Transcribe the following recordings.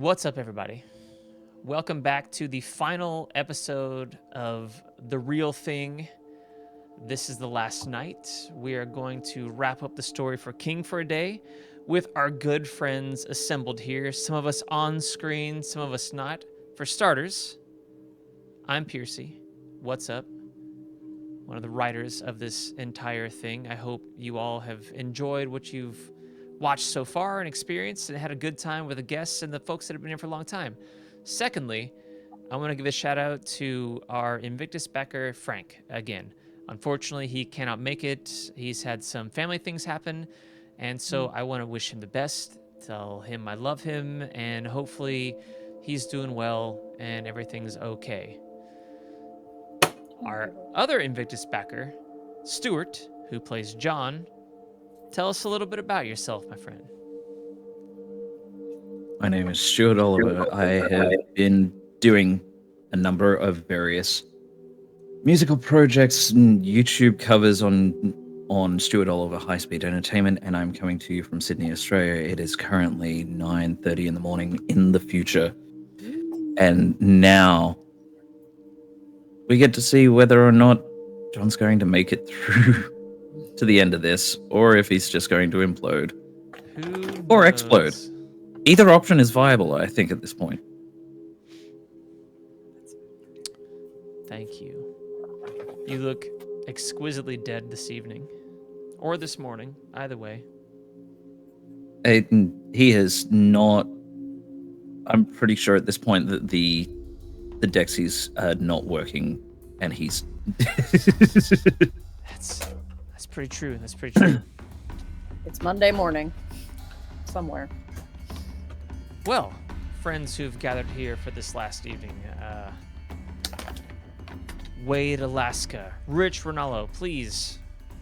What's up, everybody? Welcome back to the final episode of The Real Thing. This is the last night. We are going to wrap up the story for King for a day with our good friends assembled here. Some of us on screen, some of us not. For starters, I'm Peercy. What's up? One of the writers of this entire thing. I hope you all have enjoyed what you've watched so far and experienced and had a good time with the guests and the folks that have been here for a long time. Secondly, I want to give a shout out to our Invictus backer, Frank, again. Unfortunately, he cannot make it. He's had some family things happen, and so I want to wish him the best, tell him I love him, and hopefully he's doing well and everything's okay. Our other Invictus backer, Stuart, who plays John, tell us a little bit about yourself, my friend. My name is Stuart Oliver. I have been doing a number of various musical projects and YouTube covers on Stuart Oliver High Speed Entertainment, and I'm coming to you from Sydney, Australia. It is currently 9:30 in the morning in the future, and now we get to see whether or not John's going to make it through to the end of this, or if he's just going to implode or explode. Either option is viable, I think, at this point. Thank you. You look exquisitely dead this evening, or this morning, either way. He has not. I'm pretty sure at this point that the Dexies are not working, and he's. That's pretty true. That's pretty true. It's Monday morning, somewhere. Well, friends who've gathered here for this last evening, Wade, Alaska, Rich, Ranallo, please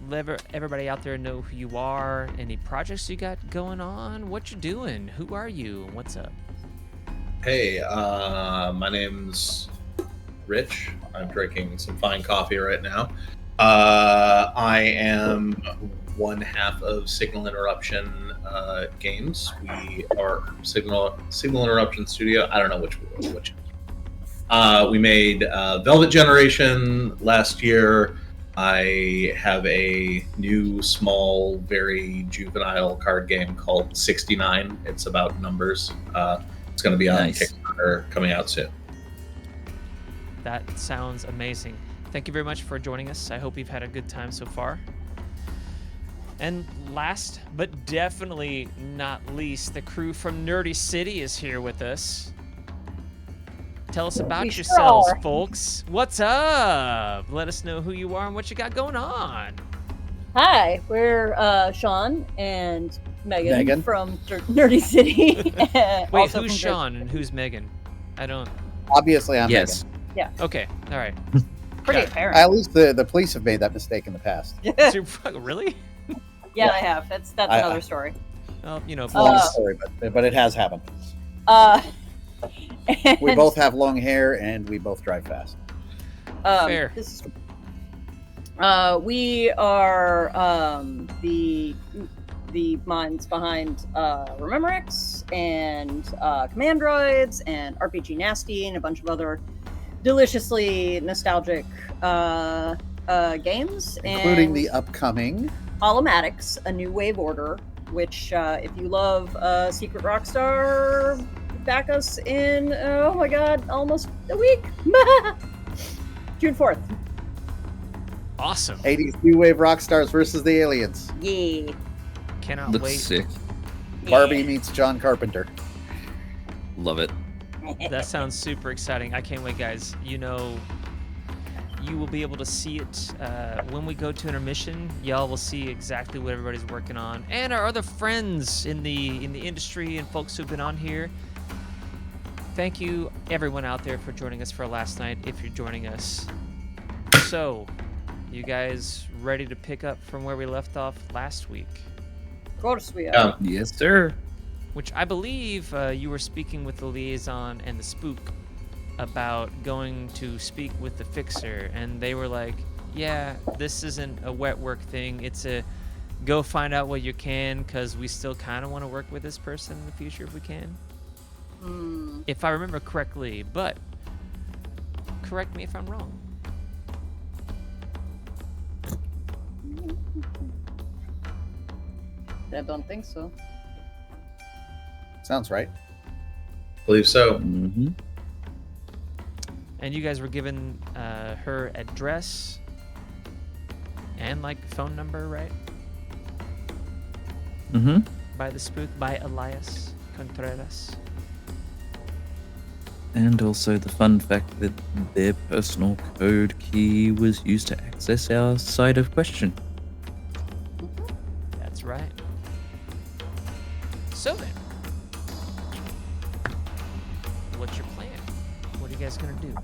let everybody out there know who you are, any projects you got going on, what you're doing, who are you, and what's up? Hey, my name's Rich. I'm drinking some fine coffee right now. I am one half of Signal Interruption Games. We are Signal Interruption Studio. I don't know which. We made Velvet Generation last year. I have a new, small, very juvenile card game called 69. It's about numbers. It's going to be on Kickstarter coming out soon. That sounds amazing. Thank you very much for joining us. I hope you've had a good time so far. And last, but definitely not least, the crew from Nerdy City is here with us. Tell us about yourselves, folks. What's up? Let us know who you are and what you got going on. Hi, we're Sean and Megan from Nerdy City. Wait, who's Sean and who's Megan? I don't... Obviously, I'm Megan. Yeah. Okay, all right. Pretty apparent. At least the police have made that mistake in the past. Really? Yeah, I have. That's another story. Well, you know, long story, but it has happened. We both have long hair and we both drive fast. Fair. We are the minds behind Remembrix and Command Droids and RPG Nasty and a bunch of other deliciously nostalgic games, including the upcoming Holomatics, A New Wave Order, which if you love Secret Rockstar, back us in, oh my god, almost a week. June 4th. Awesome. 80s New Wave Rockstars versus the aliens. Yeah. Cannot Looks wait. sick. Barbie meets John Carpenter. Love it. That sounds super exciting. I can't wait, guys. You know, you will be able to see it when we go to intermission. Y'all will see exactly what everybody's working on, and our other friends in the industry and folks who've been on here. Thank you, everyone out there, for joining us for last night. If you're joining us, so you guys ready to pick up from where we left off last week? Of course we are. Yes, sir. Which I believe you were speaking with the liaison and the spook about going to speak with the fixer, and they were like, yeah, this isn't a wet work thing, it's a go find out what you can, because we still kind of want to work with this person in the future if we can. if I remember correctly, but correct me if I'm wrong. I don't think so. Sounds right. Believe so. Mm-hmm. And you guys were given her address and like phone number, right? Mm-hmm. By the spook, by Elias Contreras. And also the fun fact that their personal code key was used to access our site of question. That's right. So then, what's your plan? What are you guys gonna do?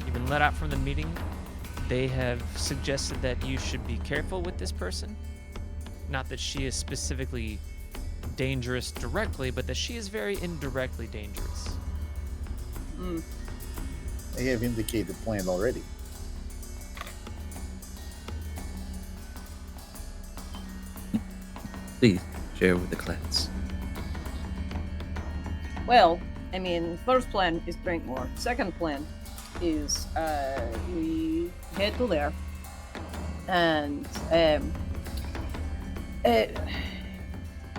You've been let out from the meeting. They have suggested that you should be careful with this person. Not that she is specifically dangerous directly, but that she is very indirectly dangerous. They have indicated plan already. Please share with the class. Well, I mean, first plan is drink more. Second plan is we head to there, and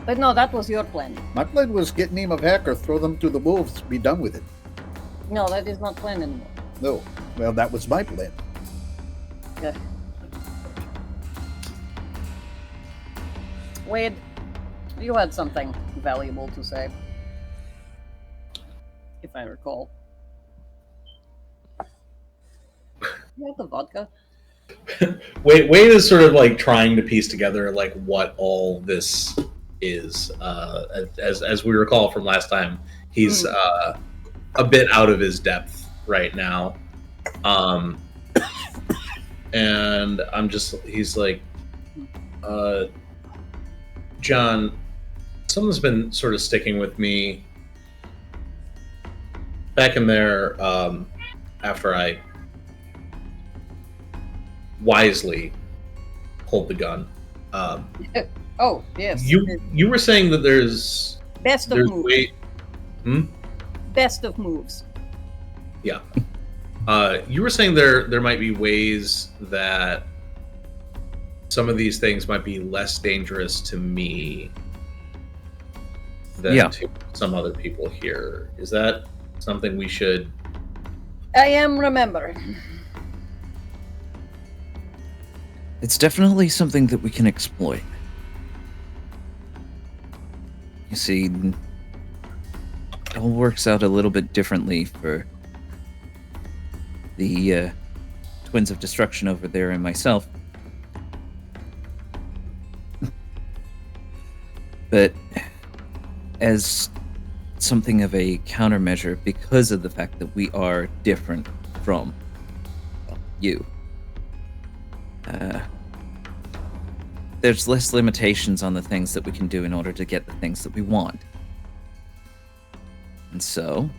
but no, that was your plan. My plan was get name of hacker, throw them to the wolves, be done with it. No, that is not plan anymore. No. Well, that was my plan. Yeah. Wade, you had something valuable to say, if I recall. You had the vodka. Wade is sort of like trying to piece together like what all this is. As we recall from last time, he's a bit out of his depth right now. And he's like, John, something's been sort of sticking with me. Back in there, after I wisely pulled the gun. Oh, yes. You were saying that there's Best of moves. Best of moves. Yeah. You were saying there might be ways that some of these things might be less dangerous to me than to some other people here. Is that something we should... I am remembering. It's definitely something that we can exploit. You see, it all works out a little bit differently for the Twins of Destruction over there and myself. But as something of a countermeasure, because of the fact that we are different from you, there's less limitations on the things that we can do in order to get the things that we want. And so,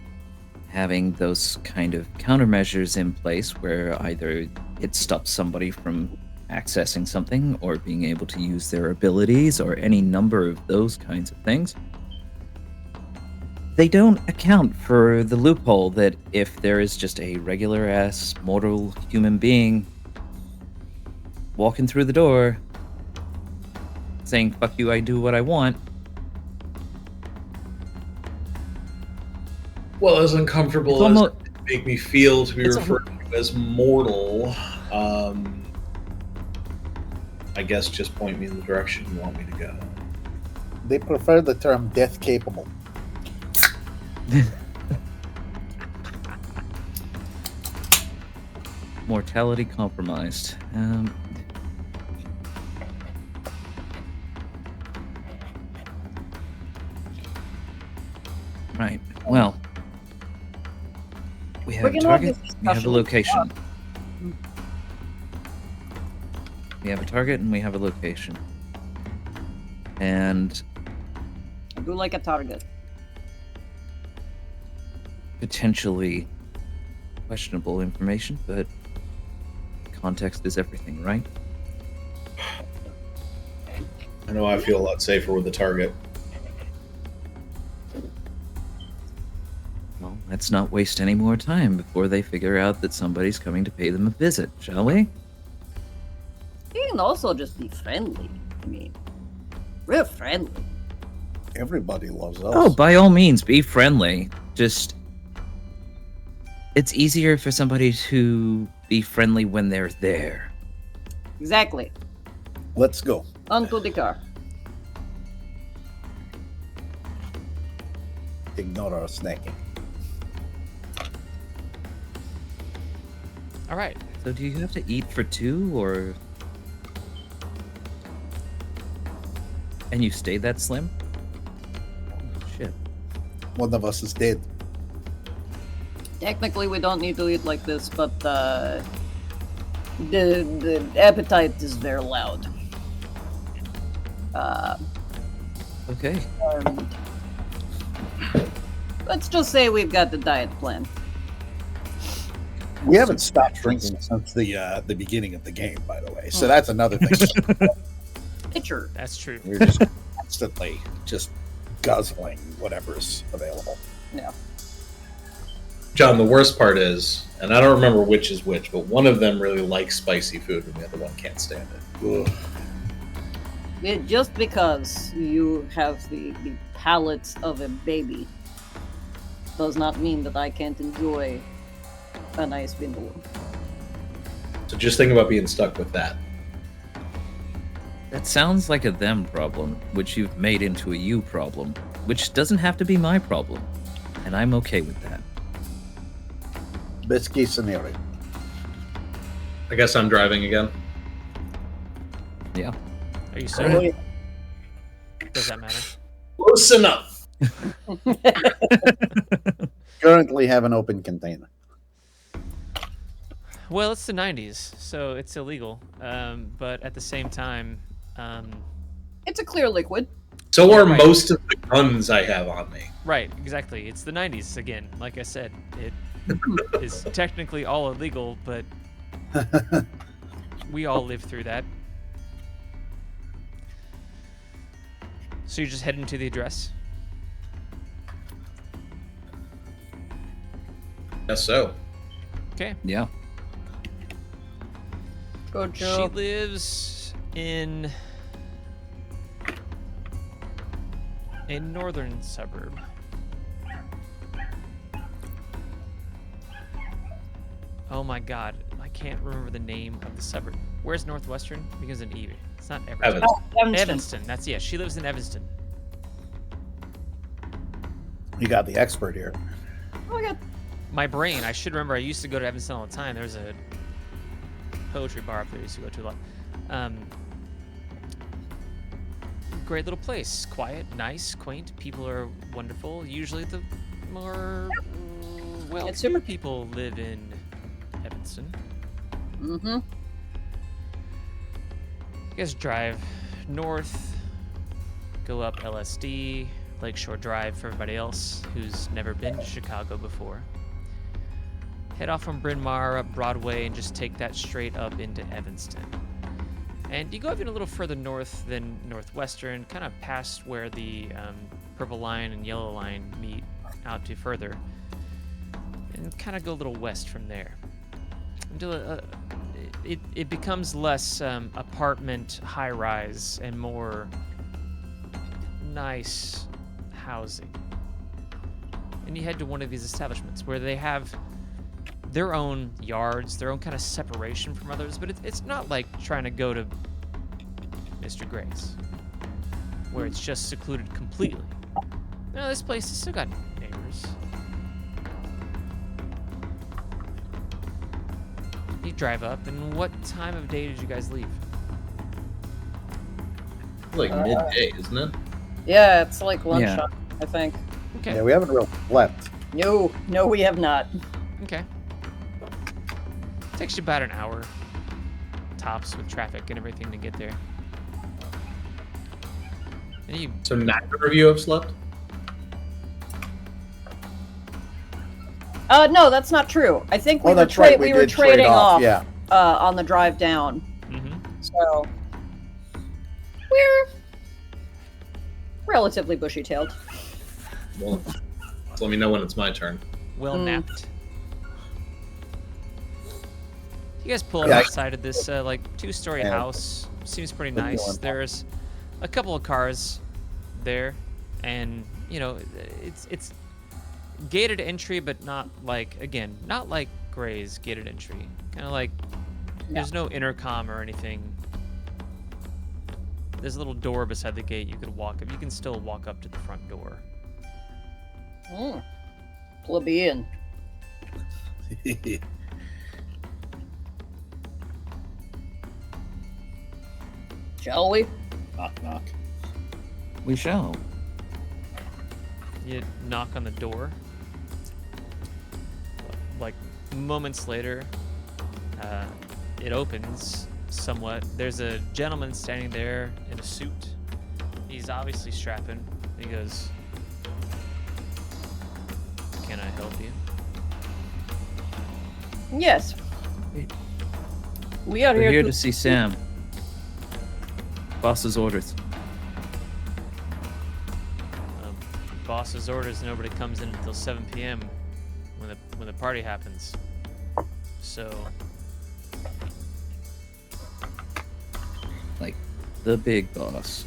having those kind of countermeasures in place where either it stops somebody from accessing something or being able to use their abilities or any number of those kinds of things, they don't account for the loophole that if there is just a regular-ass mortal human being walking through the door saying, "Fuck you, I do what I want." Well, as uncomfortable as it make me feel to be referred to as mortal, I guess just point me in the direction you want me to go. They prefer the term death capable. Mortality compromised. Right. Well, we have a target. We have a location. We have a target and we have a location. And I do like a target. potentially questionable information, but context is everything, right? I know I feel a lot safer with the target. Well, let's not waste any more time before they figure out that somebody's coming to pay them a visit, shall we? You can also just be friendly. I mean, we're friendly. Everybody loves us. Oh, by all means, be friendly. Just... It's easier for somebody to be friendly when they're there. Exactly. Let's go. Onto the car. Ignore our snacking. All right. So do you have to eat for two, or... And you stayed that slim? Oh, shit. One of us is dead. Technically, we don't need to eat like this, but the appetite is very loud. Okay. Let's just say we've got the diet plan. We haven't stopped drinking since the beginning of the game, by the way. So that's another thing. Pitcher. That's true. We're just constantly just guzzling whatever's available. Yeah. John, the worst part is, and I don't remember which is which, but one of them really likes spicy food and the other one can't stand it. Ugh. Just because you have the palate of a baby does not mean that I can't enjoy a nice vindaloo. So just think about being stuck with that. That sounds like a them problem, which you've made into a you problem, which doesn't have to be my problem. And I'm okay with that. Best case scenario. I guess I'm driving again. Yeah. Are you Oh, certain? yeah. Does that matter? Close enough. Currently have an open container. Well, it's the 90s, so it's illegal. But at the same time, It's a clear liquid. So are Right. most of the guns I have on me. right, exactly. It's the 90s again. Like I said, it is technically all illegal, but we all lived through that. So you're just heading to the address? Guess so. Okay. Yeah. Good She job. lives in a northern suburb. Oh my god, I can't remember the name of the suburb. Where's Northwestern? Because an E. It's not Everton. Evanston. Evanston. That's she lives in Evanston. You got the expert here. Oh my god. My brain, I should remember. I used to go to Evanston all the time. There's a poetry bar up there I used to go to a lot. Great little place. Quiet, nice, quaint. People are wonderful. Usually the more It's wealthier super- people live in Evanston. Mm-hmm. You guys drive north, go up LSD, Lakeshore Drive for everybody else who's never been to Chicago before. Head off from Bryn Mawr up Broadway and just take that straight up into Evanston. And you go even a little further north than Northwestern, kind of past where the Purple Line and Yellow Line meet out to further. And kind of go a little west from there. Until it becomes less apartment high-rise and more nice housing. And you head to one of these establishments where they have their own yards, their own kind of separation from others, but it's not like trying to go to Mr. Gray's, where it's just secluded completely. No, this place has still got neighbors. You drive up, and what time of day did you guys leave? Like midday, isn't it? Yeah, it's like lunchtime, Yeah. I think. Okay. Yeah, we haven't really slept. No, we have not. Okay. Takes you about an hour, tops, with traffic and everything to get there. And you, So neither of you have slept? No, that's not true. I think we Oh, were that's right. we were did trade trading off Yeah. on the drive down. mm-hmm. So we're Relatively bushy-tailed. Well, so let me know when it's my turn. Well napped. You guys pull up Yeah, outside of this like 2-story Yeah. house. Seems pretty Good nice. going. There's a couple of cars there, and you know it's gated entry, but not like Gray's gated entry. Kind of like there's no intercom or anything. There's a little door beside the gate you could walk up. You can still walk up to the front door. Plebeian. Shall we? Knock, knock. We shall. You knock on the door. Like moments later, it opens somewhat. There's a gentleman standing there in a suit. He's obviously strapping. He goes, "Can I help you?" Yes. We are We're here here to see Sam. Boss's orders. Boss's orders. Nobody comes in until 7 p.m. when the party happens. So Like, the big boss.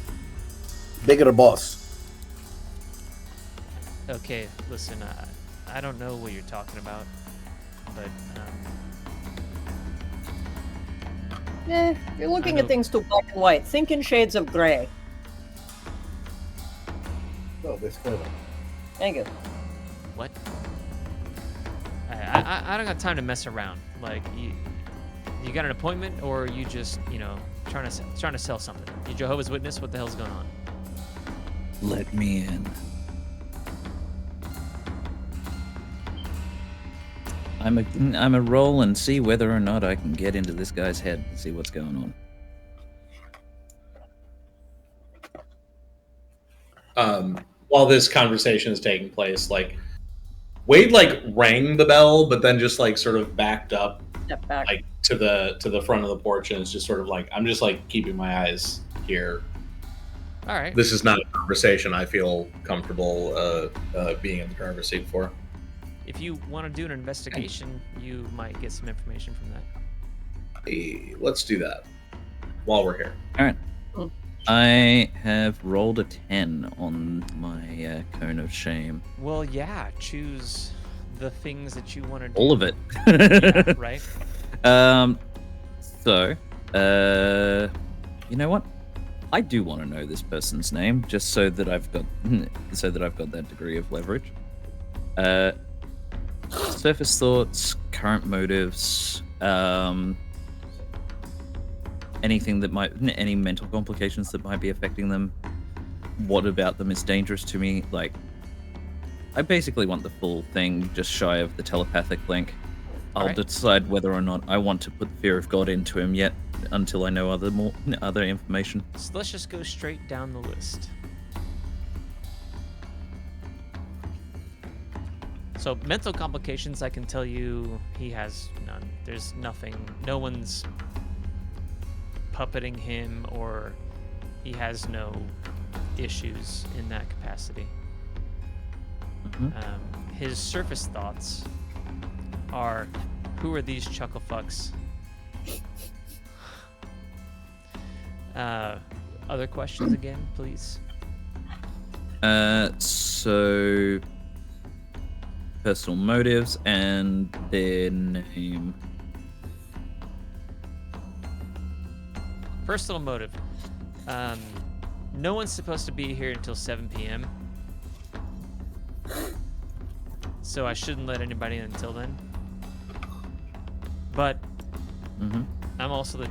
Bigger boss. okay, listen. I don't know what you're talking about, but you're looking I at know- things too black and white. Think in shades of gray. Oh, this clever. Thank you. what? I don't got time to mess around. Like you got an appointment, or you just trying to sell something? You Jehovah's Witness? What the hell's going on? Let me in. I'm a roll and see whether or not I can get into this guy's head and see what's going on. While this conversation is taking place, like Wade rang the bell, but then just sort of backed up Step back. to the front of the porch, and it's just sort of I'm just keeping my eyes here. All right. This is not a conversation I feel comfortable being in the driver's seat for. If you want to do an investigation, you might get some information from that. Hey, let's do that while we're here. All right. I have rolled a 10 on my cone of shame. Well, yeah. Choose the things that you want to do. All of it. Yeah, right. So, you know what? I do want to know this person's name, just so that I've got that degree of leverage. Surface thoughts, current motives, anything that any mental complications that might be affecting them. What about them is dangerous to me? I basically want the full thing, just shy of the telepathic link. I'll Alright. decide whether or not I want to put fear of God into him yet, until I know other information. So let's just go straight down the list. So mental complications, I can tell you he has none. There's nothing. No one's puppeting him, or he has no issues in that capacity. His surface thoughts are, who are these chuckle fucks? Other questions again, please? So personal motives and their name. Personal motive. No one's supposed to be here until 7 p.m. So I shouldn't let anybody in until then. But I'm also the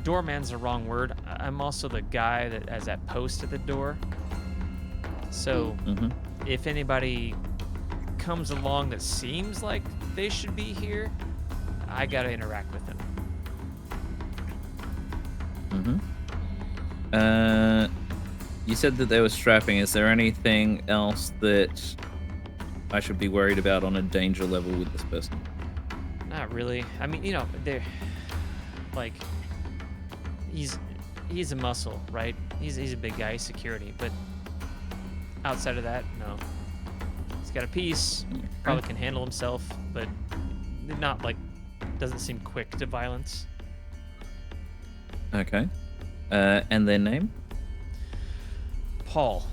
doorman's the wrong word. I'm also the guy that has that post at the door. So if anybody comes along that seems like they should be here, I gotta interact with them. You said that they were strapping. Is there anything else that I should be worried about on a danger level with this person? Not really. I mean, they're like, he's a muscle, right? He's a big guy, he's security, but outside of that, no. He's got a piece, probably can handle himself, but not like, doesn't seem quick to violence. Okay. And their name? Paul.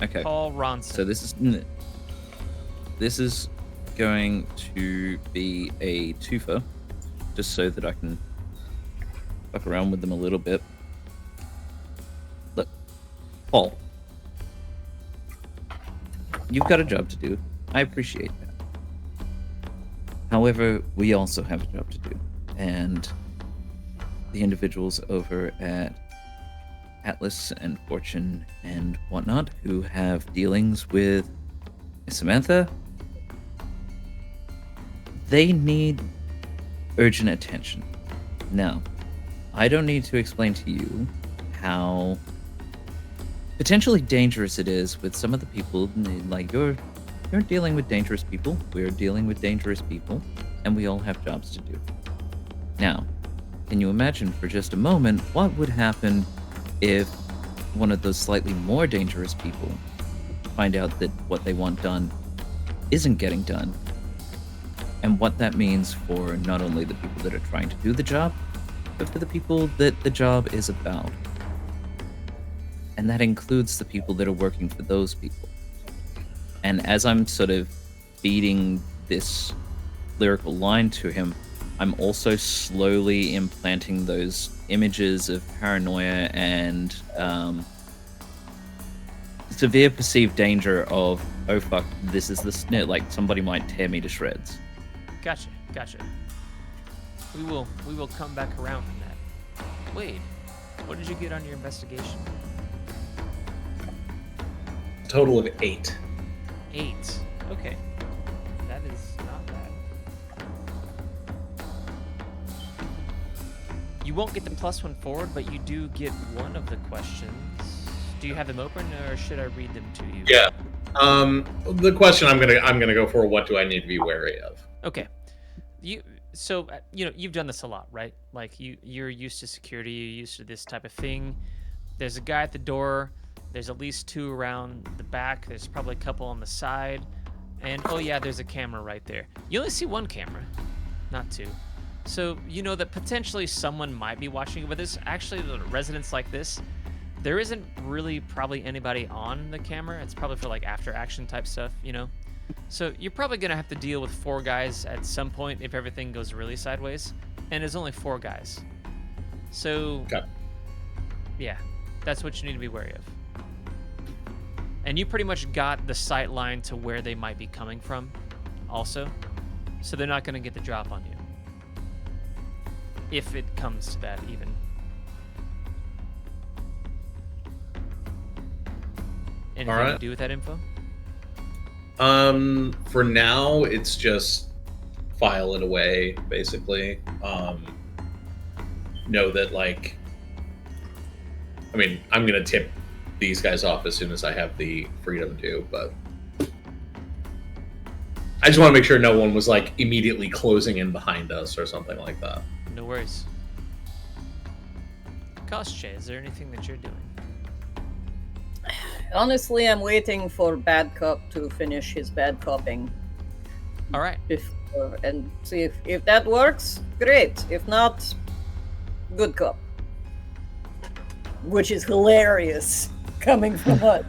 Okay. Paul Ronson. So this is going to be a twofer, just so that I can fuck around with them a little bit. Look, Paul, you've got a job to do. I appreciate that. However, we also have a job to do, and the individuals over at Atlas and Fortune and whatnot who have dealings with Samantha, they need urgent attention. Now, I don't need to explain to you how potentially dangerous it is with some of the people. Like, you're dealing with dangerous people, we're dealing with dangerous people, and we all have jobs to do. Now, can you imagine for just a moment what would happen if one of those slightly more dangerous people find out that what they want done isn't getting done, and what that means for not only the people that are trying to do the job, but for the people that the job is about. And that includes the people that are working for those people. And as I'm sort of feeding this lyrical line to him, I'm also slowly implanting those images of paranoia and severe perceived danger of, oh fuck, this is the like somebody might tear me to shreds. Gotcha. We will come back around from that. Wade, what did you get on your investigation? Total of 8. 8. Okay. That is not bad. You won't get the +1 forward, but you do get one of the questions. Do you have them open, or should I read them to you? Yeah. The question I'm gonna go for: what do I need to be wary of? Okay. You've done this a lot, right? Like you're used to security, you're used to this type of thing. There's a guy at the door. There's at least 2 around the back. There's probably a couple on the side. And, oh yeah, there's a camera right there. You only see 1 camera, not 2. So you know that potentially someone might be watching you. But there's actually the residents like this. There isn't really probably anybody on the camera. It's probably for like after action type stuff, you know? So you're probably going to have to deal with 4 guys at some point if everything goes really sideways. And there's only 4 guys. So, yeah, that's what you need to be wary of. And you pretty much got the sight line to where they might be coming from also. So they're not going to get the drop on you. If it comes to that, even. Anything to do with that info? For now, it's just file it away, basically. Know that, like, I mean, I'm going to tip these guys off as soon as I have the freedom to, but I just want to make sure no one was, like, immediately closing in behind us or something like that. No worries. Kostche, is there anything that you're doing? Honestly, I'm waiting for Bad Cop to finish his bad copping. All right. And see if that works, great. If not, Good Cop. Which is hilarious coming from us.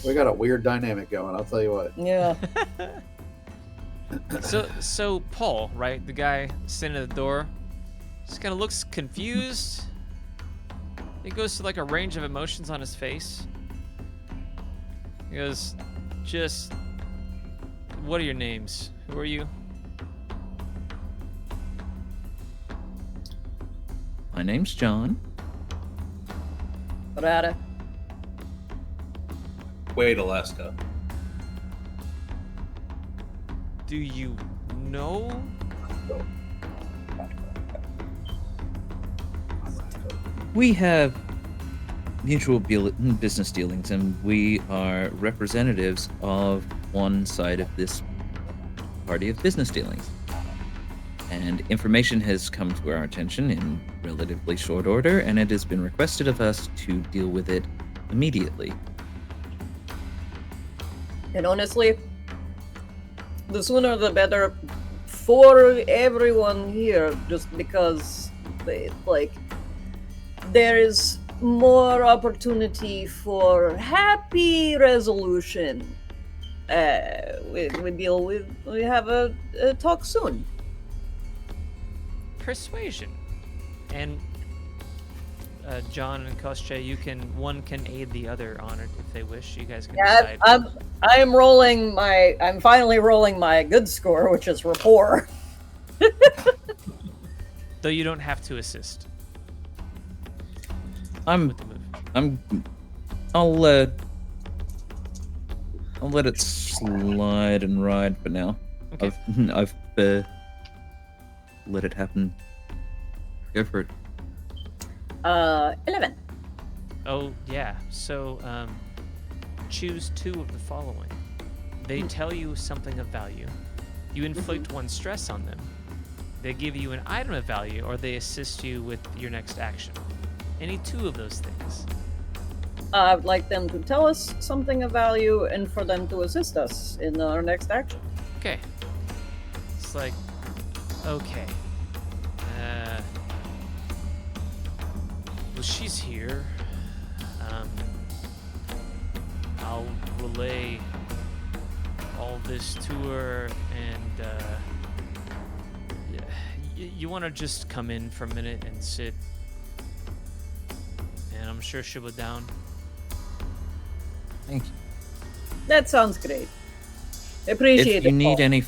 We got a weird dynamic going, I'll tell you what. Yeah. So Paul, right, the guy sitting at the door, just kind of looks confused. He goes to like a range of emotions on his face. He goes, just, what are your names? Who are you? My name's John. Rada. Wait, Alaska. Do you know? We have mutual business dealings, and we are representatives of one side of this party of business dealings. And information has come to our attention in relatively short order, and it has been requested of us to deal with it immediately. And honestly, the sooner the better for everyone here, just because there is more opportunity for happy resolution. We have a talk soon. Persuasion. And John and Kostya, one can aid the other on it if they wish. You guys can decide. I'm finally rolling my good score, which is rapport. Though you don't have to assist. I'll let it slide and ride for now. Okay. I've let it happen. Go for it. 11. Oh, yeah. So, choose two of the following. They tell you something of value. You inflict one stress on them. They give you an item of value, or they assist you with your next action. Any two of those things. I would like them to tell us something of value and for them to assist us in our next action. Okay. It's like, okay. Well, she's here. I'll relay all this to her, and you want to just come in for a minute and sit, and I'm sure she'll be down. Thank you. That sounds great. Appreciate If you it. need Paul.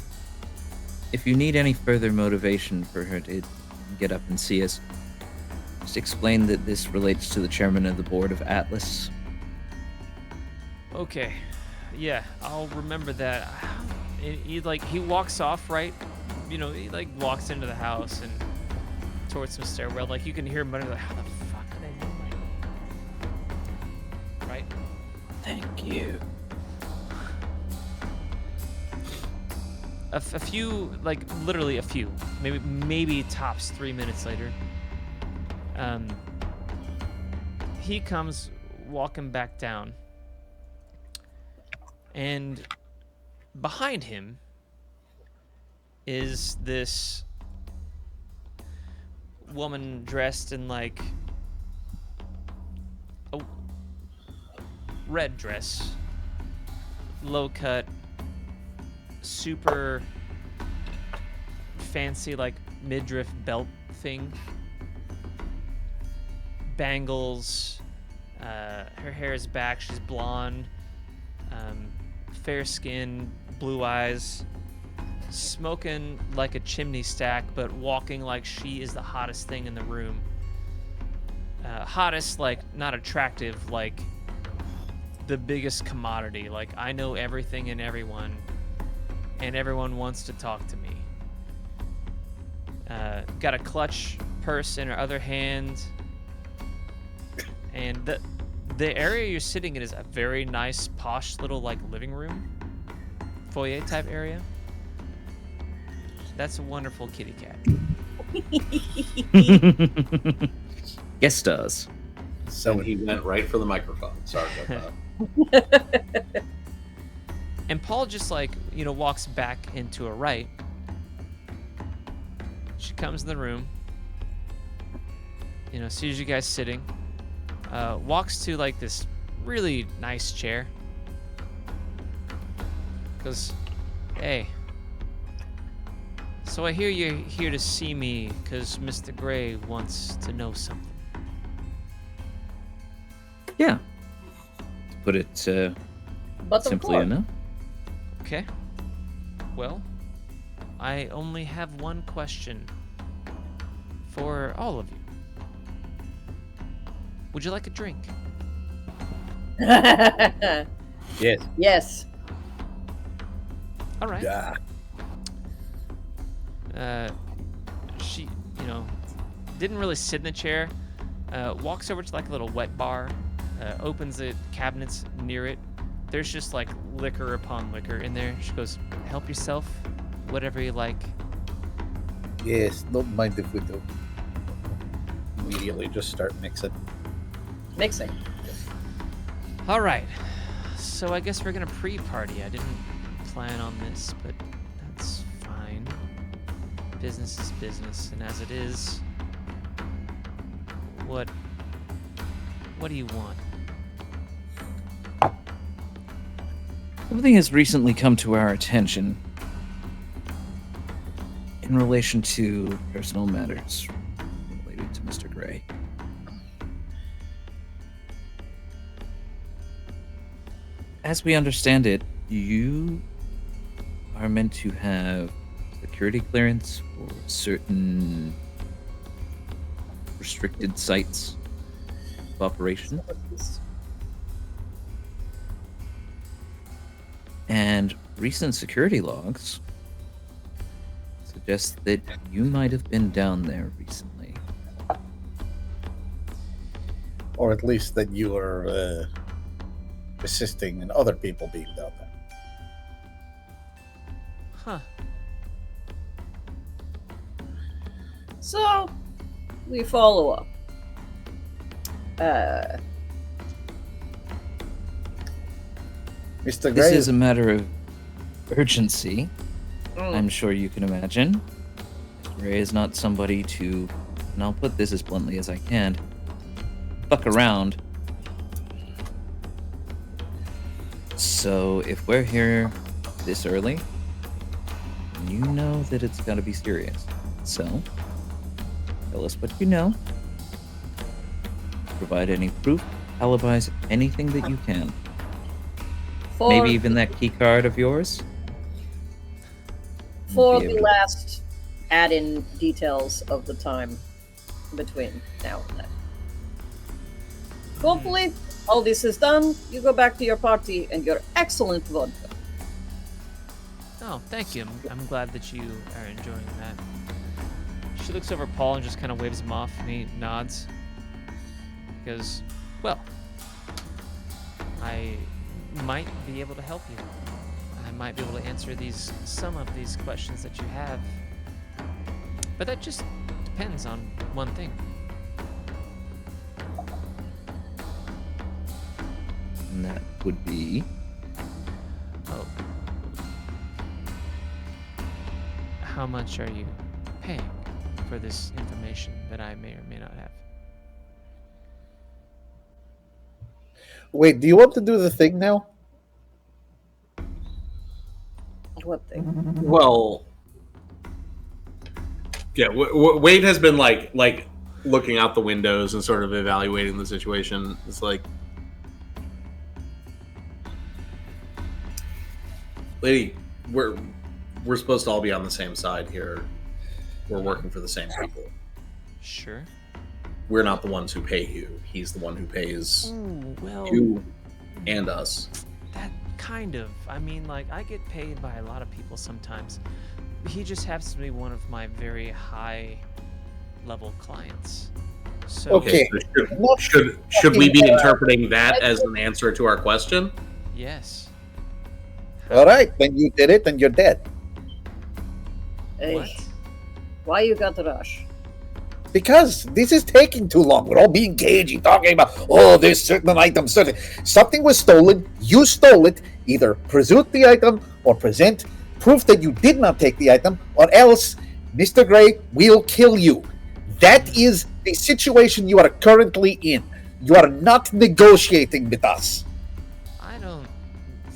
if you need any further motivation for her to get up and see us, just explain that this relates to the chairman of the board of Atlas. Okay, yeah, I'll remember that. He walks off, right? You know, he walks into the house and towards some stairwell. Like, you can hear him muttering, like, how the fuck did I know my... Right? Thank you. A few, literally a few, maybe tops 3 minutes later, he comes walking back down, and behind him is this woman dressed in a red dress, low cut, super fancy midriff belt thing, bangles, her hair is back, she's blonde, fair skin, blue eyes, smoking like a chimney stack, but walking like she is the hottest thing in the room. Hottest, not attractive, the biggest commodity. I know everything and everyone wants to talk to me. Got a clutch purse in her other hand, and the area you're sitting in is a very nice, posh little living room, foyer type area. That's a wonderful kitty cat. Guest stars. So he went right for the microphone. Sorry about that. And Paul just walks back into her right. She comes in the room, sees you guys sitting, walks to this really nice chair, goes, hey, so I hear you're here to see me because Mr. Gray wants to know something. Yeah. To put it simply enough. Okay. Well, I only have one question for all of you. Would you like a drink? Yes. Yes. All right. Yeah. She, didn't really sit in the chair. Walks over to a little wet bar. Opens the cabinets near it. There's just liquor upon liquor in there. She goes, help yourself, whatever you like. Yes, don't mind if we do. Immediately just start mixing. Mixing. All right. So I guess we're gonna pre-party. I didn't plan on this, but that's fine. Business is business, and as it is, what do you want? Something has recently come to our attention in relation to personal matters related to Mr. Gray. As we understand it, you are meant to have security clearance for certain restricted sites of operation. And recent security logs suggest that you might have been down there recently. Or at least that you are assisting in other people being down there. Huh. So, we follow up. Mr. Gray, This is a matter of urgency. Mm. I'm sure you can imagine. Ray is not somebody to, and I'll put this as bluntly as I can, fuck around. So if we're here this early, you know that it's got to be serious. So tell us what you know. Provide any proof, alibis, anything that you can. For, Maybe even that key card of yours. for Be the able to- last add-in details of the time between now and then. Hopefully, all this is done. You go back to your party and your excellent vodka. Oh, thank you. I'm glad that you are enjoying that. She looks over at Paul and just kind of waves him off, and he nods. Because, well, I might be able to help you. I might be able to answer some of these questions that you have. But that just depends on one thing. And that would be. Oh. How much are you paying for this information that I may or may not have? wait, do you want to do the thing now? What thing? Well, yeah. Wade has been like looking out the windows and sort of evaluating the situation. It's like, lady, we're supposed to all be on the same side here. We're working for the same people. Sure. We're not the ones who pay you. He's the one who pays Ooh, well, you and us. that kind of. I mean, like, I get paid by a lot of people sometimes. He just happens to be one of my very high-level clients. So, Okay. So should we be interpreting that as an answer to our question? yes. All right, then you did it and you're dead. Hey, What? why you got to rush? Because this is taking too long. We're all being cagey, talking about, oh, there's certain items. Something was stolen. You stole it. Either present the item or present proof that you did not take the item, or else Mr. Gray will kill you. That is the situation you are currently in. You are not negotiating with us. I don't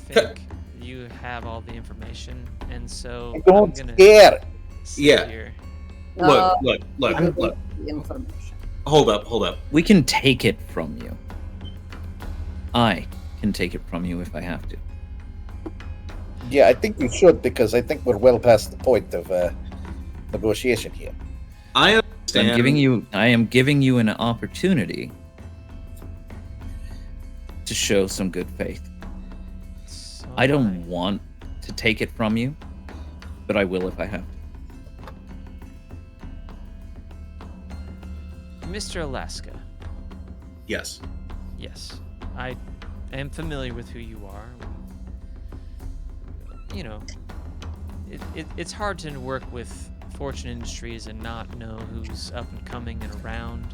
think you have all the information, and so I don't I'm gonna care. sit Yeah. here. Look. The information. Hold up. We can take it from you. I can take it from you if I have to. Yeah, I think you should, because I think we're well past the point of negotiation here. I understand. I am giving you an opportunity to show some good faith. So I don't want to take it from you, but I will if I have to. Mr. Alaska. Yes. Yes, I am familiar with who you are. You know, it's hard to work with fortune industry is to not know who's up and coming and around.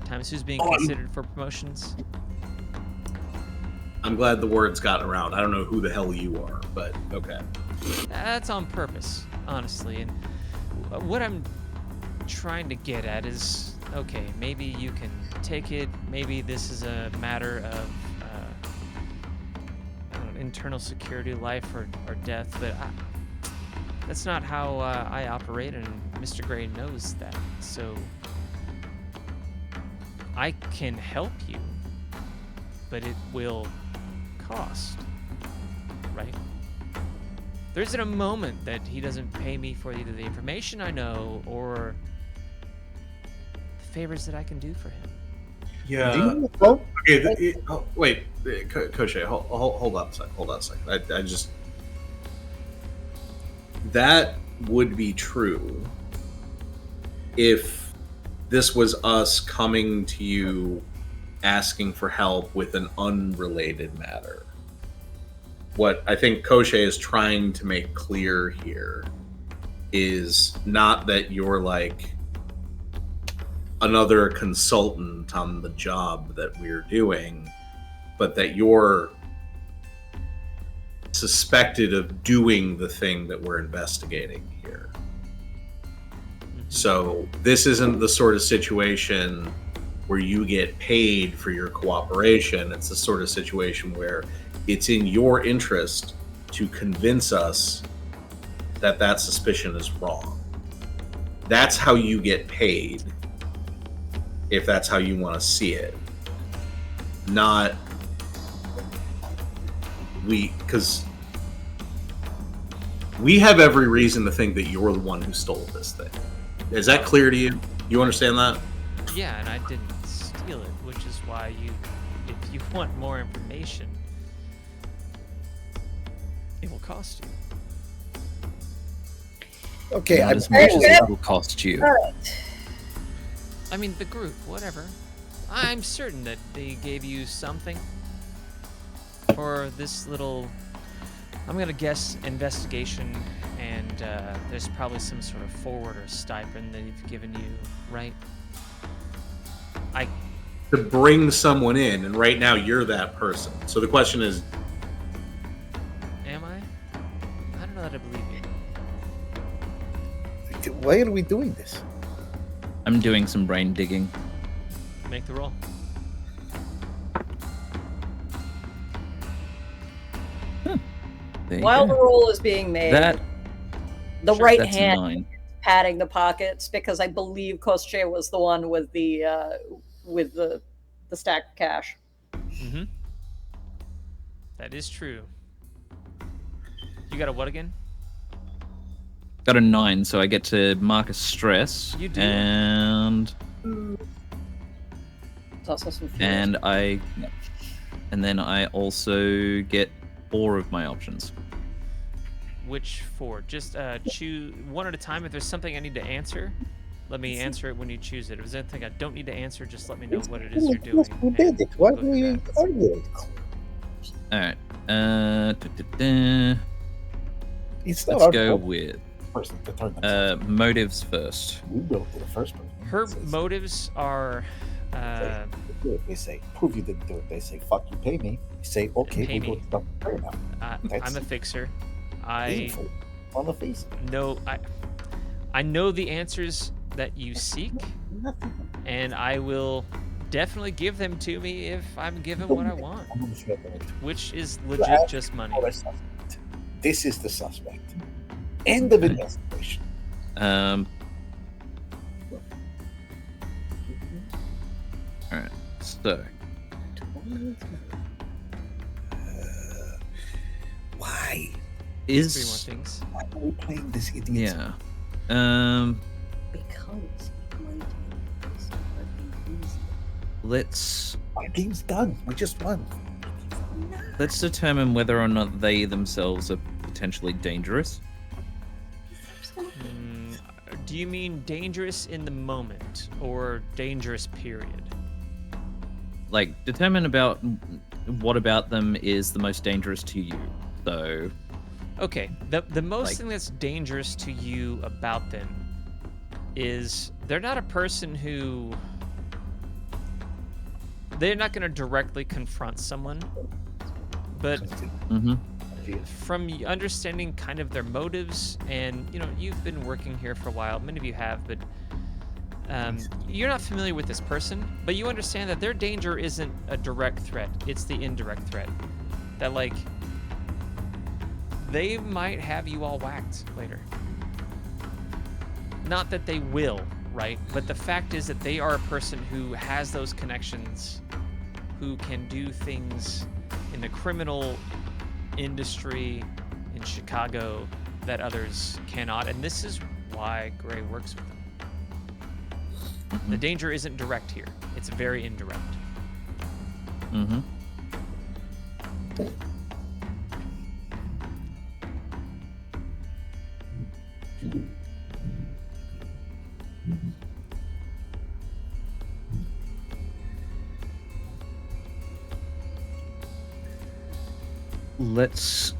Times who's being considered for promotions. I'm glad the word's gotten around. I don't know who the hell you are, but okay. That's on purpose, honestly. And what I'm trying to get at is, okay, maybe you can take it. Maybe this is a matter of I don't know, internal security, life or death. But that's not how I operate, and Mr. Gray knows that. So I can help you, but it will cost, right? There isn't a moment that he doesn't pay me for either the information I know or the favors that I can do for him. Yeah. Okay. Wait, Koshe, hold on a second. Hold on a second. I just that would be true if this was us coming to you asking for help with an unrelated matter. What I think Koshe is trying to make clear here is not that you're like another consultant on the job that we're doing, but that you're suspected of doing the thing that we're investigating here. So this isn't the sort of situation where you get paid for your cooperation. It's the sort of situation where it's in your interest to convince us that that suspicion is wrong. That's how you get paid, if that's how you want to see it. Not because we have every reason to think that you're the one who stole this thing. Is that clear to you? You understand that? Yeah, and I didn't steal it, which is why if you want more information, it will cost you. Okay, Not I'm as much as it will cost you. I mean, the group, whatever. I'm certain that they gave you something for this little, I'm gonna guess, investigation, and there's probably some sort of forward or stipend that they've given you, right? To bring someone in, and right now you're that person. So the question is, Am I? I don't know that I believe you. Why are we doing this? I'm doing some brain digging. Make the roll. There you While go. the roll is being made, the Sure, right That's a hand 9. patting the pockets because I believe Kosche was the one with the stacked cash. Mm-hmm. That is true. You got a what again? Got a 9, so I get to mark a stress. You do. And There's also some fears. and then I also get 4 of my options. Which 4? Just choose one at a time. If there's something I need to answer, let me answer it when you choose it. If there's anything I don't need to answer, just let me know what it is you're doing. We did it. Why we'll do go we through that. argue? All right. It's not Let's our go fault. with Person to turn themselves in. motives first. We built it the first person. Her Says- motives are They say, prove you didn't do it. They say, fuck you, pay me. You say, okay, Pay we'll do me. it stuff fair now. I'm a fixer. I Painful. On the face. know I know the answers that you seek, Nothing. and I will definitely give them to me if I'm given what I want, I'm gonna shut that. which is legit just money. Our suspect. This is the suspect. End of Okay. investigation. All right. So Why? 3 more is things. Why are we playing this idiot? yeah. Because it might make this fucking easy. Let's Our game's done. We just won. determine whether or not they themselves are potentially dangerous. Do you mean dangerous in the moment or dangerous period? Like determine about what about them is the most dangerous to you. So Okay, the most Like- thing that's dangerous to you about them is they're not a person who... They're not going to directly confront someone, but from understanding kind of their motives, and you've been working here for a while, many of you have, but you're not familiar with this person, but you understand that their danger isn't a direct threat, it's the indirect threat. That, like, they might have you all whacked later. Not that they will, right? But the fact is that they are a person who has those connections, who can do things in the criminal industry in Chicago that others cannot. And this is why Gray works with them. The danger isn't direct here. It's very indirect. Let's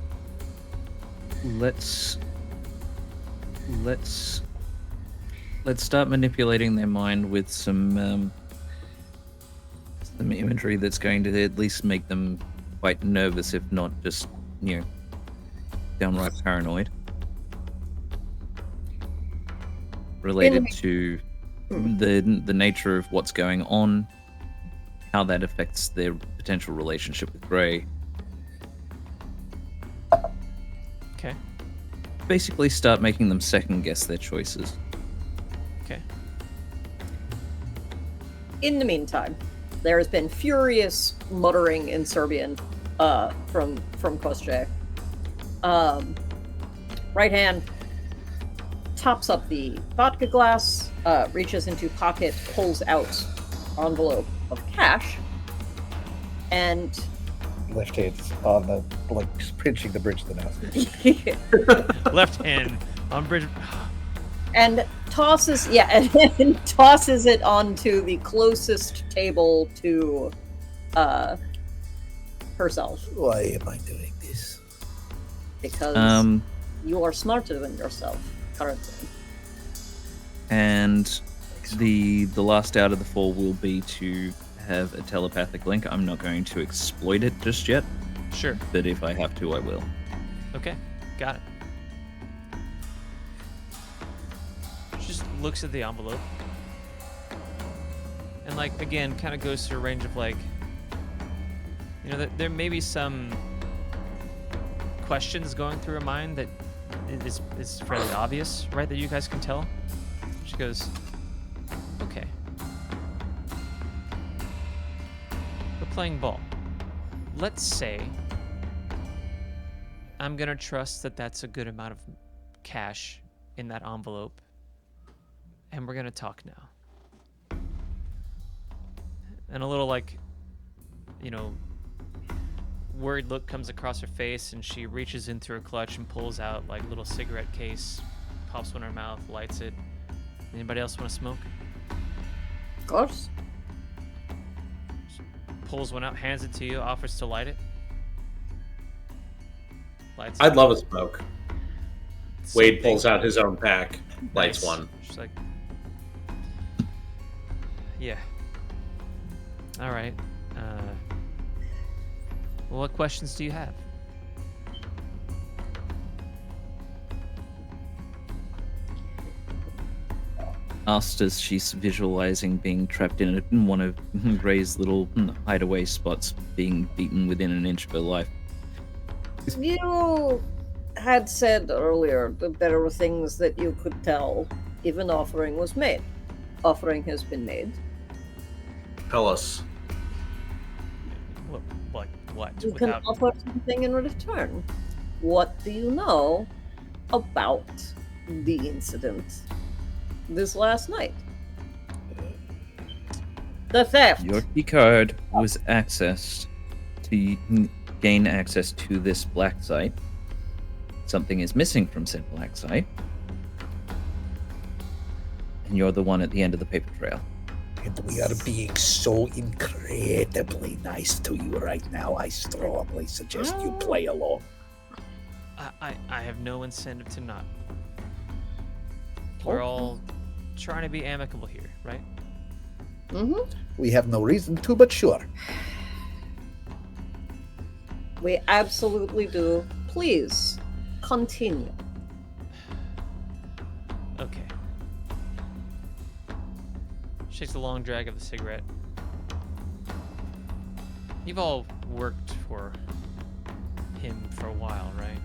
start manipulating their mind with some imagery that's going to at least make them quite nervous, if not just downright paranoid, related to the nature of what's going on, how that affects their potential relationship with Gray. Okay. Basically start making them second guess their choices. Okay. In the meantime, there has been furious muttering in Serbian from Kostje. Right hand tops up the vodka glass, reaches into pocket, pulls out envelope of cash, and Left hand's on the pinching the bridge to the mouth. Left hand on bridge. and tosses and tosses it onto the closest table to herself. Why am I doing this? Because you are smarter than yourself currently. And the last out of the four will be to have a telepathic link. I'm not going to exploit it just yet. Sure. But if I have to, I will. Okay, got it. She just looks at the envelope. And, like, again, kind of goes through a range of, like, there may be some questions going through her mind that is fairly obvious, right, that you guys can tell. She goes, okay. We're playing ball. Let's say I'm gonna trust that that's a good amount of cash in that envelope, and we're gonna talk now. And a little, like, worried look comes across her face, and she reaches into her clutch and pulls out, like, little cigarette case, pops one in her mouth, lights it. Anybody else want to smoke? Of course. Pulls one out, hands it to you, offers to light it. Lights I'd it. love a smoke. Same Wade thing. pulls out his own pack, lights Nice. one. She's like, yeah. All right. Well, what questions do you have? Asked as she's visualizing being trapped in one of Gray's little hideaway spots, being beaten within an inch of her life. You had said earlier that there were things that you could tell if an offering was made. Offering has been made. Tell us. What? You can offer something in return. What do you know about the incident this last night? The theft. Your key card was accessed to gain access to this black site. Something is missing from said black site. And you're the one at the end of the paper trail. And we are being so incredibly nice to you right now. I strongly suggest you play along. I have no incentive to not. We're all trying to be amicable here, right? Mm-hmm. We have no reason to, but sure. We absolutely do. Please, continue. Okay. She takes a long drag of the cigarette. You've all worked for him for a while, right?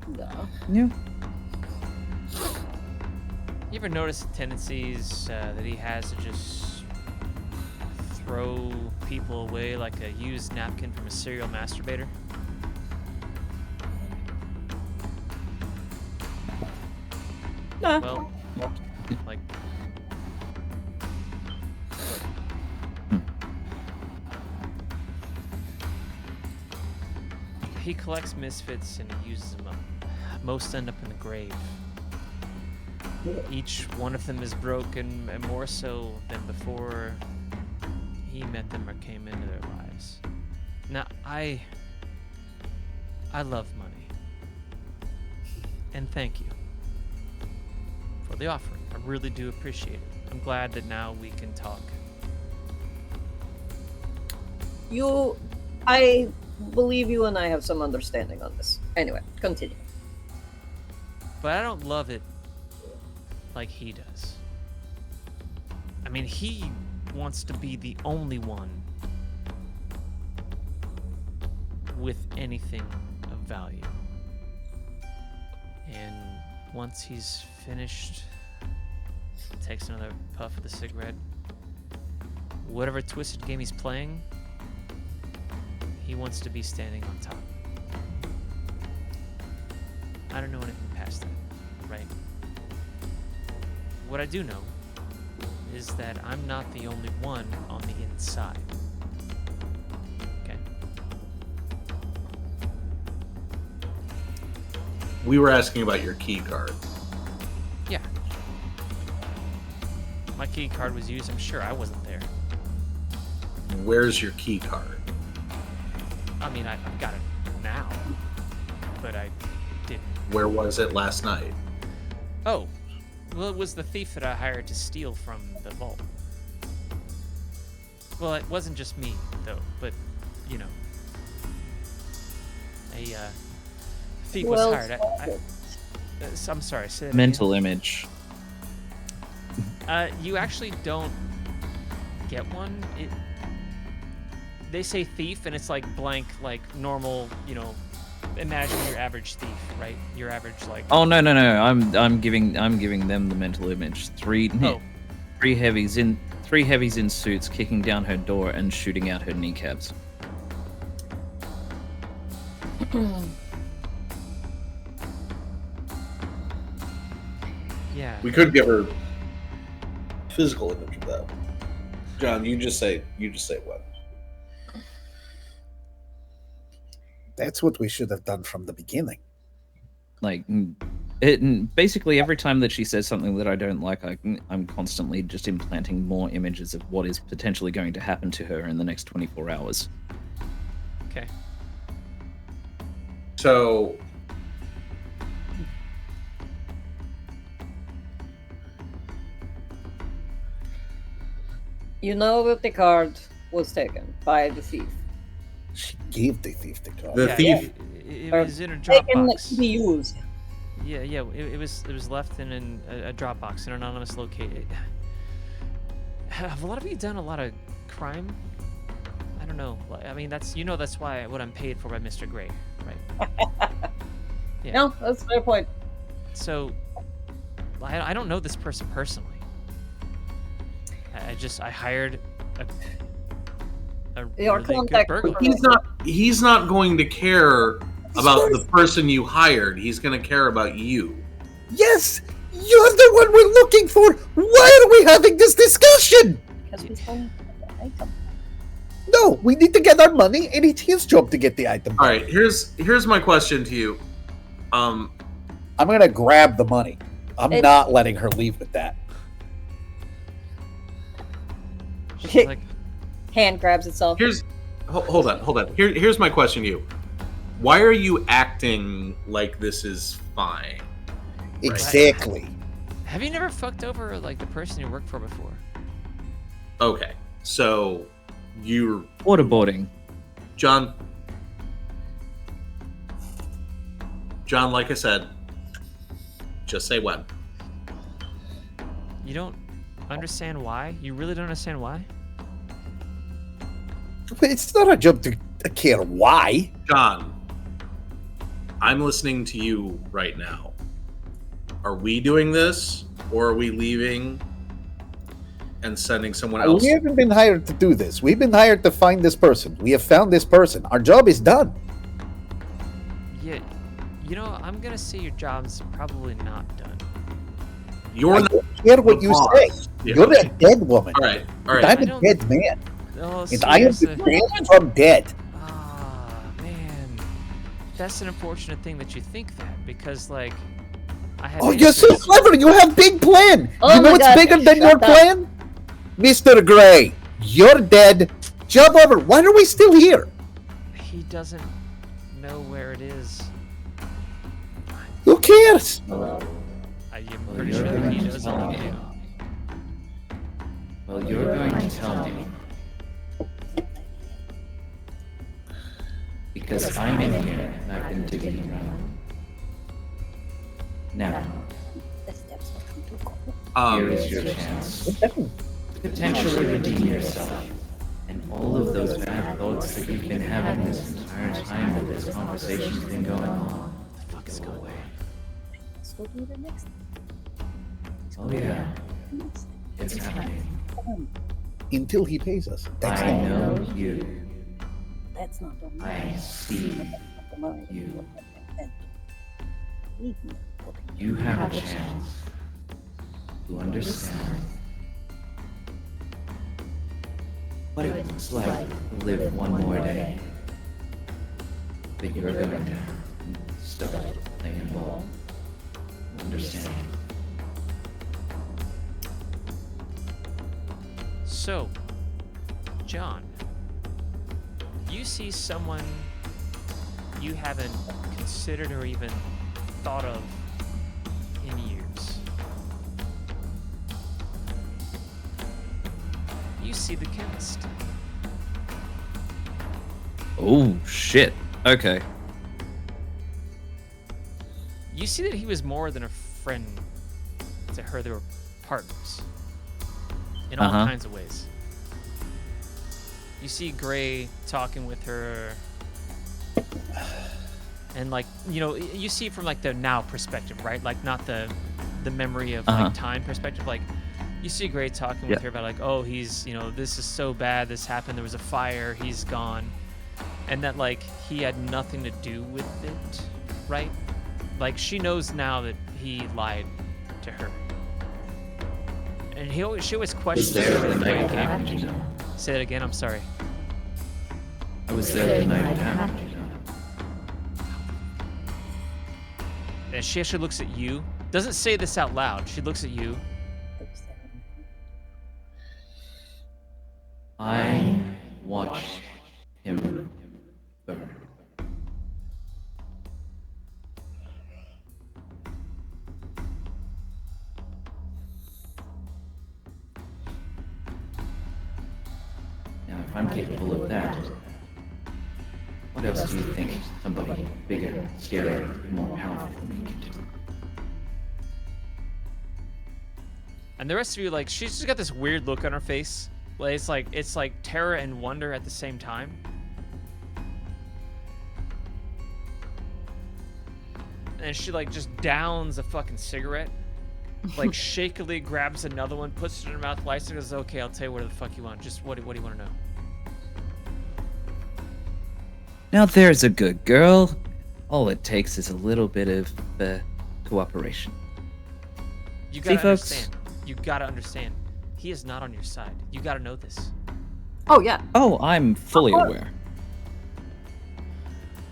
No. Yeah. You ever notice the tendencies that he has to just throw people away like a used napkin from a serial masturbator? Nah. Well, like... He collects misfits and he uses them up. Most end up in the grave. Each one of them is broken, and more so than before he met them or came into their lives. Now, I love money. And thank you for the offering. I really do appreciate it. I'm glad that now we can talk. I believe you and I have some understanding on this. Anyway, continue. But I don't love it like he does. I mean, he wants to be the only one with anything of value. And once he's finished, takes another puff of the cigarette. Whatever twisted game he's playing, he wants to be standing on top. I don't know anything past that, right? What I do know is that I'm not the only one on the inside. Okay? We were asking about your key card. Yeah. My key card was used. I'm sure I wasn't there. Where's your key card? I mean, I've got it now, but I didn't. Where was it last night? Oh, well, it was the thief that I hired to steal from the vault. Well, it wasn't just me, though, but, you know, a thief was hired. I'm sorry, say that Mental image. again. You actually don't get one. They say thief, and it's like blank, like normal, you know, imagine your average thief, right? Your average, like... Oh no. I'm giving them the mental image. Three heavies in suits kicking down her door and shooting out her kneecaps. Yeah. We could give her physical image of that. John, you just say what? That's what we should have done from the beginning. Like, basically every time that she says something that I don't like, I'm constantly just implanting more images of what is potentially going to happen to her in the next 24 hours. Okay. So, You know that the card was taken by the thief. She gave the thief the card. The Yeah, thief. It was in a Taken Dropbox. to be used. Yeah. It was left in a Dropbox, an anonymous located. Have a lot of you done a lot of crime? I don't know. I mean, that's why what I'm paid for by Mr. Gray, right? Yeah. No, that's a fair point. So, I don't know this person personally. I hired a Your really good contact burglar. He's not going to care about the person you hired. He's going to care about you. Yes, you're the one we're looking for. Why are we having this discussion? Because we stole the item. No, we need to get our money, and it's his job to get the item. All right, here's my question to you. I'm gonna grab the money. I'm not letting her leave with that. She's like, Hand grabs itself. Hold on. Here's my question to you. Why are you acting like this is fine? Exactly. Have you never fucked over like the person you worked for before? Okay, so you're Waterboarding. John, like I said, just say when. You don't understand why? You really don't understand why? But it's not our job to care why. John, I'm listening to you right now. Are we doing this, or are we leaving and sending someone else? We haven't been hired to do this. We've been hired to find this person. We have found this person. Our job is done. Yeah, you know, I'm gonna say your job's probably not done. You're I not don't care what the you boss. say. Yeah. You're a dead woman. All right. I'm I a don't- dead man. Oh, And so I am there's the a- man from dead. Ah, man. That's an unfortunate thing that you think that, because, like, I have Oh, you're so answers. clever. You have big plan. Oh you know my what's God, bigger than shut your up. plan? Mr. Gray, you're dead. Jump over. Why are we still here? He doesn't know where it is. Who cares? I'm pretty sure that he knows all you do. Well, you're going to tell me. Because I'm in here and I've been digging around. Now, here is your chance to potentially redeem yourself and all of those bad thoughts that you've been having this entire time that this conversation's been going on. What the fuck is going on? Let's go do the next Oh yeah, it's happening. Until he pays us. That's I all. know you. That's not the I see you. You have a chance to understand what it looks like to live one more day. But you're going to start playing ball. Understand? So, John, you see someone you haven't considered or even thought of in years. You see the chemist. Oh shit. Okay. You see that he was more than a friend to her. They were partners in all Uh-huh. kinds of ways. You see Gray talking with her, and like, you know, you see it from like the now perspective, right? Like not the memory of Uh-huh. like time perspective. Like you see Gray talking with Yeah. her about like, oh, he's, you know, this is so bad, this happened, there was a fire, he's gone, and that like he had nothing to do with it, right? Like she knows now that he lied to her, and she always questions there where the the night came it from. happened, you know? Say that again. I'm sorry. I was there the night it happened, you know? And she actually looks at you. Doesn't say this out loud. She looks at you. I watched him burn. Now, if I'm capable of that, what else do you think somebody bigger, scarier, more powerful than me can do? And the rest of you, like, she's just got this weird look on her face. Like it's like terror and wonder at the same time. And she like just downs a fucking cigarette, like shakily grabs another one, puts it in her mouth, lights it, and goes, "Okay, I'll tell you what the fuck you want. Just what do you want to know?" Now there's a good girl. All it takes is a little bit of cooperation. You See, gotta folks? understand. You gotta understand. He is not on your side. You gotta know this. Oh yeah, Oh, I'm fully aware.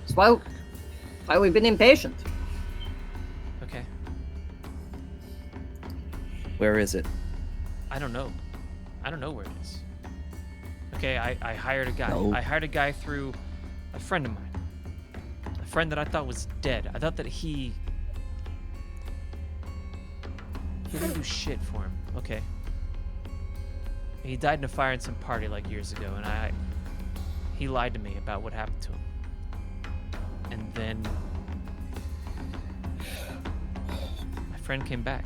that's why we've been impatient. Okay. Where is it? I don't know. I don't know where it is. Okay, I hired a guy. No. I hired a guy through a friend of mine. A friend that I thought was dead. I thought that he You didn't do shit for him. Okay. He died in a fire in some party like years ago, and he lied to me about what happened to him. And then my friend came back.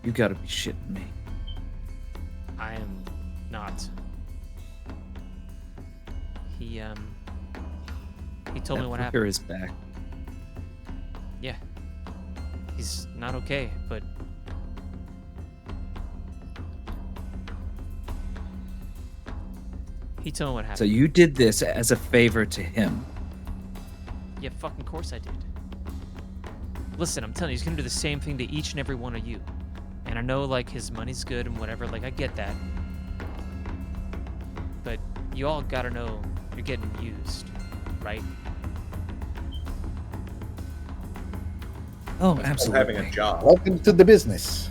You gotta be shitting me. I am not. He told me what happened. Fucker is back. Yeah. He's not okay, but he told me what happened. So you did this as a favor to him. Yeah, fucking course I did. Listen, I'm telling you, he's gonna do the same thing to each and every one of you. And I know, like, his money's good and whatever, like, I get that. But you all gotta know you're getting used, right? Oh, Having absolutely. a job. Welcome to the business.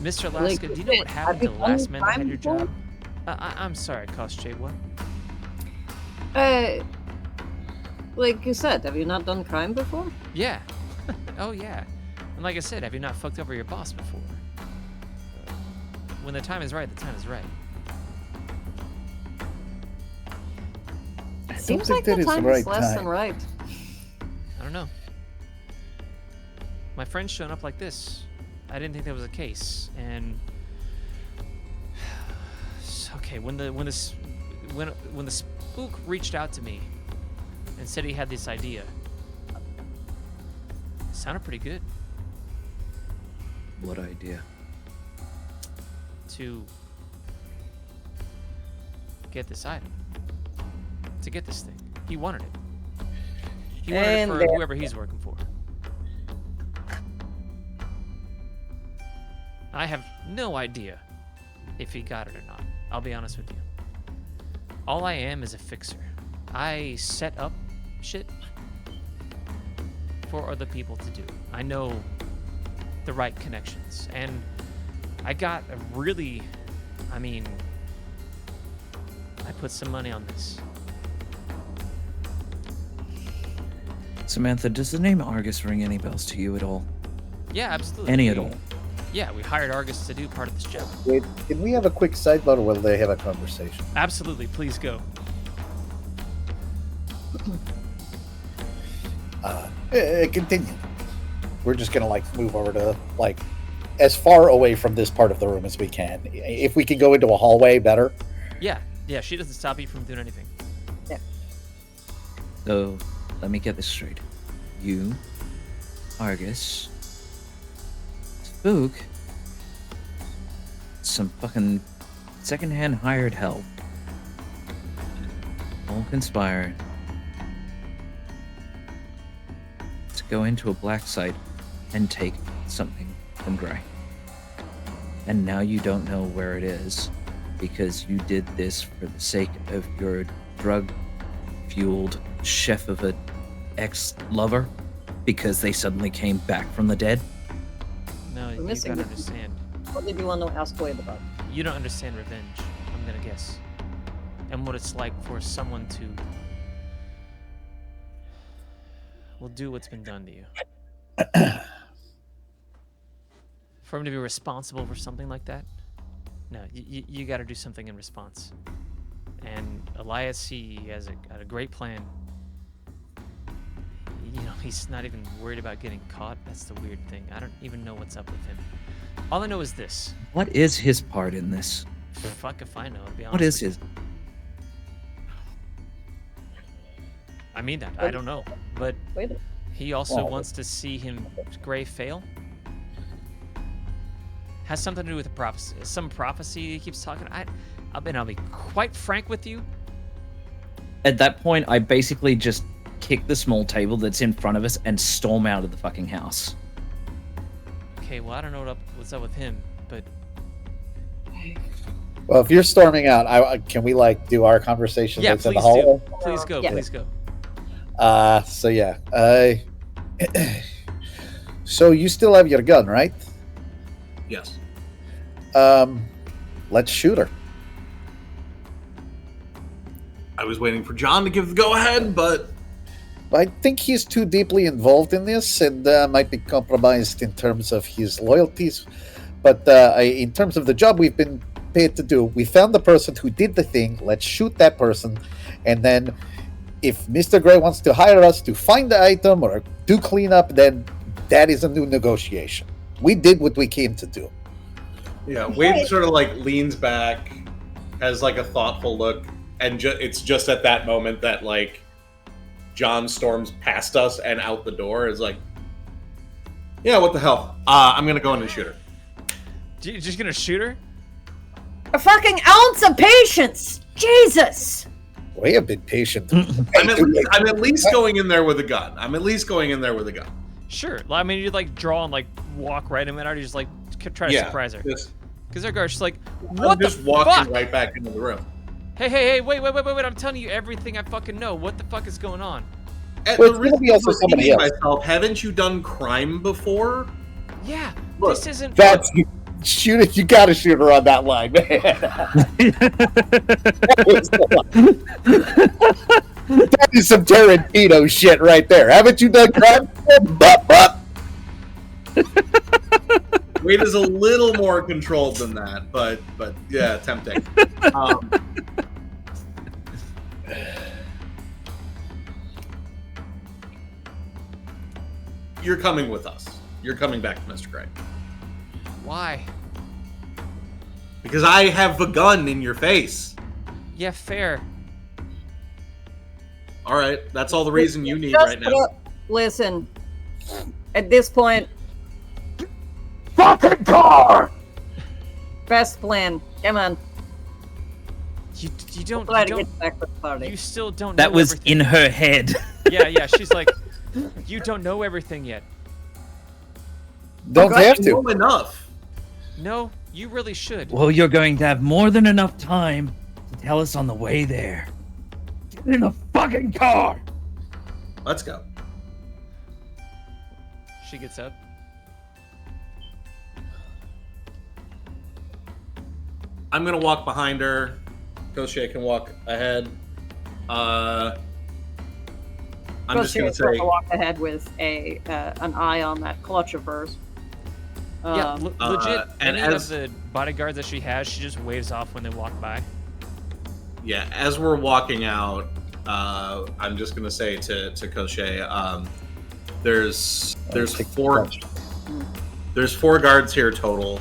Mr. Alaska, Like, do you know what happened to have the you last done man that had crime your before? job? I'm sorry, Koschei, what? Like you said, have you not done crime before? Yeah. Oh, yeah. And like I said, have you not fucked over your boss before? When the time is right, the time is right. I don't Seems think like the that is time right is less time. than right. I don't know. My friend's showing up like this. I didn't think that was the case, and okay, when the spook reached out to me and said he had this idea, it sounded pretty good. What idea? To get this item, to get this thing. He wanted it. He wanted And it for there- whoever he's working for. I have no idea if he got it or not. I'll be honest with you. All I am is a fixer. I set up shit for other people to do. I know the right connections. And I got a really, I put some money on this. Samantha, does the name Argus ring any bells to you at all? Yeah, absolutely. Any at all? Yeah, we hired Argus to do part of this job. Wait, can we have a quick sidebar while they have a conversation? Absolutely, please go. Continue. We're just gonna move over to as far away from this part of the room as we can. If we can go into a hallway, better. Yeah, she doesn't stop you from doing anything. So, let me get this straight. You, Argus, Spook, some fucking secondhand hired help, all conspire to go into a black site and take something from Gray. And now you don't know where it is because you did this for the sake of your drug-fueled chef of a ex-lover because they suddenly came back from the dead. No, you missing gotta the- understand. What did you want to ask Wade about? You don't understand revenge, I'm gonna guess. And what it's like for someone to do what's been done to you. For him to be responsible for something like that? No, you gotta do something in response. And Elias, he has a great plan. You know, he's not even worried about getting caught. That's the weird thing. I don't even know what's up with him. All I know is this. What is his part in this? Fuck if I know, to be honest. What is with his? you. I mean that. I don't know. But Wait. he also Well- wants to see him Gray fail. Has something to do with the prophecy. Some prophecy he keeps talking. I'll be quite frank with you. At that point, I basically just kick the small table that's in front of us and storm out of the fucking house. Okay, well I don't know what's up with him, but Well, if you're storming out, can we do our conversation yeah, that's in the please hallway? do. Please go. Yeah. Please go. So yeah, so you still have your gun, right? Yes. Let's shoot her. I was waiting for John to give the go ahead, but I think he's too deeply involved in this and might be compromised in terms of his loyalties. But in terms of the job we've been paid to do, we found the person who did the thing. Let's shoot that person. And then if Mr. Gray wants to hire us to find the item or do cleanup, then that is a new negotiation. We did what we came to do. Yeah, Wade sort of like leans back, has like a thoughtful look, and it's just at that moment that like John storms past us and out the door. Is like, yeah, what the hell? I'm gonna go in and shoot her. You're just gonna shoot her? A fucking ounce of patience! Jesus! We have been patient. I'm at least going in there with a gun. Sure. I mean, you like draw and like walk right in at her. You just like try to surprise her. Because her guard's just like, what I'm just the walking fuck? right back into the room. Hey, wait. I'm telling you everything I fucking know. What the fuck is going on? At Well, the it's risk gonna be also of somebody repeating else. myself, haven't you done crime before? Yeah, Look, this isn't... That's shoot it. You gotta shoot her on that line, man. That is some Tarantino shit right there. Haven't you done crime? But. Wade is a little more controlled than that, but yeah, tempting. You're coming with us. You're coming back to Mr. Gray. Why? Because I have a gun in your face. Yeah, fair. All right, that's all the reason you need right now. Listen, at this point, Fucking car! best plan. Come on. You don't... Try You, to don't get back to the party. you still don't That know was everything. in her head. Yeah, she's like, you don't know everything yet. Don't have You know to. enough. No, you really should. Well, you're going to have more than enough time to tell us on the way there. Get in the fucking car! Let's go. She gets up. I'm gonna walk behind her. Koshe can walk ahead. I'm just gonna say, walk ahead with an eye on that clutch of hers. Yeah, legit. and Any as- of the bodyguards that she has, she just waves off when they walk by. yeah, as we're walking out, I'm just gonna say to Koshe, there's four guards here total.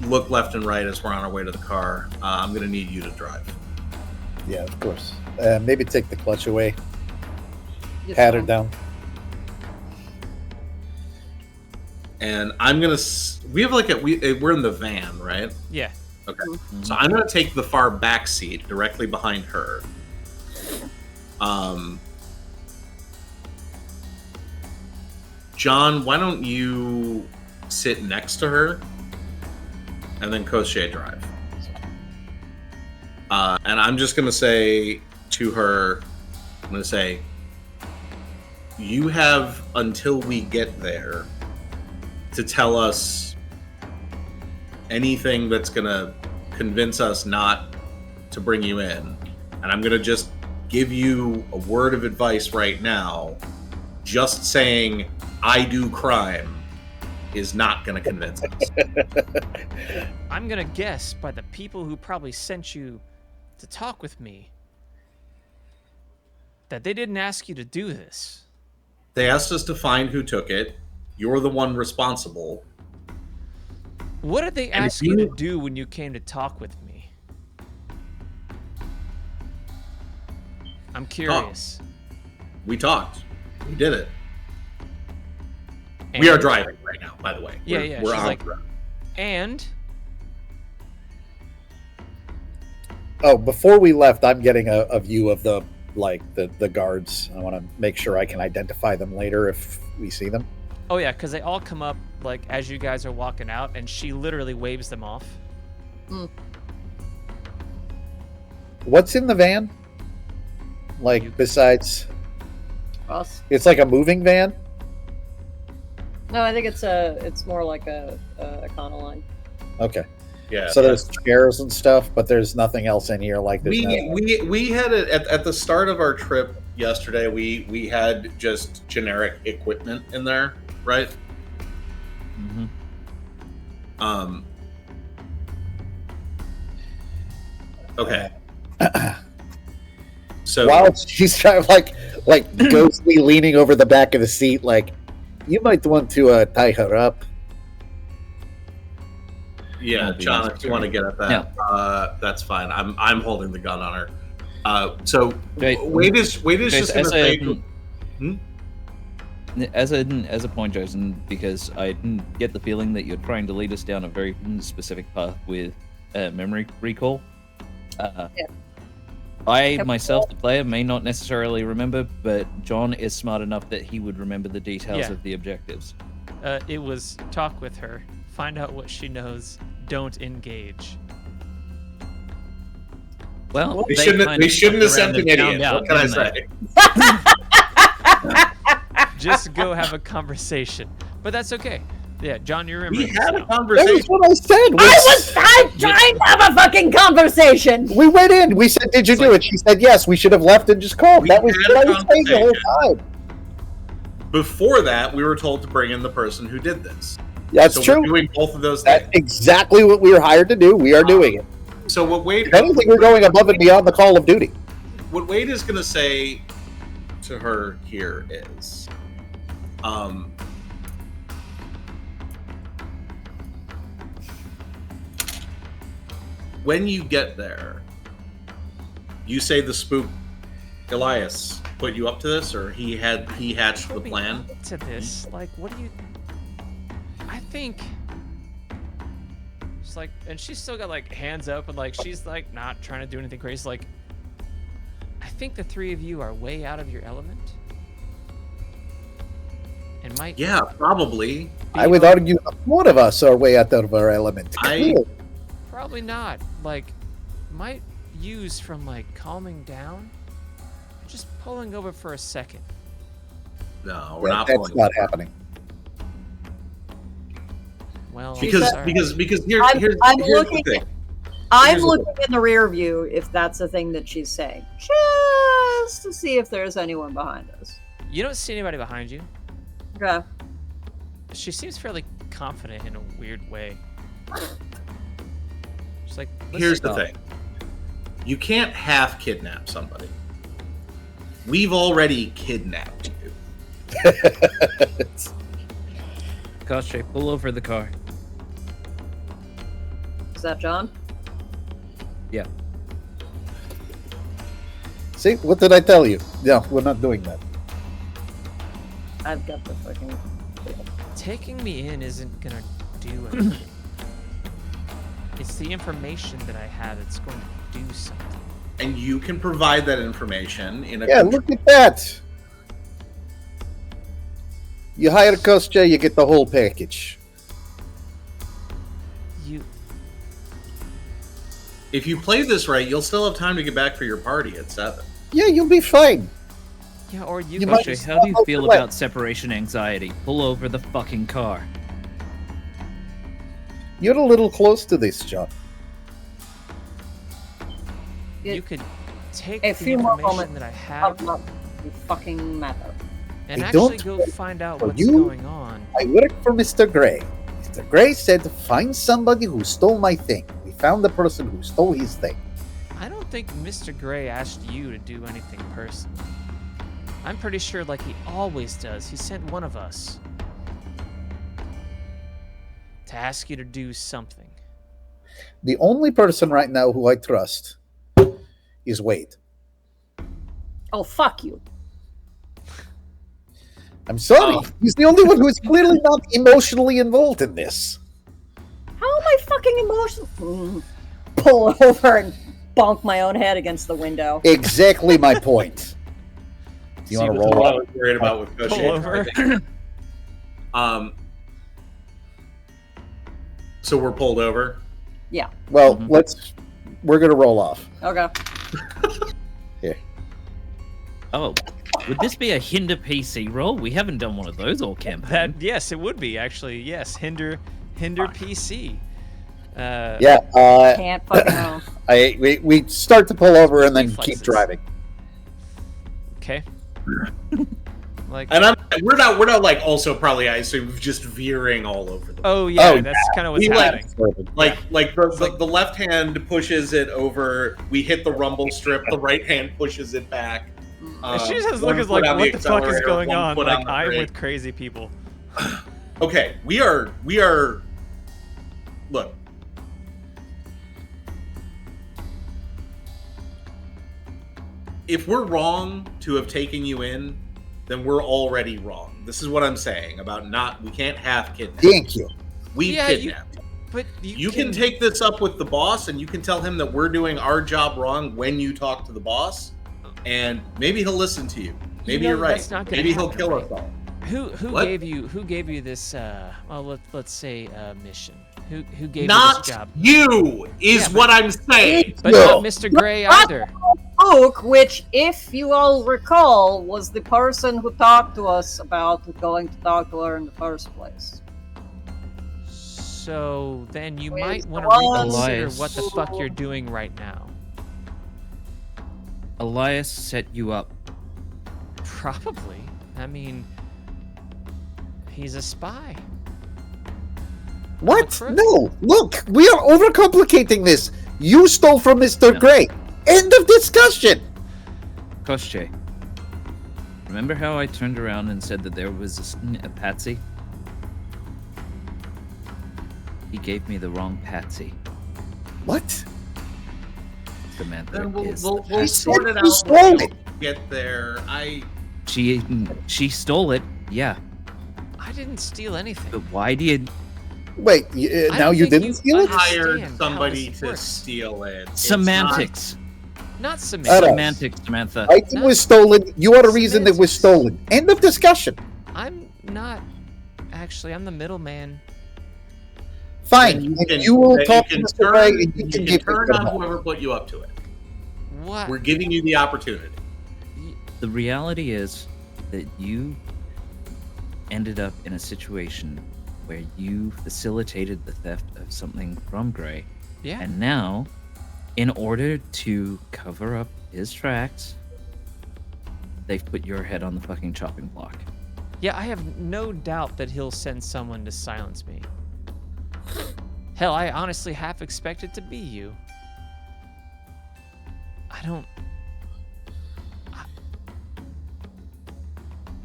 Look left and right as we're on our way to the car. I'm gonna need you to drive. Yeah, of course. Maybe take the clutch away. Just Pat her fine. down. And I'm gonna. We have like we're in the van, right? Yeah. Okay. So I'm gonna take the far back seat directly behind her. John, why don't you sit next to her, and then Koshe drive. And I'm just gonna say to her, I'm gonna say, you have until we get there to tell us anything that's gonna convince us not to bring you in. And I'm gonna just give you a word of advice right now. Just saying I do crime is not gonna convince us. I'm gonna guess by the people who probably sent you to talk with me that they didn't ask you to do this. They asked us to find who took it. You're the one responsible. What did they And if ask you to you- do when you came to talk with me? I'm curious. We talked. We did it. We are And- driving right now, by the way. Yeah, We're- yeah, We're she's on like- the road. And Oh, before we left, I'm getting a view of the guards. I want to make sure I can identify them later if we see them. oh yeah, because they all come up like as you guys are walking out, and she literally waves them off. What's in the van? Like, You- besides, Us? it's like a moving van. No, I think it's more like a Econoline. Okay, Yeah. so there's chairs and stuff, but there's nothing else in here. Like, there's no, we had it at the start of our trip. yesterday, we had just generic equipment in there, right? Mm-hmm. Okay. So While she's trying, like ghostly leaning over the back of the seat, like, you might want to tie her up. yeah, John, if you want to get at that, that's fine. I'm holding the gun on her. So Wade is just going to say. As a point, Jason, because I get the feeling that you're trying to lead us down a very specific path with memory recall. I myself, the player, may not necessarily remember, but John is smart enough that he would remember the details of the objectives. It was talk with her, find out what she knows, don't engage. Well, we shouldn't have sent an idiot. What can I say? Just go have a conversation. But that's okay. Yeah, John, you remember. We had a That conversation. was what I said. I was trying to have a fucking conversation. We went in. We said, "Did you do it?" She said, "Yes." We should have left and just called. That was what I was saying the whole time. Before that, we were told to bring in the person who did this. That's so true. We're doing both of those That's things. exactly what we were hired to do. We are doing it. So what Wade? If anything, we're going above and beyond the call of duty. What Wade is going to say to her here is, when you get there, you say the spook Elias put you up to this, or he hatched the plan. To this, like, what do you? I think. She's like, and she's still got like hands up, and like she's like not trying to do anything crazy. Like, I think the three of you are way out of your element, and might. Yeah, probably. I would argue one of us are way out of our element. Probably not. Like, might use from like calming down, just pulling over for a second. No, we're not. That's not happening. Well, because here's the thing. I'm looking in the rear view if that's the thing that she's saying, just to see if there's anyone behind us. You don't see anybody behind you. Okay. She seems fairly confident in a weird way. She's like, here's the thing. You can't half kidnap somebody. We've already kidnapped you. Koche, pull over the car. Is that John? Yeah. See, what did I tell you? No, we're not doing that. I've got the fucking... Taking me in isn't gonna do anything. It's the information that I have that's going to do something. And you can provide that information in a... Yeah, look at that. You hire Kostya, you get the whole package. If you play this right, you'll still have time to get back for your party at 7. Yeah, you'll be fine. Yeah, or you Koche, how do you feel about separation anxiety? Pull over the fucking car. You're a little close to this, John. You could take a the few more information moments that I have fucking matter. and I actually don't go find out for what's you. going on. I work for Mr. Gray. Mr. Gray said, find somebody who stole my thing. We found the person who stole his thing. I don't think Mr. Gray asked you to do anything personally. I'm pretty sure, like he always does, he sent one of us to ask you to do something. The only person right now who I trust is Wade. Oh, fuck you. I'm sorry. He's the only one who is clearly not emotionally involved in this. How am I fucking emotional? Pull over and bonk my own head against the window. Exactly my point. Do you want to roll What I up? was worried about with Pull Koshi. over. So we're pulled over. Yeah. Well, we're going to roll off. Okay. Here. Oh, would this be a hinder PC roll? We haven't done one of those all campaign. Yes, it would be actually. Yes, hinder PC. Yeah. Can't fucking know. We start to pull over and then Reflexes. keep driving. Okay. Like, And we're not like also probably I assume just veering all over the. oh yeah, Oh, that's kind of what's We happening. Like the left hand pushes it over. We hit the rumble strip. The right hand pushes it back. And she just has one looks foot like, on what the fuck is accelerator, going one on? foot Like, the I'm brake. with crazy people. Okay, we are. Look. If we're wrong to have taken you in, then we're already wrong. This is what I'm saying about we can't have kidnapped. Thank you. We Yeah, kidnapped. But You can take this up with the boss, and you can tell him that we're doing our job wrong when you talk to the boss, and maybe he'll listen to you. Maybe you're right. that's not gonna Maybe he'll happen, kill right? us all. Who What? gave you this well let's say mission? Who gave you Not this job? you is Yeah, what I'm saying. But No. not Mr. Gray either. Oak, which, if you all recall, was the person who talked to us about going to talk to her in the first place. So then you With might want to Elias. reconsider what the fuck you're doing right now. Elias set you up. Probably. I mean, he's a spy. What? Crook. No, look, we are overcomplicating this. You stole from Mr. No. Gray. End of discussion. Koshche, remember how I turned around and said that there was a patsy? He gave me the wrong patsy. What? Samantha Then we'll is the we'll patsy. sort it You out stole when we it. get there. She stole it, yeah. I didn't steal anything. But why do you... Wait, I now don't you think didn't you steal it? understand Hired how somebody this to works. steal it. It's Semantics. Not Alright. semantics. Semantics, Samantha. Item No. was stolen. You are the reason it was Semantics. stolen. End of discussion. I'm not actually. I'm the middleman. Fine. Then And you will then talk to can Mr. Gray turn, and you you can can give turn it on to whoever put you up to it. What? We're giving you the opportunity. The reality is that you ended up in a situation where you facilitated the theft of something from Gray. Yeah. And now, in order to cover up his tracks, they've put your head on the fucking chopping block. Yeah, I have no doubt that he'll send someone to silence me. Hell, I honestly half expect it to be you. I don't...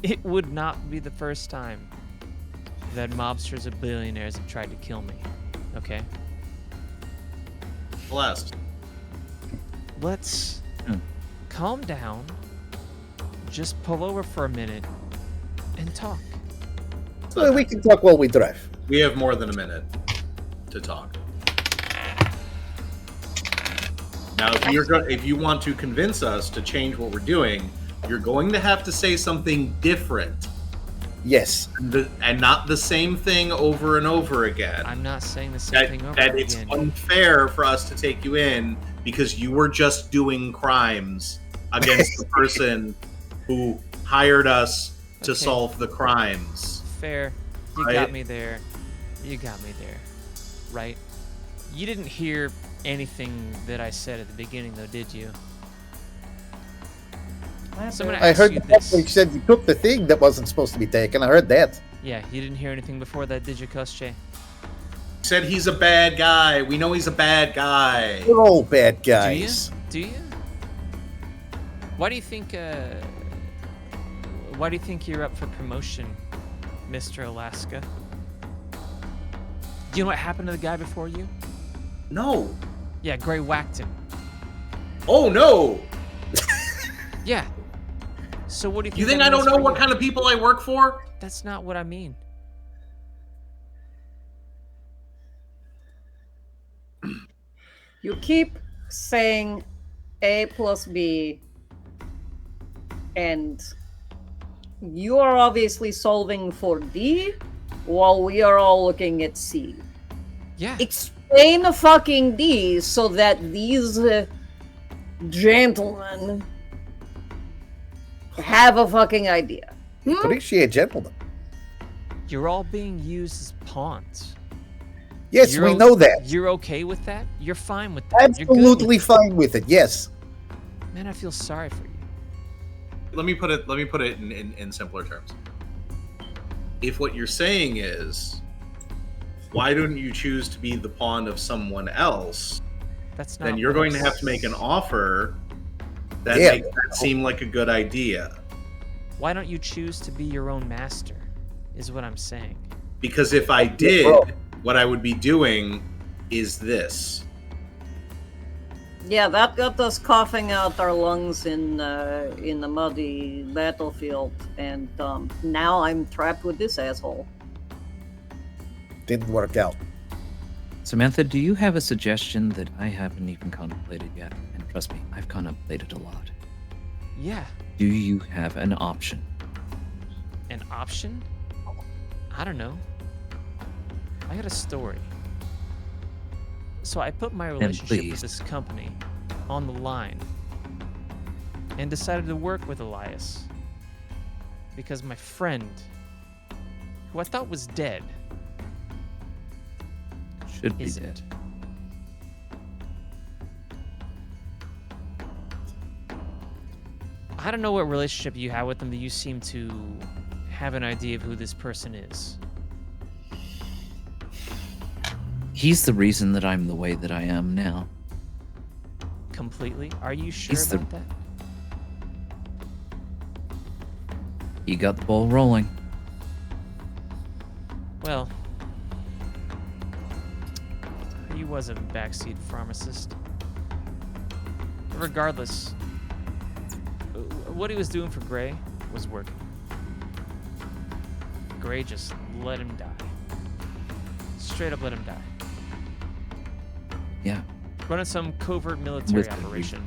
It would not be the first time that mobsters or billionaires have tried to kill me. Okay? Blessed. Let's Hmm. calm down, just pull over for a minute, and talk. Well, we can talk while we drive. We have more than a minute to talk. Now, if you want to convince us to change what we're doing, you're going to have to say something different, Yes. and not the same thing over and over again. I'm not saying the same thing over That again. it's unfair for us to take you in because you were just doing crimes against the person who hired us to Okay. solve the crimes. Fair. You Right? got me there. You got me there. Right? You didn't hear anything that I said at the beginning, though, did you? Someone I asked heard you the this. you said you took the thing that wasn't supposed to be taken. I heard that. Yeah, you didn't hear anything before that, did you, Koschei? Said he's a bad guy. We know he's a bad guy. We're all bad Do you? guys. Do you? Why do you think? Why do you think you're up for promotion, Mr. Alaska? Do you know what happened to the guy before you? No. Yeah, Gray whacked him. Oh no. Yeah. So what do you think? You think that I don't means know for what you? kind of people I work for? That's not what I mean. You keep saying A plus B, and you are obviously solving for D, while we are all looking at C. Yeah. Explain the fucking D so that these gentlemen have a fucking idea. Appreciate gentlemen. You're all being used as pawns. Yes, You're we o- know that. You're okay with that? You're fine with that. You're good Absolutely with fine with it. Yes. it. Man, I feel sorry for you. me put it in simpler terms. If what you're saying is, why don't you choose to be the pawn of someone else? That's not. Then you're going to have to make an offer that makes that seem like a good idea. Why don't you choose to be your own master? Is what I'm saying. Because if I did, what I would be doing is this. Yeah, that got us coughing out our lungs in the muddy battlefield, and now I'm trapped with this asshole. Didn't work out. Samantha, do you have a suggestion that I haven't even contemplated yet? And trust me, I've contemplated a lot. Yeah. Do you have an option? An option? I don't know. I got a story. So I put my relationship with this company on the line and decided to work with Elias because my friend, who I thought was dead, Should be isn't. dead. I don't know what relationship you have with them, but you seem to have an idea of who this person is. He's the reason that I'm the way that I am now. Completely? Are you sure He's about that? He got the ball rolling. Well, he was a backseat pharmacist. Regardless, what he was doing for Gray was working. Gray just let him die. Straight up let him die. Yeah. Running some covert military With- operation.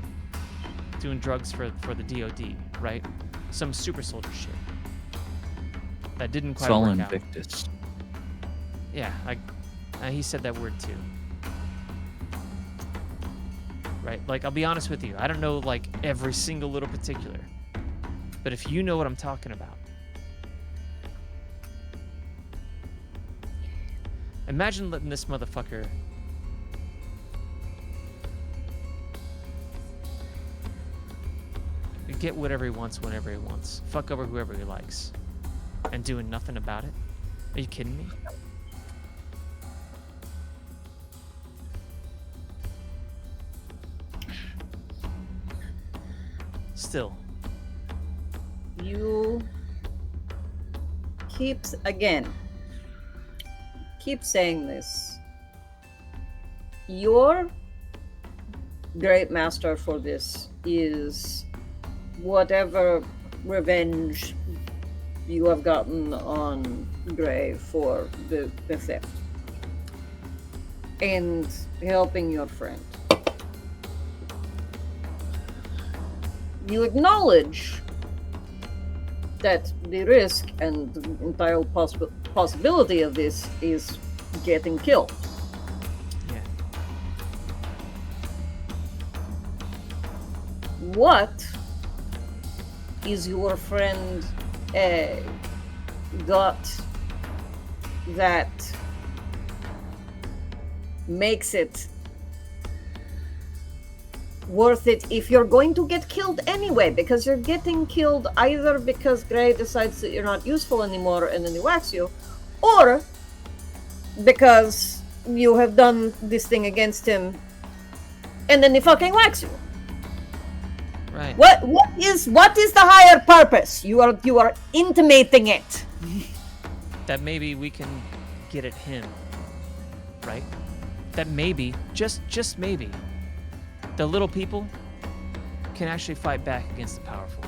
Doing drugs for the DOD, right? Some super soldier shit. That didn't quite Sol work out. Invictus. Yeah, he said that word too. Right? Like, I'll be honest with you. I don't know, like, every single little particular. But if you know what I'm talking about. Imagine letting this motherfucker get whatever he wants whenever he wants. Fuck over whoever he likes. And doing nothing about it. Are you kidding me? Still. You keep saying this. Your great master for this is whatever revenge you have gotten on Gray for the theft and helping your friend. You acknowledge that the risk and the entire possibility of this is getting killed. Yeah. What is your friend got that makes it worth it if you're going to get killed anyway? Because you're getting killed either because Gray decides that you're not useful anymore and then he whacks you, or because you have done this thing against him and then he fucking whacks you. Right. What is the higher purpose? You are intimating it. That maybe we can get at him. Right? That maybe, just maybe, the little people can actually fight back against the powerful.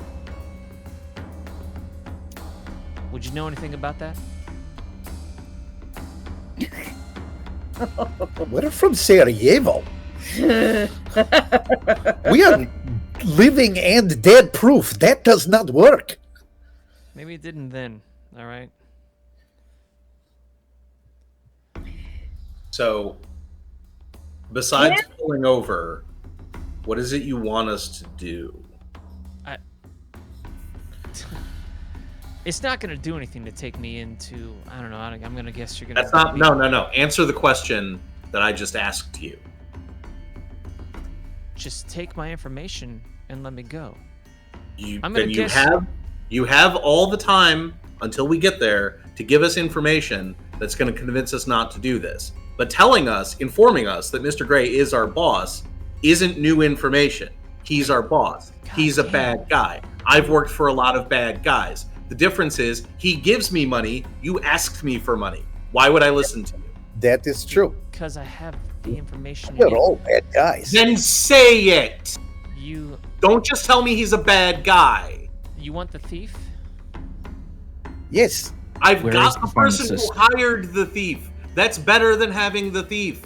Would you know anything about that? We're from Sarajevo. We are living and dead proof. That does not work. Maybe it didn't then. All right. So, besides pulling over, what is it you want us to do? It's not going to do anything to take me into, I don't know, I'm going to guess you're going to... That's not, no. Answer the question that I just asked you. Just take my information and let me go. I'm gonna then guess- you have all the time until we get there to give us information that's going to convince us not to do this. But informing us that Mr. Gray is our boss isn't new information. He's our boss. He's a bad guy. I've worked for a lot of bad guys. The difference is he gives me money. You asked me for money. Why would I listen to you? That is true. Because I have the information. They're all bad guys. Then say it. You Don't just tell me he's a bad guy. want the thief? Yes. I've Where is got the the person who pharmacist? hired the thief. That's better than having the thief.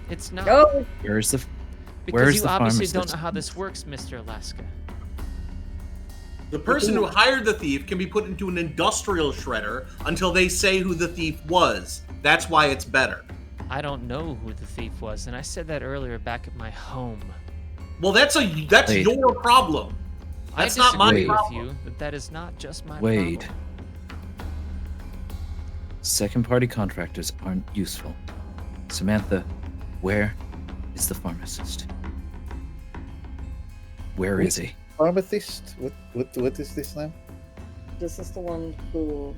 It's not. Go. Where's the Because you the obviously don't pharmacist? know how this works, Mr. Alaska. The person who hired the thief can be put into an industrial shredder until they say who the thief was. That's why it's better. I don't know who the thief was, and I said that earlier back at my home. Well, that's Wait. your problem. That's I not my disagree with problem. you, but that is not just my Wade. problem. Second-party contractors aren't useful. Samantha, where is the pharmacist? Where is he? Pharmacist? What is this name? This is the one who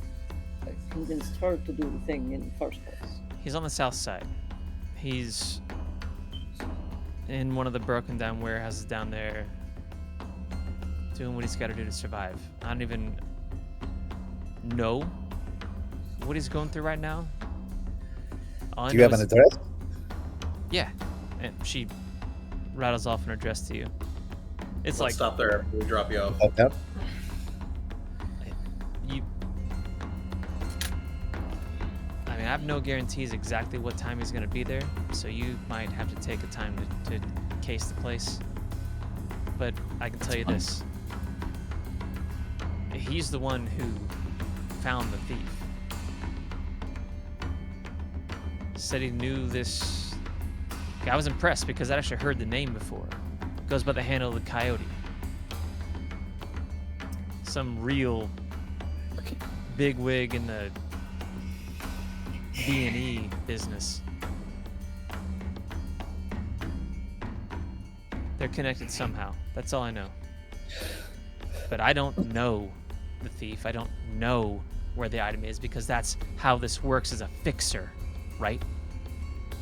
convinced her to do the thing in the first place. He's on the south side. He's in one of the broken down warehouses down there, doing what he's got to do to survive. I don't even know what he's going through right now. All I Do you know have an is- address? Yeah, and she rattles off an address to you. It's Let's like stop there after we drop you off. Okay. you. I mean, I have no guarantees exactly what time he's gonna be there, so you might have to take the time to case the place. But I can tell you fine. this: he's the one who found the thief. Said he knew this. I was impressed because I actually heard the name before. Goes by the handle of the Coyote. Some real bigwig in the B&E business. They're connected somehow. That's all I know. But I don't know the thief. I don't know where the item is because that's how this works as a fixer, right?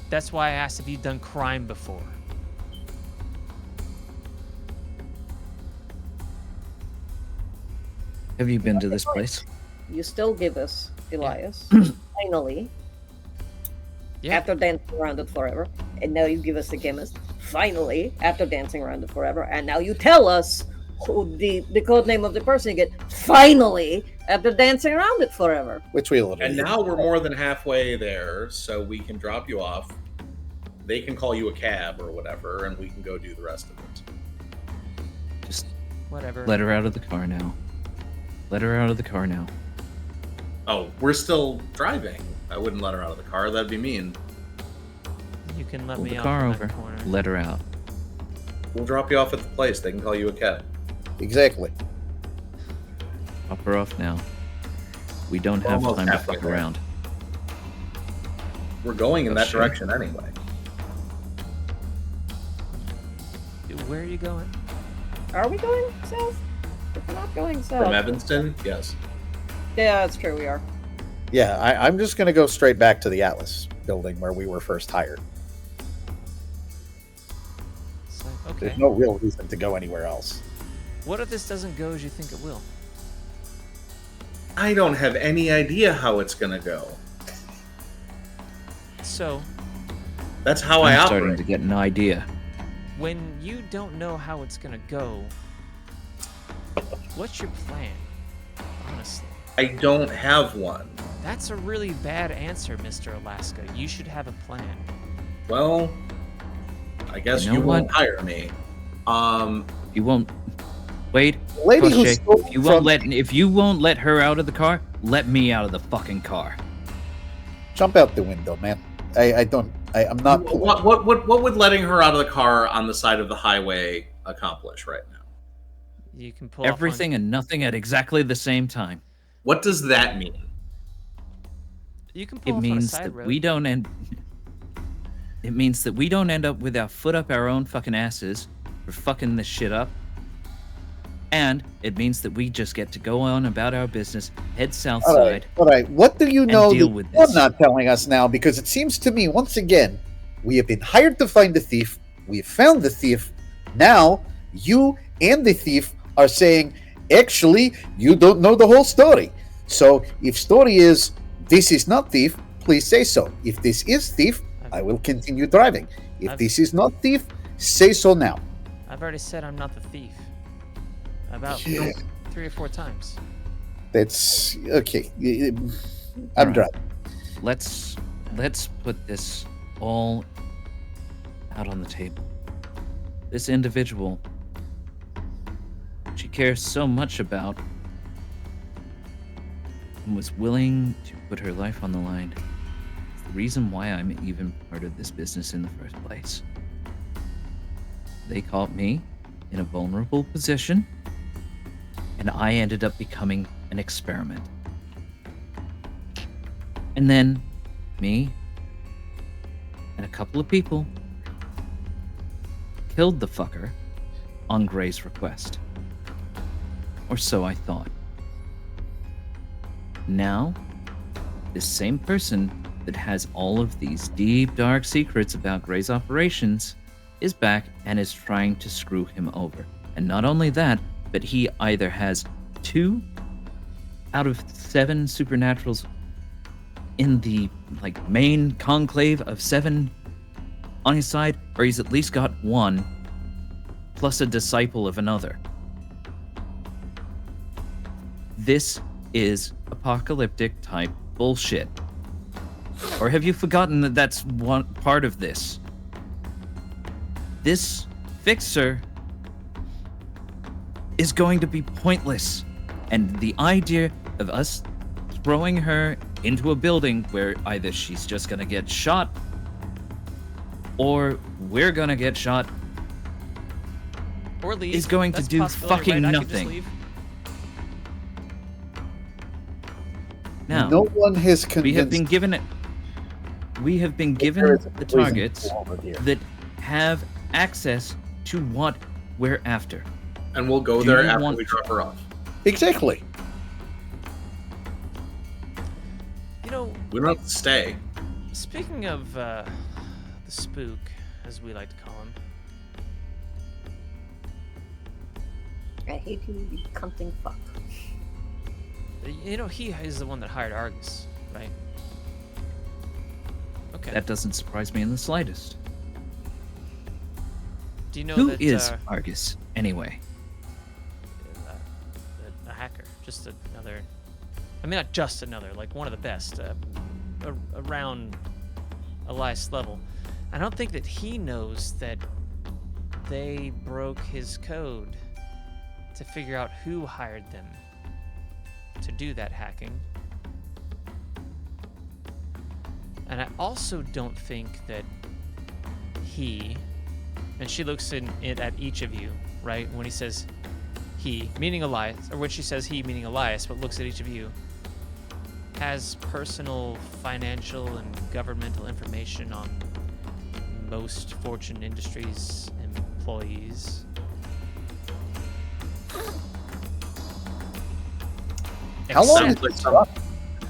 That's why I asked if you'd done crime before. Have you been to this place? You still give us Elias, finally, Yeah. after dancing around it forever. And now you give us the chemist, finally, after dancing around it forever. And now you tell us who the code name of the person you get, finally, after dancing around it forever. Which we already And now we're more than halfway there, so we can drop you off. They can call you a cab or whatever, and we can go do the rest of it. Just Whatever. let her out of the car now. Let her out of the car now. Oh, we're still driving. I wouldn't let her out of the car. That'd be mean. You can let Pull me the off car in over. that corner. Let her out. We'll drop you off at the place. They can call you a cab. Exactly. Drop her off now. We don't have Almost time to halfway fuck there. around. We're going in that Sure. direction anyway. Where are you going? Are we going south? If we're not going south. From Evanston? Yes. Yeah, that's true, we are. Yeah, I'm just going to go straight back to the Atlas building where we were first hired. It's like, okay. There's no real reason to go anywhere else. What if this doesn't go as you think it will? I don't have any idea how it's going to go. So, That's how I I'm starting operate. to get an idea. when you don't know how it's gonna go, what's your plan? Honestly. I don't have one. That's a really bad answer, Mr. Alaska. You should have a plan. Well, I guess You you, know won't what? hire me. You won't. Wait, The lady who Crochet, stole if you won't let her out of the car, let me out of the fucking car. jump out the window, man. I'm not. What would letting her out of the car on the side of the highway accomplish right now? You can pull off on- Everything and nothing at exactly the same time. What does that mean? You can pull It off on a means side that road. we don't end. It means that we don't end up with our foot up our own fucking asses for fucking this shit up. And it means that we just get to go on about our business, head south All side. right. What do you know deal that with you're this. not telling us now? Because it seems to me, once again, we have been hired to find the thief. We have found the thief. Now, you and the thief are saying, actually, you don't know the whole story. So, if story is, this is not thief, please say so. If this is thief, I will continue driving. If this is not thief, say so now. I've already said I'm not the thief. About Yeah. 3 or 4 times. That's okay. I'm Alright. driving. Let's put this all out on the table. This individual, she cares so much about and was willing to put her life on the line. It's the reason why I'm even part of this business in the first place. They caught me in a vulnerable position, and I ended up becoming an experiment. And then me and a couple of people killed the fucker on Gray's request. Or so I thought. Now, this same person that has all of these deep, dark secrets about Gray's operations is back and is trying to screw him over. And not only that, but he either has 2 out of 7 supernaturals in the main conclave of 7 on his side, or he's at least got 1 plus a disciple of another. This is apocalyptic type bullshit. Or have you forgotten that that's one part of this? This fixer is going to be pointless. And the idea of us throwing her into a building where either she's just gonna get shot or we're gonna get shot Or leave. is going That's to a do possibility, fucking right? I could just nothing. leave. Now, No one has we convinced. have been given there is a the reason targets to go over here. that have access to what we're after. And we'll go Do there you after want we drop her off. Exactly. You know, We don't have to stay. speaking of the spook, as we like to call him, I hate you, you cunting fuck. you know, he is the one that hired Argus, right? Okay. That doesn't surprise me in the slightest. Do you know Who that is Argus, anyway? a hacker? Just another. I mean, not just another. Like one of the best around Elias level. I don't think that he knows that they broke his code to figure out who hired them to do that hacking. And I also don't think that he, and she looks at each of you, right? When he says he, meaning Elias, or when she says he, meaning Elias, but looks at each of you, has personal, financial, and governmental information on most Fortune Industries employees. How long Except- is this truck?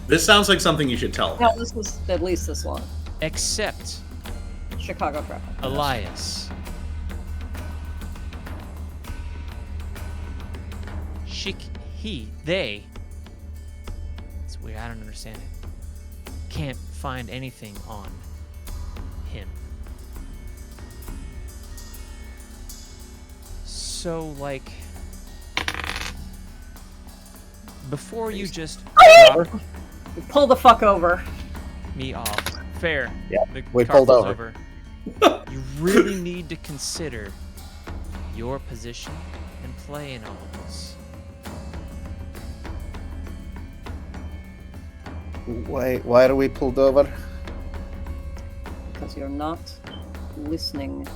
This sounds like something you should tell. No, this was at least this long. Except Chicago traffic. Elias. They. It's weird, I don't understand it. Can't find anything on him. So, like, before you just drop Pull the fuck over. me off, fair. Yeah, the we car pulled pulls over. You really need to consider your position and play in all of this. Why are we pulled over? Because you're not listening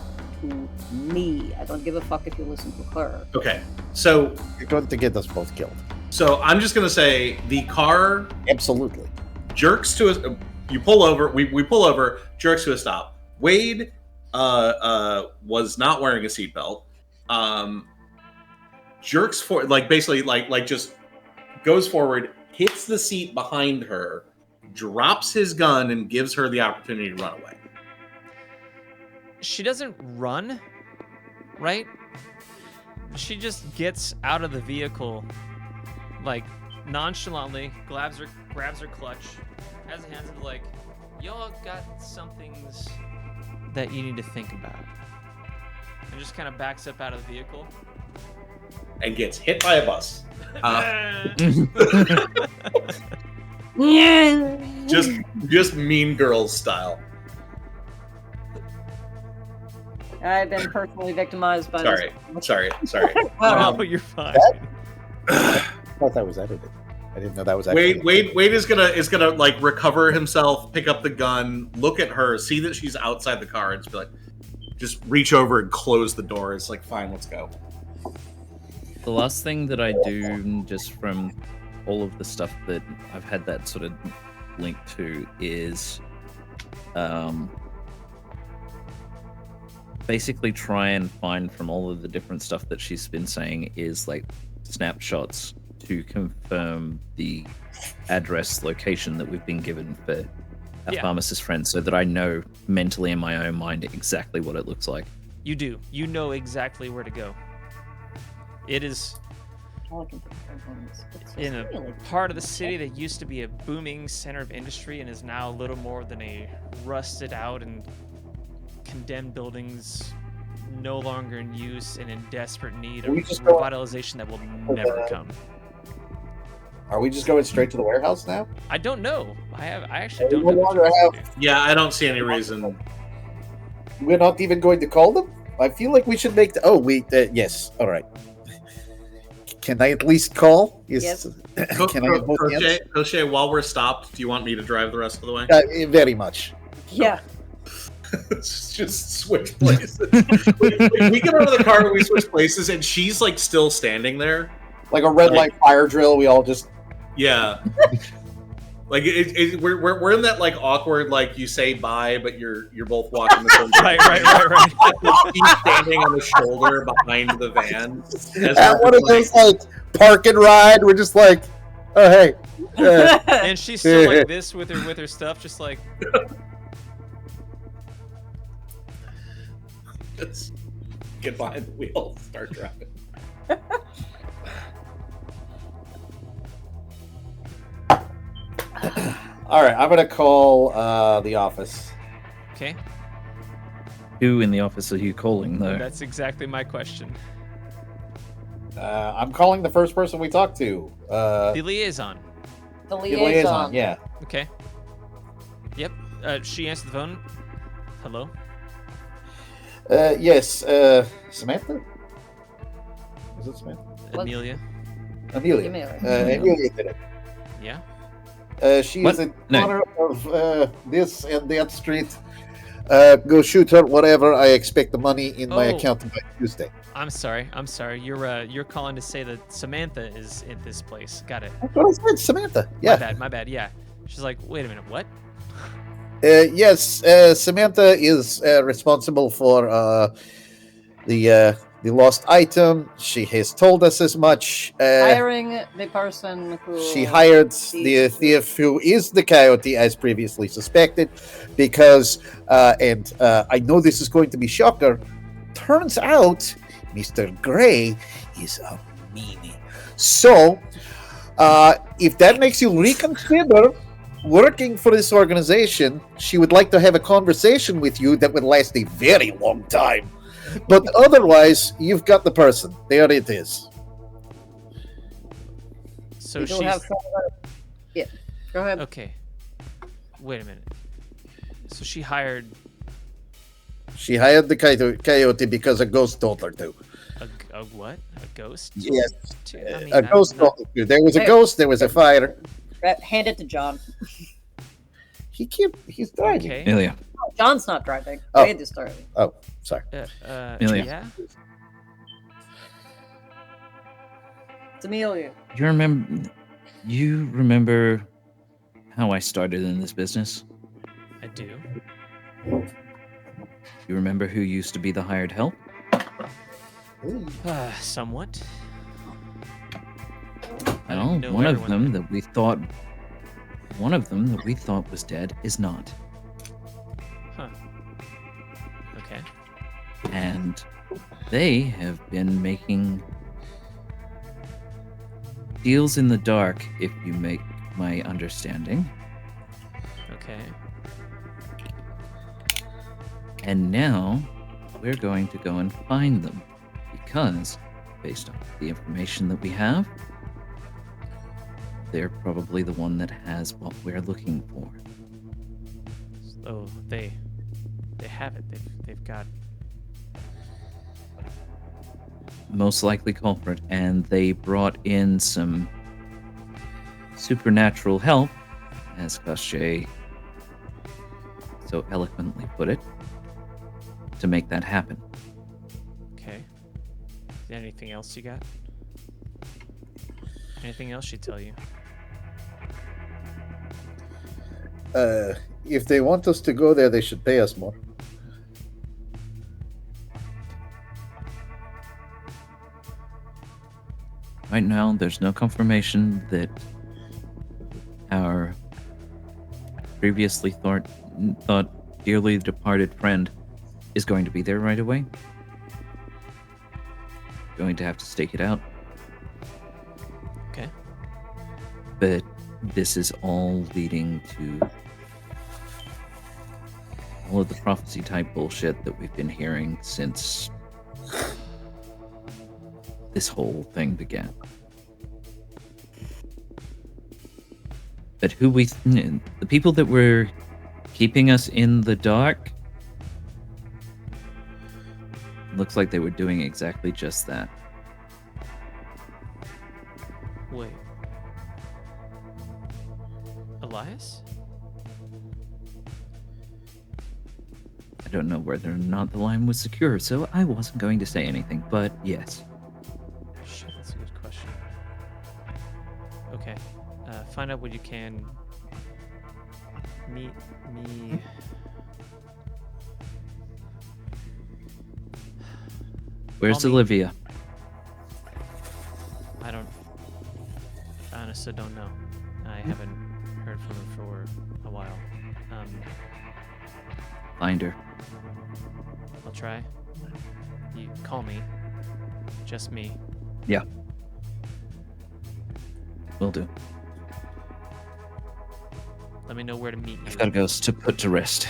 to me. I don't give a fuck if you listen to her. Okay, so You're going to get us both killed. I'm just gonna say the car Absolutely. jerks to a. You pull over. We pull over. Jerks to a stop. Wade was not wearing a seatbelt. jerks for like basically like just goes forward, hits the seat behind her, drops his gun, and gives her the opportunity to run away. She doesn't run, right? She just gets out of the vehicle, like nonchalantly, grabs her clutch, has her hands up, like, y'all got some things that you need to think about, and just kind of backs up out of the vehicle And gets hit by a bus. Just Mean Girls style. I've been personally victimized by this. Sorry. Oh, you're fine. I thought that was edited. I didn't know that was actually. Wade is gonna like recover himself, pick up the gun, look at her, see that she's outside the car, and just be like, just reach over and close the door. It's like, fine, let's go. The last thing that I do, just from all of the stuff that I've had that sort of link to, is basically try and find from all of the different stuff that she's been saying is like snapshots to confirm the address location that we've been given for our pharmacist friend, so that I know mentally in my own mind exactly what it looks like. You do. You know exactly where to go. It is in a part of the city that used to be a booming center of industry and is now little more than a rusted out and condemned buildings, no longer in use and in desperate need of revitalization that will never come. Are we just going straight to the warehouse now? I don't know. I actually We don't no know. longer have. Yeah, I don't see any reason. We're not even going to call them. I feel like we should make. Yes. All right. Can I at least call? Yes. Can I have both hands? Crochet, while we're stopped, do you want me to drive the rest of the way? Very much. Yeah. Just switch places. we get out of the car and we switch places, and she's like still standing there, Like a red light fire drill. We all just. Yeah. Like we're in that like awkward like you say bye, but you're both walking the same Right. She's standing on the shoulder behind the van. At one of those like park and ride, we're just like, oh hey. And she's still like this with her stuff, just like. Just get behind the wheel, start driving. All right, I'm gonna call the office. Okay. Who in the office are you calling, though? That's exactly my question. I'm calling the first person we talked to. The liaison. The The liaison. liaison. Yeah. Okay. Yep. She answered the phone. Hello. Yes. Samantha. Was it Samantha? What? Amelia. Amelia. Amelia did it. Yeah. She What? is the No. owner of this and that street. Go shoot her, whatever. I expect the money in my Oh. account by Tuesday. I'm sorry. You're calling to say that Samantha is in this place. Got it. That's what I said, Samantha. Yeah. My bad. Yeah. She's like, wait a minute. What? Yes. Samantha is responsible for the lost item. She has told us as much. Hiring the person who She hired the thief who is the coyote as previously suspected because, and I know this is going to be shocker, turns out Mr. Gray is a meanie. So, if that makes you reconsider working for this organization, she would like to have a conversation with you that would last a very long time. But otherwise, you've got the person. There it is. So We don't she's have yeah. Go ahead. okay. Wait a minute. So she hired She hired the coyote because a ghost told her to. a what? A ghost? Yes. I mean, A ghost told her to. There was a ghost, there was a fire. Hand it to John. He's driving. Okay. Amelia. Oh, John's not driving. Oh. Wade is driving. Oh, sorry. Amelia. Yeah. It's Amelia. You remember how I started in this business? I do. You remember who used to be the hired help? Somewhat. Well, know one of everyone. them that we thought was dead is not. Huh. Okay. And they have been making deals in the dark, if you make my understanding. Okay. And now we're going to go and find them because, based on the information that we have, they're probably the one that has what we're looking for. Oh, they have it. They've got. Most likely culprit, and they brought in some supernatural help, as Cochet so eloquently put it, to make that happen. Okay. Is there anything else you got? Anything else she'd tell you? If they want us to go there, they should pay us more. Right now, there's no confirmation that our previously thought dearly departed friend is going to be there right away. Going to have to stake it out. Okay. But this is all leading to all of the prophecy type bullshit that we've been hearing since this whole thing began. But the people that were keeping us in the dark, looks like they were doing exactly just that. Wait. Elias? I don't know whether or not the line was secure, so I wasn't going to say anything, but yes. Shit, that's a good question. Okay. Find out what you can. Meet me. Where's Call me. Olivia? I honestly don't know. I haven't heard from her for a while. Find her. I'll try. You call me. Just me. Yeah. Will do. Let me know where to meet you. I've got to go to put to rest.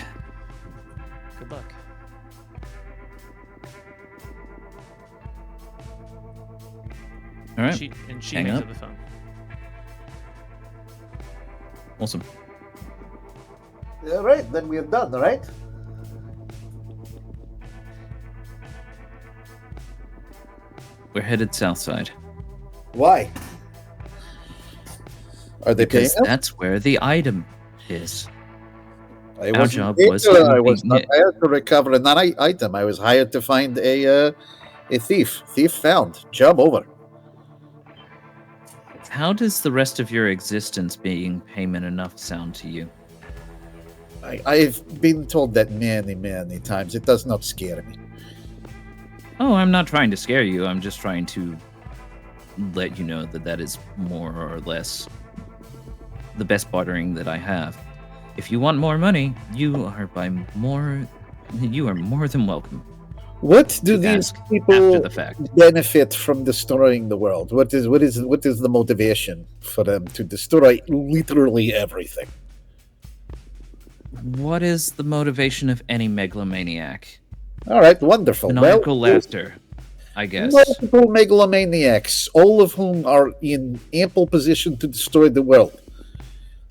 Good luck. All right. She Hang hangs up. up the phone. Awesome. All right, then we are done, all right? We're headed south side. Why? Are they paying Because us? that's where the item is. I our wasn't job paid was to- to I was be- not hired to recover an item. I was hired to find a thief. Thief found. Job over. How does the rest of your existence being payment enough sound to you? I've been told that many, many times. It does not scare me. Oh, I'm not trying to scare you. I'm just trying to let you know that that is more or less the best bartering that I have. If you want more money, you are more than welcome. What do To these ask people after the fact. benefit from destroying the world? What is the motivation for them to destroy literally everything? What is the motivation of any megalomaniac? All right, wonderful. Maniacal laughter, I guess. Multiple megalomaniacs, all of whom are in ample position to destroy the world.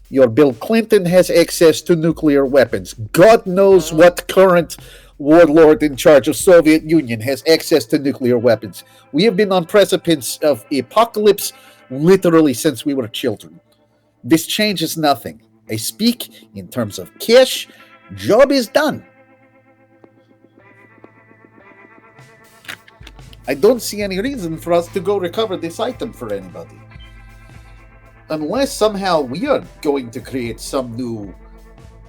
Your Bill Clinton has access to nuclear weapons. God knows what current warlord in charge of Soviet Union has access to nuclear weapons. We have been on precipice of apocalypse literally since we were children. This changes nothing. I speak in terms of cash. Job is done. I don't see any reason for us to go recover this item for anybody. Unless somehow we are going to create some new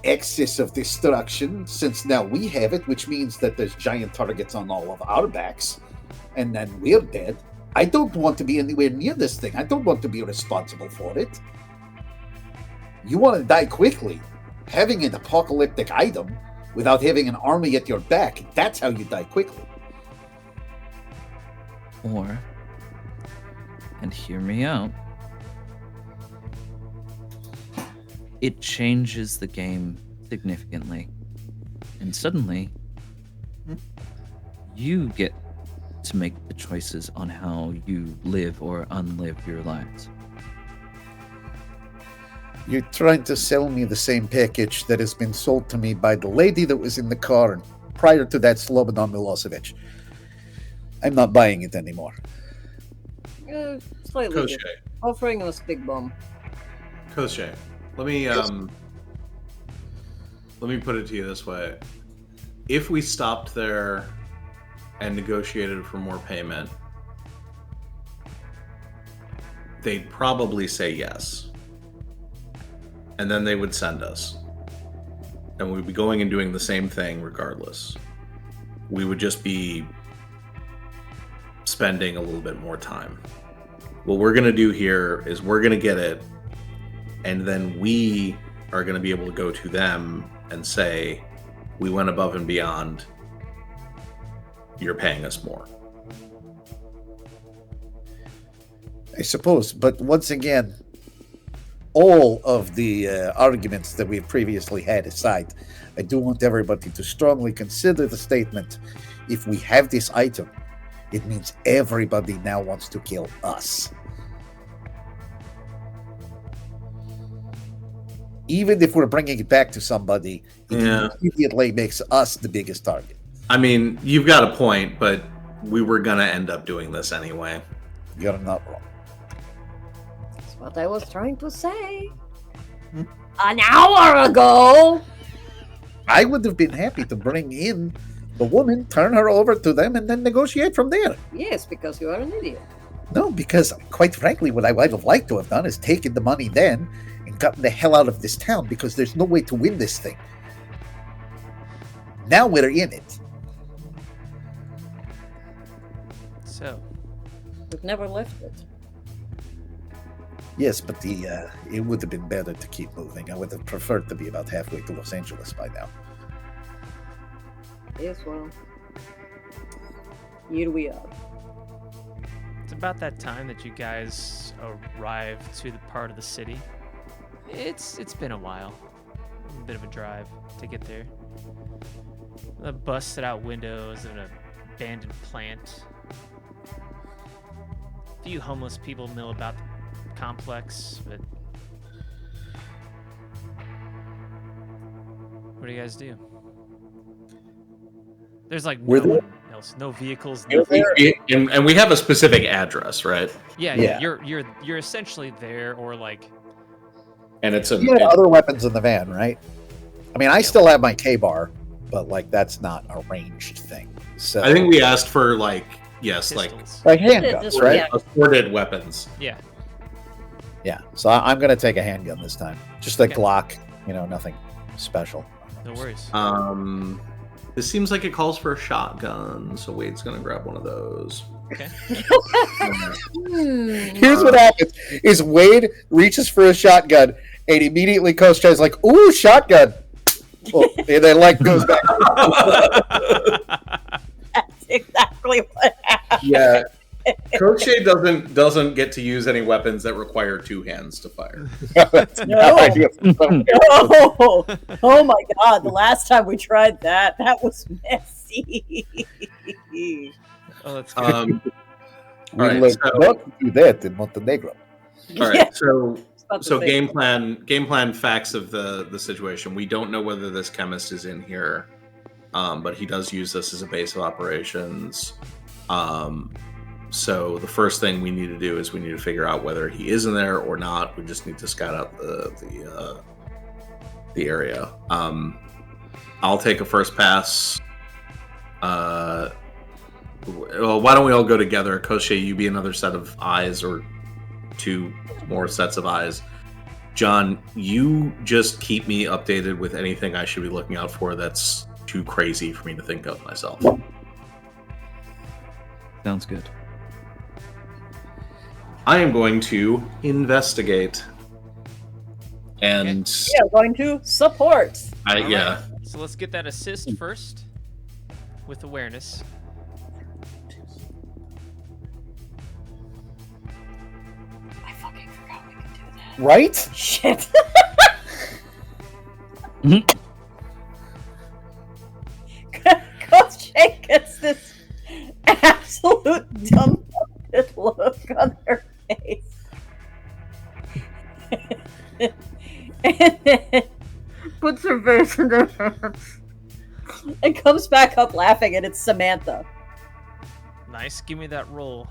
excess of destruction, since now we have it, which means that there's giant targets on all of our backs, and then we're dead. I don't want to be anywhere near this thing. I don't want to be responsible for it. You want to die quickly. Having an apocalyptic item without having an army at your back, that's how you die quickly. Or, and hear me out, it changes the game significantly. And suddenly, you get to make the choices on how you live or unlive your lives. You're trying to sell me the same package that has been sold to me by the lady that was in the car, and prior to that, Slobodan Milosevic. I'm not buying it anymore. Slightly Koshe, different. Offering us big bum. Koshe, let me put it to you this way: if we stopped there and negotiated for more payment, they'd probably say yes. And then they would send us. And we'd be going and doing the same thing regardless. We would just be spending a little bit more time. What we're going to do here is we're going to get it, and then we are going to be able to go to them and say, we went above and beyond. You're paying us more. I suppose, but once again, all of the arguments that we've previously had aside, I do want everybody to strongly consider the statement: if we have this item, it means everybody now wants to kill us. Even if we're bringing it back to somebody, it immediately makes us the biggest target. I mean, you've got a point, but we were going to end up doing this anyway. You're not wrong. That's what I was trying to say. An hour ago! I would have been happy to bring in the woman, turn her over to them, and then negotiate from there. Yes, because you are an idiot. No, because quite frankly, what I would have liked to have done is taken the money then and gotten the hell out of this town, because there's no way to win this thing. Now we're in it. So, We've never left it. Yes, but it would have been better to keep moving. I would have preferred to be about halfway to Los Angeles by now. Yes, well. Here we are. it's about that time that you guys arrive to the part of the city. It's been a while. A bit of a drive to get there. The busted out windows of an abandoned plant. A few homeless people mill about the complex, but what do you guys do? There's like We're no there. one else, no vehicles. We're nothing. there. And we have a specific address, right? Yeah, Yeah. you're essentially there, or like And it's a You had other weapons in the van, right? I mean, I still have my K-bar, but like that's not a ranged thing. So I think we asked for like pistols. like handguns, Just- right? yeah. assorted weapons. Yeah. Yeah. So I'm gonna take a handgun this time, just a Okay. Glock. Nothing special. No worries. This seems like it calls for a shotgun, so Wade's gonna grab one of those. Okay. Here's what happens: is Wade reaches for a shotgun, and immediately Coach Chai's like, "Ooh, shotgun!" Oh, and then like goes back. That's exactly what happened. Yeah. Coach doesn't get to use any weapons that require two hands to fire. No. No. Oh my god, the last time we tried that was messy. Oh, that's good. All We right, learned so- not to do that in Montenegro. All right, Yeah. so About to so say. game plan facts of the situation. We don't know whether this chemist is in here, but he does use this as a base of operations. So the first thing we need to do is we need to figure out whether he is in there or not. We just need to scout out the area. I'll take a first pass. Well, why don't we all go together? Koshe, you be another set of eyes, or two more sets of eyes. John, you just keep me updated with anything I should be looking out for that's too crazy for me to think of myself. Sounds good. I am going to investigate. And We are going to support. All right, yeah. So let's get that assist first with awareness. I fucking forgot we could do that. Right? Shit. Coach Jake gets this absolute dumbfounded look on their face. And then puts her face in their hands and comes back up laughing, and it's Samantha. Nice. Give me that roll.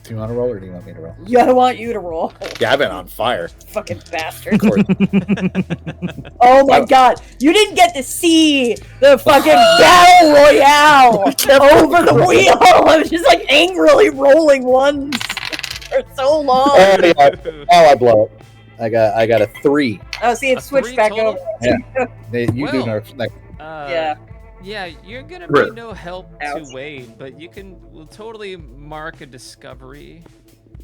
Do you want to roll or do you want me to roll? Yeah, I want you to roll. Yeah, I've been on fire. Fucking bastard. Oh my god. You didn't get to see the fucking battle royale over the wheel. I was just like angrily rolling ones for so long. I blow it. I got a 3. Oh, see, it A switched 3 back total? over. You do Well, know. Yeah. Yeah, you're gonna Right. be no help Ouch. to Wade, but we'll totally mark a discovery,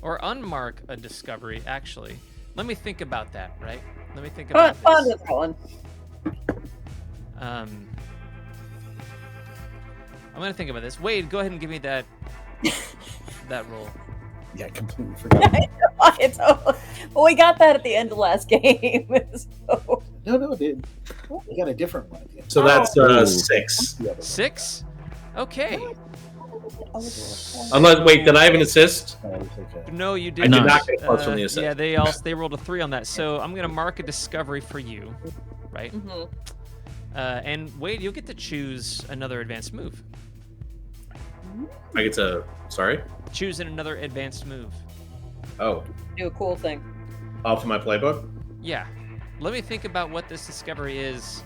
or unmark a discovery. Actually, let me think about that. Right? Let me think about Fun this. with that one. I'm gonna think about this. Wade, go ahead and give me that roll. Yeah, I completely forgot. It's well, we got that at the end of last game. So. No, dude. We got a different one at the end. So that's Oh. 6. The other one. 6. Okay. Unless, wait, did I have an assist? Oh, it was like a- No, you I didn't. did not get a plus from the assist. Yeah, they rolled a 3 on that. So I'm gonna mark a discovery for you, right? Mhm. And Wade, you'll get to choose another advanced move. I get to. Sorry? Choose another advanced move. Oh. Do a cool thing. Off of my playbook? Yeah. Let me think about what this discovery is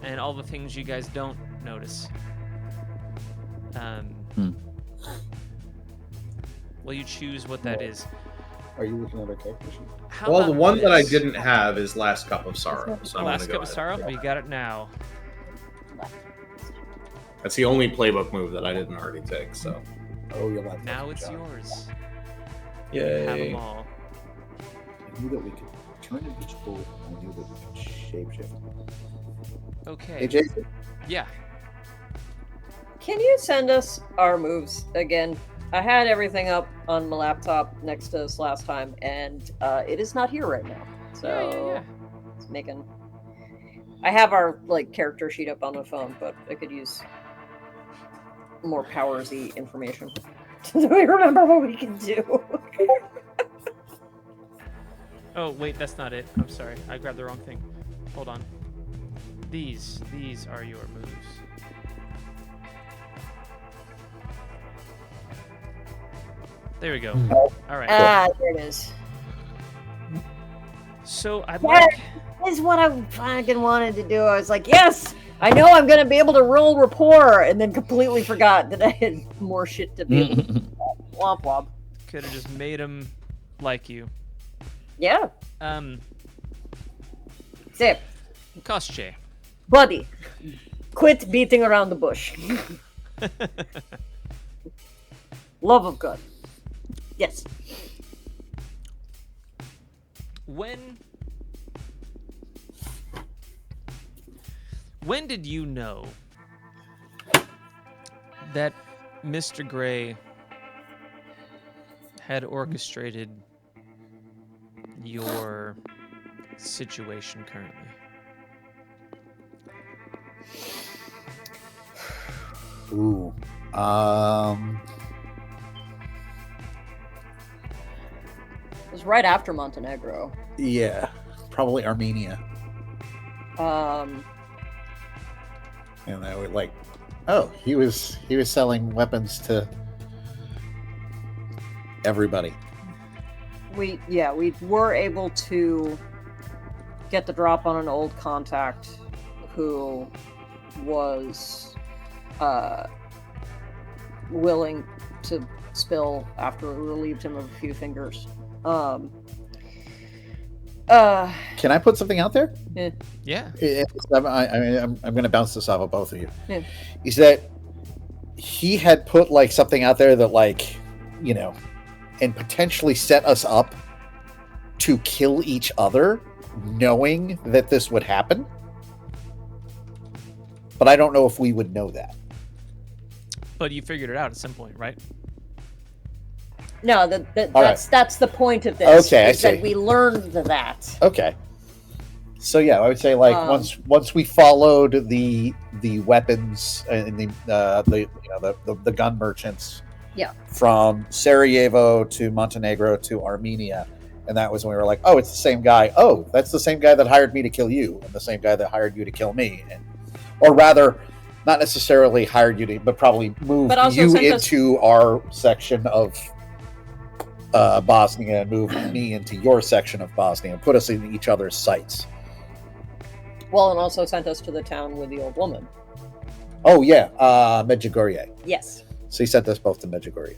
and all the things you guys don't notice. Will you choose what that is? Are you looking at our character sheet? How Well, the about one that I this? didn't have is Last Cup of Sorrow. So I'm Last gonna Cup go of ahead. Sorrow? We got it now. That's the only playbook move that I didn't already take, so. Oh, you'll have Now to it's job. yours. You have Yay. them all. I knew that we could turn into school. I knew that we could shapeshift. Okay. Hey, Jason. Yeah. Can you send us our moves again? I had everything up on my laptop next to us last time, and it is not here right now. So Yeah. it's making. I have our character sheet up on my phone, but I could use more powersy information. Do we remember what we can do? Oh, wait, that's not it. I'm sorry. I grabbed the wrong thing. Hold on. These are your moves. There we go. All right. Ah, there it is. So I'd Yeah. like. This is what I fucking wanted to do. I was like, yes, I know I'm gonna be able to roll rapport, and then completely forgot that I had more shit to be able to do. Womp womp. Could have just made him like you. Yeah. Zip. Kostche. Buddy, quit beating around the bush. Love of God. Yes. When did you know that Mr. Gray had orchestrated your situation currently? Ooh. It was right after Montenegro. Yeah. Probably Armenia. And I would he was selling weapons to everybody. We were able to get the drop on an old contact who was willing to spill after we relieved him of a few fingers. Can I put something out there? Yeah. I'm going to bounce this off of both of you. Yeah. Is that he had put something out there that and potentially set us up to kill each other, knowing that this would happen. But I don't know if we would know that. But you figured it out at some point, right? No, that's the point of this. Okay, I is that see. we learned that. Okay. So yeah, I would say like once we followed the weapons and the gun merchants, Yeah. from Sarajevo to Montenegro to Armenia, and that was when we were like, oh, it's the same guy. Oh, that's the same guy that hired me to kill you, and the same guy that hired you to kill me, or rather, not necessarily hired you to, but probably moved But also you sent us- into our section of Bosnia and moved me into your section of Bosnia and put us in each other's sights. Well, and also sent us to the town with the old woman. Oh yeah, Medjugorje. Yes. So he sent us both to Medjugorje.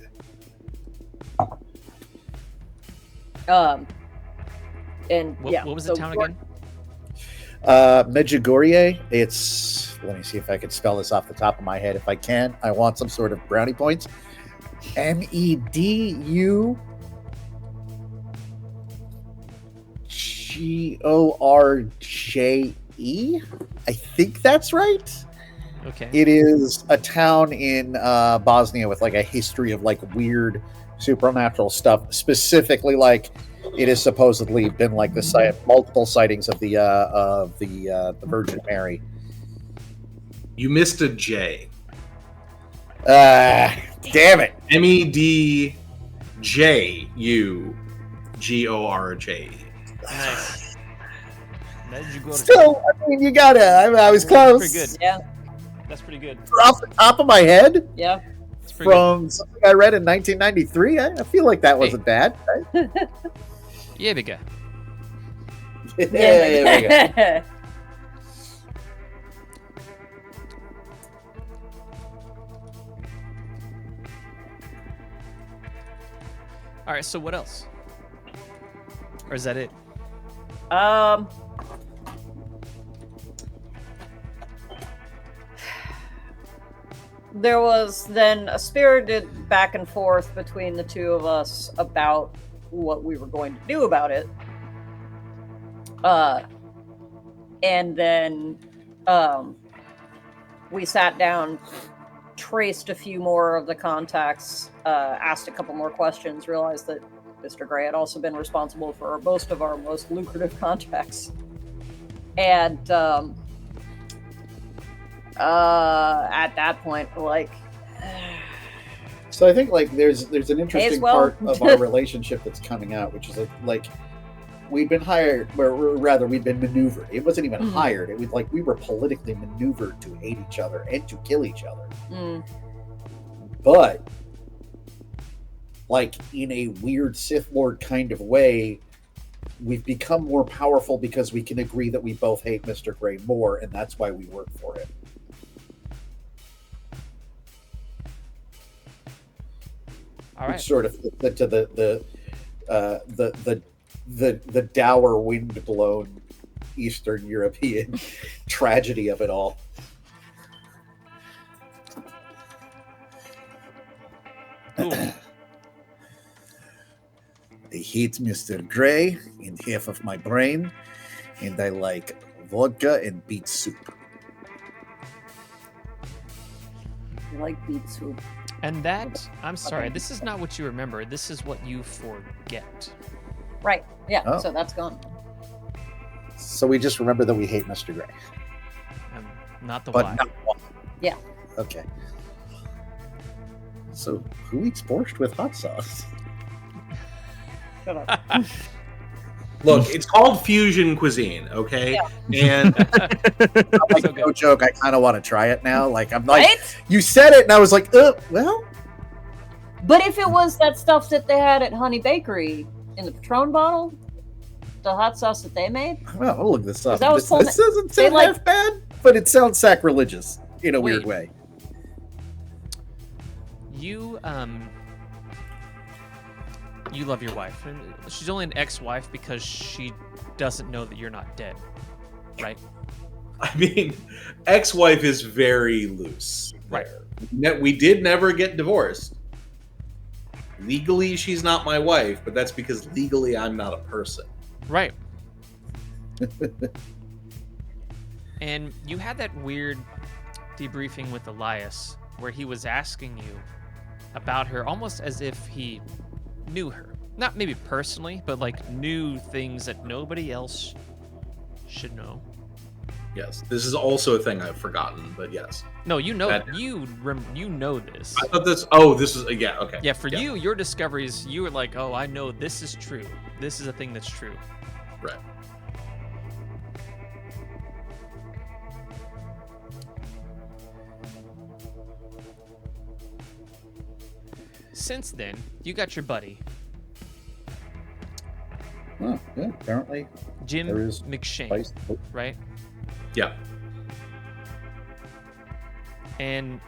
And yeah. What was the town again? Medjugorje. It's, let me see if I can spell this off the top of my head. If I can, I want some sort of brownie points. Medjugorje. I think that's right. Okay. It is a town in Bosnia with like a history of like weird supernatural stuff. Specifically, like it has supposedly been like the site multiple sightings of the Virgin Mary. You missed a J. Damn it! Medjugorje. Nice. Medjugorje. Still, I mean, you gotta. I was close. Pretty good. Yeah. That's pretty good. Off the top of my head, Yeah. That's pretty from something I read in 1993, I feel like that wasn't bad. Right? good. Yeah, big guy. There we go. All right. So what else? Or is that it? There was then a spirited back and forth between the two of us about what we were going to do about it. And then we sat down, traced a few more of the contacts, asked a couple more questions, realized that Mr. Gray had also been responsible for most of our most lucrative contracts. And at that point, like, So I think like there's an interesting well. part of our relationship that's coming out, which is like we'd been hired, or rather we'd been maneuvered. It wasn't even Mhm. hired. It was like we were politically maneuvered to hate each other and to kill each other. But like in a weird Sith Lord kind of way, we've become more powerful because we can agree that we both hate Mr. Gray more, and that's why we work for him. All Which right. sort of led to the dour, wind-blown Eastern European tragedy of it all. Cool. I hate Mr. Gray in half of my brain, and I like vodka and beet soup. I like beet soup. And that, I'm sorry, this is not what you remember. This is what you forget. Right. Yeah. Oh. So that's gone. So we just remember that we hate Mr. Gray. Not the But why. not why. Yeah. Okay. So who eats borscht with hot sauce? Shut up. Look, it's called fusion cuisine, okay? Yeah. And Like, So no good. joke, I kind of want to try it now. Like, I'm like, Right? you said it, and I was like, well, But if it was that stuff that they had at Honey Bakery in the Patron bottle, the hot sauce that they made, well, I'll look this up. That was This, told this doesn't they, sound like- half bad, but it sounds sacrilegious in a weird Wait. way. You love your wife. And she's only an ex-wife because she doesn't know that you're not dead, right? I mean, ex-wife is very loose. Right. There. We did never get divorced. legally she's not my wife, but that's because legally I'm not a person. Right. And you had that weird debriefing with Elias where he was asking you about her almost as if he knew her. Not maybe personally, but like knew things that nobody else should know. Yes, this is also a thing I've forgotten, but yes. No, you know That- you know this. I thought this. Oh, this is yeah. Okay. Yeah, for you, your discoveries, you were like, oh, I know this is true. This is a thing that's true. Right. Since then, you got your buddy, Oh, yeah, apparently Jim there is McShane, spice. Oh, right? Yeah. And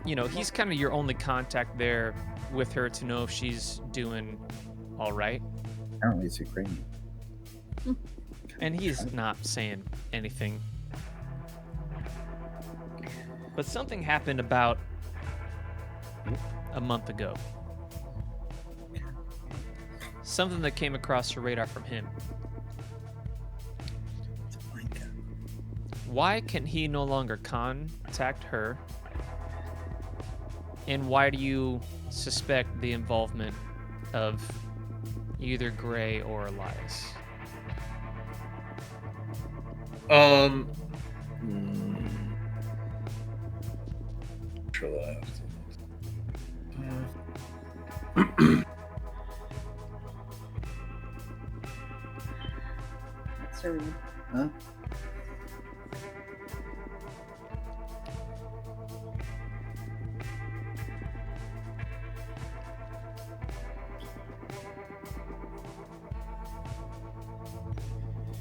you know, he's kind of your only contact there with her to know if she's doing all right. apparently it's Ukrainian. And he's not saying anything. But something happened about a month ago. Something that came across your radar from him. Why can he no longer contact her? And why do you suspect the involvement of either Gray or Elias? Sure that. Sorry. Huh?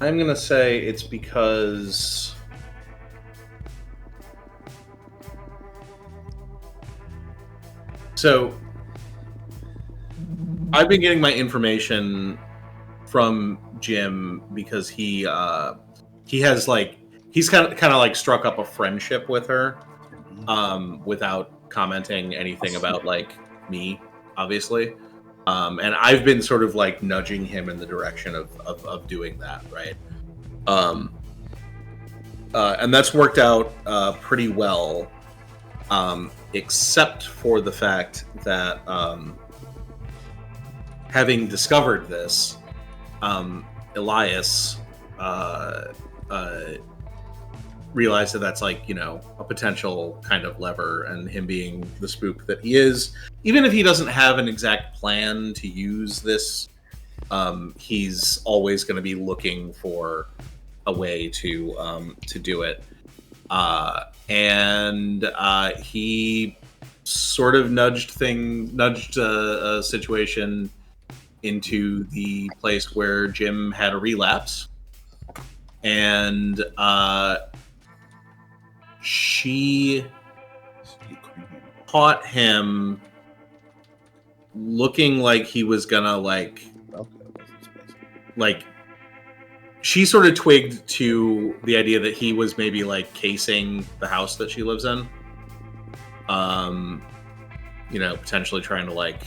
I'm gonna say it's because so I've been getting my information from Jim because he has like he's kind of like struck up a friendship with her without commenting anything about like me, obviously. And I've been sort of like nudging him in the direction of doing that, right? And that's worked out pretty well, except for the fact that having discovered this, Elias realized that that's like, you know, a potential kind of lever, and him being the spook that he is, even if he doesn't have an exact plan to use this, he's always going to be looking for a way to do it. And he sort of nudged a situation into the place where Jim had a relapse, and she caught him looking like he was gonna like she sort of twigged to the idea that he was maybe like casing the house that she lives in, you know, potentially trying to like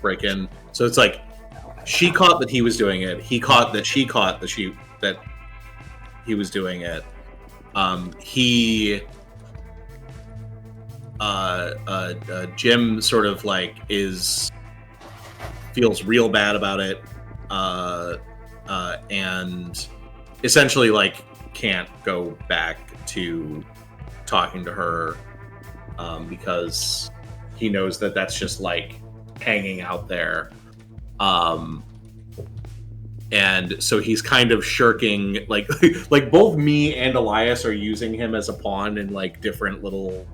break in. So it's like she caught that he was doing it, he caught that she caught that he was doing it. Jim sort of like feels real bad about it, and essentially like can't go back to talking to her, because he knows that that's just like hanging out there. And so he's kind of shirking, like both me and Elias are using him as a pawn in like different little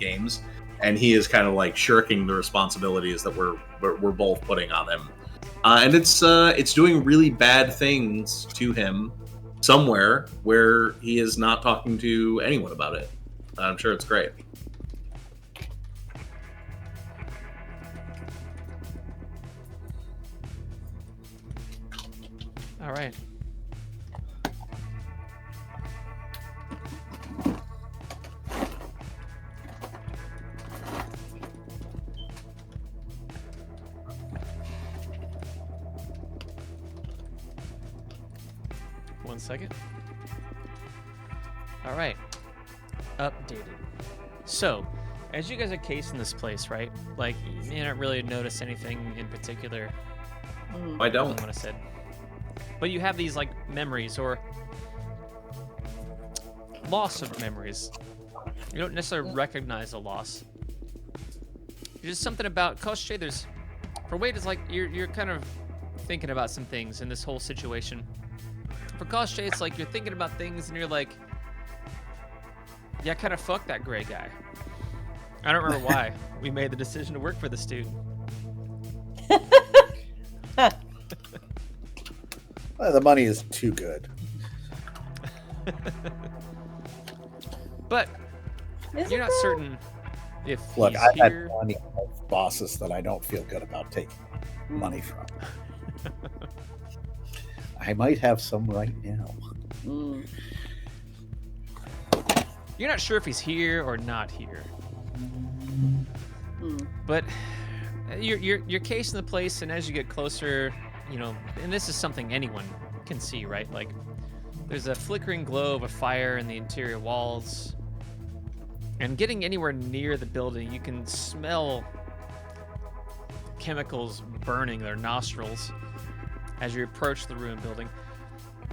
games, and he is kind of like shirking the responsibilities that we're both putting on him, and it's doing really bad things to him somewhere where he is not talking to anyone about it. I'm sure it's great. All right. 1 second. All right. Updated. So, as you guys are casing this place, right? Like, you may not really notice anything in particular. I don't. What I said. But you have these, like, memories or loss of memories. You don't necessarily recognize a loss. There's just something about Koshche. There's, for Wade, it's like you're kind of thinking about some things in this whole situation. For Koshche, it's like you're thinking about things and you're like, yeah, kind of fuck that gray guy. I don't remember why we made the decision to work for this dude. Well, the money is too good. But Is you're it not though? certain if Look, he's I've had here. plenty of bosses that I don't feel good about taking money from. I might have some right now. Mm. You're not sure if he's here or not here. Mm. But you're casing the place, and as you get closer, you know, and this is something anyone can see, right? Like, there's a flickering glow of a fire in the interior walls. And getting anywhere near the building, you can smell chemicals burning their nostrils as you approach the ruined building.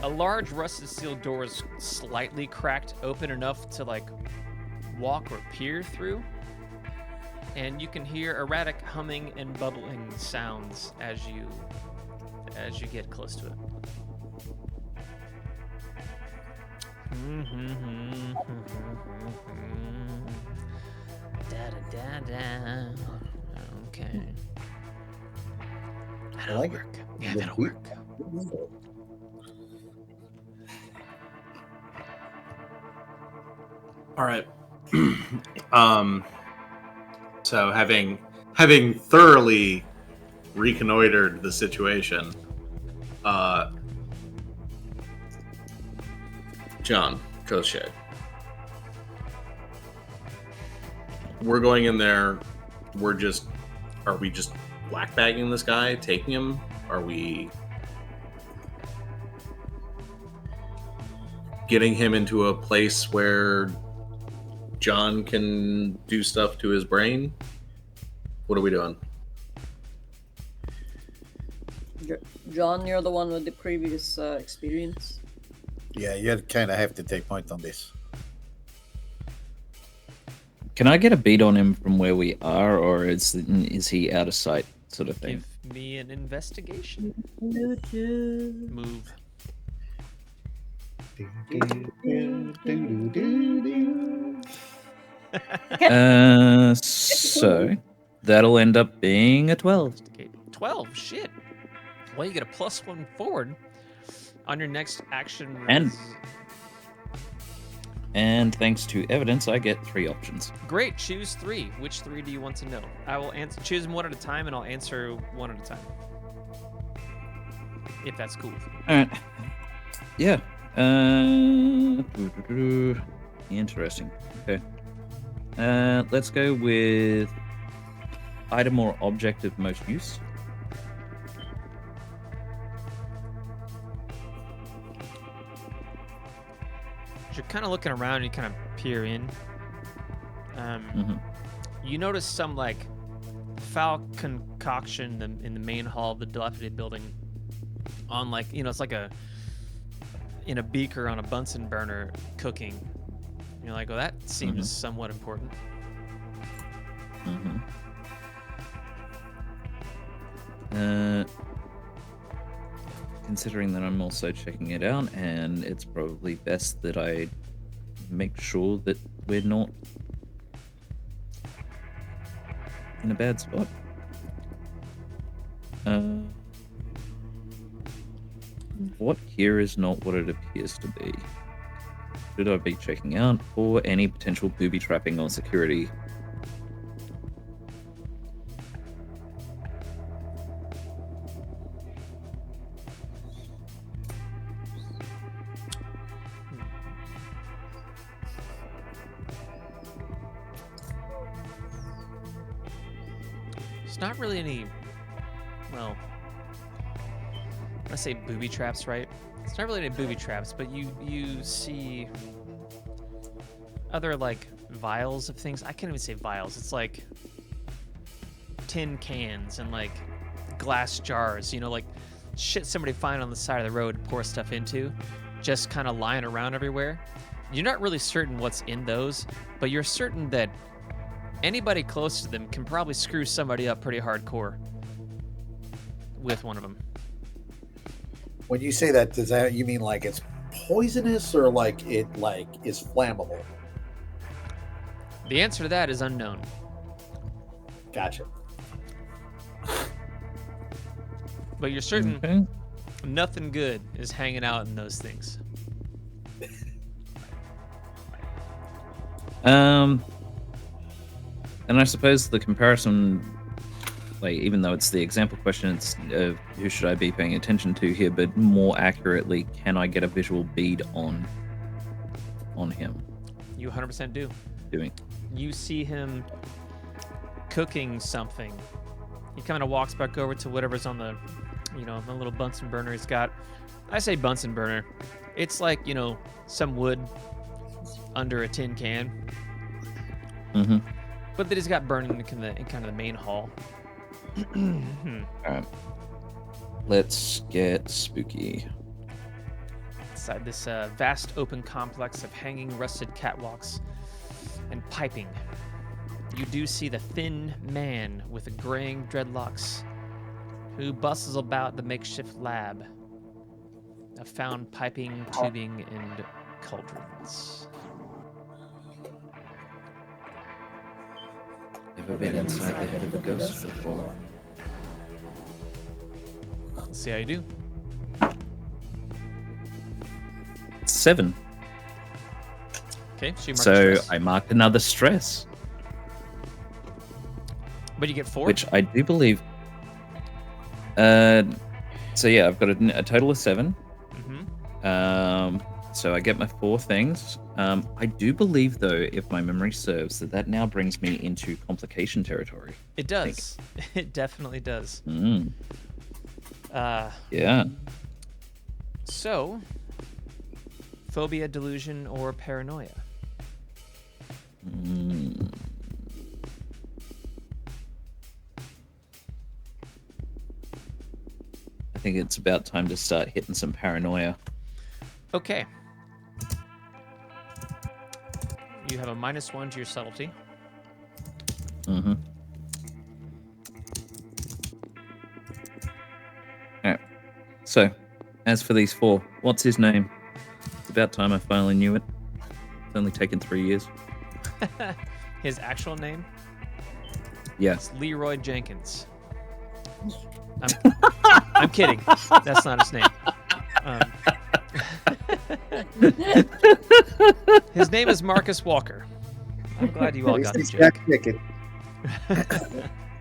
A large rusted steel door is slightly cracked open enough to, like, walk or peer through. And you can hear erratic humming and bubbling sounds as you get close to it. Da-da-da-da. Okay. That'll like it. work. Yeah, that'll work. All right. So having thoroughly reconnoitered the situation, John Koshche, we're going in there. Are we just black bagging this guy, taking him? Are we getting him into a place where John can do stuff to his brain? What are we doing? John, you're the one with the previous experience. Yeah, you kind of have to take point on this. Can I get a beat on him from where we are, or is he out of sight, sort of thing? Give me an investigation. Move. So that'll end up being a 12. Okay, 12. Shit. Well, you get a +1 forward on your next action. And thanks to evidence, I get 3 options. Great. Choose 3. Which 3 do you want to know? I will choose them one at a time, and I'll answer one at a time. If that's cool with you. All right. Yeah. Interesting. Okay. Let's go with item or object of most use. You're kind of looking around, you kind of peer in. You notice some, like, foul concoction in the main hall of the dilapidated building on, like, you know, it's like in a beaker on a Bunsen burner cooking. You're like, well, that seems somewhat important. Considering that I'm also checking it out, and it's probably best that I make sure that we're not in a bad spot. What here is not what it appears to be. Should I be checking out for any potential booby trapping or security? It's not really any, well, I say booby traps, right? It's not really any booby traps, but you see other like vials of things. I can't even say vials. It's like tin cans and like glass jars, like shit somebody find on the side of the road to pour stuff into, just kind of lying around everywhere. You're not really certain what's in those, but you're certain that anybody close to them can probably screw somebody up pretty hardcore with one of them. When you say that, does that you mean like it's poisonous or like it like is flammable? The answer to that is unknown. Gotcha. But you're certain Okay. nothing good is hanging out in those things. And I suppose the comparison, like, even though it's the example question, it's who should I be paying attention to here, but more accurately, can I get a visual bead on him? You 100% do. Doing. You see him cooking something. He kind of walks back over to whatever's on the, the little Bunsen burner he's got. I say Bunsen burner. It's like, some wood under a tin can. Mm-hmm. But that he's got burning in kind of the main hall. All right. Let's get spooky. Inside this vast open complex of hanging rusted catwalks and piping, you do see the thin man with the graying dreadlocks who bustles about the makeshift lab of found piping, tubing, and cauldrons. Ever been inside the head of a ghost before? Let's see how you do. 7. Okay, so you mark So stress. I marked another stress, But you get 4? which I do believe. So yeah, I've got a total of 7. Mm-hmm. So I get my 4 things. I do believe, though, if my memory serves, that now brings me into complication territory. It does. It definitely does. Mm. Uh, Yeah. So, phobia, delusion, or paranoia? Mm. I think it's about time to start hitting some paranoia. Okay. You have a -1 to your subtlety. Mm-hmm. Alright. So, as for these 4, what's his name? It's about time I finally knew it. It's only taken 3 years. His actual name? Yes. It's Leroy Jenkins. I'm kidding. That's not his name. His name is Marcus Walker. I'm glad you all got the He's joke. got chicken.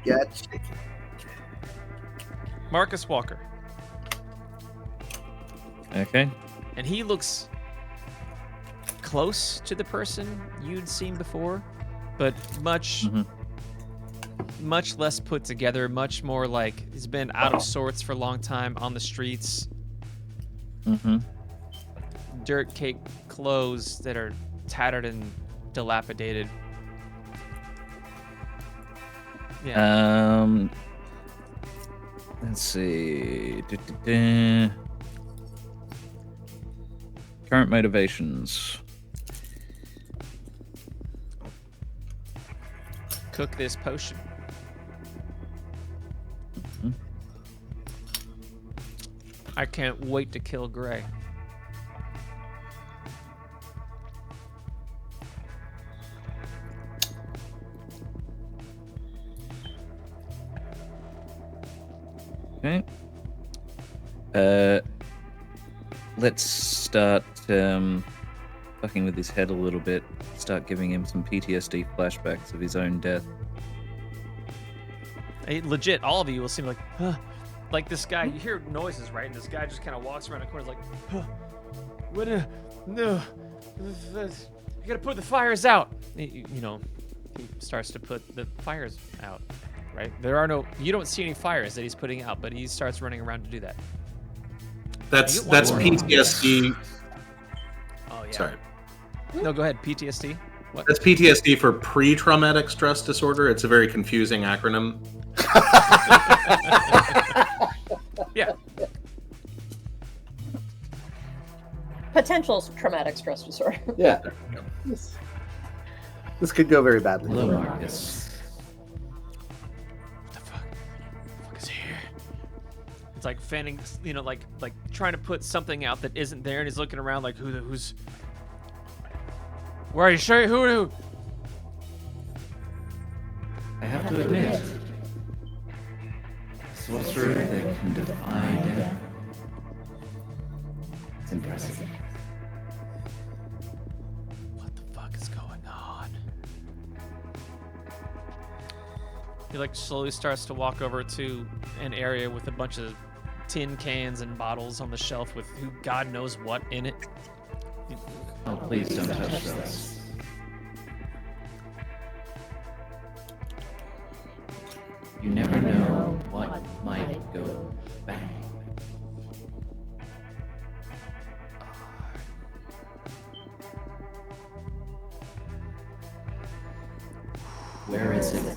Got chicken. Marcus Walker. Okay. And he looks close to the person you'd seen before, but much less put together, much more like he's been out of sorts for a long time on the streets. Mm-hmm. Dirt caked clothes that are tattered and dilapidated. Yeah. Let's see. Du-du-du. Current motivations. Cook this potion. Mhm. I can't wait to kill Gray. Okay. Let's start fucking with his head a little bit. Start giving him some PTSD flashbacks of his own death. Legit, all of you will seem like, huh. Like this guy. You hear noises, right? And this guy just kind of walks around the corner, like, huh. What? No, you gotta put the fires out. He starts to put the fires out. Right? You don't see any fires that he's putting out, but he starts running around to do that. That's You get one more. PTSD. Oh yeah. Sorry. No, go ahead. PTSD. What? That's PTSD for pre-traumatic stress disorder. It's a very confusing acronym. Yeah. Potential traumatic stress disorder. Yeah. This could go very badly. Hello, Marcus. What the fuck? What the fuck is here? It's like fanning, like trying to put something out that isn't there, and he's looking around like, who's? Where are you? Sure, who? I have to admit, sorcerer that can defy death. It's impressive. What the fuck is going on? He like slowly starts to walk over to an area with a bunch of tin cans and bottles on the shelf with who God knows what in it. Oh, please don't touch those. You never know what might go bang. Where is it? What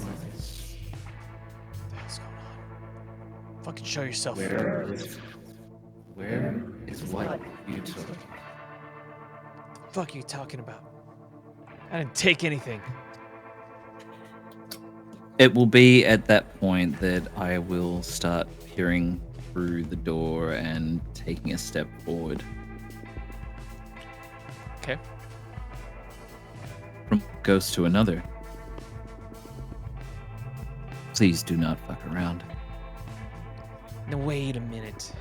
the hell's going on? Fucking show yourself. Where is what you took? The fuck are you talking about? I didn't take anything. It will be at that point that I will start peering through the door and taking a step forward. Okay. From ghost to another. Please do not fuck around. Now wait a minute.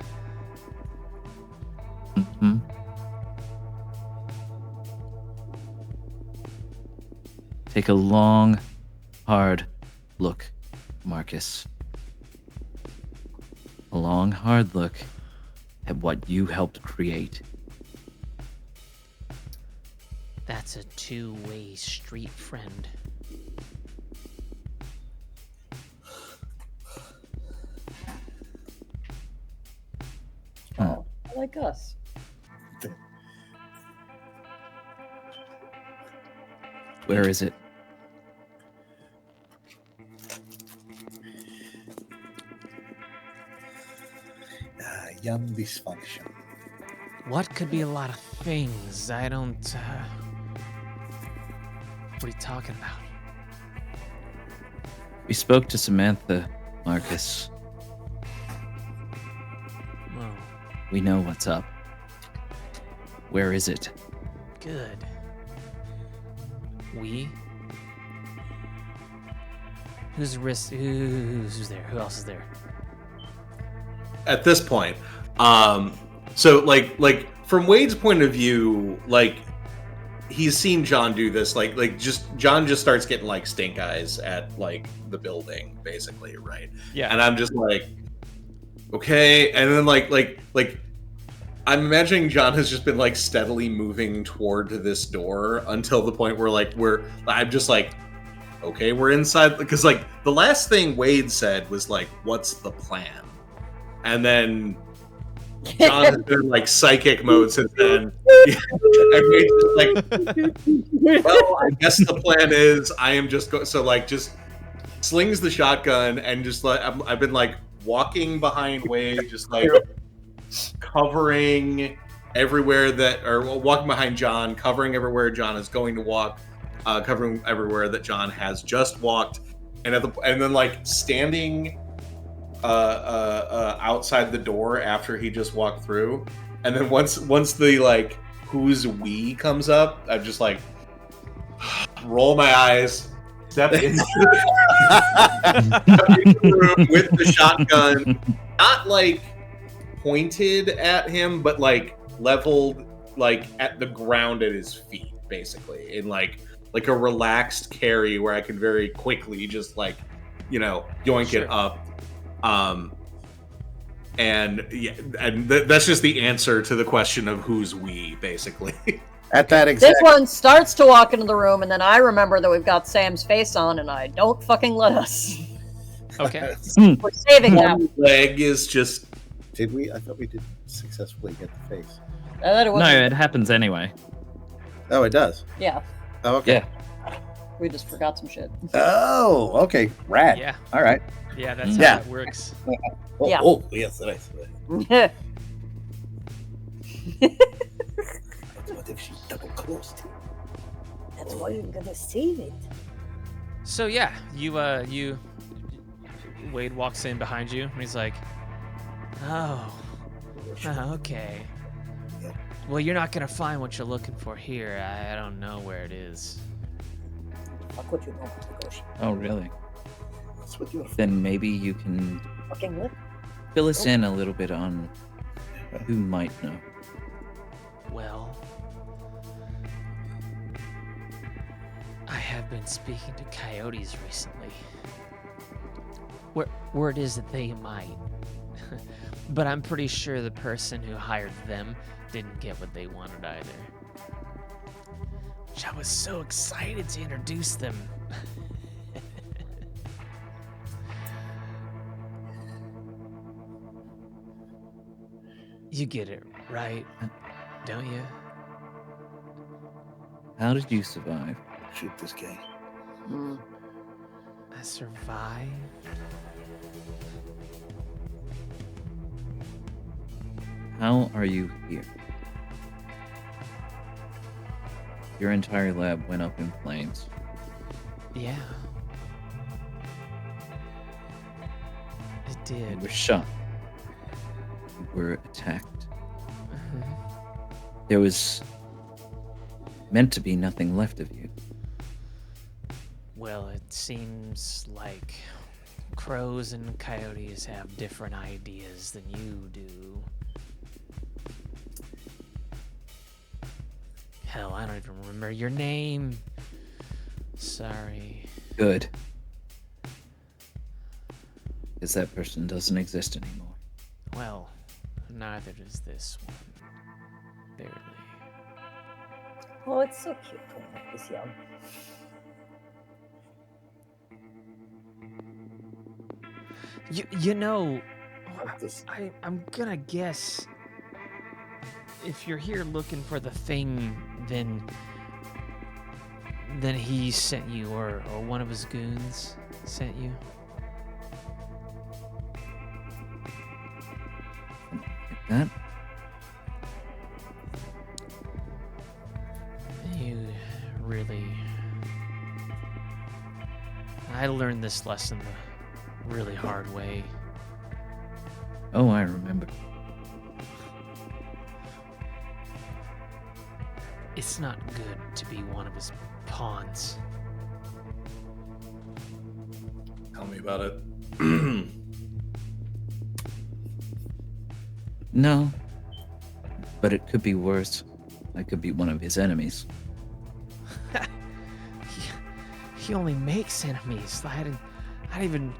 Mm-hmm. Take a long, hard look, Marcus. A long, hard look at what you helped create. That's a two-way street, friend. Oh, like us. Where is it? Young dysfunction. What could be a lot of things? I don't. What are you talking about? We spoke to Samantha, Marcus. Oh, We know what's up. Where is it? good. We? Who's there? Who else is there? At this point, so like from Wade's point of view, like he's seen John do this, John just starts getting like stink eyes at like the building, basically, right? Yeah. And I'm just like, okay, and then like I'm imagining John has just been like steadily moving toward this door until the point where I'm just like, okay, we're inside, because like the last thing Wade said was like, what's the plan? And then John has been in like psychic mode since then. And Wade's just like, well, I guess the plan is I am just so like just slings the shotgun and just like I've been like walking behind Wade, just like covering everywhere walking behind John, covering everywhere John is going to walk, covering everywhere that John has just walked, and then like standing outside the door after he just walked through, and then once the like who's we comes up, I'm just like roll my eyes, step into the room with the shotgun, not like pointed at him, but like leveled like at the ground at his feet, basically, in like a relaxed carry where I can very quickly just like, yoink it up. That's just the answer to the question of who's we, basically. At that exact This one starts to walk into the room, and then I remember that we've got Sam's face on, and I don't fucking let us. Okay. We're saving that. One leg is just Did we? I thought we did. successfully hit the face. That it No, wasn't. it happens anyway. Oh, it does. Yeah, Oh, okay. Yeah. we just forgot some shit. Oh, okay. Rad. Yeah, All right. yeah, that's Yeah. how it works. Oh, Yeah. oh yes, right. Yeah. What if she double closed? That's why you're gonna save it. So yeah, you Wade walks in behind you and he's like, "Oh, okay. Yeah. Well, you're not gonna find what you're looking for here. I don't know where it is." Fuck what you know, Gosh. Oh, really? That's what you're Then maybe you can Fucking what? fill us in a little bit on who might know. Well, I have been speaking to coyotes recently. Word is that they might. But I'm pretty sure the person who hired them didn't get what they wanted either. Which I was so excited to introduce them. You get it, right? Don't you? How did you survive? shoot this guy. I survived. How are you here? Your entire lab went up in flames. Yeah. It You did. were shot. You were attacked. Mhm. There was meant to be nothing left of you. Well, it seems like crows and coyotes have different ideas than you do. Hell, I don't even remember your name. Sorry. Good. Because that person doesn't exist anymore. Well, neither does this one. Barely. Oh, it's so cute when like this young. You know, This- I'm gonna guess if you're here looking for the thing, then he sent you, or one of his goons sent you. Like that? You really. I learned this lesson the really hard way. Oh, I remember. It's not good to be one of his pawns. Tell me about it. No. But it could be worse. I could be one of his enemies. He only makes enemies. I didn't even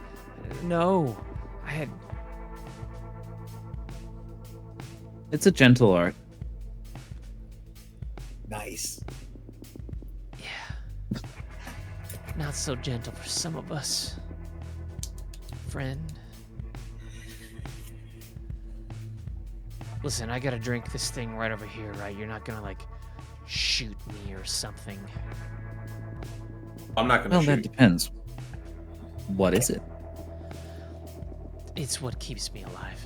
know. I had. It's a gentle art. Nice. Yeah. Not so gentle for some of us. Friend. Listen, I gotta drink this thing right over here, right? You're not gonna, like, shoot me or something. I'm not going Well, to that shoot. depends. What is it? It's what keeps me alive.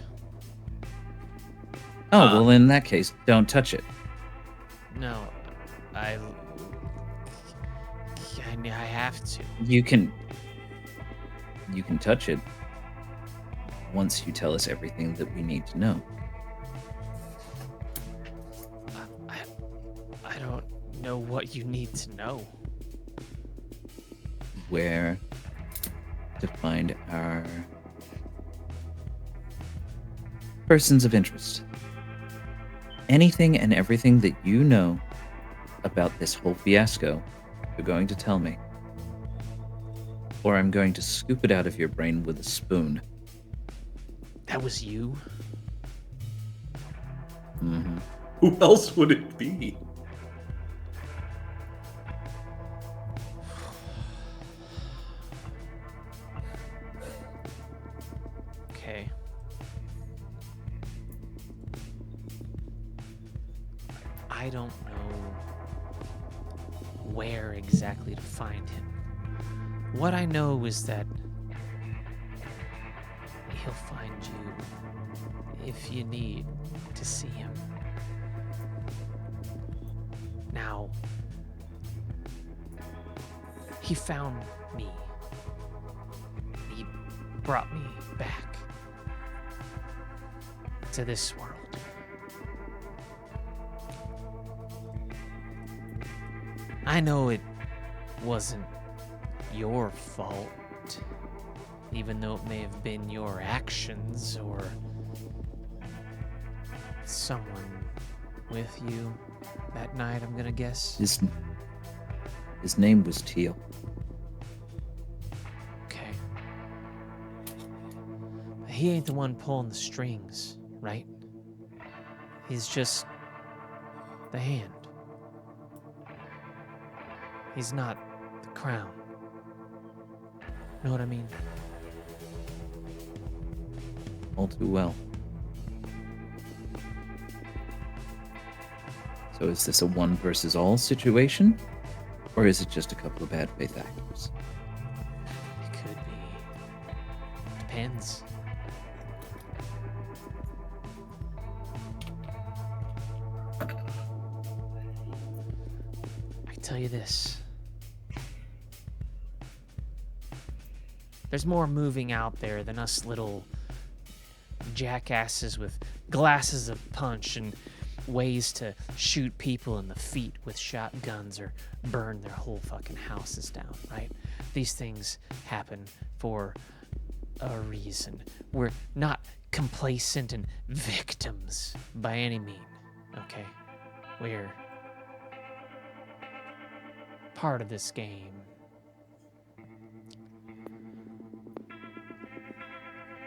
Oh, well, in that case, don't touch it. No, I have to. You can touch it once you tell us everything that we need to know. I don't know what you need to know. Where to find our persons of interest. Anything and everything that you know about this whole fiasco, you're going to tell me. Or I'm going to scoop it out of your brain with a spoon. That was you? Mm-hmm. Who else would it be? Okay. I don't know where exactly to find him. What I know is that he'll find you if you need to see him. Now, he found me. He brought me back to this world. I know it wasn't your fault, even though it may have been your actions or someone with you that night, I'm gonna guess. His name was Teal. Okay. He ain't the one pulling the strings, right? He's just the hand. He's not the crown. Know what I mean? All too well. So is this a one versus all situation? Or is it just a couple of bad faith actors? It could be. Depends. I tell you this. There's more moving out there than us little jackasses with glasses of punch and ways to shoot people in the feet with shotguns or burn their whole fucking houses down, right? These things happen for a reason. We're not complacent and victims by any mean, okay? We're part of this game.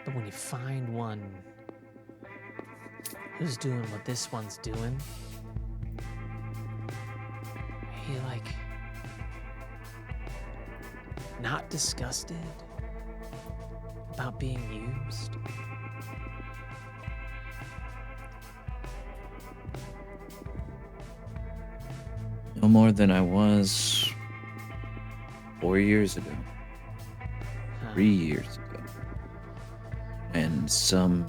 But when you find one who's doing what this one's doing, are you like not disgusted about being used? No more than I was 4 years ago. Huh. 3 years ago. And some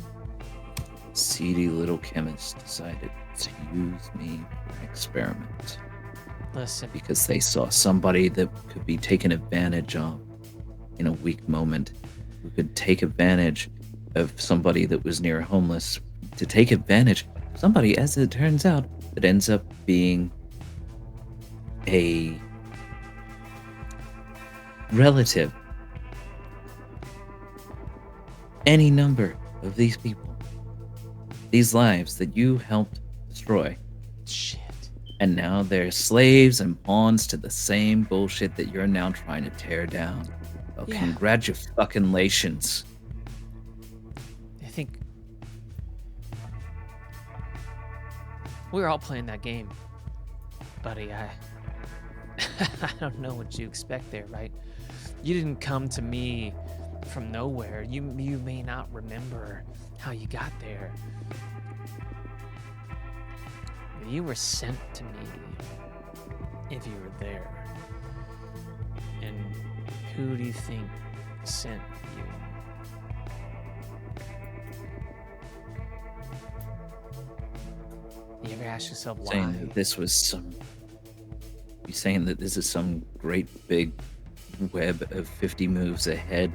seedy little chemist decided to use me for an experiment Listen, because they saw somebody that could be taken advantage of in a weak moment, who could take advantage of somebody that was near homeless, to take advantage of somebody, as it turns out, that ends up being a relative. Any number of these people, these lives that you helped destroy, shit. and now they're slaves and pawns to the same bullshit that you're now trying to tear down. Well, Yeah. congratulations. I think we're all playing that game, buddy. I don't know what you expect there, right? You didn't come to me from nowhere. You may not remember how you got there. You were sent to me if you were there. And who do you think sent you? You ever ask yourself why? Saying that this was some. You saying that this is some great big web of 50 moves ahead?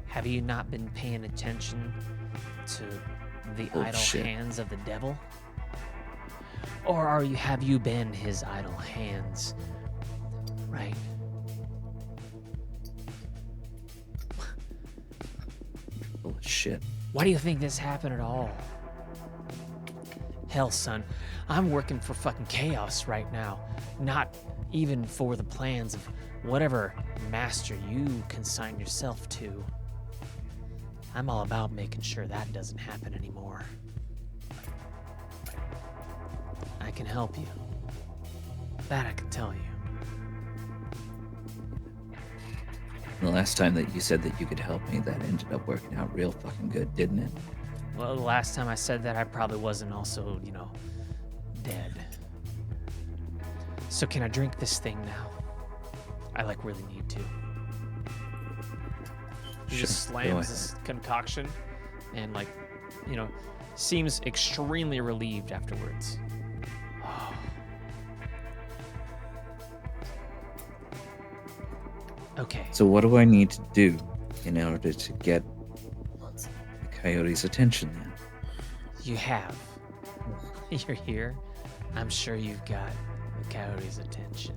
Have you not been paying attention to the idle Bullshit. hands of the devil? Or have you been his idle hands? Right? Bullshit. Why do you think this happened at all? Hell, son, I'm working for fucking chaos right now. Not even for the plans of whatever master you consign yourself to. I'm all about making sure that doesn't happen anymore. I can help you. That I can tell you. The last time that you said that you could help me, that ended up working out real fucking good, didn't it? Well, the last time I said that, I probably wasn't also, dead. So can I drink this thing now? I really need to. He just Sure, go slams this concoction and seems extremely relieved afterwards. Okay. So what do I need to do in order to get the coyote's attention then? You have. You're here. I'm sure you've got the coyote's attention.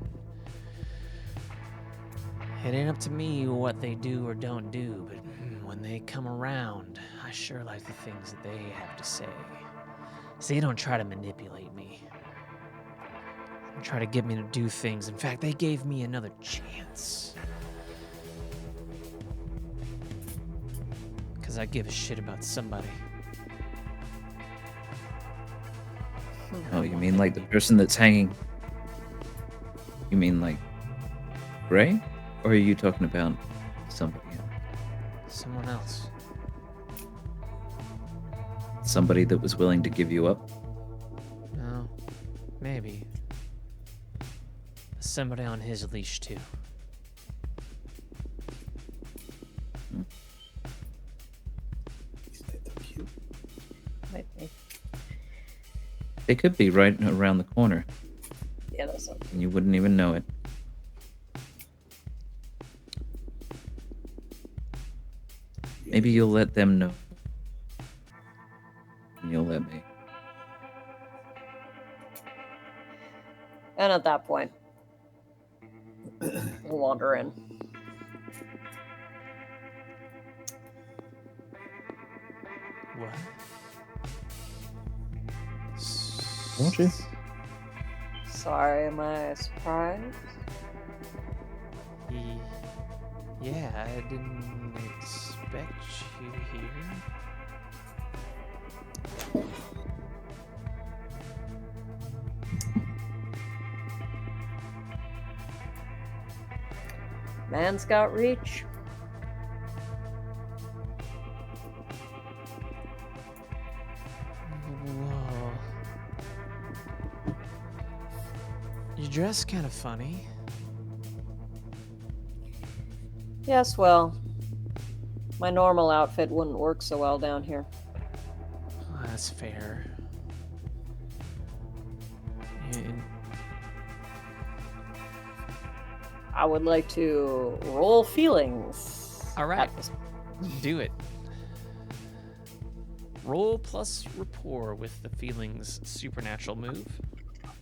It ain't up to me what they do or don't do, but when they come around, I sure like the things that they have to say. See, they don't try to manipulate me. They try to get me to do things. In fact, they gave me another chance. Because I give a shit about somebody. Oh, you mean like the person that's hanging? You mean like Gray? Or are you talking about somebody else? Someone else. Somebody that was willing to give you up? No, maybe. Somebody on his leash, too. Might be. They could be right around the corner, Yeah, that's something. and you wouldn't even know it. Maybe you'll let them know. And you'll let me. And at that point, we'll wander in. What? Won't you? Sorry, am I surprised? Yeah, I didn't expect you here. Man's got reach. Whoa. You dress kind of funny. Yes, well, my normal outfit wouldn't work so well down here. Oh, that's fair. And I would like to roll feelings. all right, at this- do it. Roll plus rapport with the feelings supernatural move.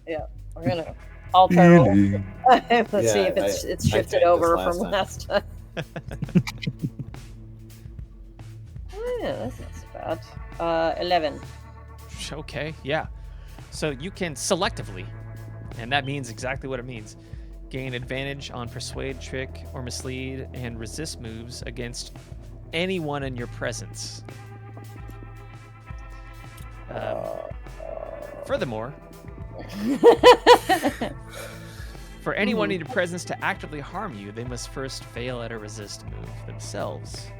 We're gonna alter roll. Let's see Yeah, if it's I shifted tanked over this from last last time. Oh, yeah, that's not so bad. 11. Okay, yeah. So you can selectively, and that means exactly what it means, gain advantage on persuade, trick, or mislead, and resist moves against anyone in your presence. Furthermore, for anyone in your presence to actively harm you, they must first fail at a resist move themselves.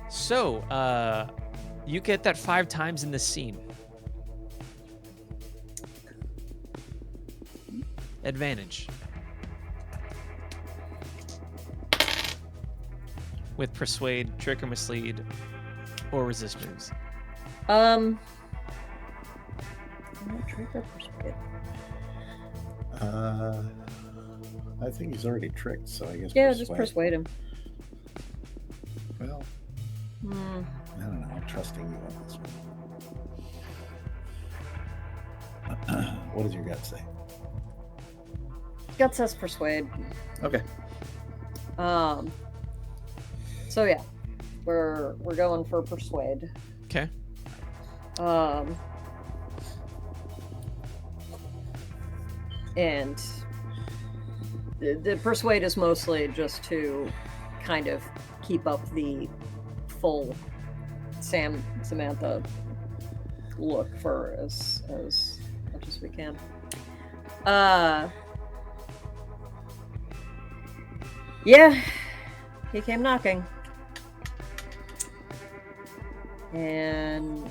So, you get that 5 times in the scene. Advantage. With persuade, trick or mislead, or resist moves. Trick or persuade? I think he's already tricked, so I guess. Yeah, just persuade him. Well, I don't know. I'm trusting you on this one. What does your gut say? Gut says persuade. Okay. So yeah, we're going for persuade. Okay. And the persuade is mostly just to kind of keep up the full Samantha look for as much as we can. Yeah, he came knocking. And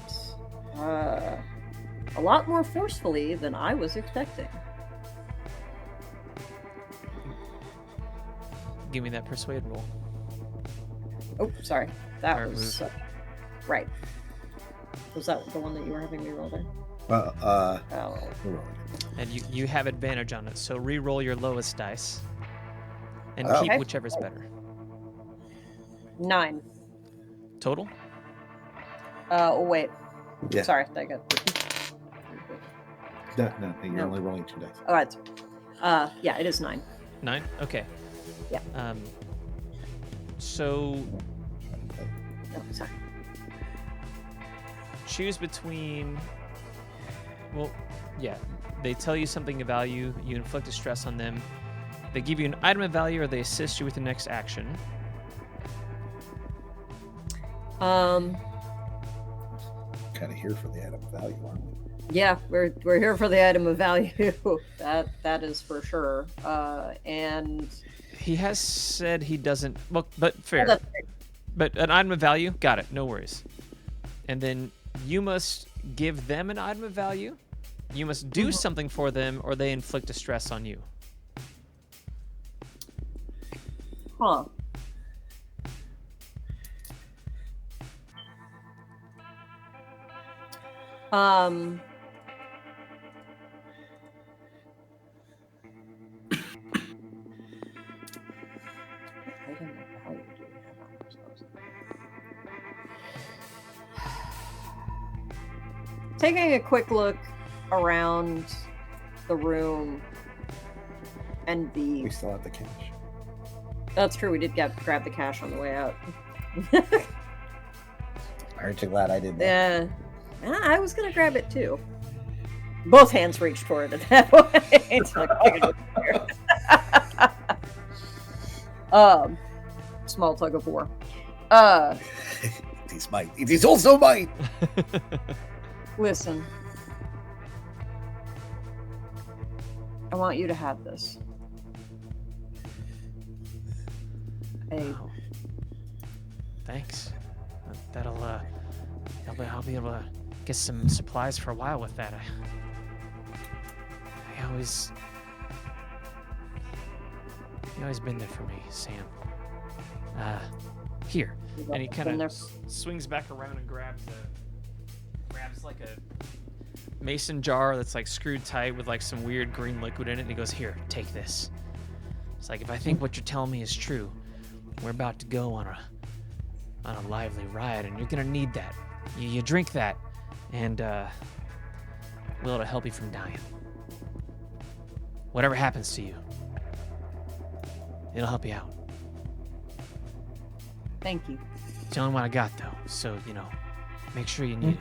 a lot more forcefully than I was expecting. Give me that persuade roll. Oh, sorry. That Or was right. Was that the one that you were having me roll there? Oh. we're rolling. And you have advantage on it, so re-roll your lowest dice. And Oh. keep Okay. whichever's better. 9. Total? Oh, wait. Yeah. Sorry. I got... No, you're No. only rolling 2 dice. All right. Yeah, it is 9. 9? Okay. Yeah. So Oh, sorry. choose between. Well, yeah. They tell you something of value. You inflict a stress on them. They give you an item of value, or they assist you with the next action. Kind of here for the item value, aren't we? Yeah, we're here for the item of value. that is for sure. And He has said he doesn't. Well, but fair. that's But an item of value, got it. No worries. And then you must give them an item of value. You must do something for them, or they inflict a stress on you. huh. Item of value do we have on ourselves? Taking a quick look around the room and We still have the cash. that's true, we did grab the cash on the way out. Aren't you glad I did that? Yeah, I was gonna grab it too. Both hands reached for it at that point. It's like, small tug of war. It is mine. It is also mine. Listen, I want you to have this. Wow. Thanks. I'll be able to get some supplies for a while with that. You always been there for me, Sam. Here. And he kind Been there. of swings back around and grabs like a mason jar that's like screwed tight with like some weird green liquid in it, and he goes, "Here, take this." It's like, if I think what you're telling me is true, we're about to go on a lively ride, and you're gonna need that. You drink that, and we'll it'll help you from dying. Whatever happens to you, it'll help you out. Thank you. It's the only one I got, though, so, make sure you need it.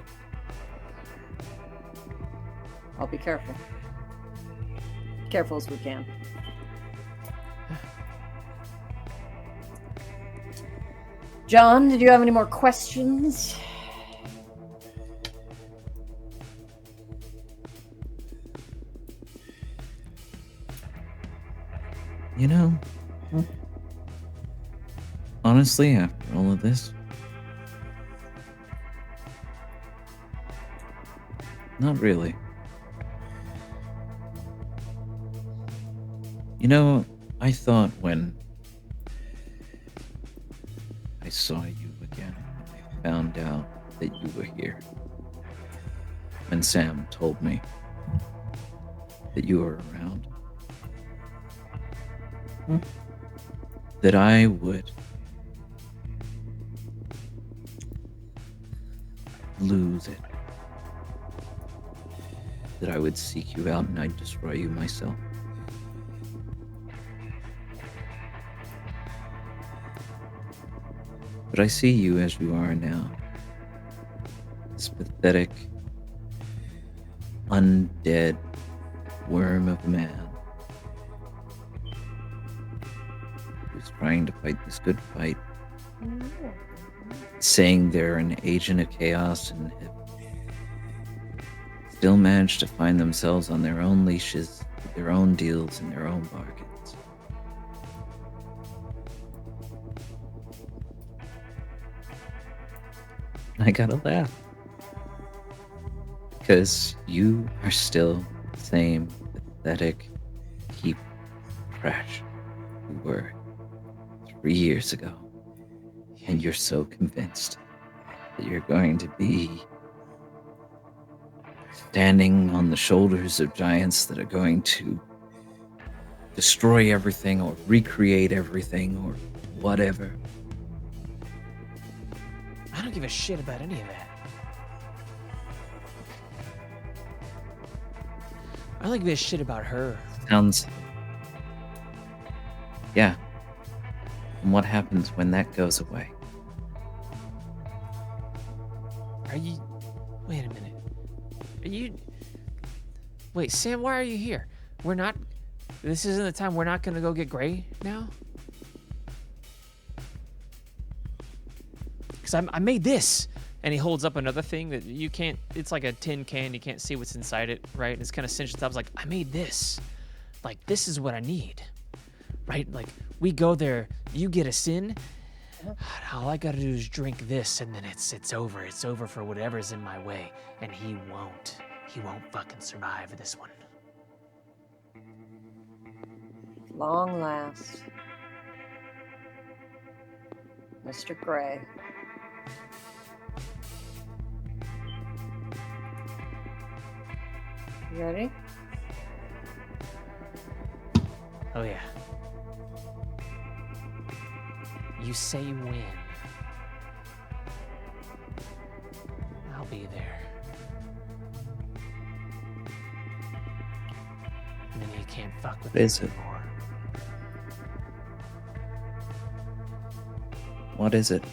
I'll be careful. Careful as we can. John, did you have any more questions? Honestly, after all of this, not really. I thought when I saw you again, I found out that you were here. And Sam told me that you were around. That I would lose it. That I would seek you out and I'd destroy you myself. But I see you as you are now. This pathetic, undead worm of a man who's trying to fight this good fight, saying they're an agent of chaos and have still managed to find themselves on their own leashes, with their own deals and their own bargains. I gotta laugh. Because you are still the same pathetic heap of trash you were 3 years ago. And you're so convinced that you're going to be standing on the shoulders of giants that are going to destroy everything or recreate everything or whatever. I don't give a shit about any of that. I don't give a shit about her. Sounds... Yeah. And what happens when that goes away? Are you... Wait a minute. Are you... Wait, Sam, why are you here? We're not... This isn't the time we're not gonna go get Gray now? Because I made this. And he holds up another thing that you can't... It's like a tin can. You can't see what's inside it, right? And it's kind of cinched up. I was like, I made this. Like, this is what I need. Right? Like, we go there. You get us in. All I gotta do is drink this, and then it's over. It's over for whatever's in my way. And he won't. He won't fucking survive this one. Long last. Mr. Gray. You ready? Oh, yeah. You say when. I'll be there. And then you can't fuck with me anymore. What is it?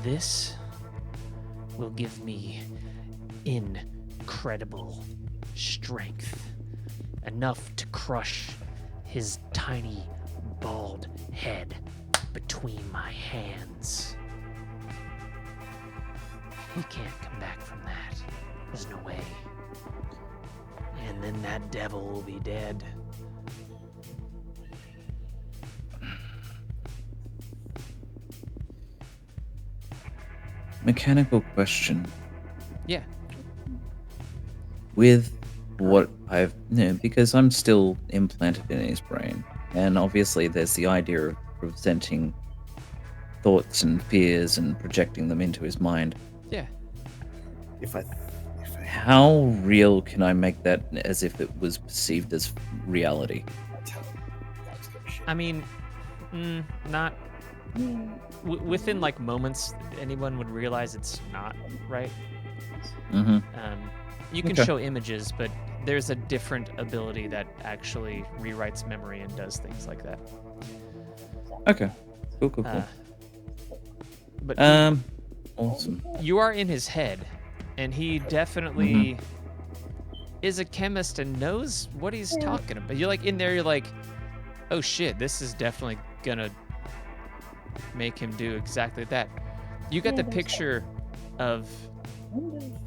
This will give me incredible strength. Enough to crush his tiny, bald head between my hands. He can't come back from that. There's no way. And then that devil will be dead. Mechanical question. Yeah. With what I've... because I'm still implanted in his brain. And obviously there's the idea of presenting thoughts and fears and projecting them into his mind. Yeah. How real can I make that as if it was perceived as reality? I mean, not... within, like, moments, anyone would realize it's not, right? Mm-hmm. You can show images, but there's a different ability that actually rewrites memory and does things like that. Okay. Cool. But awesome. you are in his head, and he definitely is a chemist and knows what he's talking about. You're like in there, you're like, oh shit, this is definitely gonna make him do exactly that. You got the picture of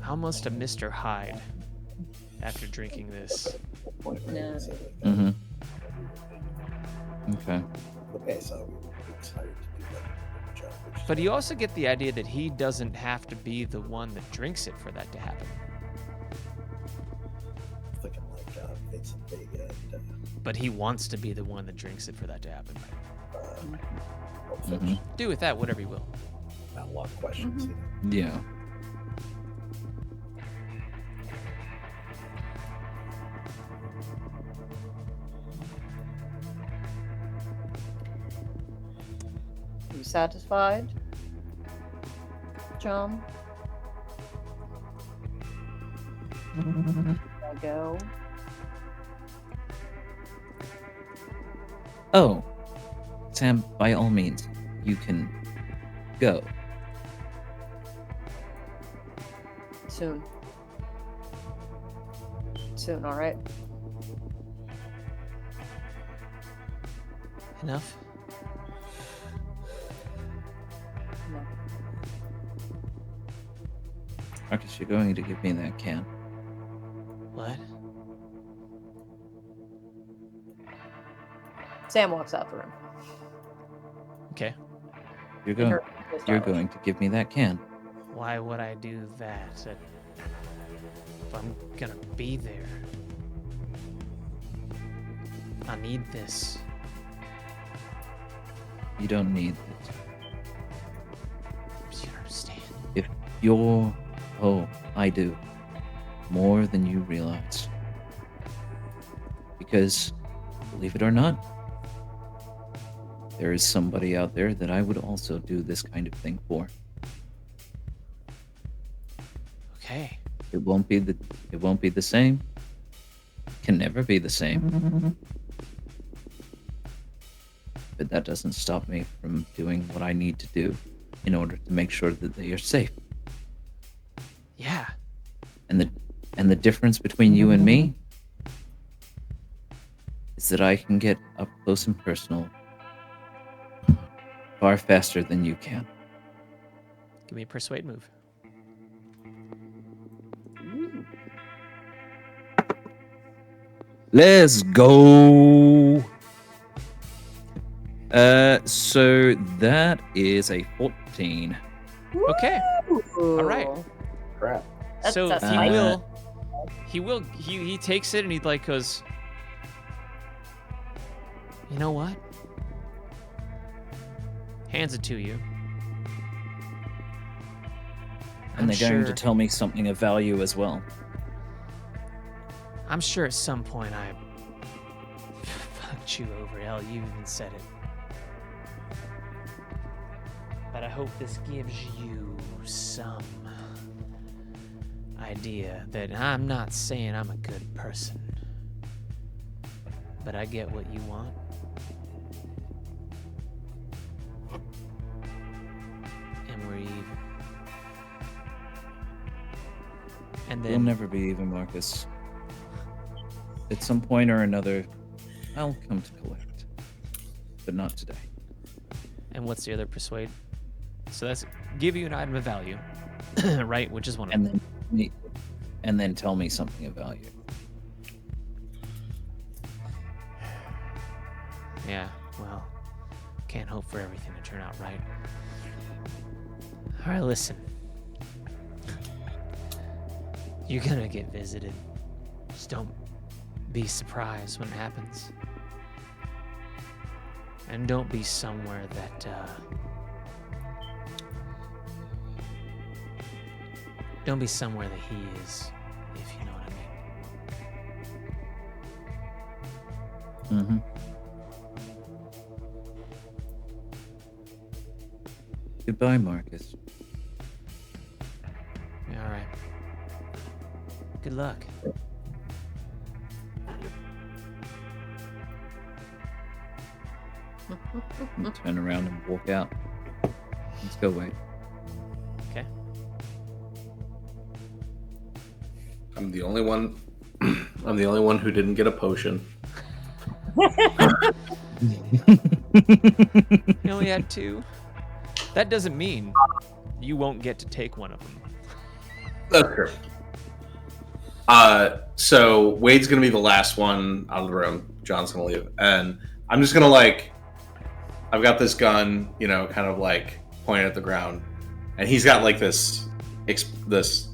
almost a Mr. Hyde after drinking this. Mm-hmm. Okay. Okay, so we're excited to do that. But you also get the idea that he doesn't have to be the one that drinks it for that to happen. Thinking like Vincent Vega and But he wants to be the one that drinks it for that to happen. Mm-hmm. Do with that whatever you will. not a lot of questions. Mm-hmm. You know? Yeah. You satisfied, John? I go. Oh, Sam, by all means, you can go. Soon. Soon, all right? Enough? No. Marcus, you're going to give me that can. What? Sam walks after him. Okay. You're In going. her You're stylish. going to give me that can. Why would I do that? If I'm gonna be there, I need this. You don't need it. You don't understand. I do. More than you realize. Because, believe it or not, there is somebody out there that I would also do this kind of thing for. Okay. It won't be the same. Can never be the same. But that doesn't stop me from doing what I need to do in order to make sure that they are safe. Yeah. And the difference between you and me is that I can get up close and personal far faster than you can. Give me a persuade move. Let's go. So that is a 14. Okay. All right. Crap. That's So a he fight. he takes it and he like goes, you know what? Hands it to you. And they're going to sure- tell me something of value as well. I'm sure at some point I fucked you over. Hell, you even said it. But I hope this gives you some idea that I'm not saying I'm a good person, but I get what you want. And we're even. And We'll then never be even, Marcus. At some point or another, I'll come to collect. But not today. And what's the other persuade? So that's give you an item of value, right? Which is one of And them. then tell me something of value. Yeah, well, can't hope for everything to turn out right. All right, listen. You're gonna get visited. Just don't be surprised when it happens. And don't be somewhere that, don't be somewhere that he is, if you know what I mean. Mm-hmm. Goodbye, Marcus. Yeah, all right. Good luck. And turn around and walk out. Let's go, Wade. Okay. I'm the only one. I'm the only one who didn't get a potion. You only had 2. That doesn't mean you won't get to take one of them. That's true. So Wade's gonna be the last one out of the room. John's gonna leave, and I'm just gonna I've got this gun, kind of like pointed at the ground, and he's got like this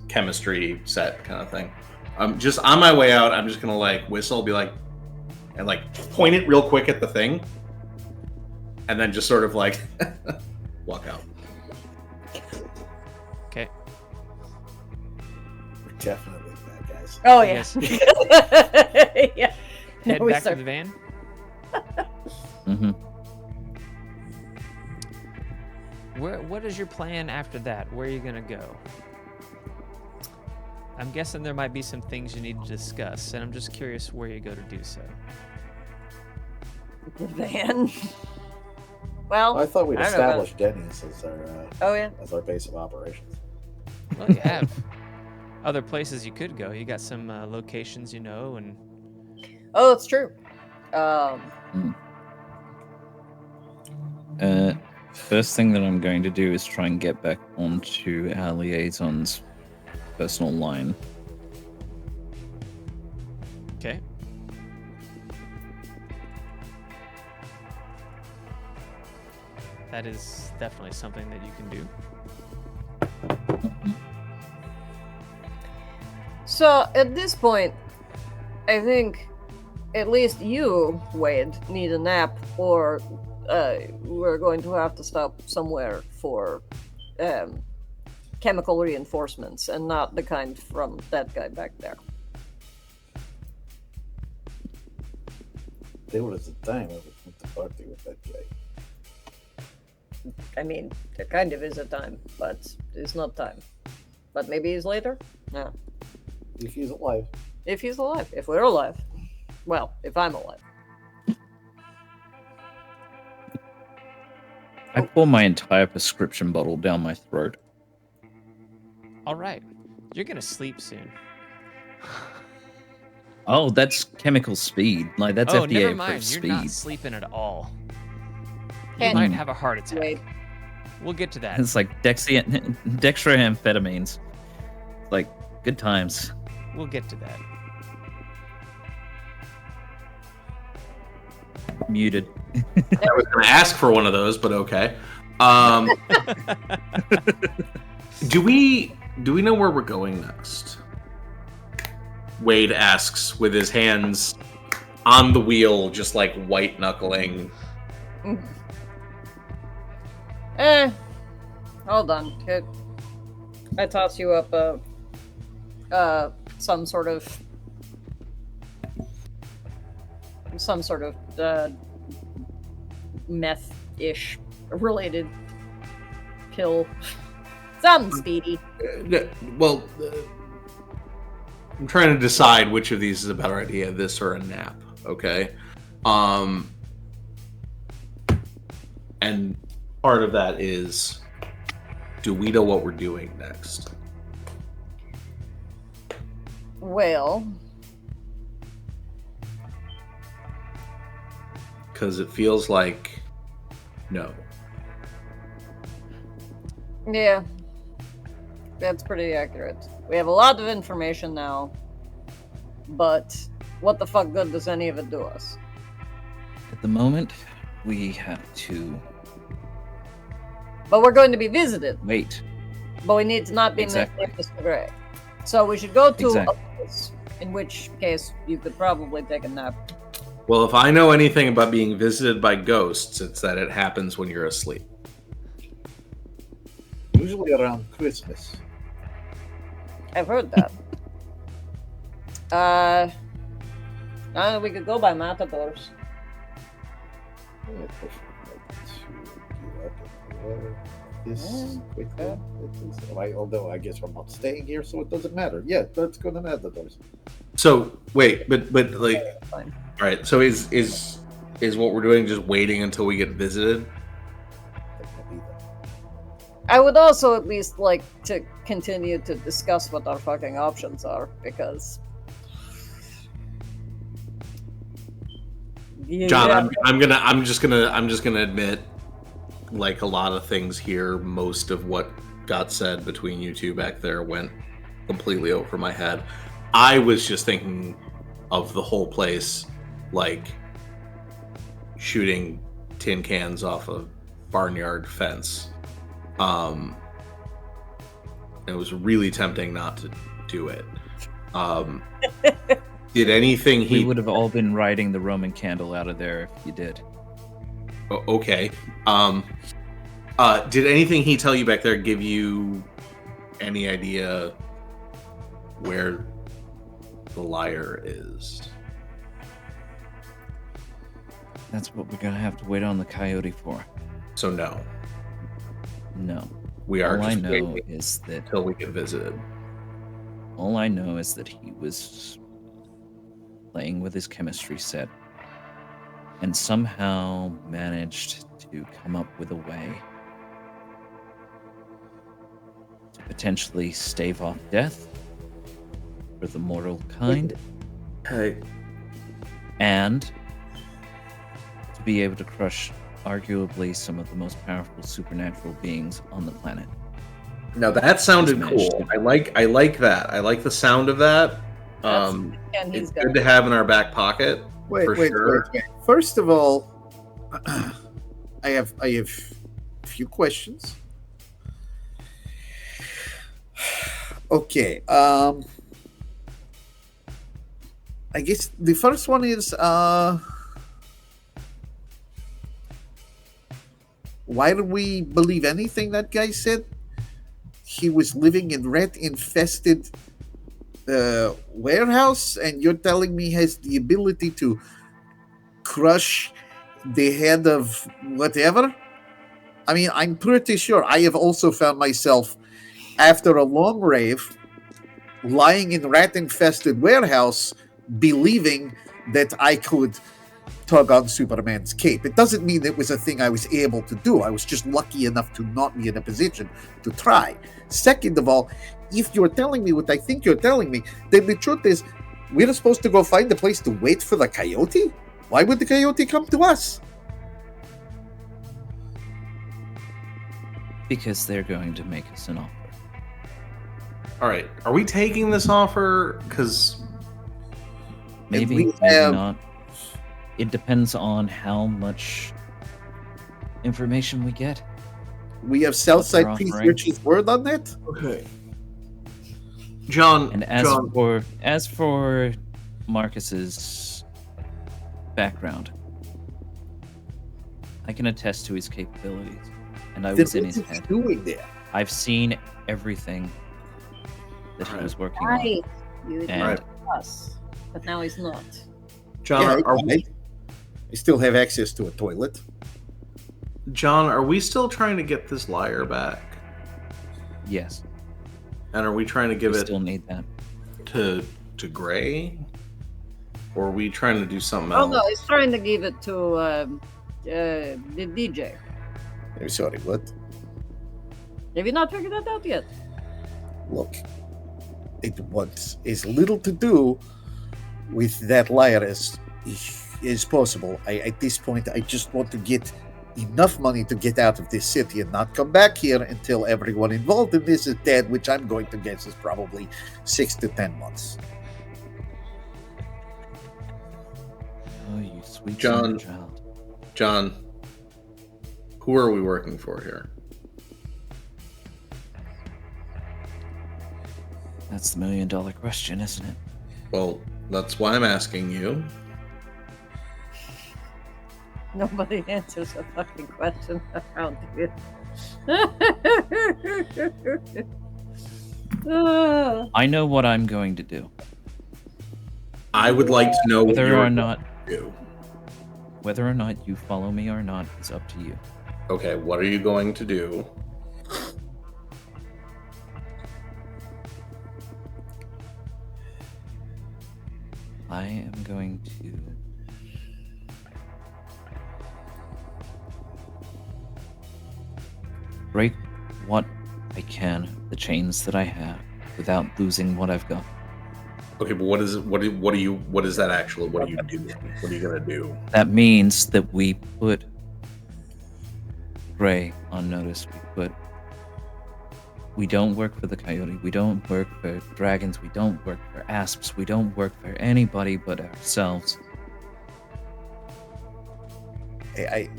chemistry set kind of thing. I'm just on my way out. I'm just gonna whistle, be like, and point it real quick at the thing, and then just sort of walk out. Okay. We're definitely bad guys. Oh You yeah. guys Yeah. head No, we back to start- the van. Mm-hmm. What is your plan after that? Where are you gonna go? I'm guessing there might be some things you need to discuss, and I'm just curious where you go to do so. The van. Well, I thought we'd I don't know about- established Denny's Oh yeah. as our base of operations. Well, you have other places you could go. You got some locations, and Oh, it's true. First thing that I'm going to do is try and get back onto our liaison's personal line. okay. That is definitely something that you can do. So at this point, I think at least you, Wade, need a nap, or we're going to have to stop somewhere for chemical reinforcements, and not the kind from that guy back there. There was a time I went to party with that guy. I mean, there kind of is a time, but it's not time. But maybe he's later? No. If he's alive. If he's alive. If we're alive. Well, if I'm alive. I pour my entire prescription bottle down my throat. All right. You're going to sleep soon. Oh, that's chemical speed. Like, that's oh, FDA never approved mind. speed. You're not sleeping at all. You Can- might have a heart attack. Wait. We'll get to that. It's like dextroamphetamines. Like, good times. We'll get to that. Muted. I was going to ask for one of those, but okay. Do we know where we're going next? Wade asks with his hands on the wheel, just like white knuckling. Hold on. I toss you up some sort of meth-ish related pill. Something speedy. Well, I'm trying to decide which of these is a better idea, this or a nap, okay? And part of that is, do we know what we're doing next? Well, Because it feels like no. yeah. That's pretty accurate. We have a lot of information now, but what the fuck good does any of it do us? At the moment, we have to But we're going to be visited, wait. but we need to not be Exactly. Mr. Gray. So we should go to Exactly. a place, in which case you could probably take a nap. Well, if I know anything about being visited by ghosts, it's that it happens when you're asleep. Usually around Christmas. I've heard that. We could go by matadors. This quickly. Although I guess I'm not staying here, so it doesn't matter. Yeah, let's go to Matadors. So wait, but like, Fine. all right. So is what we're doing just waiting until we get visited? I would also at least like to continue to discuss what our fucking options are, because John, I'm just gonna admit, like a lot of things here, most of what got said between you two back there went completely over my head. I was just thinking of the whole place, like shooting tin cans off a barnyard fence. It was really tempting not to do it. Did anything We would have all been riding the Roman candle out of there if you did. Okay. Did anything he tell you back there give you any idea where the liar is? That's what we're gonna have to wait on the coyote for. So no, No. we are All I just know waiting is that until we get visited. all I know is that he was playing with his chemistry set and somehow managed to come up with a way to potentially stave off death for the mortal kind Hey, and to be able to crush arguably some of the most powerful supernatural beings on the planet. now that sounded He's cool. managed I like that. I like the sound of that. and he's It's got good to have in our back pocket. Wait, For wait, sure. wait. First of all, I have few questions. Okay. I guess the first one is why do we believe anything that guy said? He was living in rat-infested warehouse, and you're telling me he has the ability to crush the head of whatever? I mean, I'm pretty sure I have also found myself, after a long rave, lying in rat-infested warehouse, believing that I could tug on Superman's cape. It doesn't mean it was a thing I was able to do. I was just lucky enough to not be in a position to try. Second of all, if you're telling me what I think you're telling me, then the truth is, we're supposed to go find a place to wait for the coyote? Why would the coyote come to us? Because they're going to make us an offer. All right, are we taking this offer? Because Maybe, we maybe have- not. It depends on how much information we get. We have Southside What they're Peace offering. Rich's word on that? okay, John. And as for Marcus's background, I can attest to his capabilities, and I Then was in what his is he head. doing there? I've seen everything that he was working on, Right. You and Right. us, but now he's not. John, Yeah, are right. I still have access to a toilet. John, are we still trying to get this liar back? yes, And are we trying to give we it still need that. to Gray, or are we trying to do something Oh else? no, he's trying to give it to the DJ. I'm sorry, what? Have you not figured that out yet? Look, it wants as little to do with that liar as possible. At this point, I just want to get enough money to get out of this city and not come back here until everyone involved in this is dead, which I'm going to guess is probably 6 to 10 months. Oh, you sweet John. child. John, who are we working for here? That's the $1 million question, isn't it? Well, that's why I'm asking you. Nobody answers a fucking question around here. I know what I'm going to do. I would like to know what Whether you're or not do. Whether or not you follow me or not is up to you. Okay, what are you going to do? I am going to break what I can, the chains that I have, without losing what I've got. Okay, but what is it? What is that actually? What are you doing? What are you gonna do? That means that we put Gray on notice. We don't work for the Coyote. We don't work for dragons. We don't work for asps. We don't work for anybody but ourselves.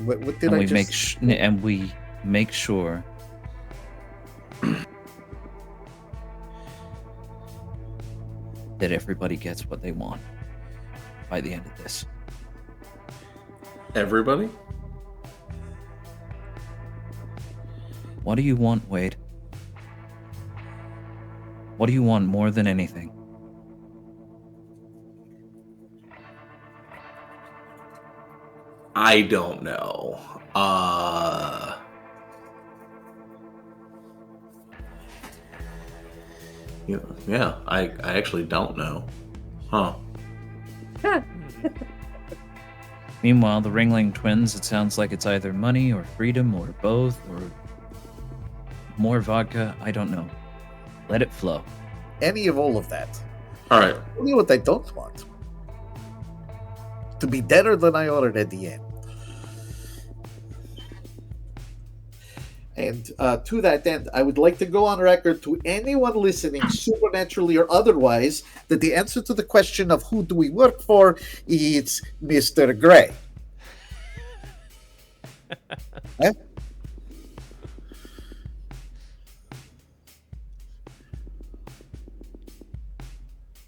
What did And I we just... make sure that everybody gets what they want by the end of this. Everybody? What do you want, Wade? What do you want more than anything? I don't know. Yeah, I actually don't know. Huh. Meanwhile, the Ringling Twins, it sounds like it's either money or freedom or both or more vodka. I don't know. Let it flow. Any of all of that. All right. Tell you what I don't want. To be deader than I ordered at the end. And to that end, I would like to go on record to anyone listening, supernaturally or otherwise, that the answer to the question of who do we work for is Mr. Gray.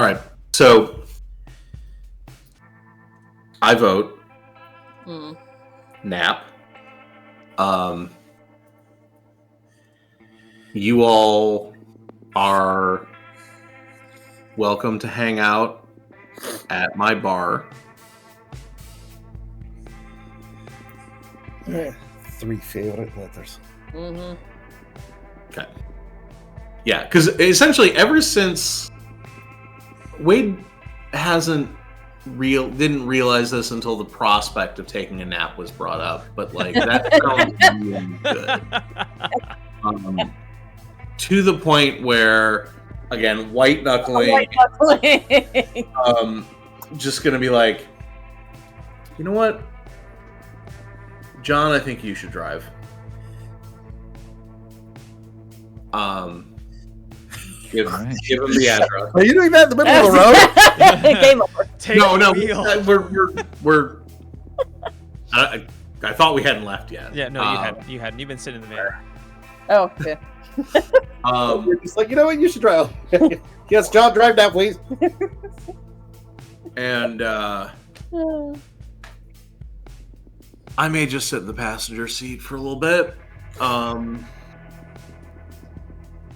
right. So I vote nap. You all are welcome to hang out at my bar. 3 favorite letters. Okay. Yeah, because essentially ever since Wade didn't realize this until the prospect of taking a nap was brought up, but like that sounds really good. To the point where, again, white knuckling, just gonna be like, you know what, John, I think you should drive. Give him the address. Are you doing that in the middle of the road? Game over. We're. I thought we hadn't left yet. Yeah, no, you hadn't. You hadn't. You've been sitting in the van. Oh, yeah. You're just like, you know what? You should drive. Yes, John, drive now, please. And I may just sit in the passenger seat for a little bit.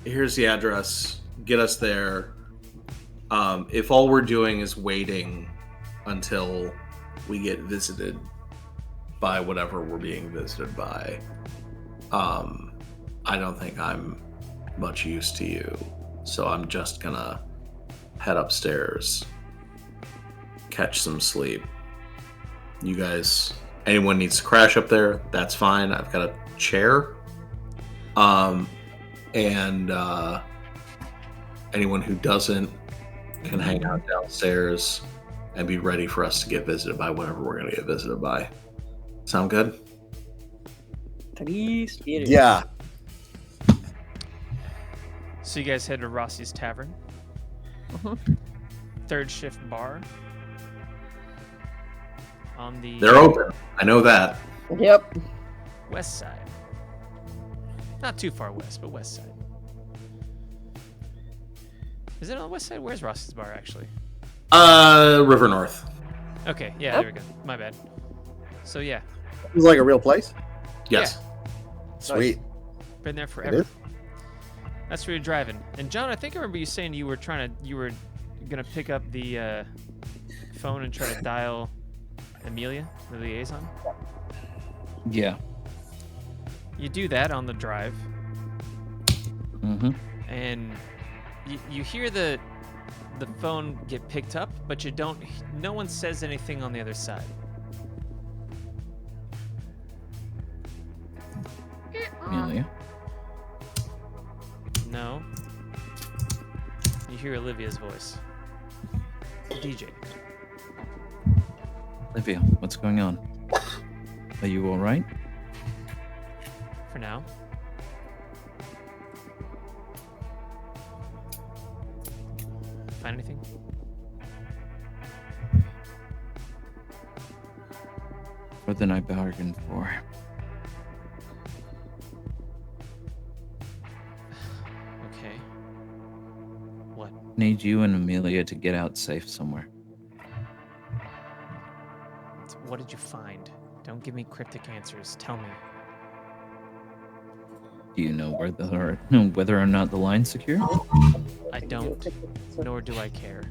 Here's the address. Get us there. If all we're doing is waiting until we get visited by whatever we're being visited by, I don't think I'm much use to you. So I'm just gonna head upstairs, catch some sleep. You guys, anyone needs to crash up there, that's fine. I've got a chair. And anyone who doesn't can hang out downstairs and be ready for us to get visited by whatever we're going to get visited by. Sound good? Yeah. So you guys head to Rossi's Tavern. Third shift bar. On the They're open. I know that. Yep. west side. Not too far west, but west side. Is it on the west side? Where's Rossi's bar, actually? River North. Okay, yeah, there we go. My bad. So, yeah. It's like a real place. Yes. Sweet. Been there It forever. is? That's where you're driving. And, John, I think I remember you saying you were going to pick up the phone and try to dial Amelia, the liaison. Yeah. You do that on the drive. Mm-hmm. And you hear the phone get picked up, but no one says anything on the other side. Amelia. No. You hear Olivia's voice. DJ. Olivia, what's going on? Are you all right? For now. Find anything? More than I bargained for. Okay. What? Need you and Amelia to get out safe somewhere. What did you find? Don't give me cryptic answers. Tell me. Do you know whether or not the line's secure? I don't, nor do I care.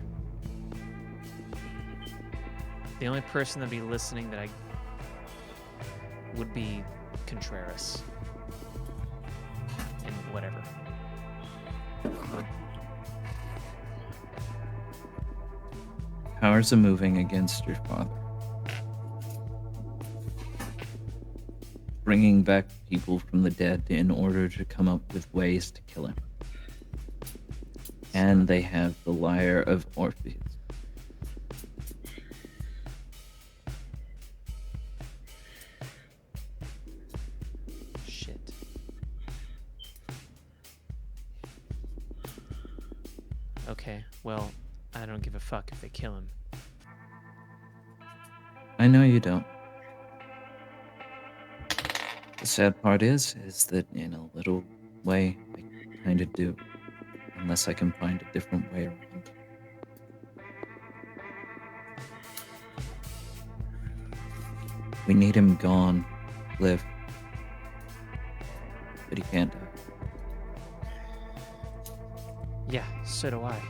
The only person that'd be listening that I would be Contreras. And whatever. Powers are moving against your father. Bringing back people from the dead in order to come up with ways to kill him. And they have the lyre of Orpheus. Shit. Okay, well, I don't give a fuck if they kill him. I know you don't. The sad part is that in a little way, I kind of do. Unless I can find a different way around. We need him gone, Liv. But he can't die. Yeah, so do I.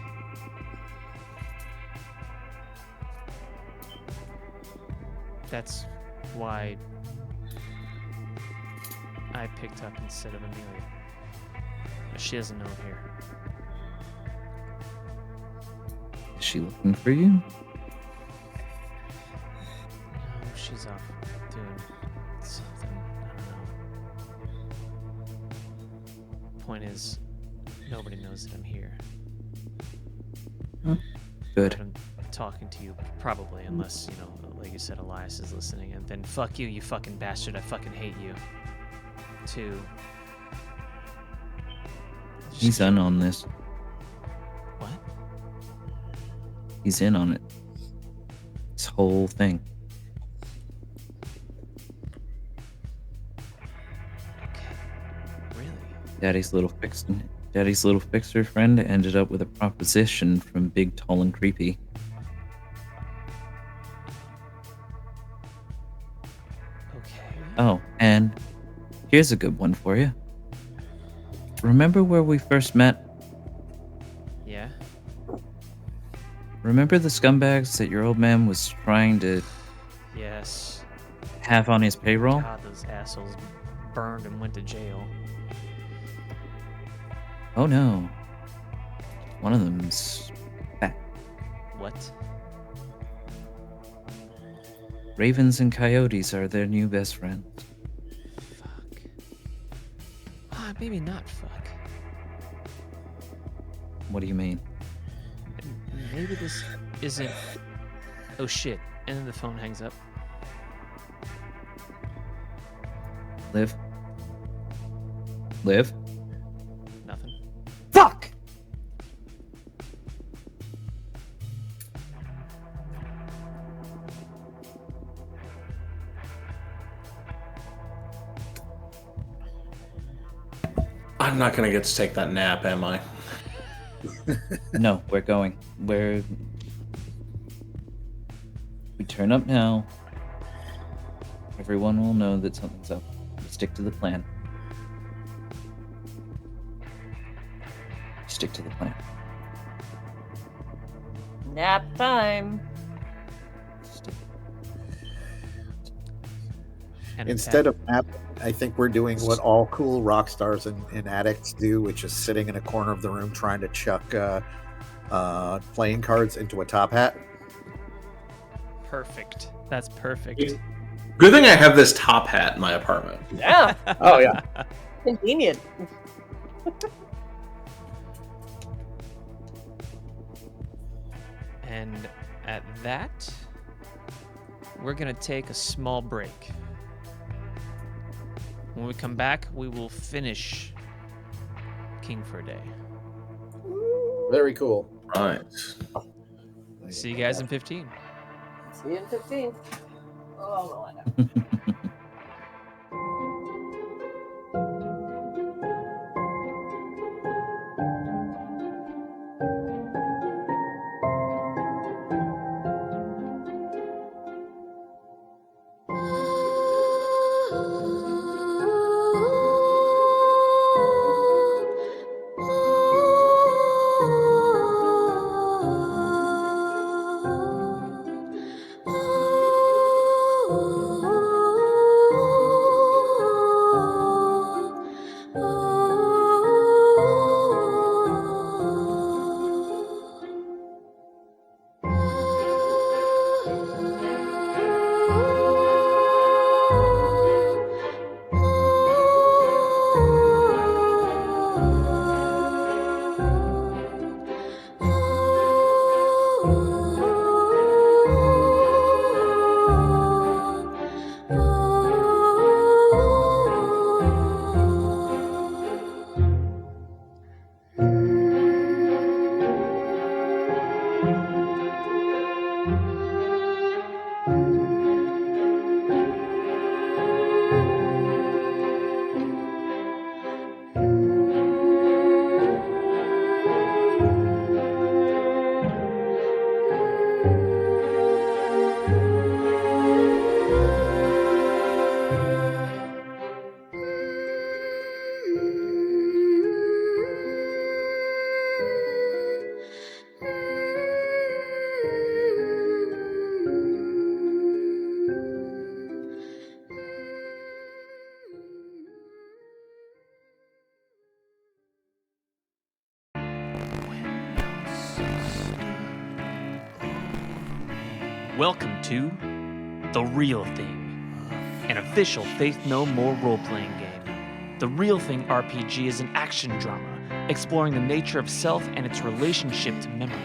That's why I picked up instead of Amelia. But she doesn't know I'm here. Is she looking for you? No, she's off doing something. I don't know. Point is, nobody knows that I'm here. Good. I'm talking to you, probably, unless, you know, like you said, Elias is listening. And then fuck you, you fucking bastard. I fucking hate you. Too. He's in on this. What? He's in on it. This whole thing. Okay. Really? Daddy's little fixer friend ended up with a proposition from Big, Tall, and Creepy. Okay. Oh, and here's a good one for you. Remember where we first met? Yeah? Remember the scumbags that your old man was trying to Yes. have on his payroll? God, those assholes burned and went to jail. Oh no. One of them's fat. What? Ravens and coyotes are their new best friends. Fuck. Ah, maybe not fuck. What do you mean? Maybe this isn't... Oh shit. And then the phone hangs up. Liv? Liv? Nothing. Fuck! I'm not gonna get to take that nap, am I? No, we're going. We turn up now. Everyone will know that something's up. Stick to the plan. Stick to the plan. Nap time. Stick. And Instead of nap, I think we're doing what all cool rock stars and addicts do, which is sitting in a corner of the room trying to chuck playing cards into a top hat. Perfect. That's perfect. Good thing I have this top hat in my apartment. Yeah, Oh yeah. convenient. And at that, we're going to take a small break. When we come back, we will finish King for a Day. Very cool. Right. See you guys in 15. See you in 15. Oh, well, I know. Welcome to The Real Thing, an official Faith No More role-playing game. The Real Thing RPG is an action drama exploring the nature of self and its relationship to memory.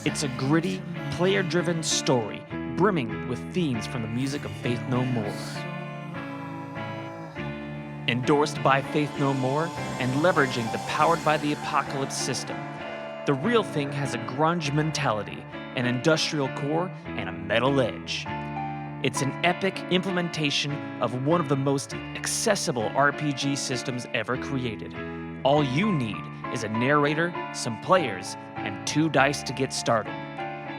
It's a gritty, player-driven story brimming with themes from the music of Faith No More. Endorsed by Faith No More and leveraging the Powered by the Apocalypse system, The Real Thing has a grunge mentality, an industrial core, and a metal edge. It's an epic implementation of one of the most accessible RPG systems ever created. All you need is a narrator, some players, and 2 dice to get started.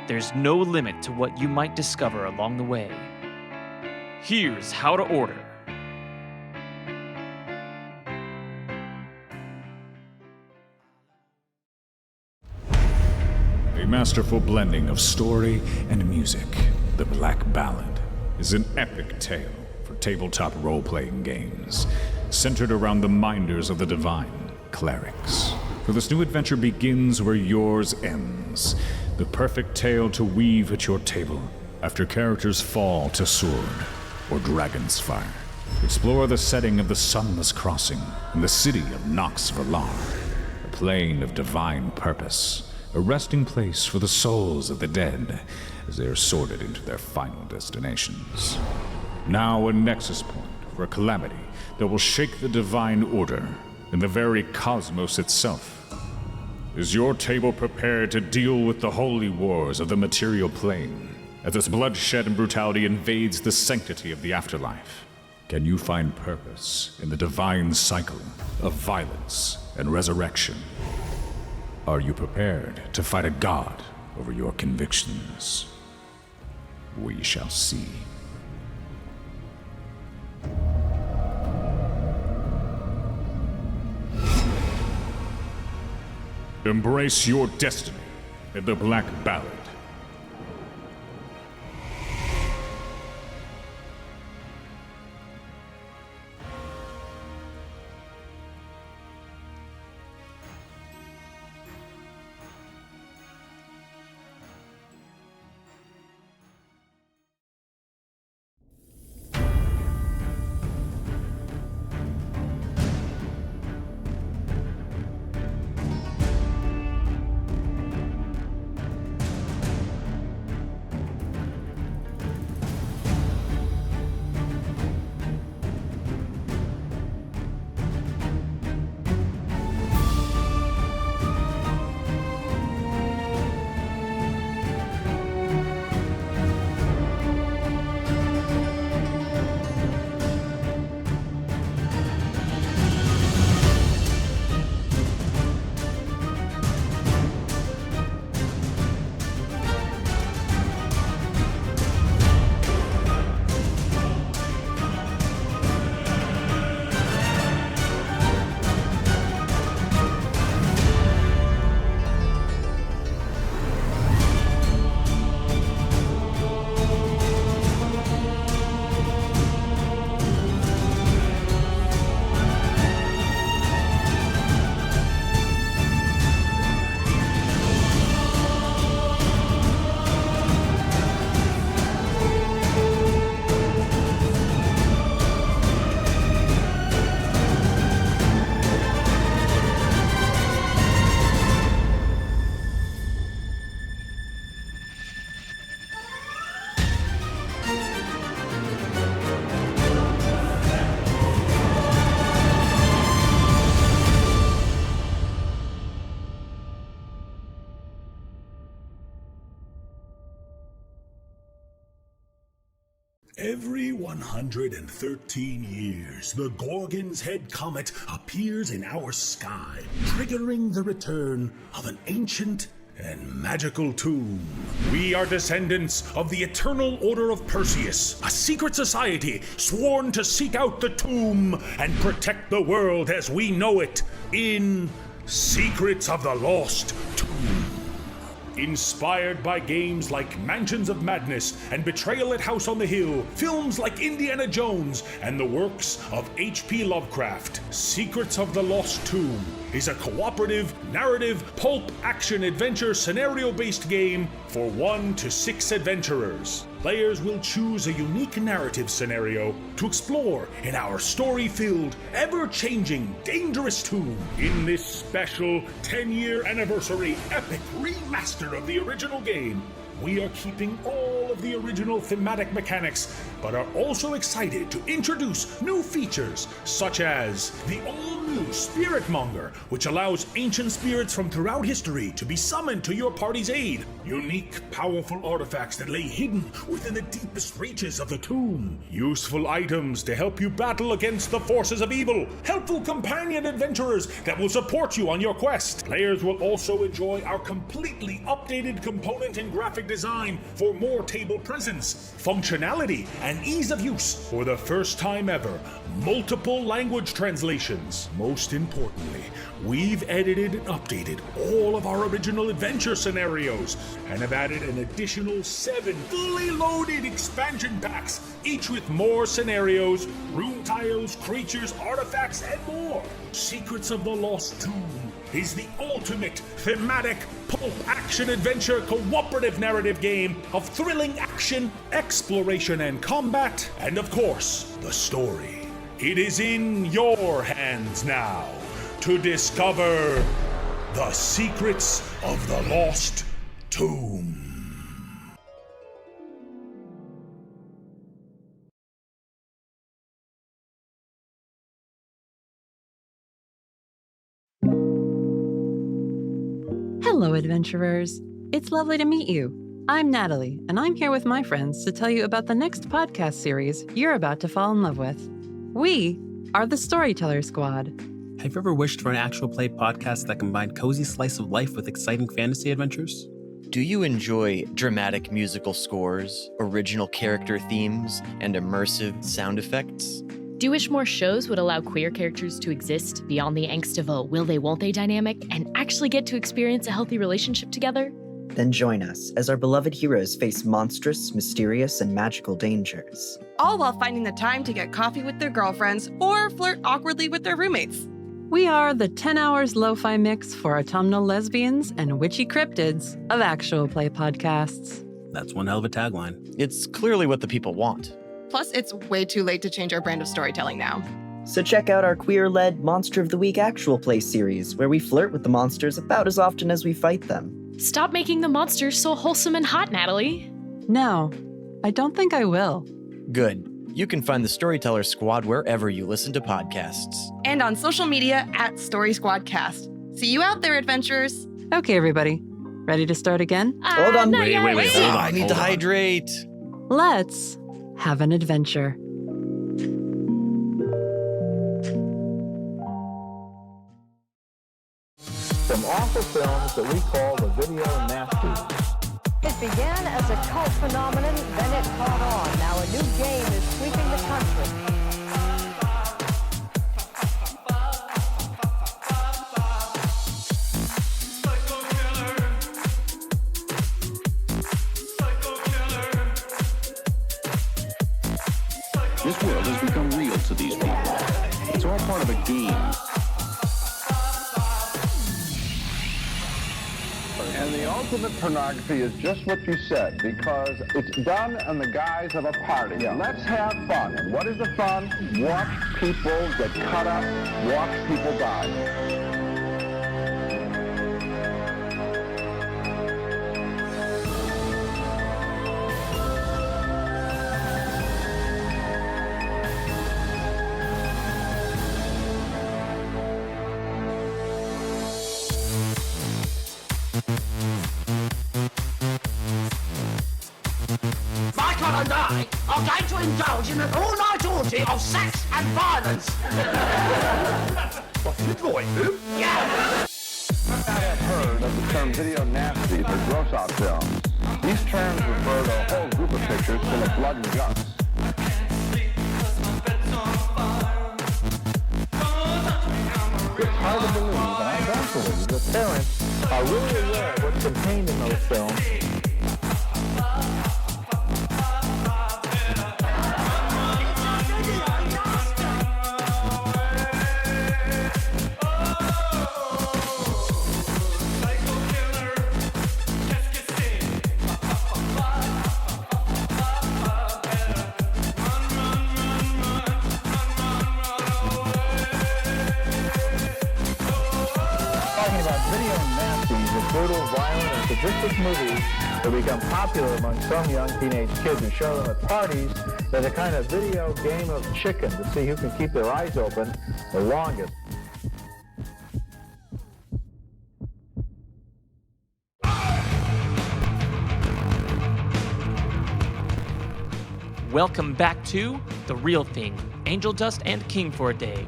There's no limit to what you might discover along the way. Here's how to order. A masterful blending of story and music, The Black Ballad is an epic tale for tabletop role-playing games, centered around the minders of the divine clerics. For this new adventure begins where yours ends, the perfect tale to weave at your table after characters fall to sword or dragon's fire. Explore the setting of the Sunless Crossing in the city of Nox Valar, a plane of divine purpose, a resting place for the souls of the dead as they are sorted into their final destinations. Now a nexus point for a calamity that will shake the divine order and the very cosmos itself. Is your table prepared to deal with the holy wars of the material plane as its bloodshed and brutality invades the sanctity of the afterlife? Can you find purpose in the divine cycle of violence and resurrection? Are you prepared to fight a god over your convictions? We shall see. Embrace your destiny in the Black Ballad. Every 113 years, the Gorgon's Head Comet appears in our sky, triggering the return of an ancient and magical tomb. We are descendants of the Eternal Order of Perseus, a secret society sworn to seek out the tomb and protect the world as we know it in Secrets of the Lost Tomb. Inspired by games like Mansions of Madness and Betrayal at House on the Hill, films like Indiana Jones, and the works of H.P. Lovecraft, Secrets of the Lost Tomb is a cooperative, narrative, pulp, action, adventure, scenario-based game for 1 to 6 adventurers. Players will choose a unique narrative scenario to explore in our story-filled, ever-changing, dangerous tomb. In this special 10-year anniversary epic remaster of the original game, we are keeping all of the original thematic mechanics, but are also excited to introduce new features, such as the all-new Spirit Monger, which allows ancient spirits from throughout history to be summoned to your party's aid. Unique, powerful artifacts that lay hidden within the deepest reaches of the tomb. Useful items to help you battle against the forces of evil. Helpful companion adventurers that will support you on your quest. Players will also enjoy our completely updated component and graphic design for more table presence, functionality, and ease of use. For the first time ever, multiple language translations. Most importantly, we've edited and updated all of our original adventure scenarios and have added an additional 7 fully loaded expansion packs, each with more scenarios, room tiles, creatures, artifacts, and more. Secrets of the Lost Tomb is the ultimate thematic pulp action adventure cooperative narrative game of thrilling action, exploration, and combat, and of course, the story. It is in your hands now to discover the secrets of the Lost Tomb. Hello, adventurers. It's lovely to meet you. I'm Natalie, and I'm here with my friends to tell you about the next podcast series you're about to fall in love with. We are the Storyteller Squad. Have you ever wished for an actual play podcast that combined cozy slice of life with exciting fantasy adventures? Do you enjoy dramatic musical scores, original character themes, and immersive sound effects? Do you wish more shows would allow queer characters to exist beyond the angst of a will they, won't they dynamic and actually get to experience a healthy relationship together? Then join us as our beloved heroes face monstrous, mysterious, and magical dangers. All while finding the time to get coffee with their girlfriends or flirt awkwardly with their roommates. We are the 10 hours lo-fi mix for autumnal lesbians and witchy cryptids of actual play podcasts. That's one hell of a tagline. It's clearly what the people want. Plus, it's way too late to change our brand of storytelling now. So check out our queer-led Monster of the Week actual play series, where we flirt with the monsters about as often as we fight them. Stop making the monsters so wholesome and hot, Natalie. No, I don't think I will. Good. You can find the Storyteller Squad wherever you listen to podcasts. And on social media at Story Squadcast. See you out there, adventurers. Okay, everybody. Ready to start again? Hold on. Wait, hold on. I need to hydrate. Let's have an adventure. From awful films that we call the video nasties. It began as a cult phenomenon, then it caught on. Now a new game is sweeping the country. This world has become real to these people. It's all part of a game. And the ultimate pornography is just what you said, because it's done in the guise of a party. Yeah. Let's have fun. And what is the fun? Watch people get cut up, watch people die. Michael and I are going to indulge in an all-night orgy of sex and violence. What, you going to? Yeah! I have heard of the term video nasty for gross-out films. These terms refer to a whole group of pictures full of blood and guts. It's hard to believe, and I don't believe, that parents are really aware of what's contained in those films. Brutal, violent, and sadistic movies that become popular among some young teenage kids who show them at parties as a kind of video game of chicken to see who can keep their eyes open the longest. Welcome back to The Real Thing, Angel Dust and King for a Day.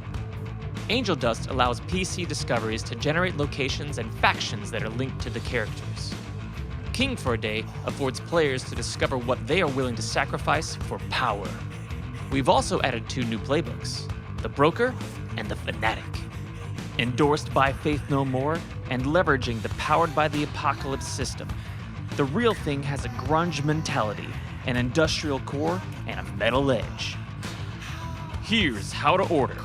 Angel Dust allows PC discoveries to generate locations and factions that are linked to the characters. King for a Day affords players to discover what they are willing to sacrifice for power. We've also added 2 new playbooks, The Broker and The Fanatic. Endorsed by Faith No More and leveraging the Powered by the Apocalypse system, The Real Thing has a grunge mentality, an industrial core, and a metal edge. Here's how to order.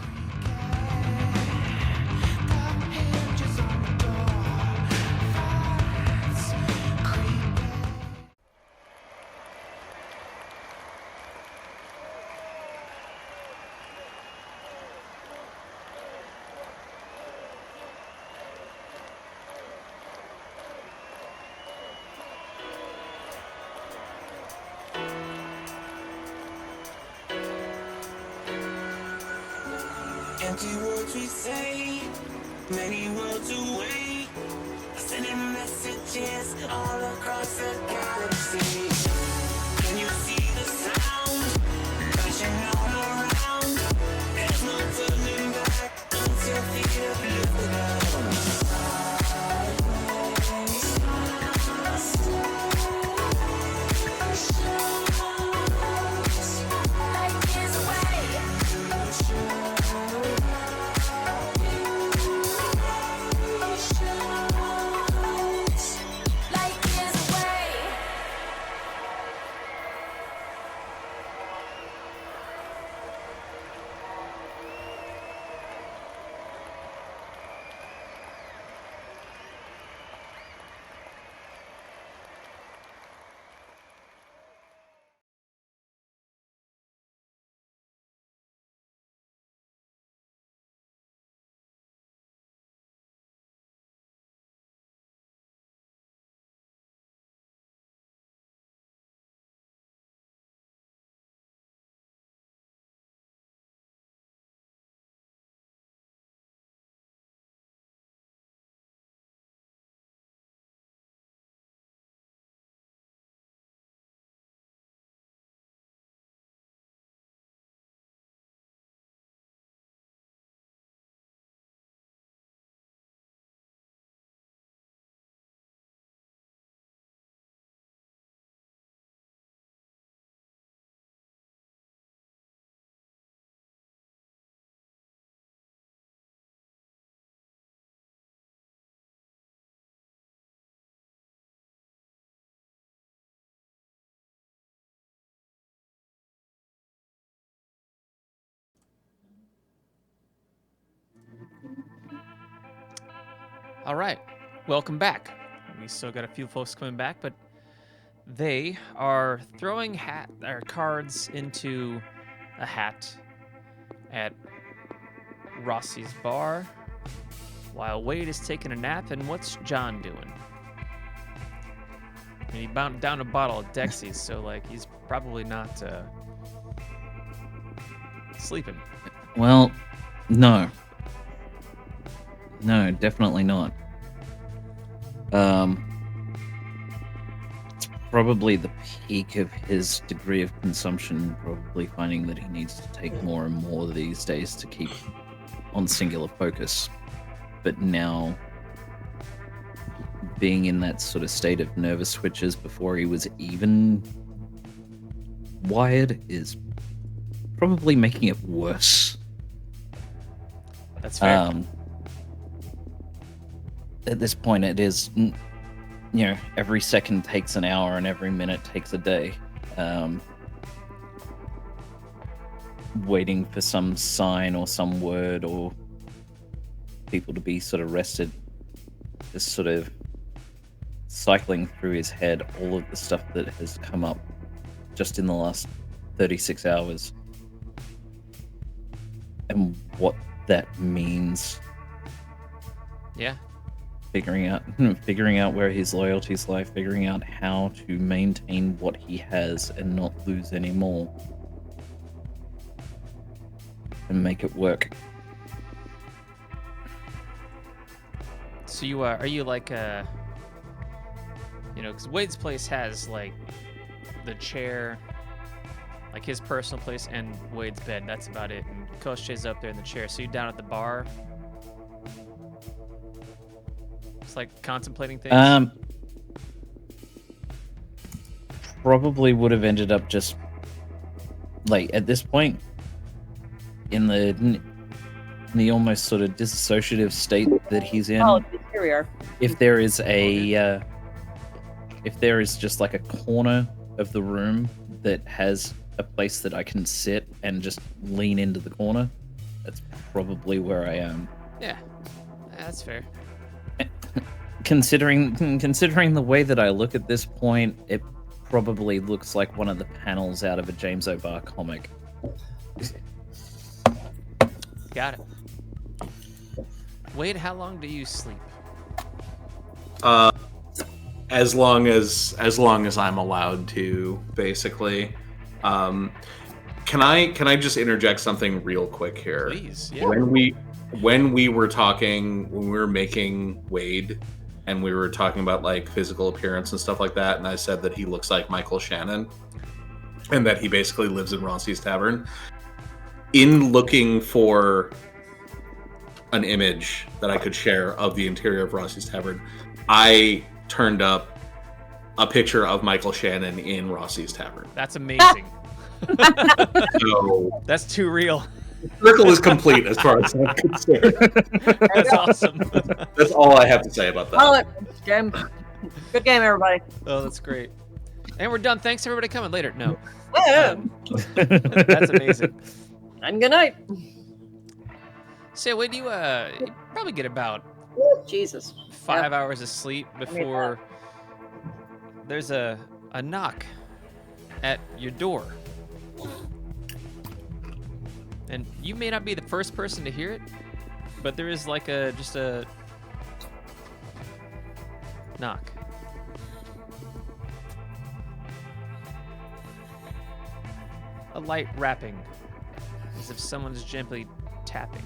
Empty words we say, many worlds away, sending messages all across the galaxy. Can you see the sound crashing all around? There's no turning back once your feet have left the ground. All right, welcome back. We still got a few folks coming back, but they are throwing cards into a hat at Rossi's bar while Wade is taking a nap. And what's John doing? And he bound down a bottle of Dexys, so like he's probably not sleeping. Well, no. No, definitely not. It's probably the peak of his degree of consumption, probably finding that he needs to take more and more these days to keep on singular focus. But now, being in that sort of state of nervous switches before he was even wired is probably making it worse. That's fair. at this point, it is, every second takes an hour and every minute takes a day. Waiting for some sign or some word or people to be sort of rested. Just sort of cycling through his head all of the stuff that has come up just in the last 36 hours. And what that means. Yeah. Figuring out where his loyalties lie, figuring out how to maintain what he has and not lose any more. And make it work. So you are you like because Wade's place has like the chair, like his personal place, and Wade's bed. That's about it. And Koshche's up there in the chair. So you down at the bar, just like contemplating things. Probably would have ended up just like at this point in the almost sort of dissociative state that he's in. Oh, here we are. If there is just like a corner of the room that has a place that I can sit and just lean into the corner, that's probably where I am. Yeah, that's fair. Considering the way that I look at this point, it probably looks like one of the panels out of a James O'Barr comic. Got it. Wade, how long do you sleep? As long as I'm allowed to, basically. Can I just interject something real quick here? Please, yeah. When we were talking, when we were making Wade, and we were talking about like physical appearance and stuff like that, and I said that he looks like Michael Shannon, and that he basically lives in Rossi's Tavern. In looking for an image that I could share of the interior of Rossi's Tavern, I turned up a picture of Michael Shannon in Rossi's Tavern. That's amazing. So, that's too real. The circle is complete as far as I'm concerned. That's awesome. That's all I have to say about that. Well, game. Good game, everybody. Oh, that's great. And we're done. Thanks everybody coming later. No. That's amazing. And good night. So Wade, you probably get about Jesus 5 hours of sleep before there's a knock at your door. And you may not be the first person to hear it, but there is like just a knock. A light rapping, as if someone's gently tapping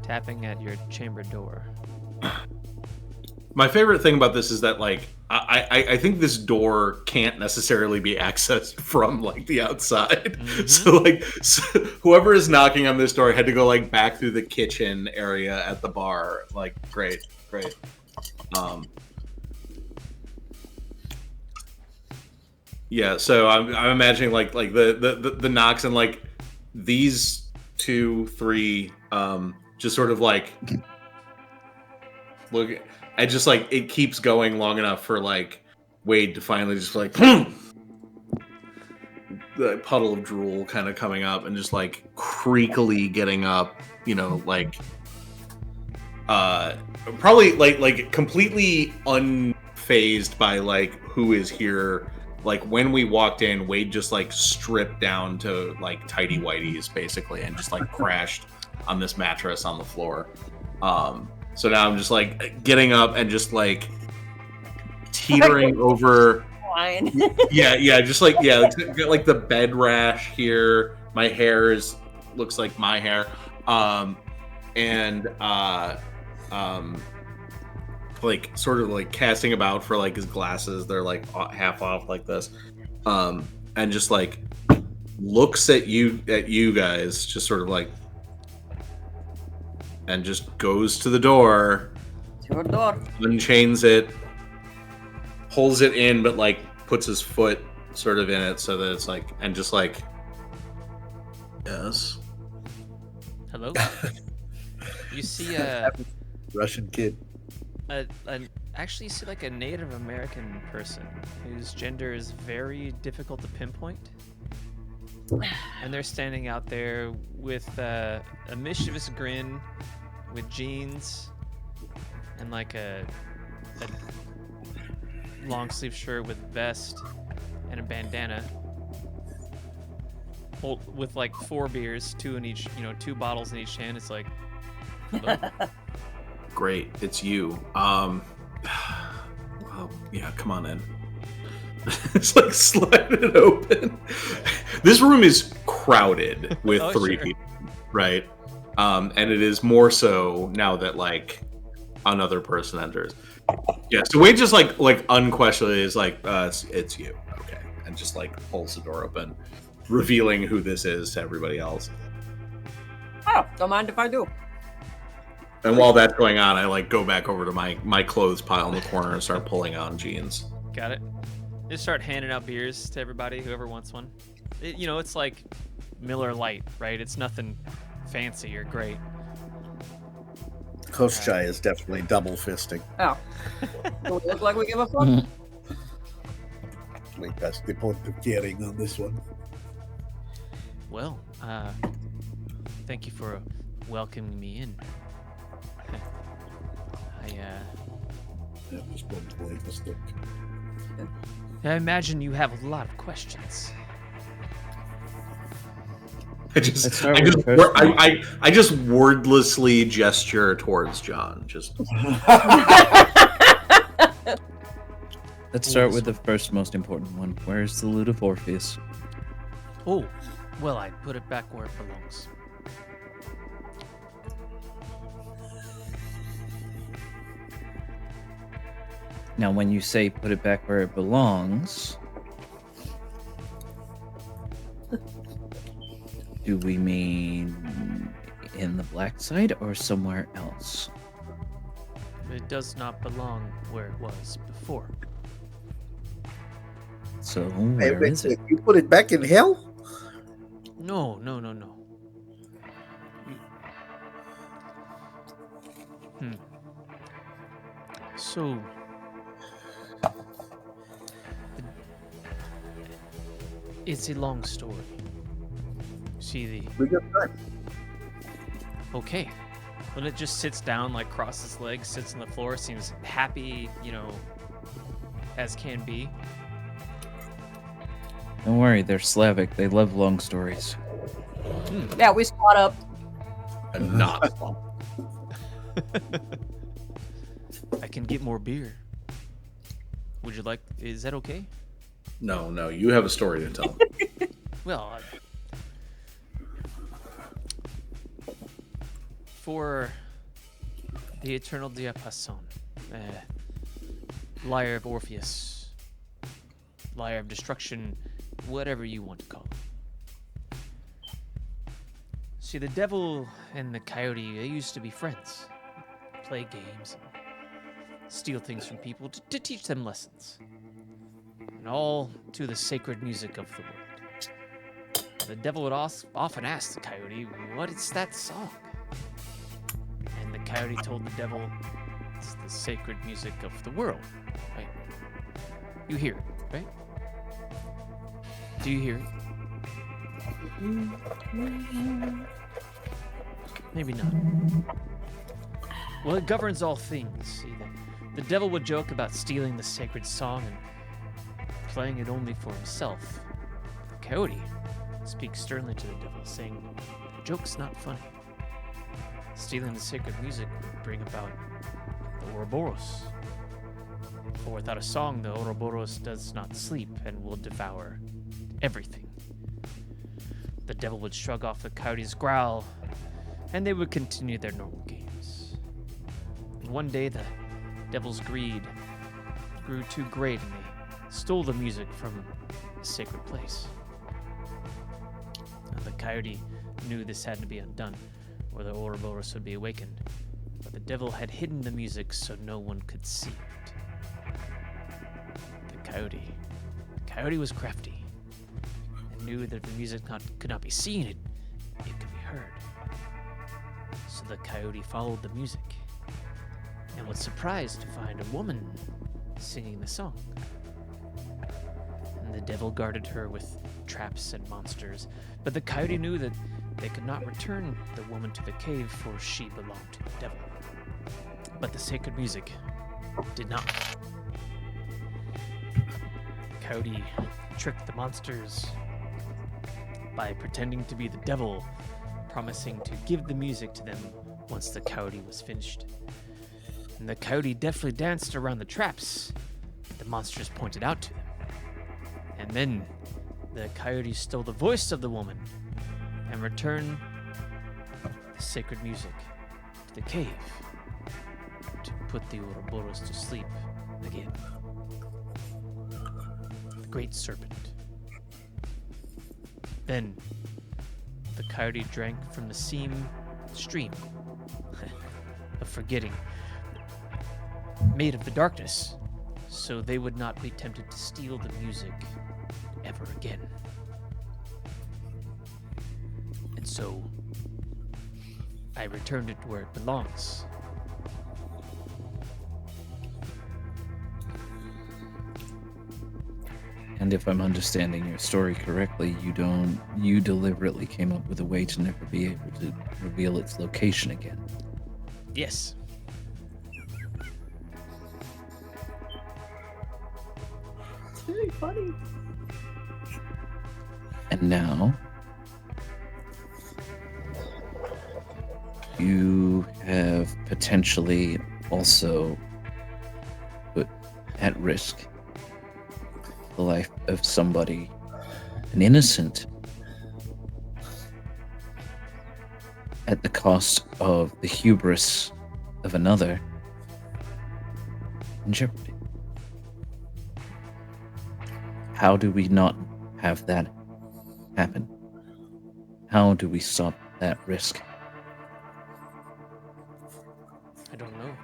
at your chamber door. My favorite thing about this is that, like, I think this door can't necessarily be accessed from, like, the outside. Mm-hmm. So whoever is knocking on this door had to go, like, back through the kitchen area at the bar. Like, great. Yeah, so I'm imagining, like the knocks and, like, these 2, 3, just sort of, like, look... I just, like, it keeps going long enough for, like, Wade to finally just, like, the puddle of drool kind of coming up and just, like, creakily getting up, you know, like, probably, like completely unfazed by, like, who is here. Like, when we walked in, Wade just, like, stripped down to, like, tighty whities, basically, and just, like, crashed on this mattress on the floor. So now I'm just, like, getting up and just, like, teetering over. Fine. Yeah, just, like, got, like, the bed rash here. My hair looks like my hair. Like, sort of, like, casting about for, like, his glasses. They're, like, half off like this. And just, like, looks at you guys, just sort of, like, and just goes to the door, unchains it, pulls it in, but, like, puts his foot sort of in it so that it's, like, and just, like, yes. Hello? You see a... Russian kid. Actually, you see like a Native American person whose gender is very difficult to pinpoint. And they're standing out there with a mischievous grin, with jeans, and like a long sleeve shirt with vest and a bandana. With like 4 beers, 2 in each, 2 bottles in each hand. It's like, hello? Great, it's you. Well, yeah, come on in. It's like slide it open. This room is crowded with 3 people, right? And it is more so now that like another person enters. Yeah, so Wade just like unquestionably is like, it's you, okay, and just like pulls the door open, revealing who this is to everybody else. Oh, don't mind if I do. And while that's going on, I like go back over to my clothes pile in the corner and start pulling on jeans. Got it. Just start handing out beers to everybody, whoever wants one. It's like Miller Lite, right? It's nothing fancy or great. Koschai is definitely double fisting. Oh. Do we look like we give a fuck? Wait, that's the point of caring on this one. Well, thank you for welcoming me in. I imagine you have a lot of questions. I just wordlessly gesture towards John. Just. Let's start with the first most important one. Where's the loot of Orpheus? Oh, well, I put it back where it belongs. Now, when you say put it back where it belongs, do we mean in the black side or somewhere else? It does not belong where it was before. So, where is it? You put it back in hell? No. So, it's a long story. See We got time. Okay. Well, it just sits down, like crosses legs, sits on the floor, seems happy, as can be. Don't worry, they're Slavic. They love long stories. Yeah, we squat up. And not. I can get more beer. Would you like? Is that okay? No, you have a story to tell. Well, for the eternal diapason, lyre of Orpheus, lyre of destruction, whatever you want to call it. See, the devil and the coyote, they used to be friends. Play games, and steal things from people to teach them lessons. And all to the sacred music of the world. The devil would often ask the coyote, what is that song? And the coyote told the devil, it's the sacred music of the world, right? You hear it, right? Do you hear it? Maybe not. Well, it governs all things. See, the devil would joke about stealing the sacred song and playing it only for himself. The coyote speaks sternly to the devil, saying, the joke's not funny. Stealing the sacred music would bring about the Ouroboros. For without a song, the Ouroboros does not sleep and will devour everything. The devil would shrug off the coyote's growl, and they would continue their normal games. And one day, the devil's greed grew too great, and they stole the music from a sacred place. Now, the coyote knew this had to be undone, or the Ouroboros would be awakened. But the devil had hidden the music so no one could see it. The coyote was crafty, and knew that if the music could not be seen, it could be heard. So the coyote followed the music, and was surprised to find a woman singing the song. And the devil guarded her with traps and monsters, but the coyote knew that they could not return the woman to the cave, for she belonged to the devil. But the sacred music did not. Coyote tricked the monsters by pretending to be the devil, promising to give the music to them once the coyote was finished. And the coyote deftly danced around the traps the monsters pointed out to them. And then the coyote stole the voice of the woman and returned the sacred music to the cave to put the Ouroboros to sleep again. The great serpent. Then the coyote drank from the stream of forgetting, made of the darkness, so they would not be tempted to steal the music ever again. And so I returned it where it belongs. And if I'm understanding your story correctly, you deliberately came up with a way to never be able to reveal its location again. Yes. It's very funny. And now you have potentially also put at risk the life of somebody, an innocent, at the cost of the hubris of another in jeopardy. How do we not have that happen? How do we stop that risk? I don't know.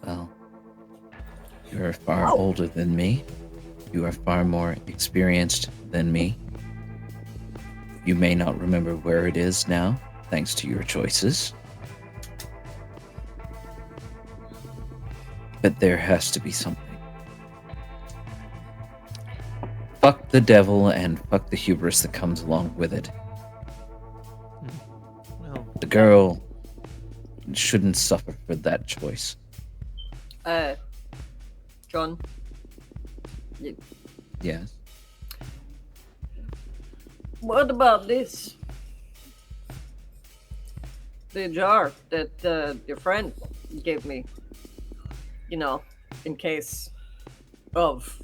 Well, you are far older than me. You are far more experienced than me. You may not remember where it is now, thanks to your choices. But there has to be something. Fuck the devil and fuck the hubris that comes along with it. Well, the girl shouldn't suffer for that choice. John? Yes. What about this? The jar that your friend gave me. You know, in case of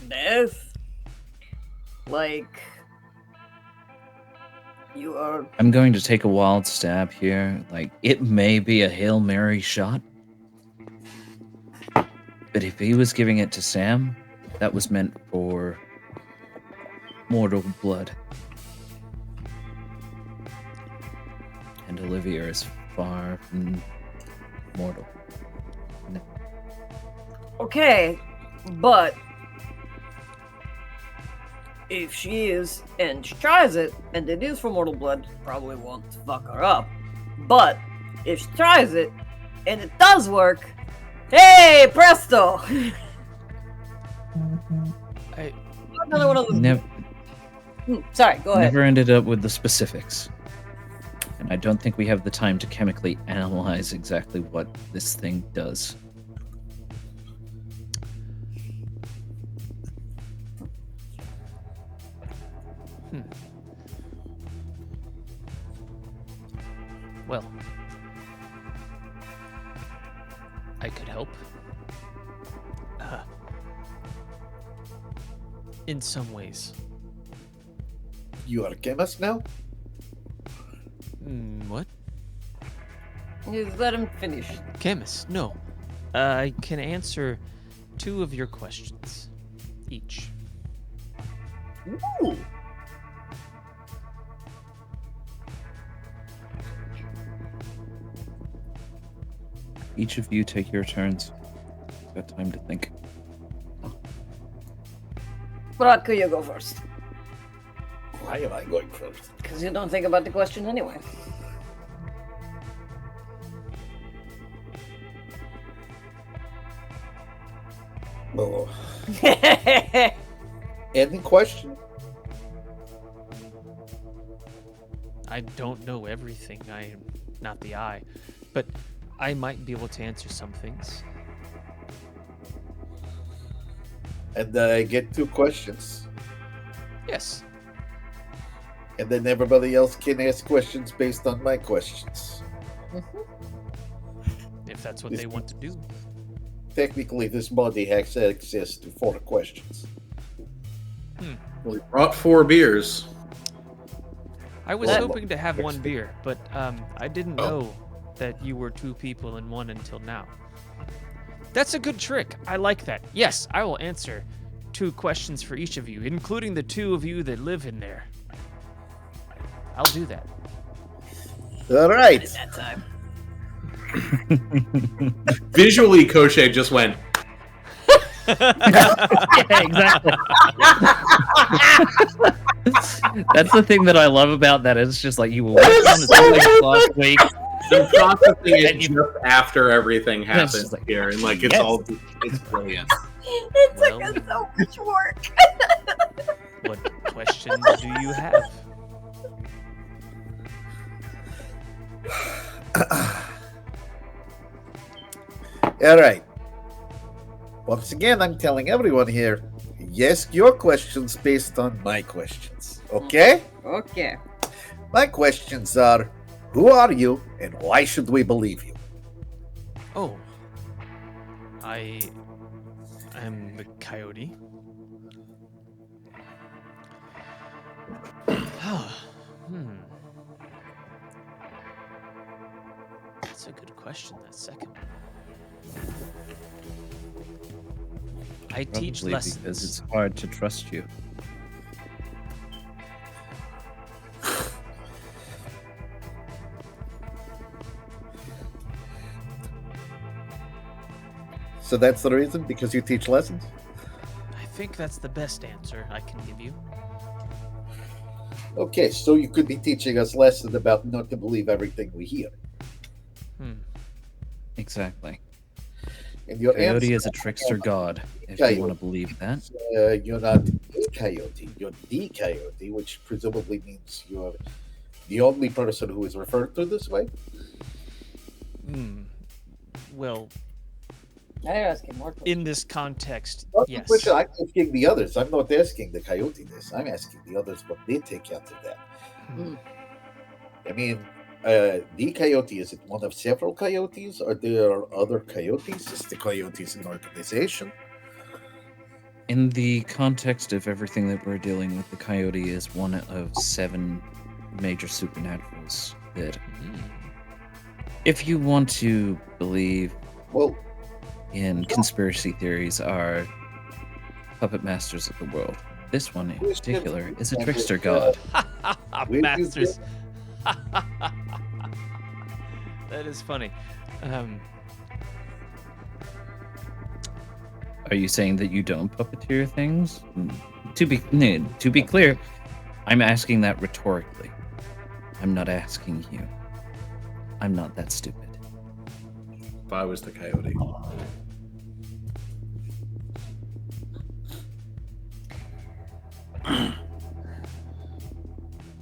death. Like, you are... I'm going to take a wild stab here. Like, it may be a Hail Mary shot. But if he was giving it to Sam, that was meant for mortal blood. And Olivia is far from mortal. No. Okay, but if she is, and she tries it, and it is for mortal blood, probably won't fuck her up. But if she tries it, and it does work, hey, presto! Another one of those. Sorry, go ahead. Never ended up with the specifics. And I don't think we have the time to chemically analyze exactly what this thing does. Well, I could help. In some ways. You are a chemist now? What? Just let him finish. Chemist? No. I can answer 2 of your questions each. Ooh. Each of you take your turns. Got time to think. Brodko, you go first. Why am I going first? Because you don't think about the question anyway. Oh. Any question? I don't know everything. I am not the eye, but I might be able to answer some things. And I get 2 questions. Yes. And then everybody else can ask questions based on my questions. If that's what they want to do. Technically, this body has access to 4 questions. Well, you brought 4 beers. I was hoping to have 1 beer, but I didn't know that you were 2 people in one until now. That's a good trick. I like that. Yes, I will answer 2 questions for each of you, including the 2 of you that live in there. I'll do that. All right. That time. Visually, Koshe just went. Yeah, exactly. That's the thing that I love about that. It's just like you were working on this last week. The processing it just after everything happens like, here, and like it's all it's brilliant. It took us so much work. What questions do you have? All right. Once again, I'm telling everyone here, ask your questions based on my questions. Okay? Okay. My questions are, who are you and why should we believe you? Oh. I am the coyote. That's a good question, that second one. I teach Probably lessons. because it's hard to trust you. So that's the reason? Because you teach lessons? I think that's the best answer I can give you. Okay, so you could be teaching us lessons about not to believe everything we hear. Exactly. And your Coyote answer- is a trickster god, if Coyote. you want to believe that. You're not a coyote, you're the coyote, which presumably means you're the only person who is referred to this way? Well, I ask him more questions. in this context, Not the yes. question, I'm asking the others. I'm not asking the coyote this. I'm asking the others what they take out of that. I mean, the coyote, is it one of several coyotes? Or there are other coyotes? Is the coyotes an organization? In the context of everything that we're dealing with, the coyote is one of 7 major supernaturals that, if you want to believe in conspiracy theories, are puppet masters of the world. This one in particular is a trickster god. Masters. That is funny. Are you saying that you don't puppeteer things? To be clear, I'm asking that rhetorically. I'm not asking you. I'm not that stupid. If I was the coyote.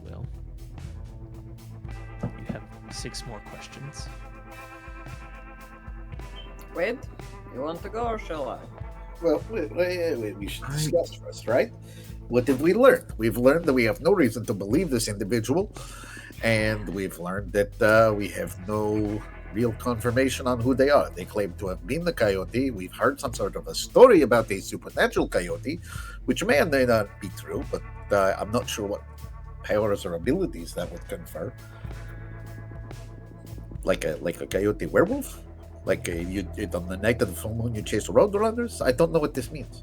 Well, you have 6 more questions. Wait, you want to go or shall I? Well, we should discuss first, right? What did we learn? We've learned that we have no reason to believe this individual, and we've learned that we have no real confirmation on who they are. They claim to have been the coyote. We've heard some sort of a story about a supernatural coyote, which may or may not be true, but I'm not sure what powers or abilities that would confer. Like a coyote werewolf? Like on the night of the full moon, you chase roadrunners? I don't know what this means.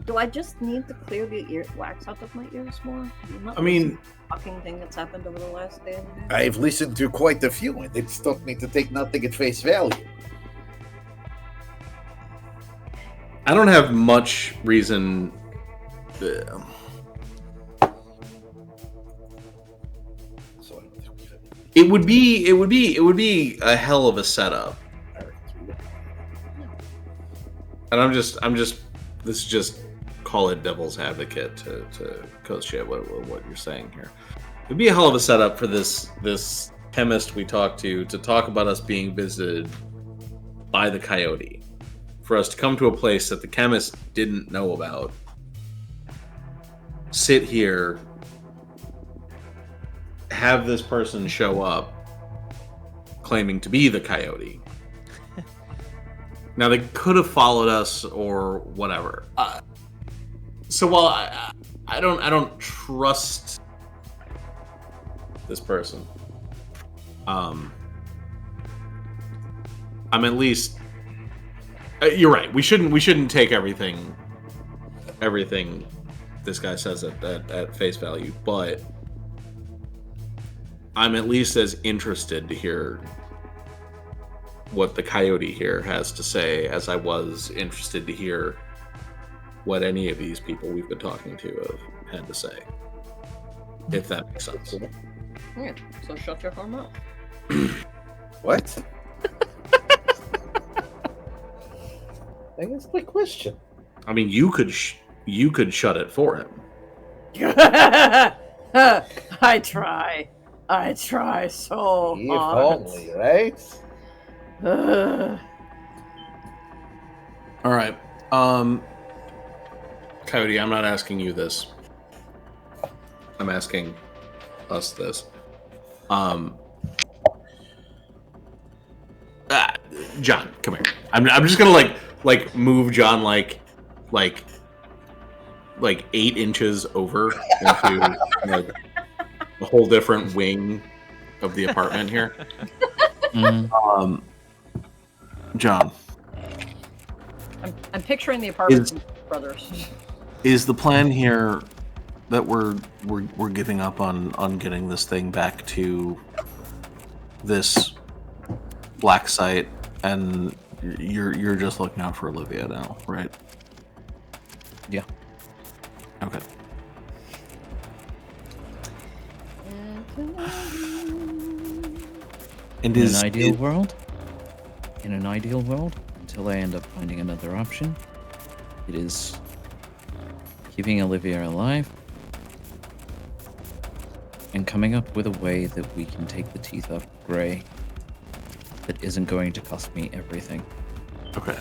Do I just need to clear the wax out of my ears more? I mean, fucking thing that's happened over the last day and a half. I've listened to quite a few, and it's taught me to take nothing at face value. I don't have much reason. It would be a hell of a setup. And I'm just this is just call it devil's advocate to coach what you're saying here. It'd be a hell of a setup for this chemist we talked to talk about us being visited by the coyote, for us to come to a place that the chemist didn't know about, sit here, have this person show up claiming to be the coyote. Now they could have followed us or whatever. So while I don't trust this person, I'm at least. You're right. We shouldn't take everything this guy says at face value, but I'm at least as interested to hear what the coyote here has to say as I was interested to hear what any of these people we've been talking to have had to say. If that makes sense. Yeah, so shut your mouth. What? I guess my question. I mean, you could shut it for him. I try so If hard. only, right? All right. Coyote, I'm not asking you this. I'm asking us this. John, come here. I'm just gonna like move John like 8 inches over into like a whole different wing of the apartment here. John, I'm picturing the apartment from Brothers. is the plan here that we're giving up on getting this thing back to this black site, and you're just looking out for Olivia now, right? Yeah. Okay. And In an ideal world, until I end up finding another option, it is keeping Olivia alive and coming up with a way that we can take the teeth off Gray that isn't going to cost me everything. Okay.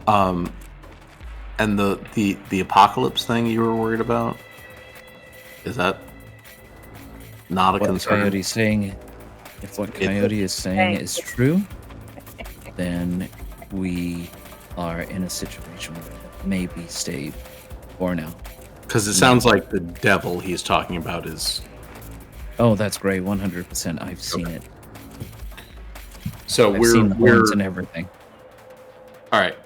And the apocalypse thing you were worried about, is that not a concern? Coyote's saying, if what Coyote is saying is true, then we are in a situation where it may be stayed for now. Because it sounds like the devil he's talking about is... Oh, that's Gray, 100%. I've seen it. So I've seen the we're horns and everything. All right.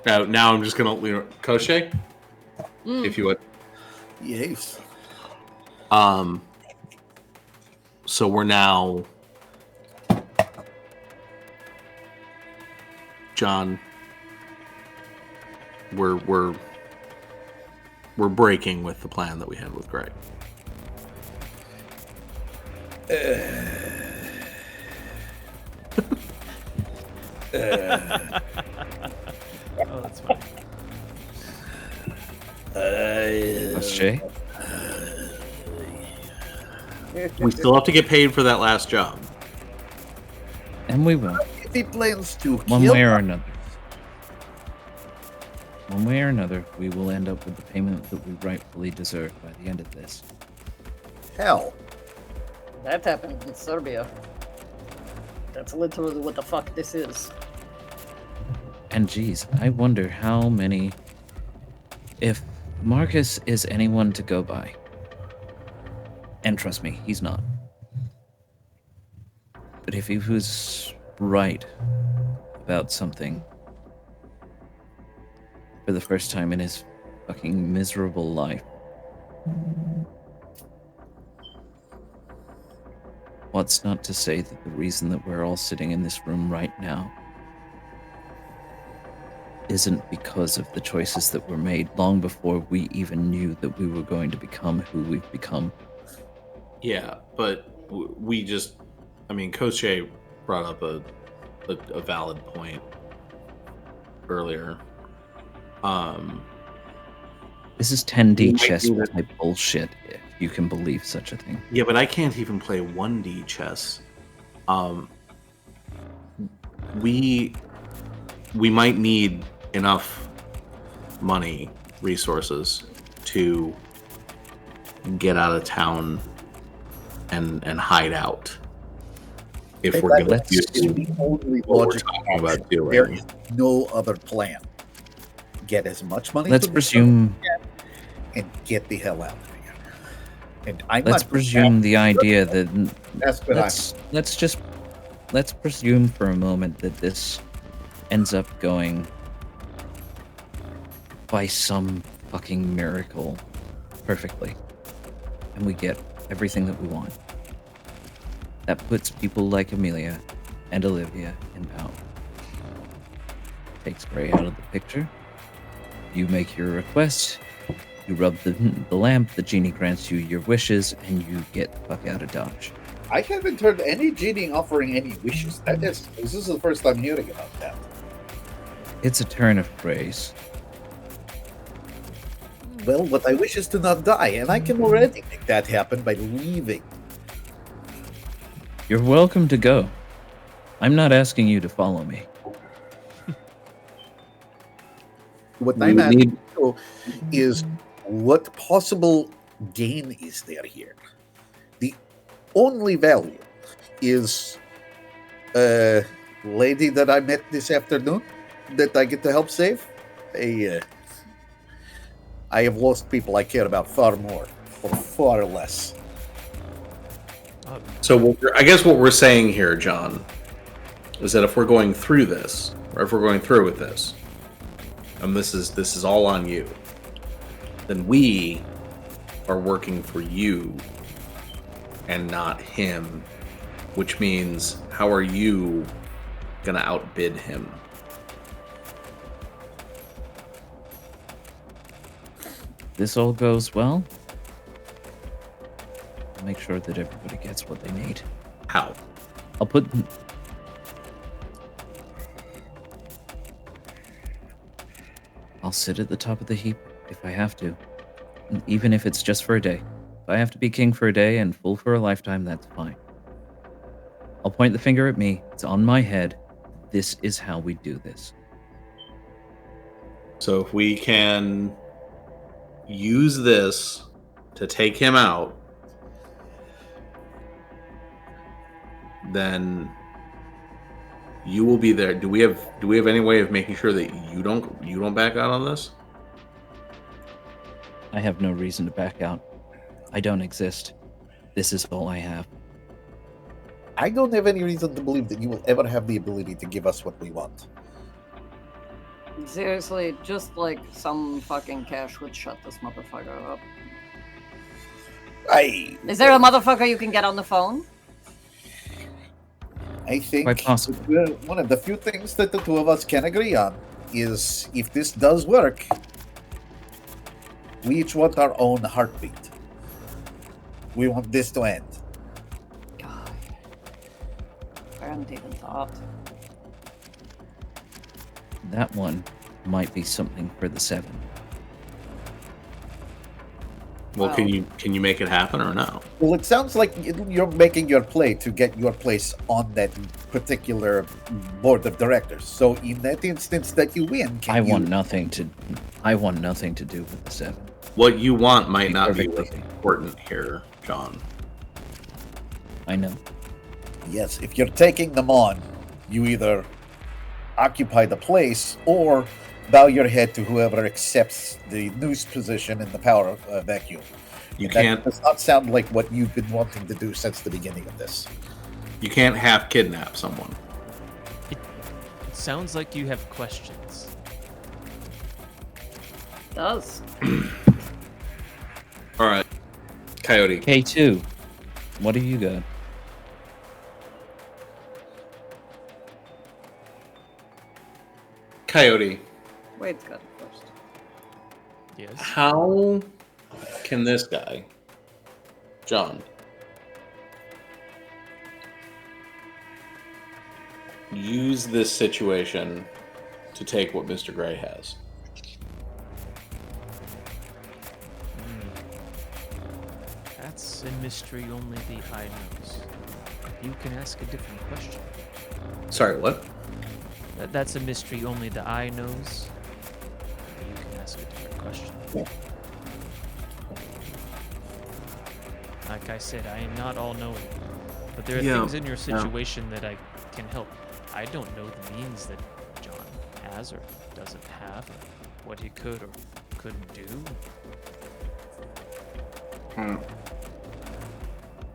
Now I'm just gonna Koshe, if you would. Yes. So we're now, John. We're breaking with the plan that we had with Greg. Oh, that's funny. That's Jay. We still have to get paid for that last job. And we will. If he plans to One kill way or another. One way or another, we will end up with the payment that we rightfully deserve by the end of this. hell. That happened in Serbia. That's literally what the fuck this is. And geez, I wonder how many... If Marcus is anyone to go by, and trust me, he's not. But if he was right about something for the first time in his fucking miserable life, what's not to say that the reason that we're all sitting in this room right now isn't because of the choices that were made long before we even knew that we were going to become who we've become. Yeah, but we just... I mean, Coach Shea brought up a valid point earlier. This is 10D You might chess do that. type bullshit, if you can believe such a thing. Yeah, but I can't even play 1D chess. We might need enough money, resources to get out of town and hide out. If we're going to do the only what we're logical talking about option. doing. There is no other plan. Get as much money. Let's to the presume- government and get the hell out of here. And I'm Let's not presume the idea that That's what let's presume for a moment that this ends up going by some fucking miracle perfectly, and we get everything that we want. That puts people like Amelia and Olivia in power. Takes Gray out of the picture. You make your request. You rub the lamp. The genie grants you your wishes, and you get the fuck out of Dodge. I haven't heard any genie offering any wishes. This is the first time hearing about that. It's a turn of phrase. Well, what I wish is to not die, and I can already make that happen by leaving. You're welcome to go. I'm not asking you to follow me. What We I'm would asking need- you is what possible gain is there here? The only value is a lady that I met this afternoon that I get to help save. I have lost people I care about far more for far less. So I guess what we're saying here, John, is that if we're going through this, or if we're going through with this, and this is all on you, then we are working for you and not him, which means how are you gonna outbid him? This all goes well. I'll make sure that everybody gets what they need. How? I'll put. I'll sit at the top of the heap if I have to, and even if it's just for a day. If I have to be king for a day and fool for a lifetime, that's fine. I'll point the finger at me. It's on my head. This is how we do this. So if we can use this to take him out, then you will be there. Do we have any way of making sure that you don't back out on this? I have no reason to back out. I don't exist. This is all I have. I don't have any reason to believe that you will ever have the ability to give us what we want. Seriously, just like some fucking cash would shut this motherfucker up. Is there a motherfucker you can get on the phone? I think Quite possible. one of the few things that the two of us can agree on is if this does work, we each want our own heartbeat. We want this to end. God. I hadn't even thought. That one might be something for the 7. Well, Wow. can you make it happen or no? Well, it sounds like you're making your play to get your place on that particular board of directors. So, in that instance that you win, I want nothing to do with the 7. What you want might Be not be perfectly what's important here, John. I know. Yes, if you're taking them on, you either occupy the place or bow your head to whoever accepts the news position in the power vacuum. You And that can't- does not sound like what you've been wanting to do since the beginning of this. You can't half kidnap someone. It sounds like you have questions. Does. All right, Coyote. K2, what do you got? Coyote. Wade's got it first. Yes. How can this guy, John, use this situation to take what Mr. Gray has? That's a mystery only the eye knows. You can ask a different question. Sorry, what? That's a mystery only the eye knows. You can ask a different question. Like I said, I am not all-knowing, but there are things in your situation that I can help. I don't know the means that John has or doesn't have, or what he could or couldn't do.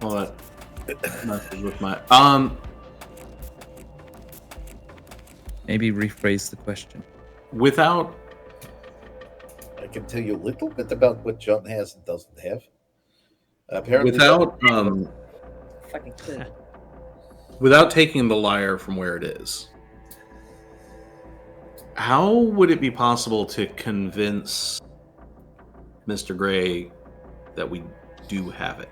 Well, that messes with my Maybe rephrase the question. Without, I can tell you a little bit about what John has and doesn't have. Apparently, without Fucking kid. without taking the lyre from where it is, how would it be possible to convince Mr. Gray that we do have it?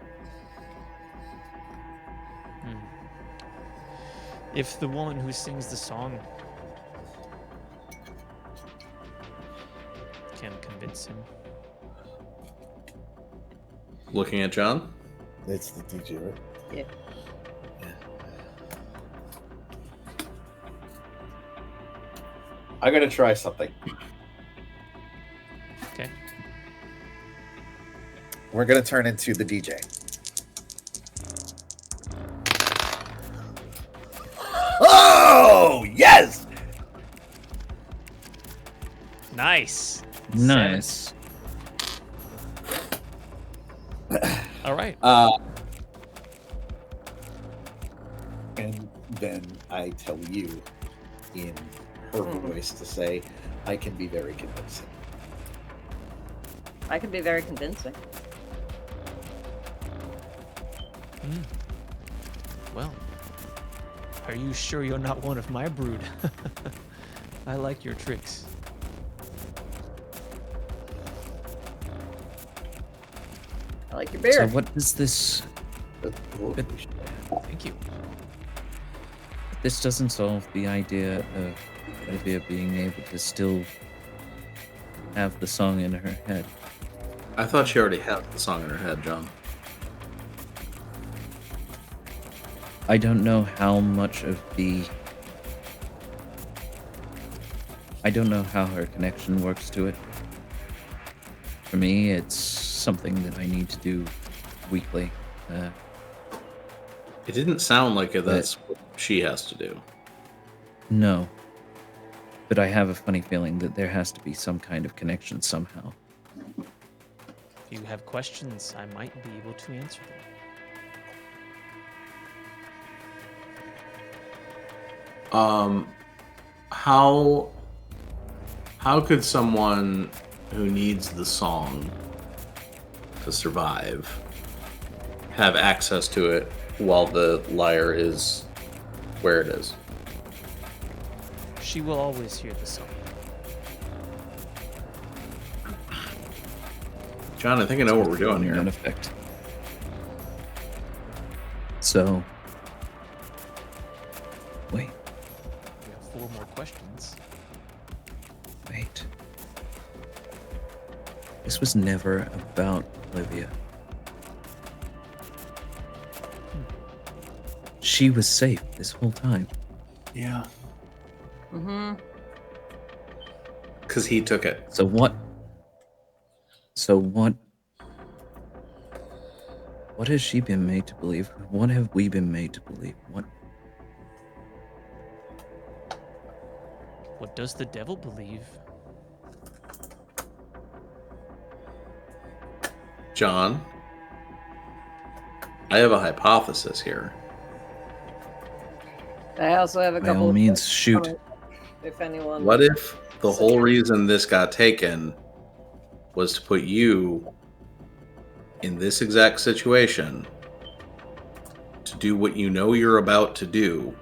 If the woman who sings the song can convince him. Looking at John? It's the DJ, right? Yeah. I'm gonna try something. Okay. We're gonna turn into the DJ. Oh yes! Nice. Nice. All right. And then I tell you in her voice to say, I can be very convincing. I can be very convincing. Well, are you sure you're not one of my brood? I like your tricks. I like your beard. So what does this... Thank you. This doesn't solve the idea of Olivia being able to still have the song in her head. I thought she already had the song in her head, John. I don't know how much of the... I don't know how her connection works to it. For me, it's something that I need to do weekly. It didn't sound like that's what she has to do. No. But I have a funny feeling that there has to be some kind of connection somehow. If you have questions, I might be able to answer them. How could someone who needs the song to survive have access to it while the lyre is where it is? She will always hear the song. John, I think I know what we're doing here. In effect. So... Wait. We have 4 more questions. Wait. This was never about Olivia. She was safe this whole time. Yeah. Mm-hmm. Because he took it. So what? What has she been made to believe? What have we been made to believe? What does the devil believe? John, I have a hypothesis here. I also have a By couple all of means, shoot. comments, if anyone. What if the whole reason this got taken was to put you in this exact situation to do what you know you're about to do,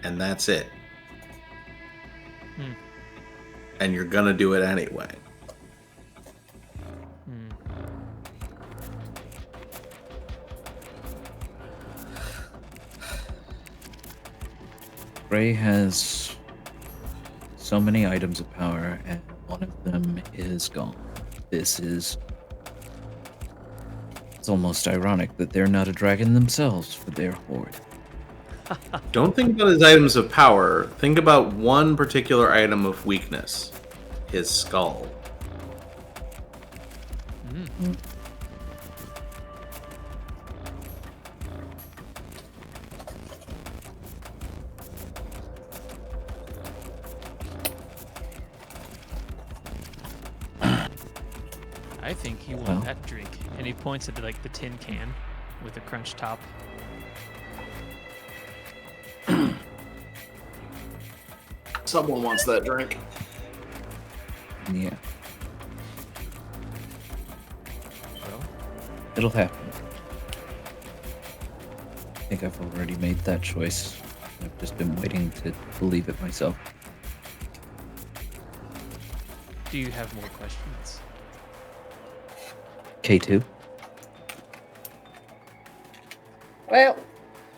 and that's it? And you're gonna do it anyway. Gray has so many items of power, and one of them is gone. This is It's almost ironic that they're not a dragon themselves for their horde. Don't think about his items of power. Think about one particular item of weakness. His skull. I think he won Well. that drink. And he points at like the tin can with the crunch top. Someone wants that drink. Yeah, Well, it'll happen. I think I've already made that choice. I've just been waiting to believe it myself. do you have more questions? K2? Well,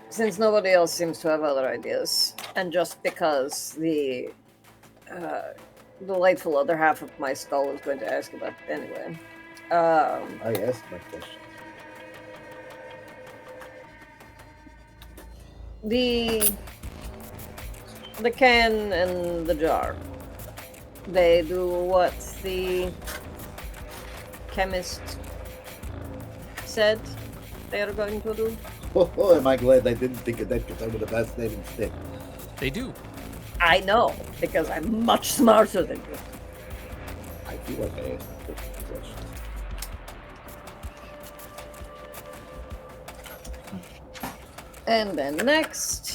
since nobody else seems to have other ideas, and just because the delightful other half of my skull is going to ask about it anyway. I asked my question. The can and the jar. They do what the chemist said they are going to do. Oh, am I glad I didn't think of that because I would have asked that instead. They do. I know, because I'm much smarter than you. I feel like I asked the question. And then next.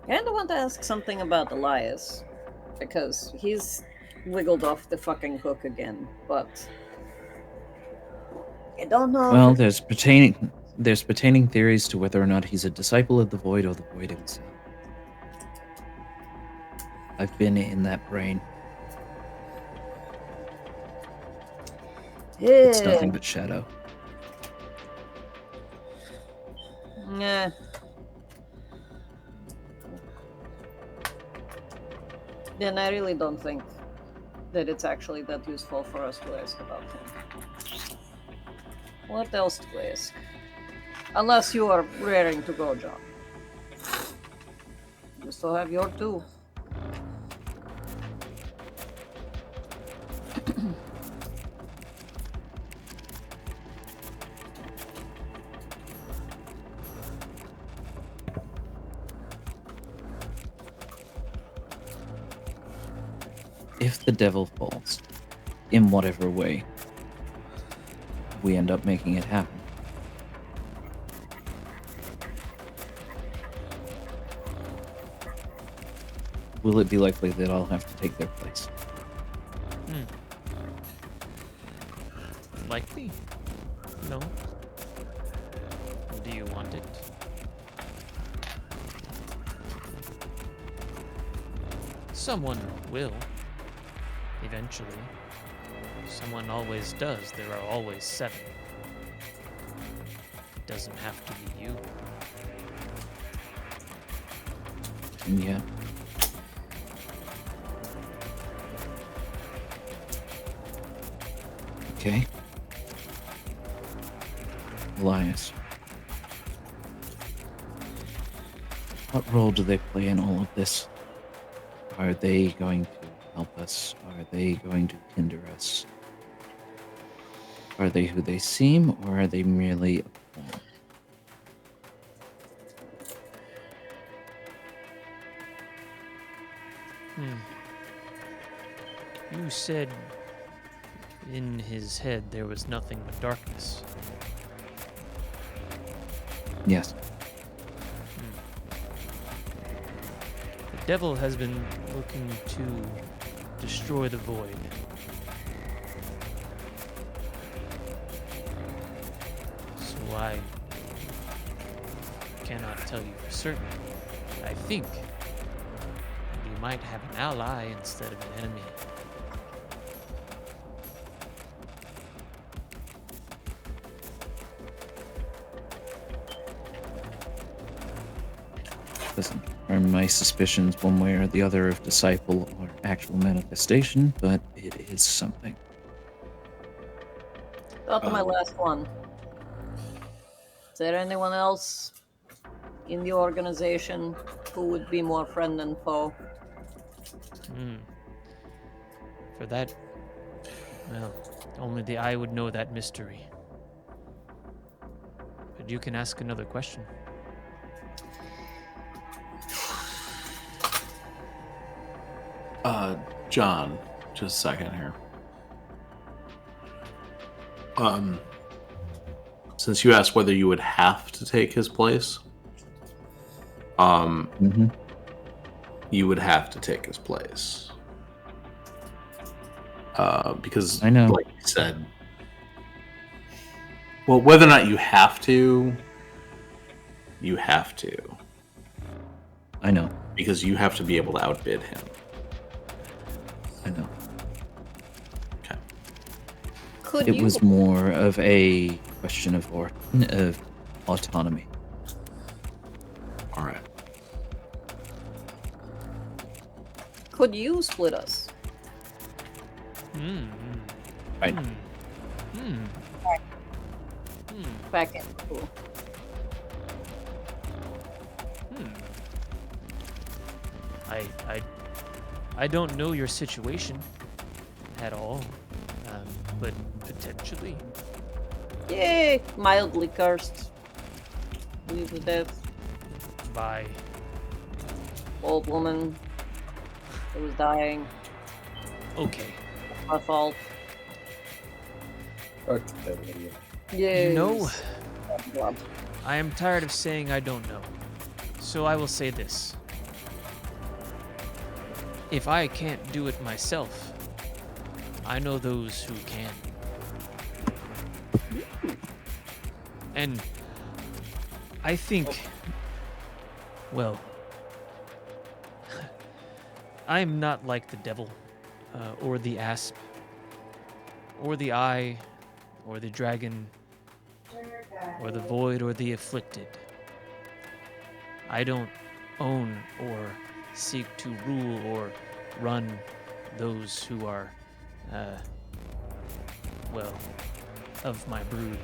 Kinda want to ask something about Elias, because he's wiggled off the fucking hook again, but I don't know. Well, there's pertaining theories to whether or not he's a disciple of the Void or the Void himself. I've been in that brain. It's nothing but shadow. Nah. Then I really don't think that it's actually that useful for us to ask about him. What else to ask? Unless you are raring to go, John. You still have your two. If the devil falls, in whatever way, we end up making it happen. Will it be likely that I'll have to take their place? Likely? No. Do you want it? Someone will. Eventually. Someone always does. There are always 7. It doesn't have to be you. Yeah. Okay. Elias. What role do they play in all of this? Are they going to help us? Are they going to hinder us? Are they who they seem, or are they merely a pawn? You said in his head there was nothing but darkness. Yes. The devil has been looking to destroy the void. So I cannot tell you for certain. I think you might have an ally instead of an enemy. doesn't confirm my suspicions one way or the other of disciple or actual manifestation, but it is something. Up to my last one. Is there anyone else in the organization who would be more friend than foe? For that, well, only the eye would know that mystery. But you can ask another question. John, just a second here. Since you asked whether you would have to take his place, you would have to take his place. Because, I know, like you said, well, whether or not you have to, you have to. I know. Because you have to be able to outbid him. I know. Okay. It was more of a question of autonomy. All right. Could you split us? Right. Back in. Cool. I don't know your situation at all, but potentially. Yay! Mildly cursed. Leave to death. By old woman who was dying. Okay. My fault. Yeah. You know, I am tired of saying I don't know. So I will say this. If I can't do it myself, I know those who can. And I think, well, I am not like the devil, or the asp, or the eye, or the dragon, or the void, or the afflicted. I don't own or seek to rule or run those who are, well, of my brood.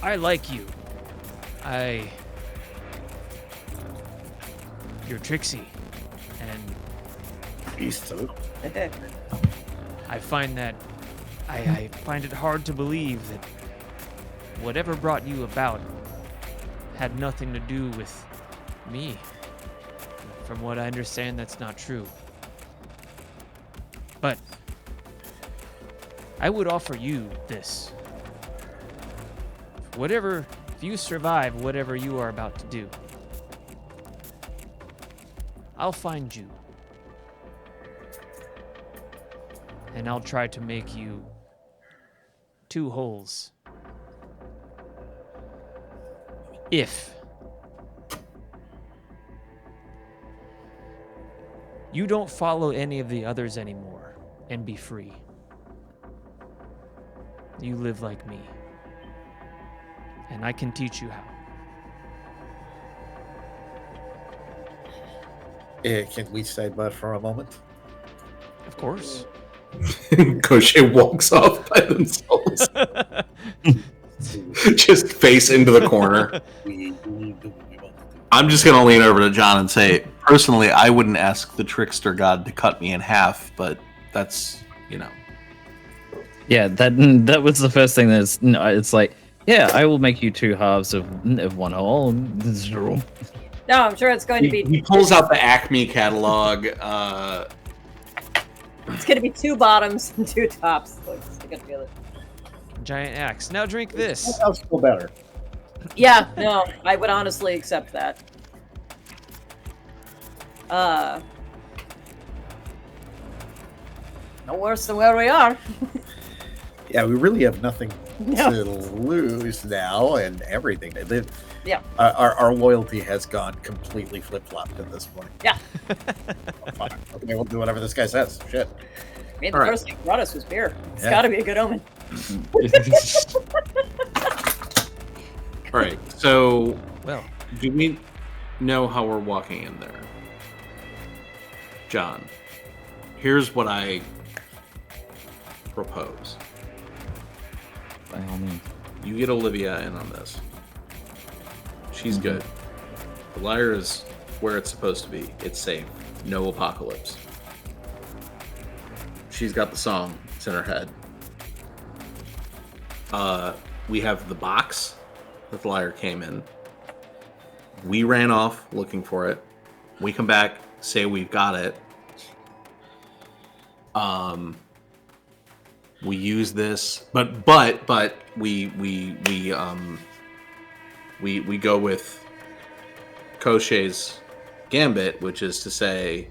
I like you. You're tricksy, and I find that I find it hard to believe that whatever brought you about had nothing to do with me. From what I understand, that's not true. But I would offer you this. If you survive whatever you are about to do, I'll find you. And I'll try to make you 2 holes. If you don't follow any of the others anymore and be free, you live like me. And I can teach you how. Can we sidebar for a moment? Of course. Koshe walks off by themselves. Just face into the corner. I'm just going to lean over to John and say, personally, I wouldn't ask the trickster god to cut me in half, but that's, Yeah, that was the first thing it's like, yeah, I will make you 2 halves of 1 whole. No, I'm sure it's going to be... He pulls out the Acme catalog. It's going to be 2 bottoms and 2 tops. Like, stick it together. Giant axe. Now drink this. That sounds still better. Yeah, no, I would honestly accept that. No worse than where we are. Yeah, we really have nothing to lose now, and everything. Yeah. Our loyalty has gone completely flip-flopped at this point. Yeah. Fine. Okay, we'll do whatever this guy says. Shit. I mean, the first thing brought us was beer. It's Yeah. got to be a good omen. All right, so... Well, Do we know how we're walking in there? John, here's what I propose. By all means. You get Olivia in on this. She's good. The lyre is where it's supposed to be. It's safe. No apocalypse. She's got the song. It's in her head. We have the box that the lyre came in. We ran off looking for it. We come back, say we've got it. We use this, but we go with Koshay's gambit, which is to say,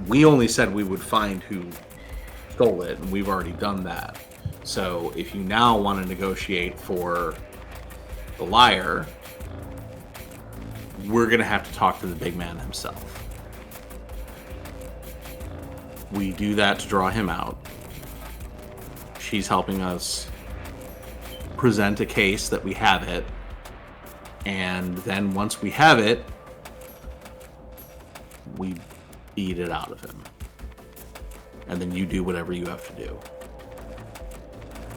we only said we would find who stole it, and we've already done that. So if you now want to negotiate for the lyre, we're going to have to talk to the big man himself. We do that to draw him out. She's helping us present a case that we have it. And then once we have it, we beat it out of him. And then you do whatever you have to do.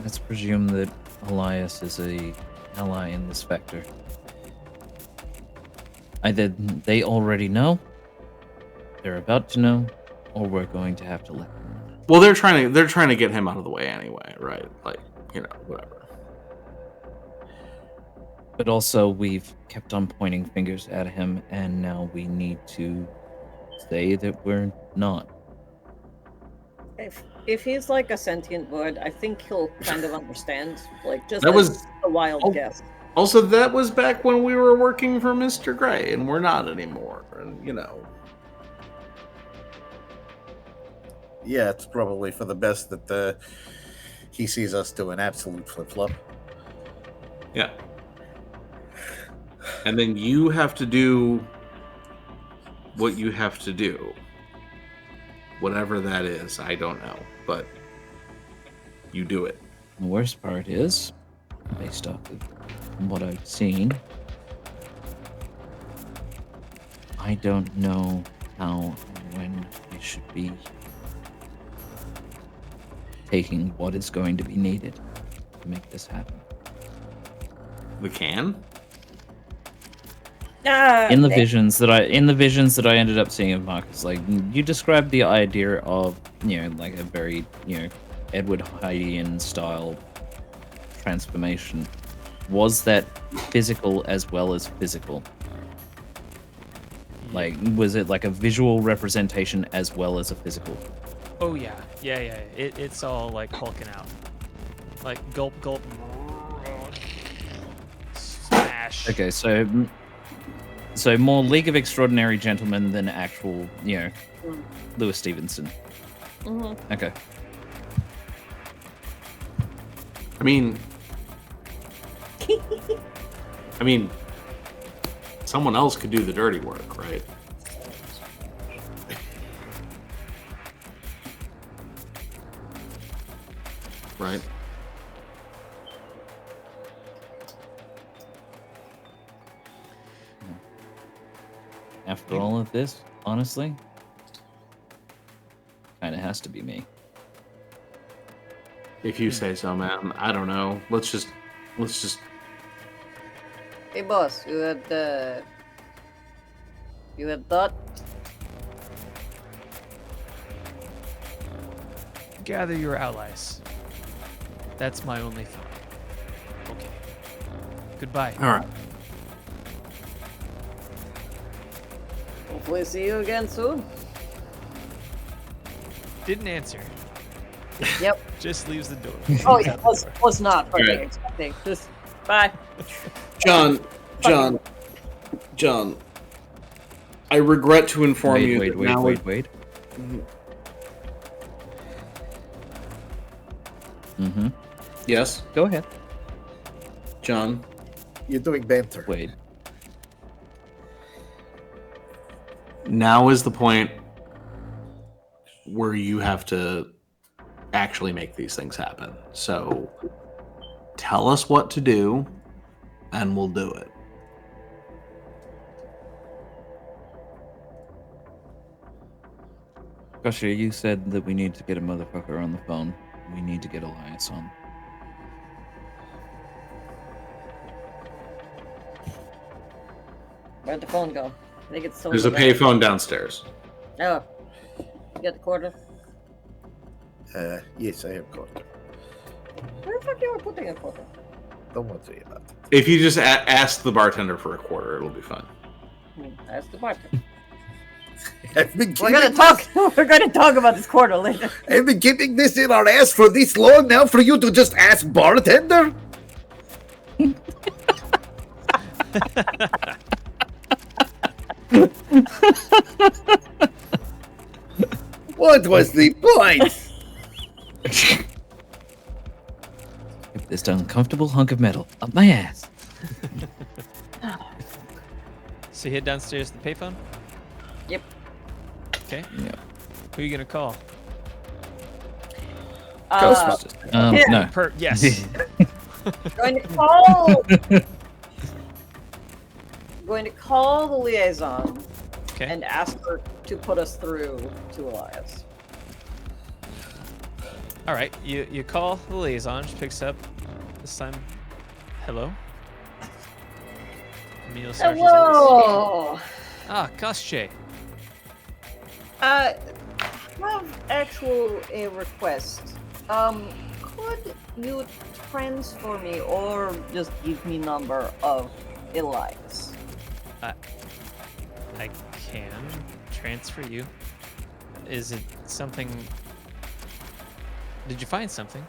Let's presume that Elias is a ally in this vector. Either they already know, they're about to know, or we're going to have to let them know. Well, they're trying to get him out of the way anyway, right? Like, whatever. But also, we've kept on pointing fingers at him, and now we need to say that we're not. If he's like a sentient bird, I think he'll kind of understand. Like, just That was a wild guess. Also, that was back when we were working for Mr. Gray, and we're not anymore. And Yeah, it's probably for the best that he sees us do an absolute flip-flop. Yeah. And then you have to do what you have to do. Whatever that is, I don't know. But you do it. The worst part is, based off of what I've seen, I don't know how and when we should be taking what is going to be needed to make this happen. We can? In the visions that I ended up seeing of Marcus, like you described the idea of, like a very, Edward Heidian style transformation. Was that physical as well as physical? Like, was it like a visual representation as well as a physical? Oh yeah. It's all like hulking out, like gulp, smash. Okay, so more League of Extraordinary Gentlemen than actual, Lewis Stevenson. Mm-hmm. Okay. I mean, someone else could do the dirty work, right? Right? After all of this, honestly, kind of has to be me. If you say so, man. I don't know. Let's just. Hey, boss, you had thought? Gather your allies. That's my only thought. Okay. Goodbye. All right. Hopefully see you again soon. Didn't answer. Yep. Just leaves the door. Oh yeah, was not All right. expecting. Just bye. John. I regret to inform you. Wait. Mm-hmm. Yes. Go ahead. John. You're doing banter. Wait. Now is the point where you have to actually make these things happen. So tell us what to do, and we'll do it. Gotcha, you said that we need to get a motherfucker on the phone. We need to get Elias on. Where'd the phone go? I think it's still. There's a payphone downstairs. Oh, you got the quarter? Yes, I have quarter. Where the fuck you were putting a quarter? Don't worry about it. If you just ask the bartender for a quarter, it'll be fine. That's the bartender. I've been We're gonna talk. We're gonna talk about this quarter later. I've been keeping this in our ass for this long now for you to just ask bartender? What was the point? Get this uncomfortable hunk of metal up my ass. So you head downstairs to the payphone? Yep. Okay. Yeah. Who are you gonna call? No. Yes. Going to call. Going to call the liaison and ask her to put us through to Elias. All right. You call the liaison. She picks up. This time, hello. Emil Sarge's Hello. Ah, Kostje. I have actual a request. Could you transfer me or just give me number of Elias? I can transfer you. Is it something? Did you find something?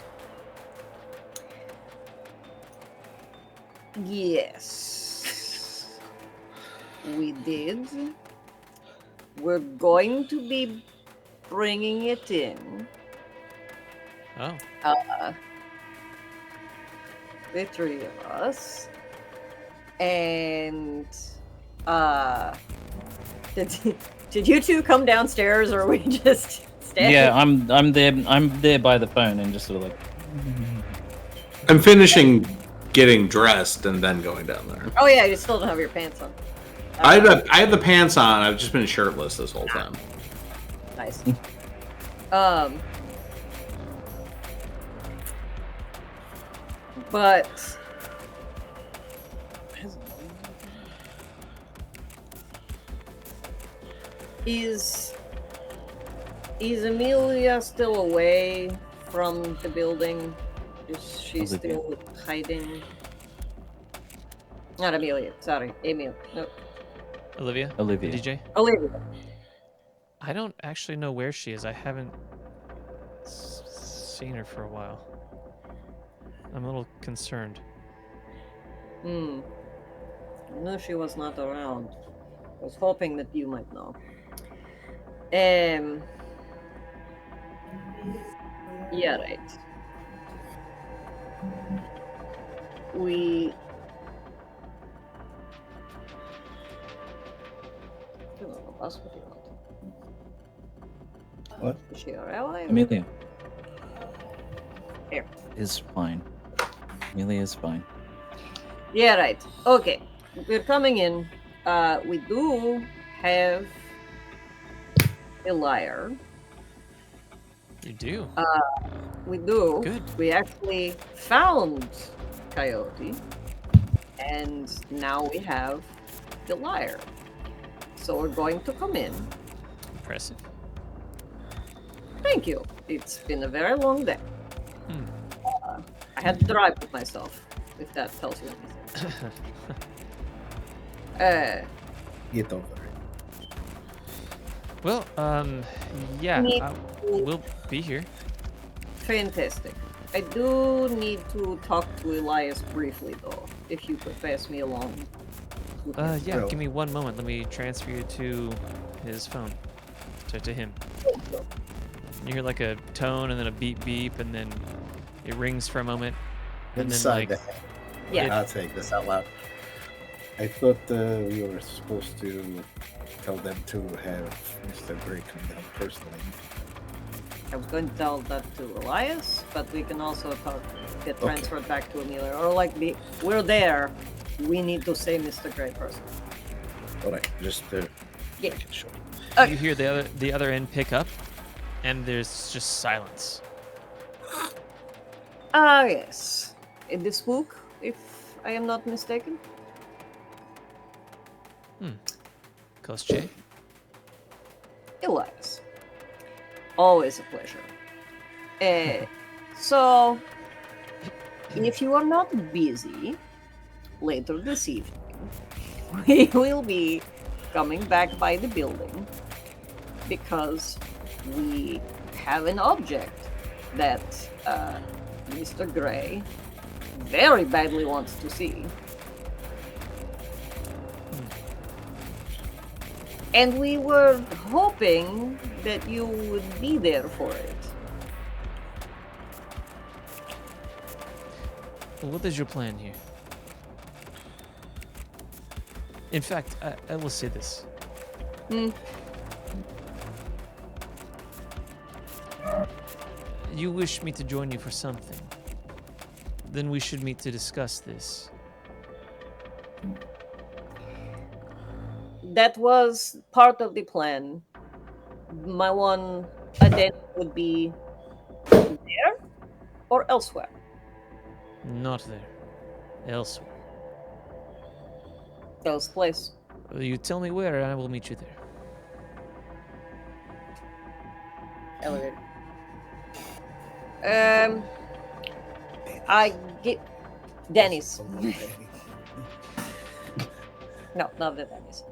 Yes. We did. We're going to be bringing it in. Oh. The three of us. And did you two come downstairs or are we just standing? Yeah, I'm there by the phone and just sort of like I'm finishing getting dressed and then going down there. Oh yeah, you still don't have your pants on. I have the pants on. I've just been shirtless this whole time. Nice. But is Amelia still away from the building? Is she still hiding? Not Amelia. Sorry, Emil. No. Olivia? Olivia. The DJ? Olivia. I don't actually know where she is. I haven't seen her for a while. I'm a little concerned. I knew she was not around. I was hoping that you might know. Yeah, right. We... What? Is she our ally? Amelia Here. is fine. Amelia is fine. Yeah, right. Okay. We're coming in. We do have a liar. You do? We do. Good. We actually found Coyote. And now we have the liar. So we're going to come in. Impressive. Thank you. It's been a very long day. I had to drive with myself, if that tells you anything. Get over it. Well, yeah, we'll be here. Fantastic. I do need to talk to Elias briefly, though, if you could pass me along. Yeah, give me one moment. Let me transfer you to his phone. To him. You hear like a tone and then a beep beep and then it rings for a moment. And Inside then the I'll take this out loud. I thought we were supposed to tell them to have Mr. Gray come down personally. I was going to tell that to Elias, but we can also get transferred back to Amelia. Or we're there. We need to say Mr. Gray person. Alright, just yeah. sure. You hear the other end pick up and there's just silence. Yes. In this book, if I am not mistaken. Kostje? Elias. Always a pleasure. So, if you are not busy, later this evening, we will be coming back by the building because we have an object that Mr. Gray very badly wants to see. And we were hoping that you would be there for it. Well, what is your plan here? In fact, I will say this. You wish me to join you for something. Then we should meet to discuss this. That was part of the plan. My one identity would be there or elsewhere. Not there. Elsewhere. Those place. You tell me where, and I will meet you there. Elevator. I get Denny's. No, not the Denny's.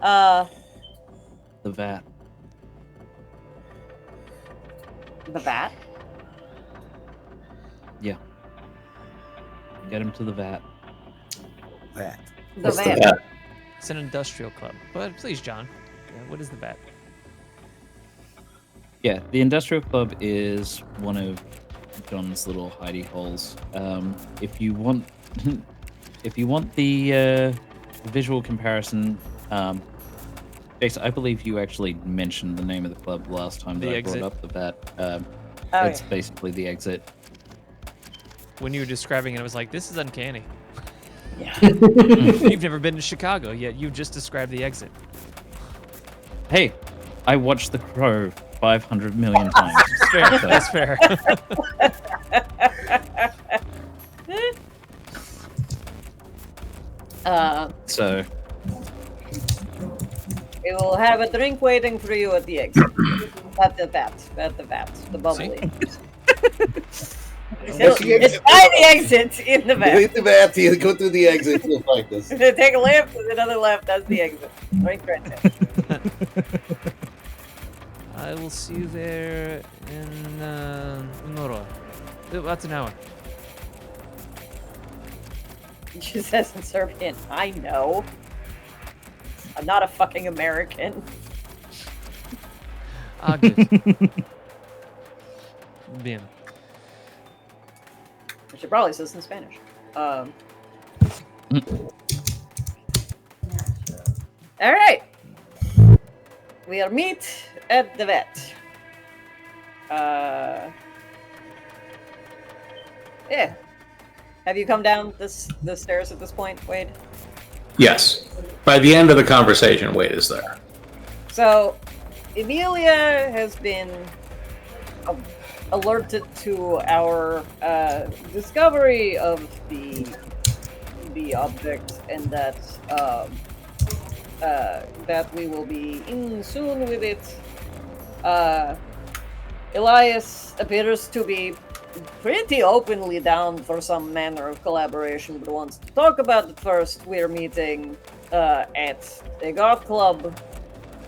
The vat. The vat? Yeah. Get him to the vat. Vat. The vat. It's an industrial club. But please, John, what is the vat? Yeah, the industrial club is one of John's little hidey holes. If you want, if you want the visual comparison, Jason, I believe you actually mentioned the name of the club last time that I brought up the vat. It's basically the exit. When you were describing it, I was like, this is uncanny. Yeah. You've never been to Chicago, yet you just described the exit. Hey, I watched The Crow 500 million times. That's fair. That's fair. So We will have a drink waiting for you at the exit. At the vat. The bubbly. It's by the exit in the vat. Hit the vat, you go through the exit, you'll find us. Take a left, and another left, that's the exit. Right there. I will see you there in Nora. About an hour. She says in Serbian, I know. I'm not a fucking American. Good. Bien. She probably says in Spanish. All right. We are meet at the vet. Yeah. Have you come down the stairs at this point, Wade? Yes. By the end of the conversation, Wade is there. So, Emilia has been alerted to our discovery of the object, and that that we will be in soon with it. Elias appears to be pretty openly down for some manner of collaboration, but wants to talk about it first. We're meeting at the Goth Club.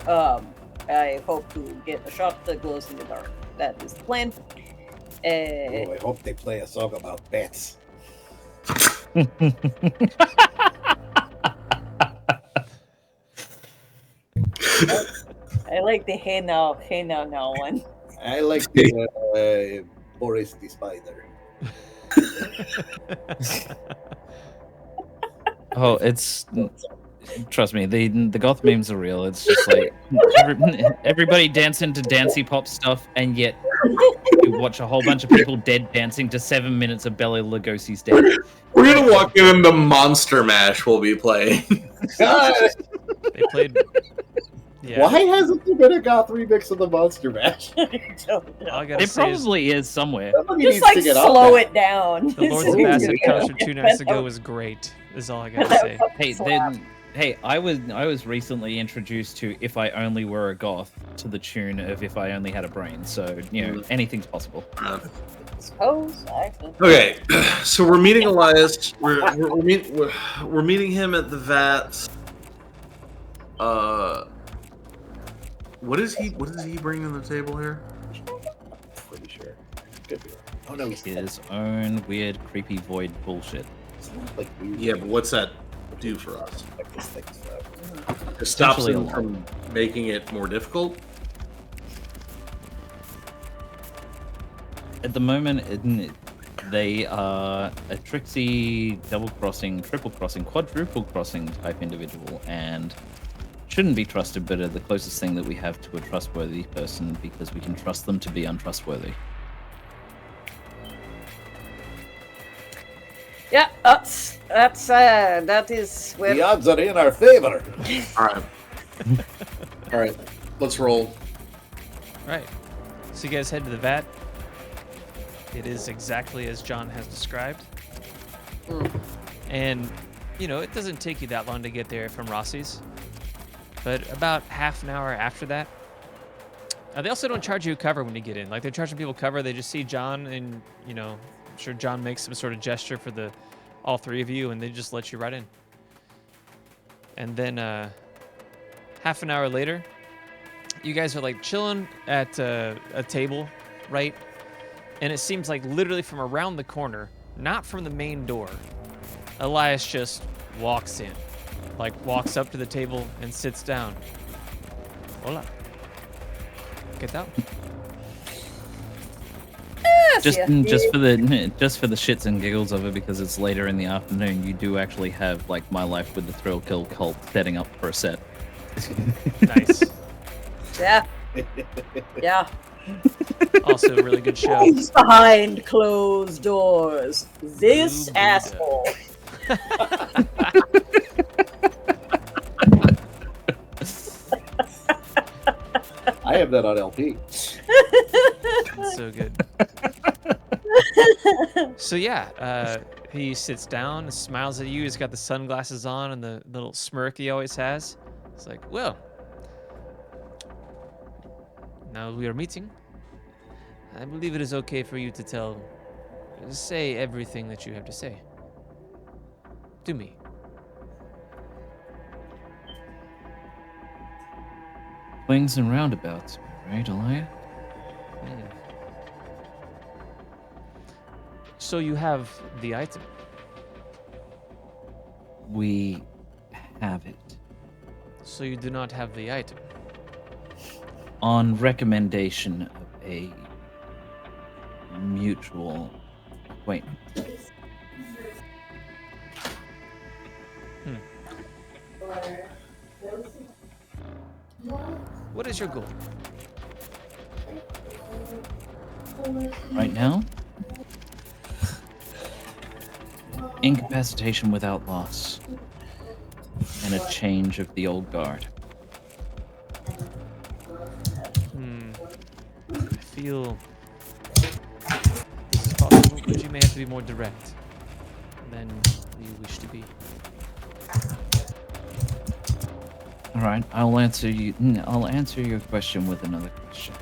I hope to get a shot that glows in the dark. That is the plan. I hope they play a song about bats. I like the hey now one. I like the Boris the Spider. Oh, it's trust me, the goth memes are real. It's just like everybody dancing to dancey pop stuff, and yet you watch a whole bunch of people dead dancing to 7 minutes of Bela Lugosi's Dead. We're gonna walk in and the Monster Mash will be playing. They played. Yeah. Why hasn't there been a Goth remix of the Monster Mash? All I gotta It say is probably is somewhere. Somebody Just needs like to get on slow that. it down. the Lords of Acid concert 2 nights ago was great. Is all I gotta say. Hey, I was recently introduced to "If I Only Were a Goth" to the tune of "If I Only Had a Brain." So anything's possible. Suppose I think. Okay, so we're meeting Elias. We're meeting him at the vat. What is he bringing to the table here? Pretty sure. Could be. Oh no, His own weird, creepy void bullshit. like weird. Yeah, but what's that do for us? Like this thing stuff. It stops Essentially them a from making it more difficult. At the moment, they are a tricksy, double-crossing, triple-crossing, quadruple-crossing type individual, and shouldn't be trusted, but are the closest thing that we have to a trustworthy person because we can trust them to be untrustworthy. Yeah, that is where The odds are in our favor. All right, let's roll. All right. So you guys head to the vat. It is exactly as John has described. And, it doesn't take you that long to get there from Rossi's. But about half an hour after that, they also don't charge you cover when you get in. Like, they're charging people cover. They just see John and, I'm sure John makes some sort of gesture for all three of you, and they just let you right in. And then half an hour later, you guys are, like, chilling at a table, right? And it seems like literally from around the corner, not from the main door, Elias just walks in. Like, walks up to the table and sits down. Hola. ¿Qué tal? Just for the shits and giggles of it, because it's later in the afternoon, you do actually have like My Life with the Thrill Kill cult setting up for a set. Nice. Yeah. Yeah. Also a really good show. Who's behind closed doors? This asshole. I have that on LP. So good. So yeah, he sits down, smiles at you. He's got the sunglasses on and the little smirk he always has. It's like, well, now we are meeting. I believe it is okay for you to say everything that you have to say. To me. Swings and roundabouts, right, Elia? So you have the item. We have it. So you do not have the item. On recommendation of a mutual acquaintance. What is your goal? Right now? Incapacitation without loss. And a change of the old guard. I feel this is possible, but you may have to be more direct than you wish to be. All right, I'll answer your question with another question.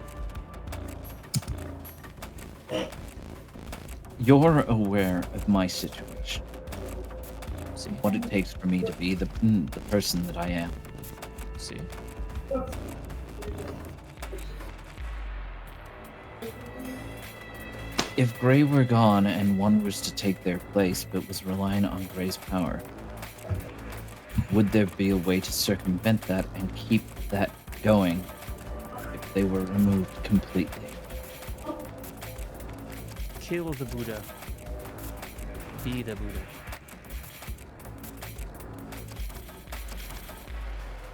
You're aware of my situation. What it takes for me to be the person that I am. See? If Grey were gone and one was to take their place but was relying on Grey's power, would there be a way to circumvent that and keep that going if they were removed completely? Kill the Buddha. Be the Buddha.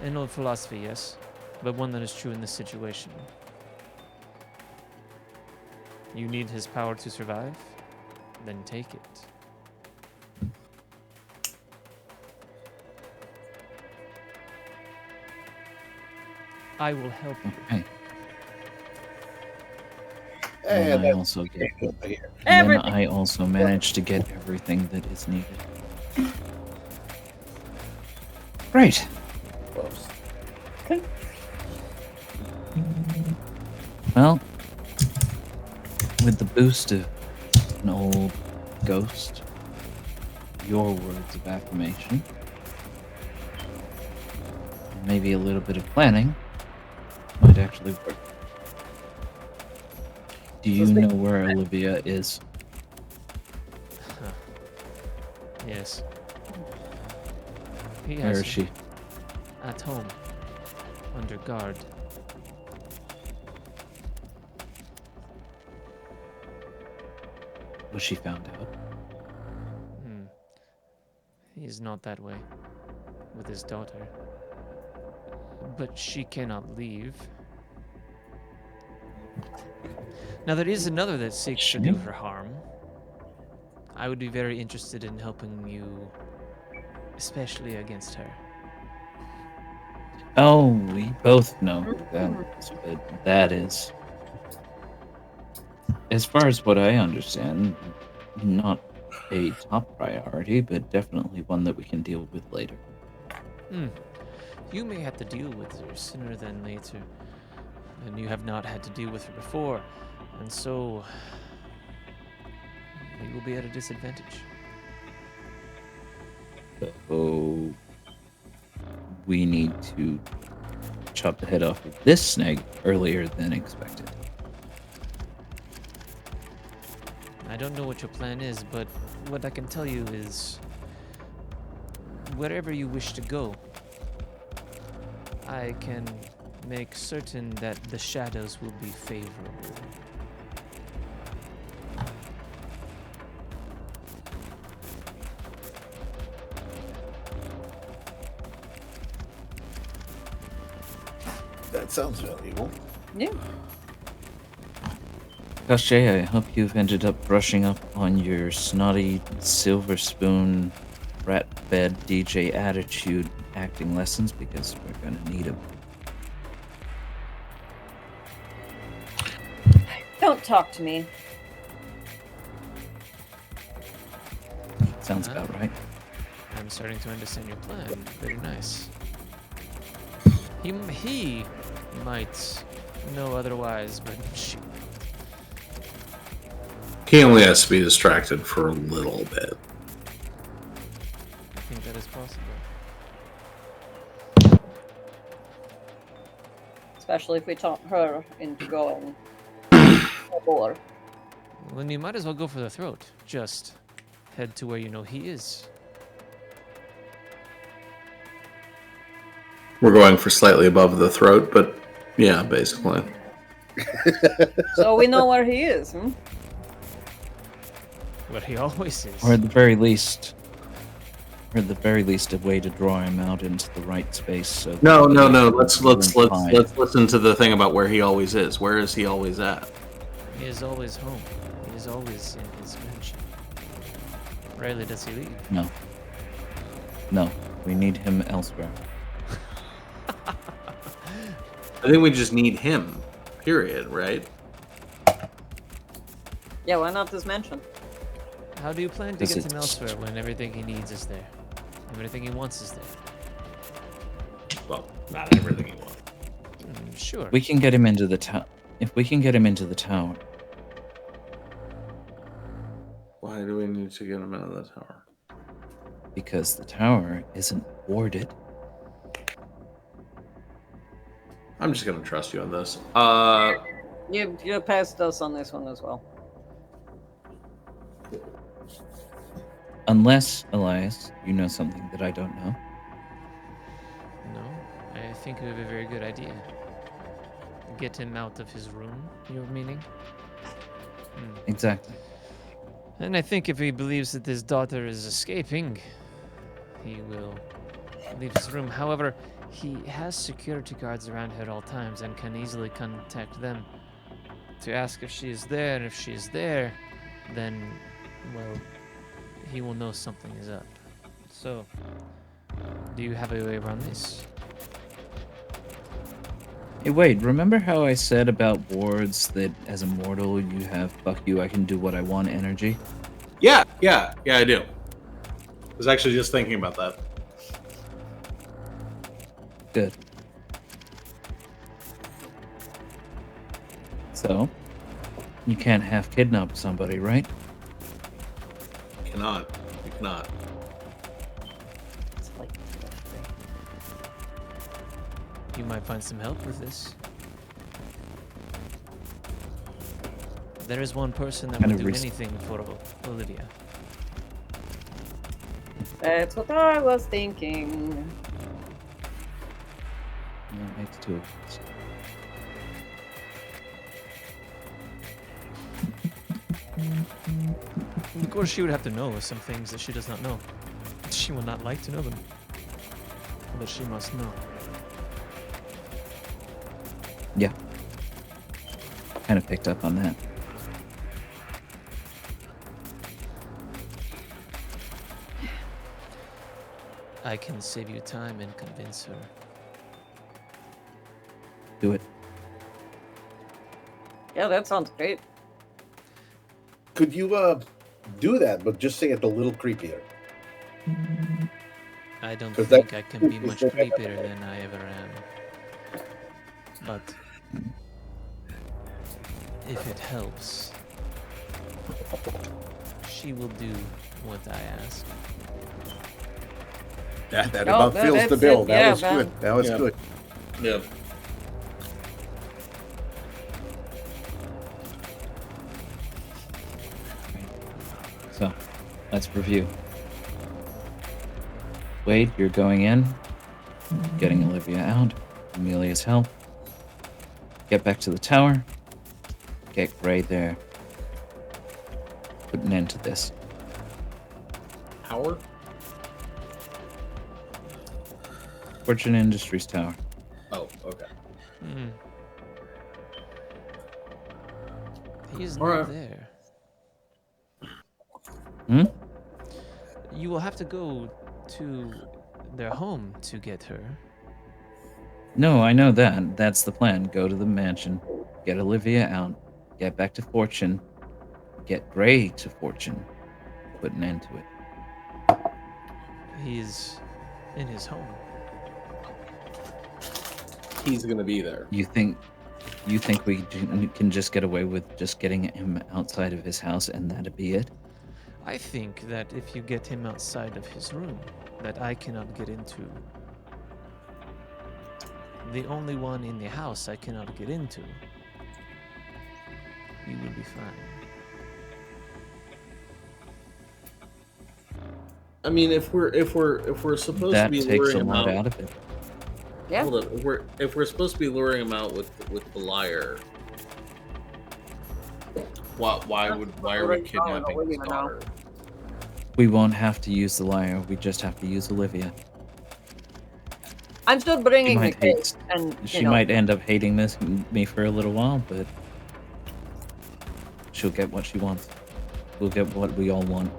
An old philosophy, yes, but one that is true in this situation. You need his power to survive? Then take it. I will help you. Okay. And And I that's also get, good to hear. and then I also managed to get everything that is needed. Great. Okay. Well, with the boost of an old ghost, your words of affirmation, and maybe a little bit of planning might actually work. Do you know where Olivia is? Yes. He Where has is she? At home. Under guard. Was she found out? He is not that way with his daughter. But she cannot leave. Now there is another that seeks to do her harm. I would be very interested in helping you, especially against her. Oh, we both know who that is, but that is, as far as what I understand, not a top priority, but definitely one that we can deal with later. You may have to deal with her sooner than later, and you have not had to deal with her before, and so we will be at a disadvantage. So we need to chop the head off of this snake earlier than expected. I don't know what your plan is, but what I can tell you is wherever you wish to go, I can make certain that the shadows will be favorable. That sounds valuable. Yeah. Gosh, I hope you've ended up brushing up on your snotty silver spoon rat bed DJ attitude acting lessons, because we're gonna need them. Don't talk to me. Sounds about right. I'm starting to understand your plan. Very nice. He might know otherwise, but shoot. He only has to be distracted for a little bit. I think that is possible. Especially if we talk her into going. Or Well, then you might as well go for the throat. Just head to where you know he is. We're going for slightly above the throat, but yeah, basically. so we know where he is, hmm? What he always is. Or at the very least, a way to draw him out into the right space. So No. Let's listen to the thing about where he always is. Where is he always at? He is always home. He is always in his mansion. Rarely does he leave. No, we need him elsewhere. I think we just need him. Period. Right? Yeah, why not this mansion? How do you plan to get him elsewhere when everything he needs is there? Everything he wants is there? Well, not everything he wants. Sure. We can get him into the tower. If we can get him into the tower. Why do we need to get him out of the tower? Because the tower isn't warded. I'm just gonna trust you on this. You passed us on this one as well. Unless, Elias, you know something that I don't know. No, I think we have a very good idea. Get him out of his room, you're meaning? Exactly. And I think if he believes that his daughter is escaping, he will leave his room. However, he has security guards around her at all times and can easily contact them to ask if she is there. And if she is there, then, well, he will know something is up. So, do you have a way around this? Hey, wait, remember how I said about wards that as a mortal you have fuck you, I can do what I want energy? Yeah, I do. I was actually just thinking about that. Good. So, you can't half kidnap somebody, right? You cannot. You cannot. You might find some help with this. There is one person that will do anything for Olivia. That's what I was thinking. That makes two of us. Of course, she would have to know some things that she does not know. She will not like to know them, but she must know. Yeah. Kind of picked up on that. I can save you time and convince her. Do it. Yeah, that sounds great. Could you do that, but just say it a little creepier? I don't 'Cause think that- I can be much creepier than I ever am. But if it helps, she will do what I ask. That Oh, about fills the that's bill. it. That Yeah, was man. good. That was Yeah. good. Yeah. So, let's review. Wade, you're going in, getting Olivia out, Amelia's help. Get back to the tower, get Gray there. Put an end to this. Power? Fortune Industries Tower. Oh, okay. He's All not right. there. Hmm? You will have to go to their home to get her. No, I know that. That's the plan. Go to the mansion, get Olivia out, get back to Fortune, get Gray to Fortune, put an end to it. He's in his home. He's gonna be there. You think we can just get away with just getting him outside of his house and that'd be it? I think that if you get him outside of his room, that I cannot get into. The only one in the house I cannot get into. You will be fine. I mean, if we're supposed That to be takes luring a him lot out, out of it. Yeah. hold on. If we're supposed to be luring him out with the liar, why are we kidnapping his daughter? We won't have to use the liar. We just have to use Olivia. I'm still She bringing the might case, hate. and She might end up hating me for a little while, but she'll get what she wants. We'll get what we all want.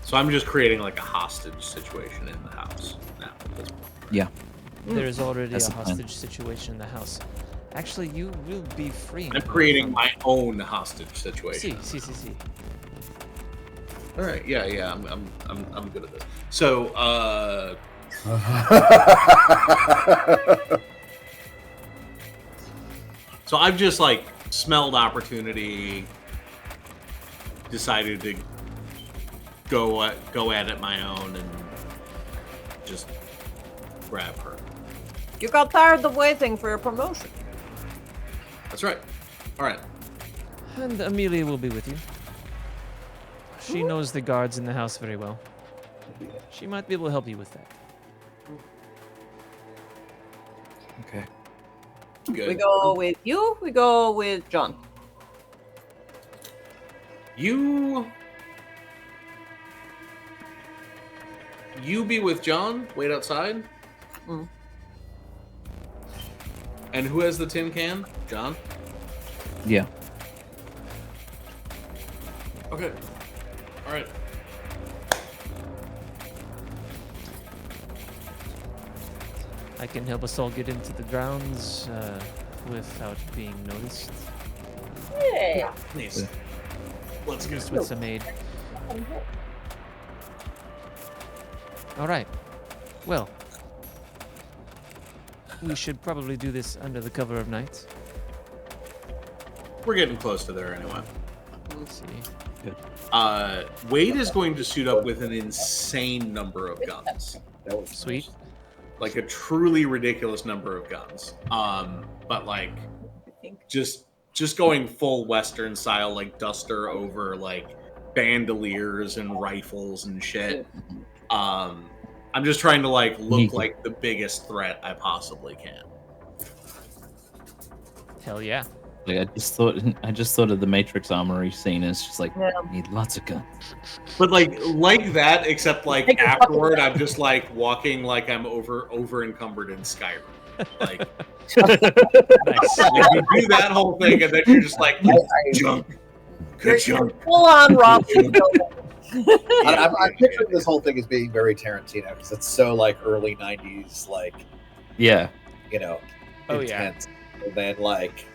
So I'm just creating like a hostage situation in the house now. Yeah. There is already That's a the plan. hostage situation in the house. Actually, you will be free. I'm creating my own hostage situation. See. All right, yeah. I'm good at this. So, so I've just like smelled opportunity, decided to go at it my own, and just grab her. You got tired of waiting for your promotion. That's right. All right. And Amelia will be with you. She knows the guards in the house very well. She might be able to help you with that. Okay. Good. We go with you. We go with John. You be with John. Wait outside. And who has the tin can? John? Yeah. Okay. All right. I can help us all get into the grounds without being noticed. Hey. Nice. Let's go. Just with some aid. All right. Well, we should probably do this under the cover of night. We're getting close to there anyway. Let's see. Wade is going to suit up with an insane number of guns. That was Sweet. Like a truly ridiculous number of guns. But like just going full Western style, like duster over like bandoliers and rifles and shit. I'm just trying to like look like the biggest threat I possibly can. Hell yeah. Like I just thought of the Matrix armory scene as just like need lots of guns. But like that, except like afterward, I'm just like walking like I'm over encumbered in Skyrim. Like, Nice. like you do that whole thing, and then you're just like jump, good jump. Full on Rob. I'm picturing this whole thing as being very Tarantino because it's so like early '90s, like Oh, yeah. intense. And then like,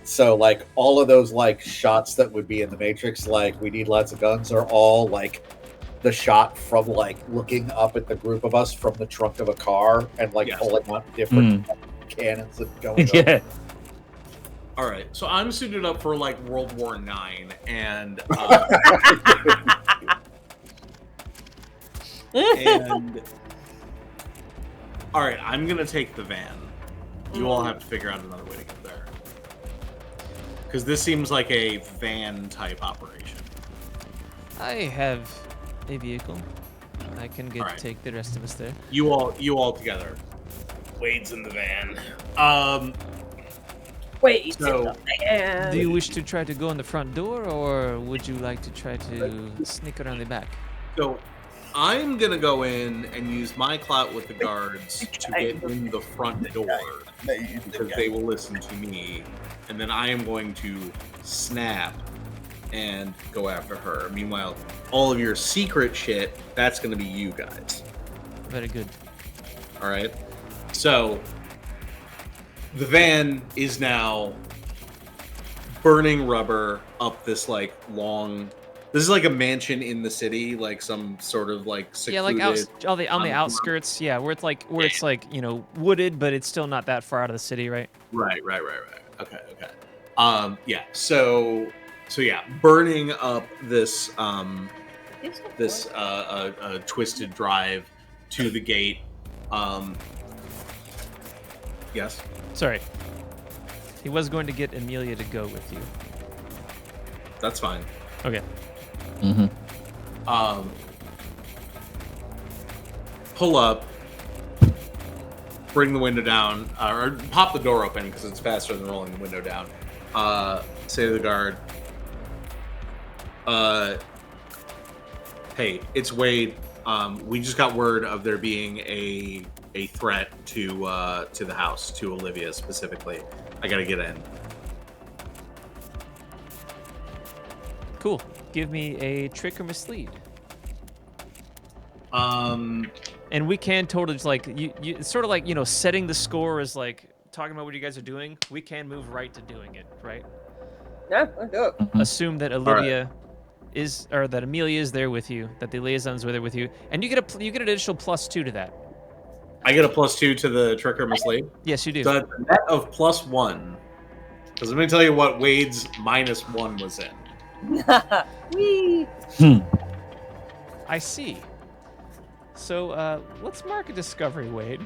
so like all of those like shots that would be in the Matrix, like we need lots of guns, are all like the shot from like looking up at the group of us from the trunk of a car and like pulling on different cannons and going. Yeah. All right, so I'm suited up for like World War IX, and and all right, I'm gonna take the van. You all have to figure out another way to get there, because this seems like a van type operation. I have a vehicle. I can take the rest of us there. You all together. Wade's in the van. Wait, Do you wish to try to go in the front door, or would you like to try to sneak around the back? So I'm gonna go in and use my clout with the guards to get in the front door because they will listen to me, and then I am going to snap and go after her. Meanwhile, all of your secret shit, that's gonna be you guys. Very good. All right. So the van is now burning rubber up this like long. This is like a mansion in the city, like some sort of like secluded. Yeah, like on the outskirts. Yeah, where it's like wooded, but it's still not that far out of the city, right? Right. Okay. Yeah. So yeah, burning up this twisted drive to the gate. Yes. Sorry. He was going to get Amelia to go with you. That's fine. Okay. Pull up, bring the window down, or pop the door open because it's faster than rolling the window down. Say to the guard, hey, it's Wade. We just got word of there being a threat to the house, to Olivia specifically. I gotta get in. Cool. Give me a trick or mislead. And we can totally just like you it's sort of like, setting the score is like talking about what you guys are doing. We can move right to doing it, right? Yeah, let's do it. Assume that Olivia that Amelia is there with you, that the liaisons are there with you, and you get an additional +2 to that. I get a +2 to the trick or mislead? Yes, you do. So that's a net of +1. Because let me tell you what Wade's -1 was in. Whee! I see. So let's mark a discovery, Wade.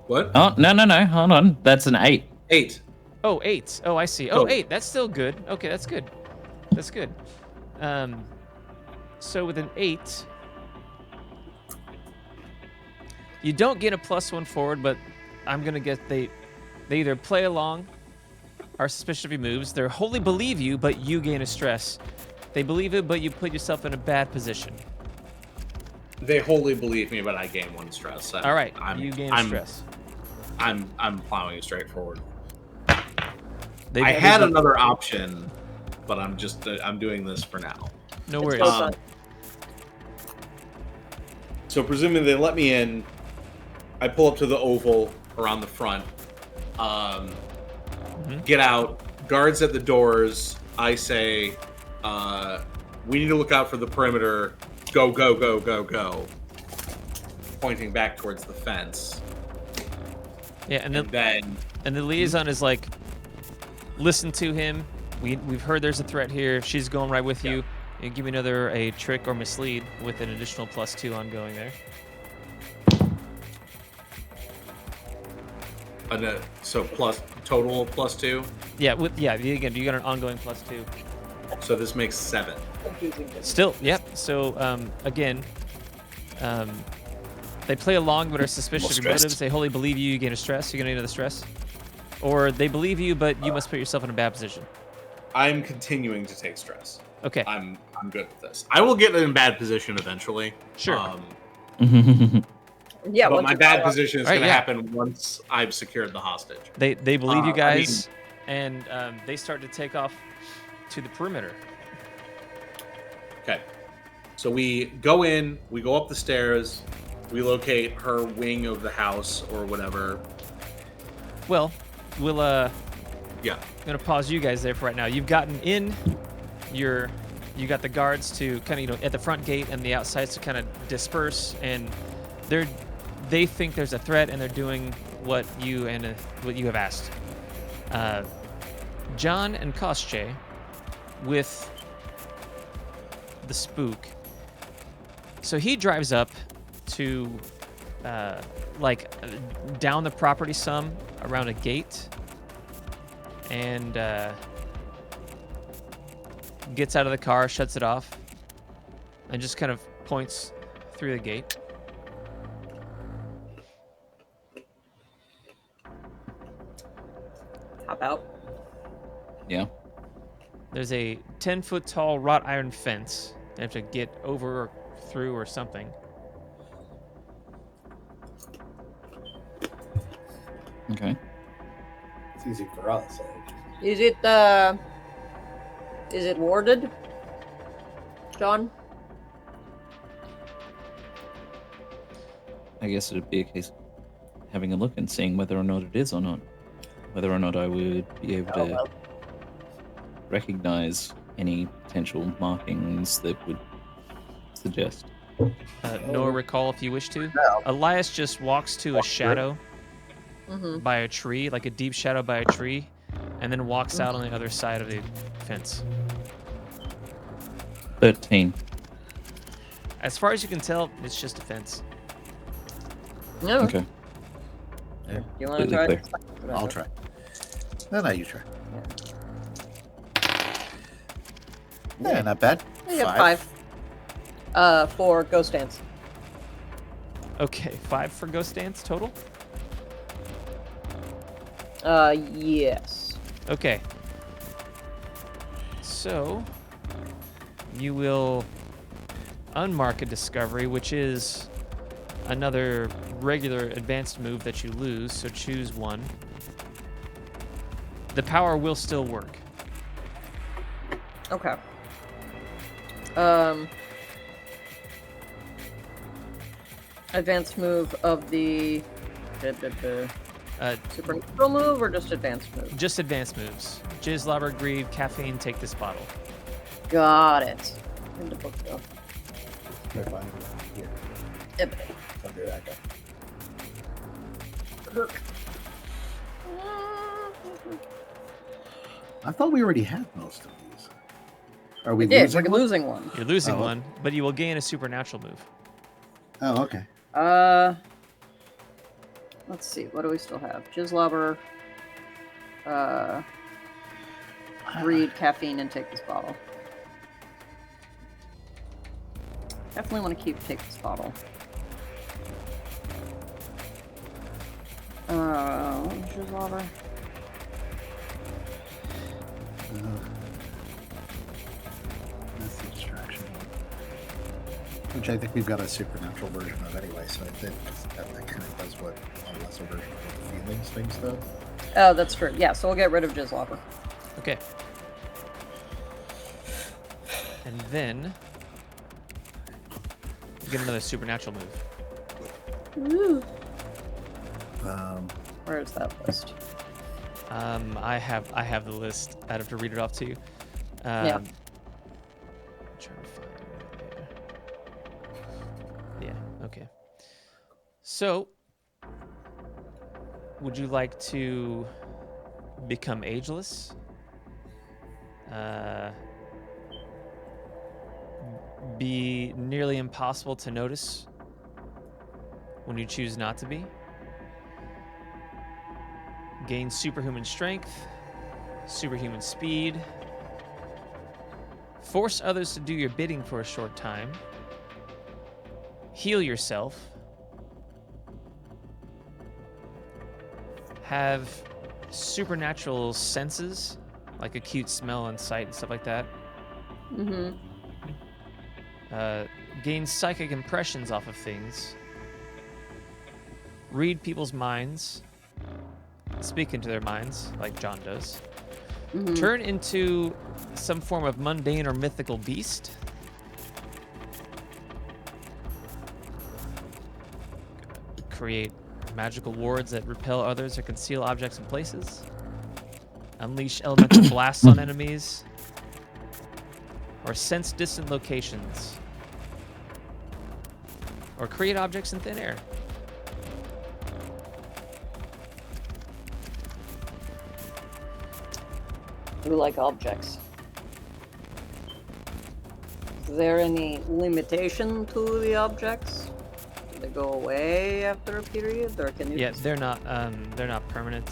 What? Oh, no. Hold on. That's an 8. 8. Oh, 8. Oh, I see. Oh, 8. That's still good. Okay, that's good. That's good. So with an 8, you don't get a +1 forward, but I'm gonna guess they either play along, are suspicious of your moves, they wholly believe you, but you gain a stress. They believe it, but you put yourself in a bad position. They wholly believe me, but I gain 1 stress. All right, you gain stress. I'm plowing straight forward. I had another option, but I'm doing this for now. No worries. So presuming they let me in, I pull up to the oval around the front. Get out. Guards at the doors. I say, we need to look out for the perimeter. Go, go, go, go, go. Pointing back towards the fence. Yeah, and the liaison is like, listen to him. We've heard there's a threat here. She's going right with you. And give me a trick or mislead with an additional +2 ongoing there. So total +2. Yeah, again, you got an ongoing +2. So this makes 7. Still, yep. So again, they play along but are suspicious of your motives. They wholly believe you. You gain a stress. You're gonna get another stress, or they believe you, but you must put yourself in a bad position. I'm continuing to take stress. Okay. I'm good with this. I will get in a bad position eventually. Sure. Yeah, but my bad position is going to happen once I've secured the hostage. They believe you guys, and they start to take off to the perimeter. Okay. So we go in, we go up the stairs, we locate her wing of the house or whatever. Well, we'll yeah. I'm gonna pause you guys there for right now. You've gotten in. You got the guards to kind of at the front gate and the outsides to kind of disperse, and they think there's a threat, and they're doing what you have asked. John and Kosche with the spook. So he drives up to down the property some around a gate, and gets out of the car, shuts it off, and just kind of points through the gate. Hop out. Yeah. There's a 10-foot tall wrought iron fence. You have to get over or through or something. Okay. It's easy for us. Is it warded, John? I guess it'd be a case of having a look and seeing whether or not it is or not. Whether or not I would be able to recognize any potential markings that would suggest. Nor recall if you wish to. Elias just walks to a shadow by a tree, like a deep shadow by a tree, and then walks out on the other side of the fence. 13. As far as you can tell, it's just a fence. No. Okay. Yeah. You want to try? Clear. I'll try. No, you try. Yeah, not bad. I got 5. For Ghost Dance. Okay, 5 for Ghost Dance total? Yes. Okay. So, you will unmark a discovery, which is another regular advanced move that you lose, so choose one. The power will still work. Okay. Advanced move of the supernatural move, or just advanced move? Just advanced moves. Jizz, Lobber, Greed, Caffeine, take this bottle. Got it. In the book, though. Here. Yep. Under that guy. I thought we already had most of these. Are we We're losing losing one. You're losing one, but you will gain a supernatural move. Oh, okay. Let's see. What do we still have? Jizzlobber, Greed, Caffeine, and take this bottle. Definitely want to take this bottle. Jizzlobber. That's the distraction. Which I think we've got a supernatural version of anyway, so I think that kind of does what a lesser version of the feelings things does. Oh, that's true. Yeah, so we'll get rid of Jizzlobber. Okay. And then you get another supernatural move. Woo. Where's that list? I have the list. I'd have to read it off to you. Yeah. I'm trying to find it there. Yeah. Okay. So, would you like to become ageless? Be nearly impossible to notice when you choose not to be? Gain superhuman strength, superhuman speed, force others to do your bidding for a short time, heal yourself, have supernatural senses, like acute smell and sight and stuff like that. Mm-hmm. Gain psychic impressions off of things, read people's minds, speak into their minds, like John does, turn into some form of mundane or mythical beast, create magical wards that repel others or conceal objects and places, unleash elemental blasts on enemies, or sense distant locations, or create objects in thin air. We like objects. Is there any limitation to the objects? Do they go away after a period, or can you? Yeah, they're not permanent.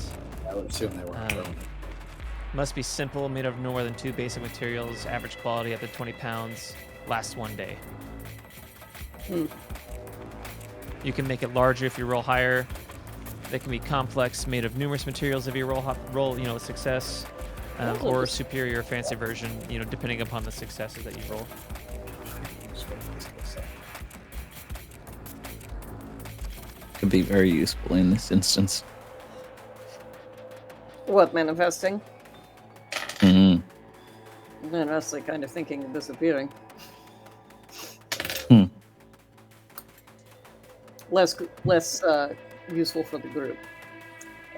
I would assume they were permanent. Must be simple, made of no more than 2 basic materials, average quality up to 20 pounds, lasts 1 day. You can make it larger if you roll higher. They can be complex, made of numerous materials if you roll success, or superior or fancy version, depending upon the successes that you roll. Could be very useful in this instance. What, manifesting? Mm-hmm. I'm honestly kind of thinking of disappearing. Less useful for the group.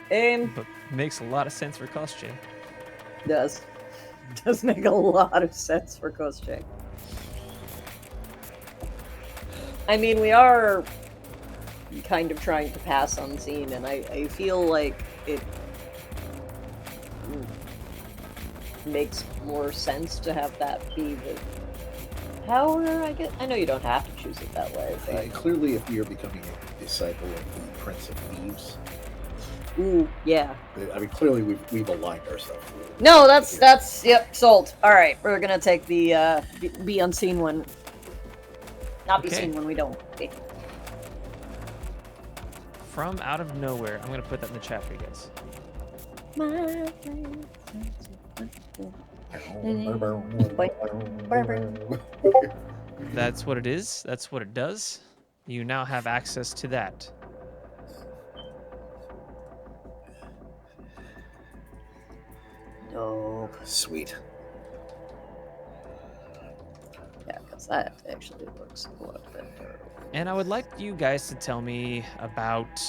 But makes a lot of sense for Koschei. Does make a lot of sense for Koschei. I mean, we are kind of trying to pass unseen, and I feel like it makes more sense to have that be the power, I guess. I know you don't have to choose it that way, but Clearly, if we are becoming a disciple of the Prince of Thieves, ooh, yeah. I mean, clearly we've aligned ourselves. No, that's yep, sold. All right, we're gonna take the be unseen one. Not be seen when we don't be. From out of nowhere, I'm gonna put that in the chat for you guys. That's what it is. That's what it does. You now have access to that. Oh, sweet. Yeah, because that actually looks a lot better. And I would like you guys to tell me about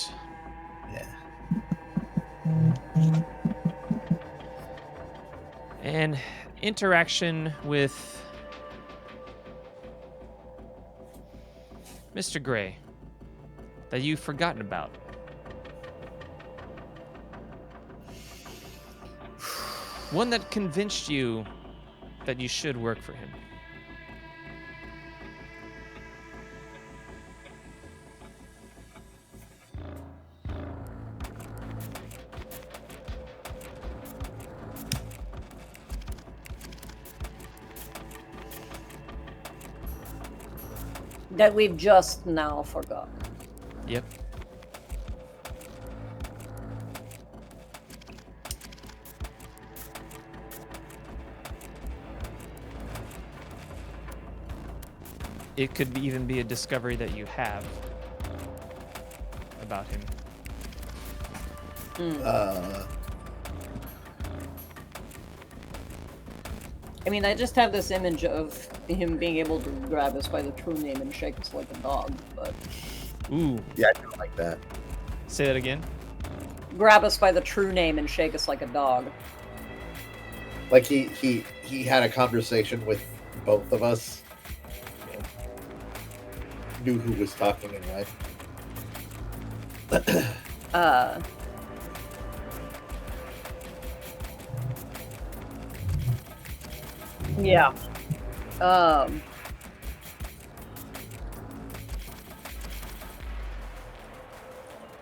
an interaction with Mr. Gray that you've forgotten about. One that convinced you that you should work for him. That we've just now forgotten. Yep. It could even be a discovery that you have about him. I mean, I just have this image of him being able to grab us by the true name and shake us like a dog, but... Ooh. Yeah, I don't like that. Say that again. grab us by the true name and shake us like a dog. Like he had a conversation with both of us. Knew who was talking and what. Yeah.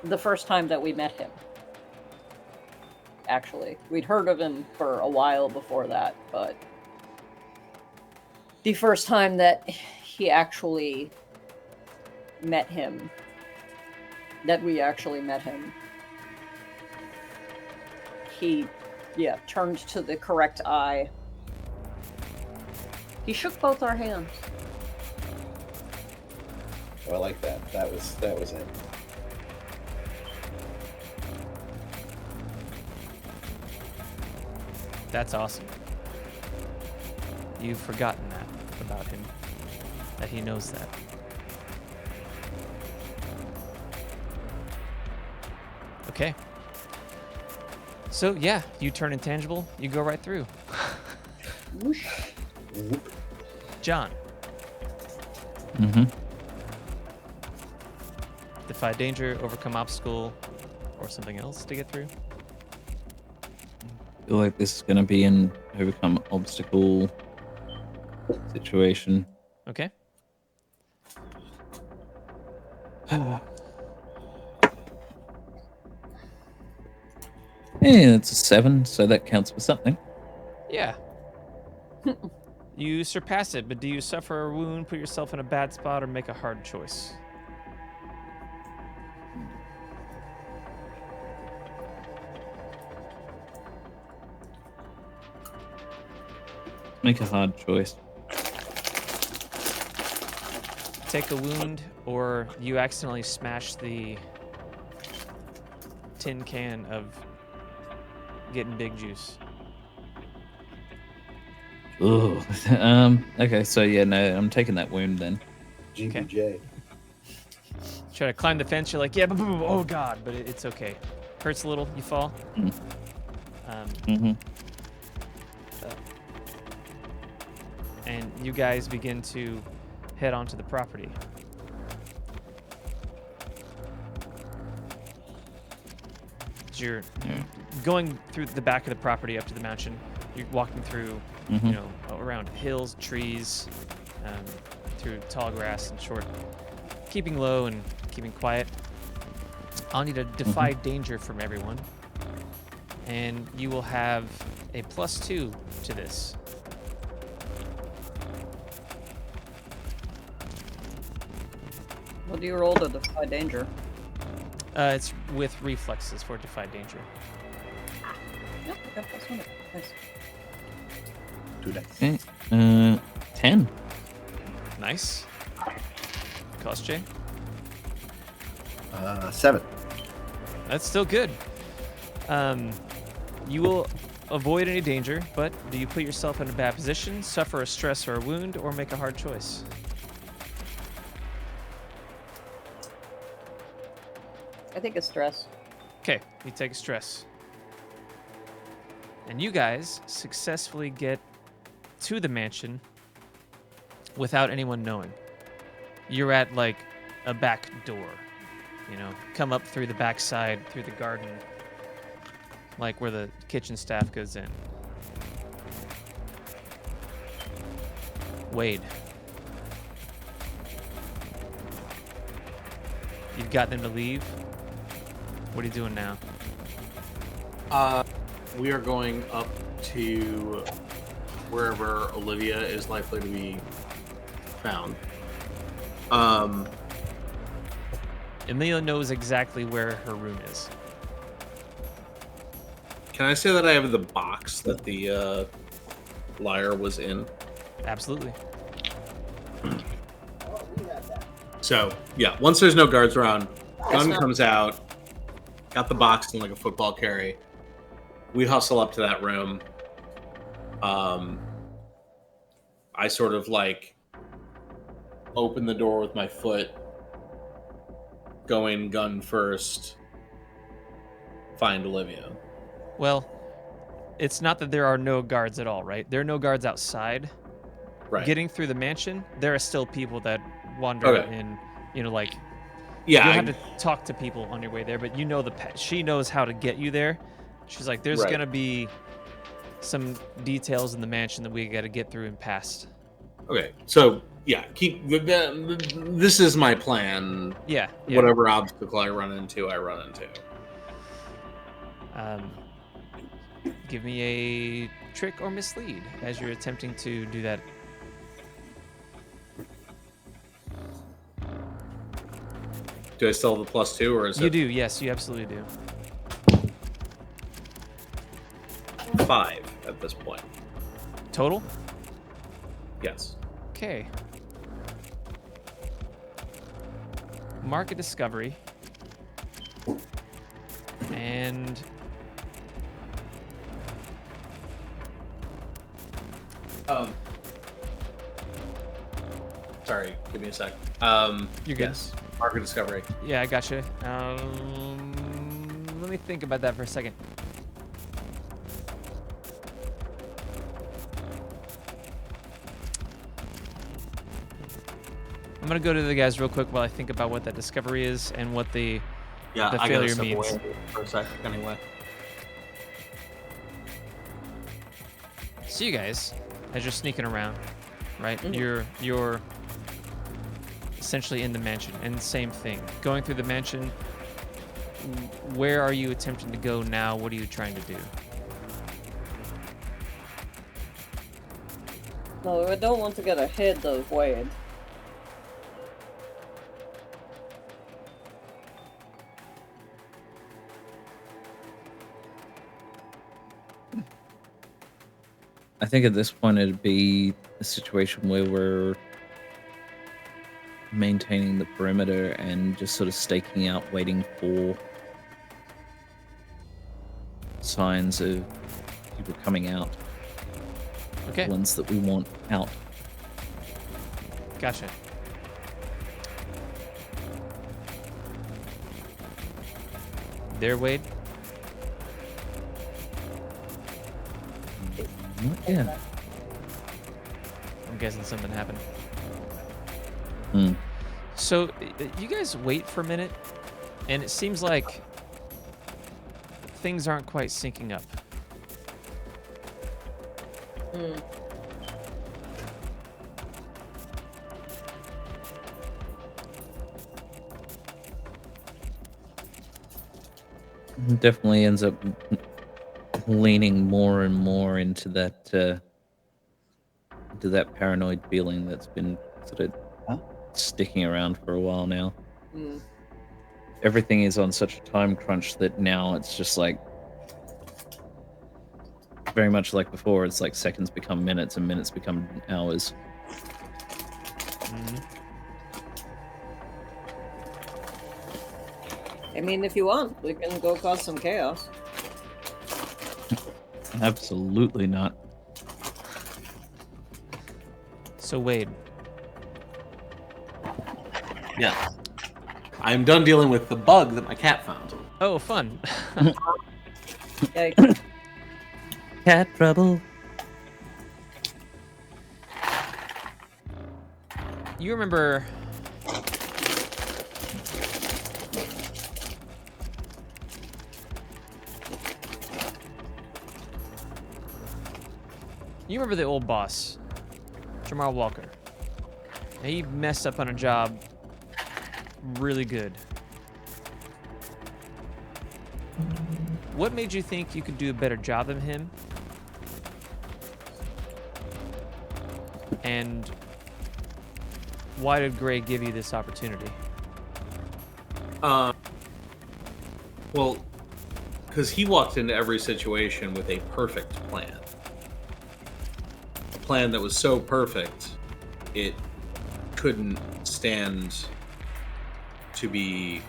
The first time that we met him. Actually, we'd heard of him for a while before that, but the first time that he actually met him, he, turned to the correct eye. He shook both our hands. Oh, I like that. That was it. That's awesome. You've forgotten that about him. That he knows that. Okay. So, yeah, you turn intangible, you go right through. Whoosh. John. Mm-hmm. Defy danger, overcome obstacle, or something else to get through? I feel like this is going to be an overcome obstacle situation. Okay. Yeah, it's a 7, so that counts for something. Yeah. You surpass it, but do you suffer a wound, put yourself in a bad spot, or make a hard choice? Make a hard choice. Take a wound, or you accidentally smash the tin can of getting big juice. Ooh. Okay, so yeah, no, I'm taking that wound then. GBJ. Try to climb the fence, you're like, yeah, oh god, but it's okay. Hurts a little, you fall. And you guys begin to head onto the property. As you're going through the back of the property up to the mansion, you're walking through, you know, around hills, trees, through tall grass and short, keeping low and keeping quiet. I'll need a defy danger from everyone, and you will have a +2 to this. What do you roll to defy danger? It's with reflexes for defy danger. Yep, okay, that's wonderful. Nice. 2 dice. Okay. 10. Nice. Cost Jay? 7. That's still good. You will avoid any danger, but do you put yourself in a bad position, suffer a stress or a wound, or make a hard choice? I think it's stress. Okay, you take a stress. And you guys successfully get to the mansion without anyone knowing. You're at like a back door, you know, come up through the backside, through the garden, like where the kitchen staff goes in. Wade. You've got them to leave. What are you doing now? We are going up to wherever Olivia is likely to be found. Emilia knows exactly where her room is. Can I say that I have the box that the liar was in? Absolutely. So, yeah, once there's no guards around, gun comes out, got the box in like a football carry. We hustle up to that room. I sort of like open the door with my foot, go in gun first, find Olivia. Well, it's not that there are no guards at all, right? There are no guards outside. Right. Getting through the mansion, there are still people that wander Okay. in, you know, like, Yeah, you'll I- have to talk to people on your way there, but you know she knows how to get you there. She's like, there's Right. going to be some details in the mansion that we got to get through and past. Okay, so yeah, this is my plan. Yeah. Whatever obstacle I run into, I run into. Give me a trick or mislead as you're attempting to do that. Do I still have the +2, or is You it do, yes, you absolutely do. 5 at this point? Total? Yes. Okay. Mark a discovery. And Sorry, give me a sec. You're good. Yes. Market discovery. yeah, I gotcha. Let me think about that for a second. I'm gonna go to the guys real quick while I think about what that discovery is and what the Yeah, the I gotta failure step means. away for a sec anyway. So you guys, as you're sneaking around, right? You're essentially in the mansion, and same thing. Going through the mansion, where are you attempting to go now? What are you trying to do? No, I don't want to get ahead of Wade. I think at this point it'd be a situation where we're maintaining the perimeter and just sort of staking out, waiting for signs of people coming out. Okay. Ones that we want out. Gotcha. There, Wade? Yeah. I'm guessing something happened. Hmm. So, you guys wait for a minute, and it seems like things aren't quite syncing up. It definitely ends up leaning more and more into that paranoid feeling that's been sort of sticking around for a while now. Everything is on such a time crunch that now it's just like very much like before. It's like seconds become minutes and minutes become hours. I mean, if you want, we can go cause some chaos. Absolutely not. So, Wade. Yeah. I'm done dealing with the bug that my cat found. Oh, fun. Yikes. Cat trouble. You remember the old boss, Jamal Walker. He messed up on a job really good. What made you think you could do a better job than him? And why did Gray give you this opportunity? Well, because he walked into every situation with a perfect plan. A plan that was so perfect, it couldn't stand to be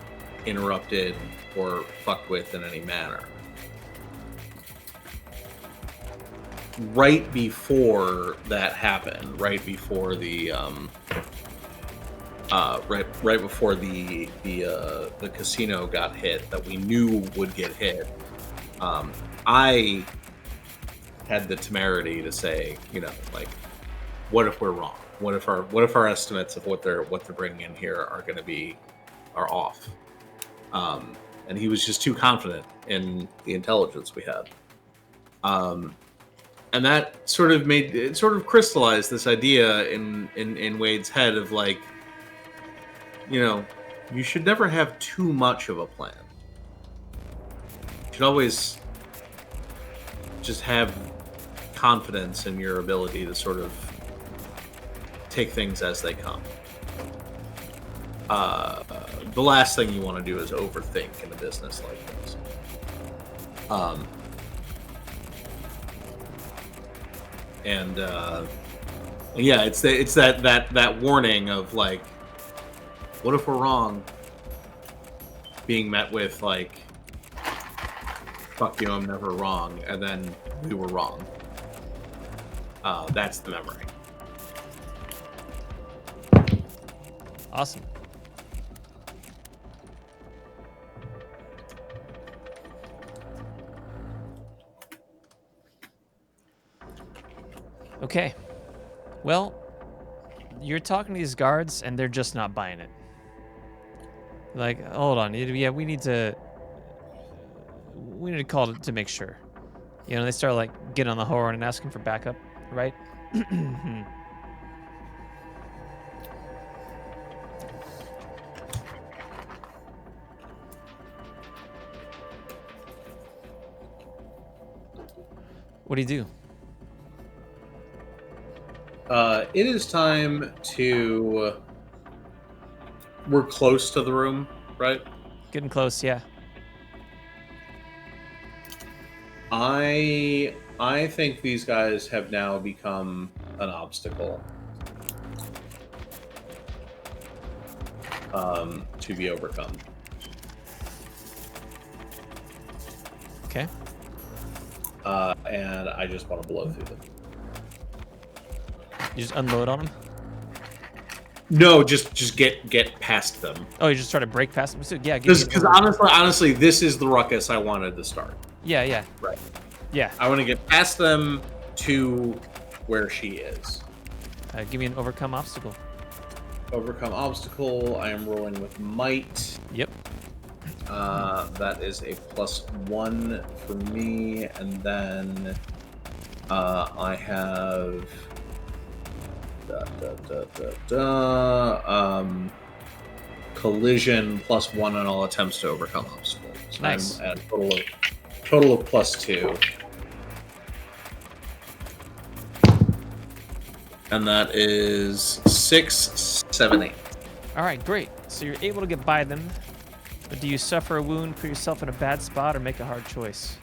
interrupted or fucked with in any manner. Right before that happened, right before the right before the casino got hit, that we knew would get hit. I had the temerity to say, like, what if we're wrong? What if our estimates of what they're bringing in here are off? And he was just too confident in the intelligence we had. And that sort of crystallized this idea in Wade's head of, like, you should never have too much of a plan. You should always just have confidence in your ability to sort of take things as they come. The last thing you want to do is overthink in a business like this. Yeah, it's that warning of, like, what if we're wrong? Being met with, like, fuck you, I'm never wrong, and then we were wrong. That's the memory. Awesome. Okay. Well, you're talking to these guards, and they're just not buying it. Like, hold on. Yeah, we need to call to make sure. They start, like, getting on the horn and asking for backup, right? What do you do? It is time to... We're close to the room, right? Getting close, yeah. I think these guys have now become an obstacle to be overcome. Okay. And I just want to blow through them. You just unload on them? No, just get past them. Oh, you just try to break past them? So, yeah. Because honestly, this is the ruckus I wanted to start. Yeah. Right. Yeah. I want to get past them to where she is. Give me an overcome obstacle. Overcome obstacle. I am rolling with might. Yep. That is a +1 for me, and then I have collision +1 on all attempts to overcome obstacles. So nice. I'm at a total of +2. And that is 6, 7, 8. All right, great. So you're able to get by them, but do you suffer a wound, put yourself in a bad spot, or make a hard choice?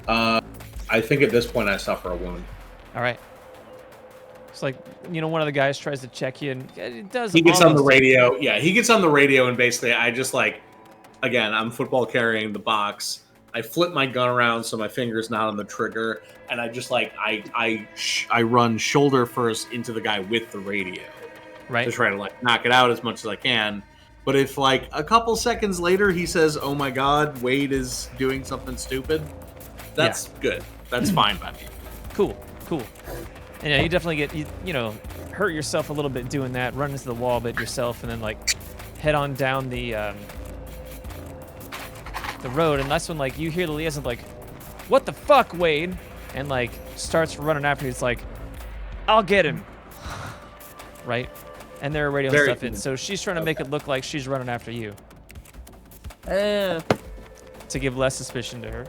I think at this point I suffer a wound. All right. It's like, one of the guys tries to check you, and it does. He gets on the radio. Yeah, he gets on the radio, and basically I just, like, again, I'm football carrying the box. I flip my gun around so my finger's not on the trigger, and I just, like, I run shoulder first into the guy with the radio. Right. To try to, like, knock it out as much as I can. But if, like, a couple seconds later he says, "Oh my God, Wade is doing something stupid," that's good. That's fine by me. Cool. And yeah, you definitely get hurt yourself a little bit doing that, run into the wall a bit yourself, and then, like, head on down the road, and that's when, like, you hear the liaison, like, "What the fuck, Wade?" and, like, starts running after you. It's like, "I'll get him." Right? And they're radioing stuff in, so she's trying to make it look like she's running after you. To give less suspicion to her.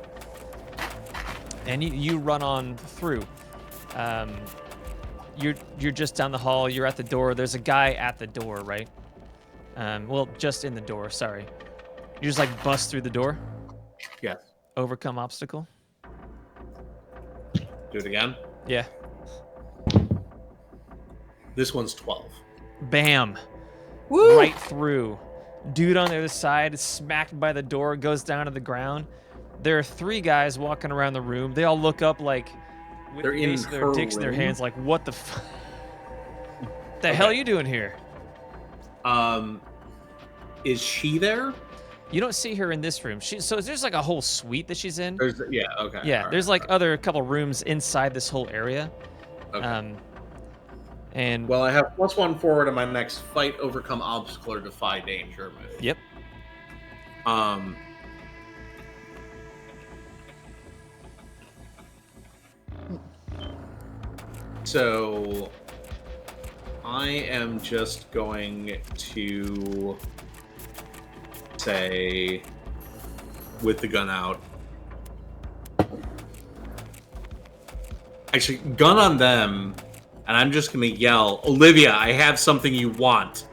And you run on through. You're just down the hall, you're at the door. There's a guy at the door, right? Well, just in the door, sorry. You just, like, bust through the door? Yes. Overcome obstacle? Do it again? Yeah. This one's 12. Bam. Woo! Right through. Dude on the other side is smacked by the door, goes down to the ground. There are 3 guys walking around the room. They all look up, like, with They're in their dicks in their room? hands, like, what the hell are you doing here? Is she there? You don't see her in this room. So there's like a whole suite that she's in. Yeah, okay. Yeah, all right, there's like other couple rooms inside this whole area. Okay. And well, I have +1 forward in my next fight, overcome obstacle, or defy danger move. Yep. So I am just going to say, with the gun out, actually, gun on them, and I'm just going to yell, Olivia, I have something you want.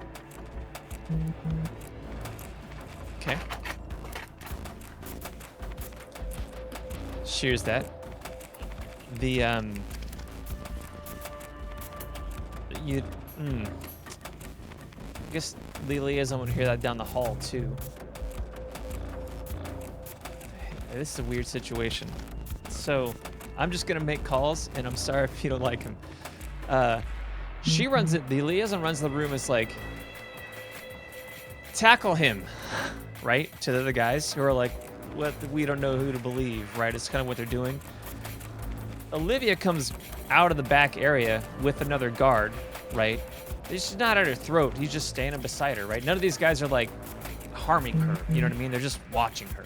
Okay. Shears that. I guess the liaison would hear that down the hall too. This is a weird situation. So I'm just gonna make calls, and I'm sorry if you don't like him. She runs it. The liaison runs the room. Is like, tackle him, right? To the other guys who are like, what? We don't know who to believe, right? It's kind of what they're doing. Olivia comes out of the back area with another guard, right? She's not at her throat. He's just standing beside her, right? None of these guys are like harming her. You know what I mean? They're just watching her.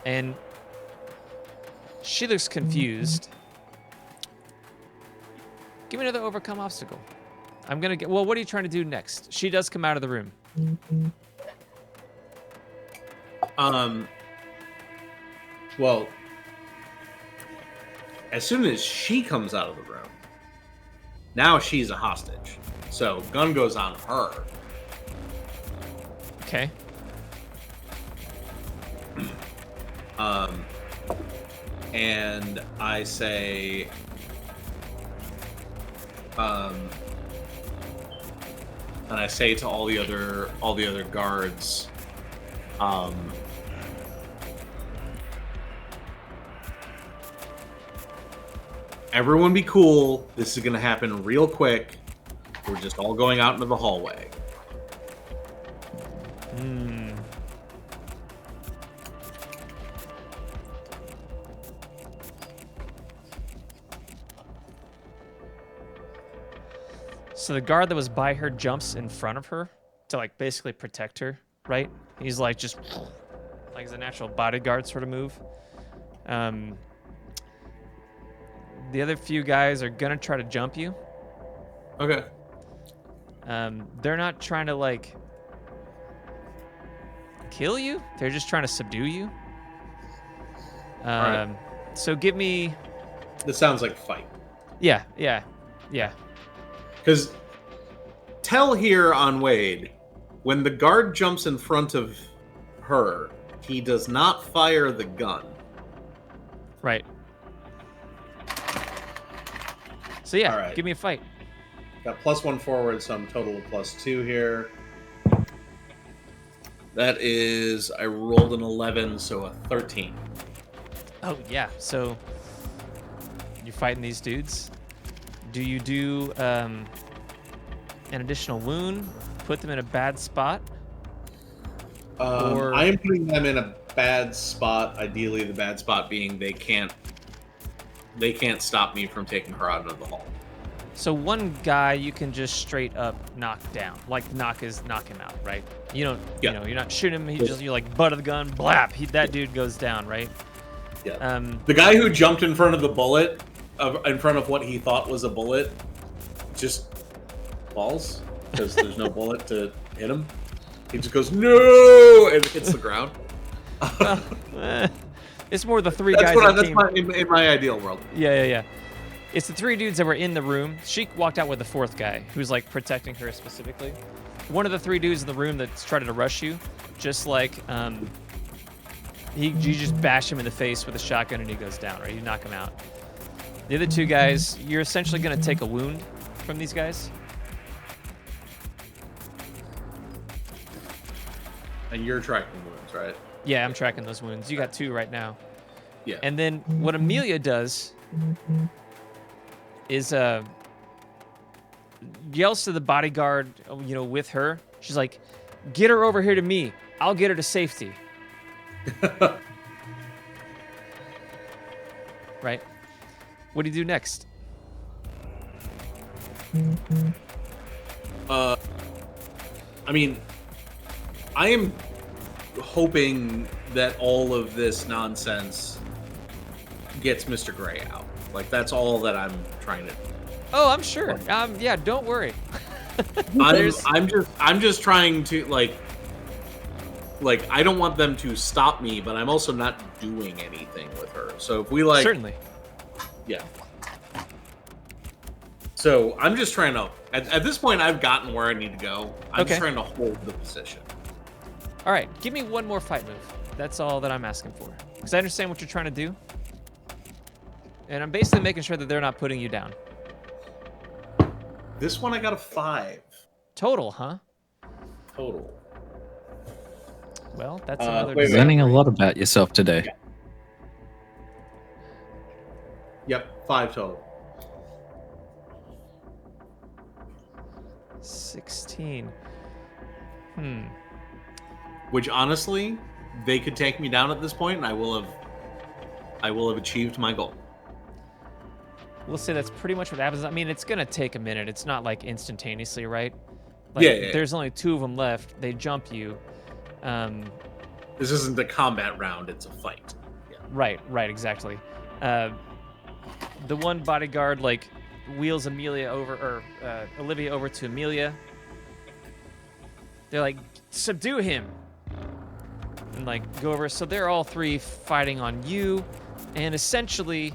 And she looks confused. Give me another overcome obstacle. I'm gonna get. Well, what are you trying to do next? She does come out of the room. Well, as soon as she comes out of the room, now she's a hostage. So gun goes on her. Okay. And I say, to all the other guards, everyone be cool. This is gonna happen real quick. We're just all going out into the hallway. So the guard that was by her jumps in front of her to like basically protect her, right? He's like just like it's a natural bodyguard sort of move. The other few guys are gonna try to jump you. Okay. They're not trying to like kill you. They're just trying to subdue you. Right. So give me. This sounds like a fight. Yeah. Because tell here on Wade, when the guard jumps in front of her, he does not fire the gun. Right. So yeah, All right. give me a fight. Got +1 forward, so I'm total of +2 here. That is, I rolled an 11, so a 13. Oh yeah, so you're fighting these dudes. Do you do an additional wound? Put them in a bad spot? I am putting them in a bad spot. Ideally, the bad spot being they can't stop me from taking her out into the hall. So one guy you can just straight up knock down, like knock him out, right? You don't, you know, you're not shooting him. You like butt of the gun, blap. That dude goes down, right? Yeah. The guy who jumped in front of the bullet, in front of what he thought was a bullet, just falls because there's no bullet to hit him. He just goes no and hits the ground. It's more the three That's guys. That's in my ideal world. Yeah. It's the three dudes that were in the room. She walked out with the fourth guy who's like protecting her specifically. One of the three dudes in the room that's trying to rush you, just like you just bash him in the face with a shotgun and he goes down, right? You knock him out. The other two guys, you're essentially going to take a wound from these guys. And you're tracking wounds, right? Yeah, I'm tracking those wounds. You got 2 right now. Yeah. And then what Amelia does is yells to the bodyguard, with her. She's like, "Get her over here to me. I'll get her to safety." Right? What do you do next? I mean, I am hoping that all of this nonsense gets Mr. Gray out. Like, that's all that I'm trying to do. Oh, I'm sure. Yeah, don't worry. I'm just trying to like I don't want them to stop me, but I'm also not doing anything with her. So if we certainly, yeah. So I'm just trying to. At this point, I've gotten where I need to go. I'm just trying to hold the position. All right, give me one more fight move. That's all that I'm asking for, because I understand what you're trying to do, and I'm basically making sure that they're not putting you down. This one I got a 5. Total, huh? Total. Well, that's another. Learning a lot about yourself today. Yeah. Yep, 5 total. 16. Which honestly, they could take me down at this point, and I will have achieved my goal. We'll say that's pretty much what happens. I mean, it's gonna take a minute. It's not like instantaneously, right? Yeah. There's only 2 of them left. They jump you. This isn't a combat round; it's a fight. Yeah. Right, exactly. The one bodyguard wheels Olivia over to Amelia. They're like, subdue him, and go over. So they're all 3 fighting on you, and essentially,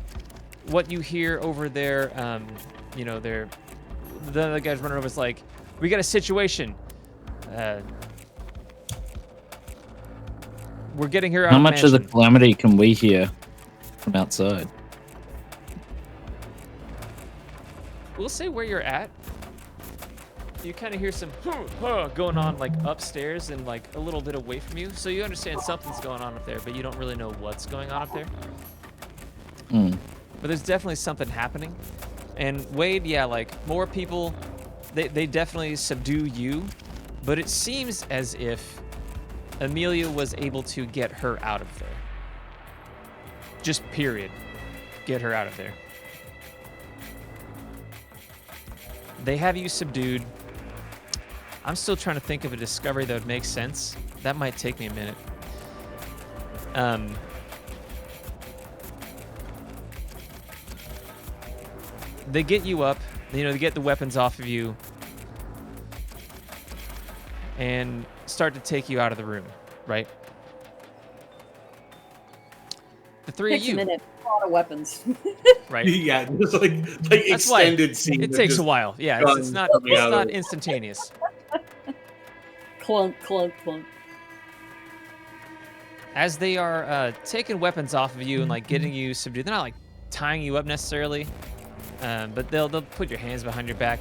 what you hear over there, the other guys running over is like, we got a situation. We're getting her out. How of much of the mansion. calamity can we hear from outside? We'll say where you're at. You kind of hear some going on upstairs and a little bit away from you. So you understand something's going on up there, but you don't really know what's going on up there. But there's definitely something happening. And Wade, yeah, more people, they definitely subdue you. But it seems as if Amelia was able to get her out of there. Just period. Get her out of there. They have you subdued. I'm still trying to think of a discovery that would make sense. That might take me a minute. They get you up. They get the weapons off of you. And start to take you out of the room, right? The 3 of you. Takes a minute. A lot of weapons. Right. Yeah, just That's extended why scene. it takes a while. Yeah, it's not instantaneous. Clunk, clunk, clunk. As they are taking weapons off of you and getting you subdued, they're not tying you up necessarily, but they'll put your hands behind your back.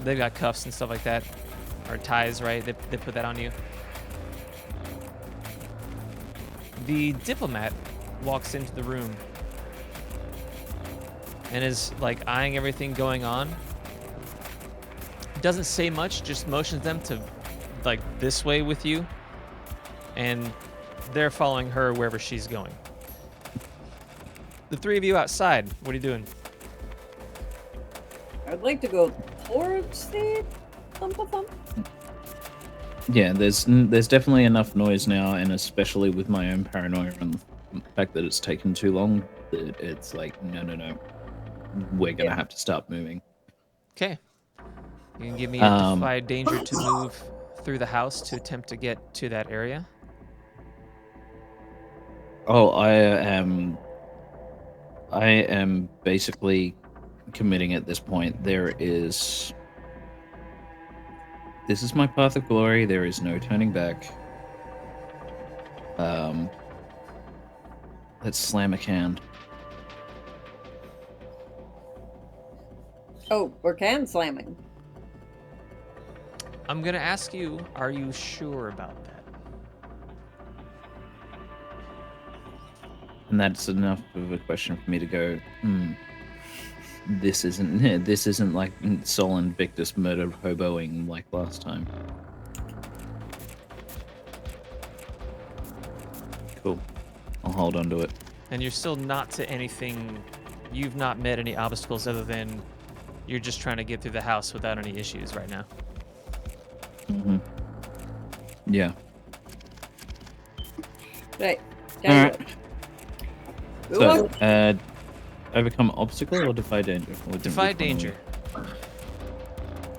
They've got cuffs and stuff like that, or ties, right? They put that on you. The diplomat walks into the room and is eyeing everything going on. Doesn't say much, just motions them to this way with you, and they're following her wherever she's going. The 3 of you outside, what are you doing? I'd like to go towards the thump. Yeah, there's definitely enough noise now, and especially with my own paranoia and the fact that it's taken too long, that it's no. We're gonna have to start moving. Okay. You can give me a defy danger to move through the house to attempt to get to that area. Oh, I am basically committing at this point. This is my path of glory. There is no turning back. Let's slam a can. Oh, we're can slamming. I'm gonna ask you, are you sure about that? And that's enough of a question for me to go, this isn't like Sol Invictus murder hoboing like last time. Cool. I'll hold on to it. And you're still not to anything. You've not met any obstacles other than you're just trying to get through the house without any issues right now. Mm-hmm. Yeah. Right. All right. So, overcome obstacle or defy danger? Defy danger.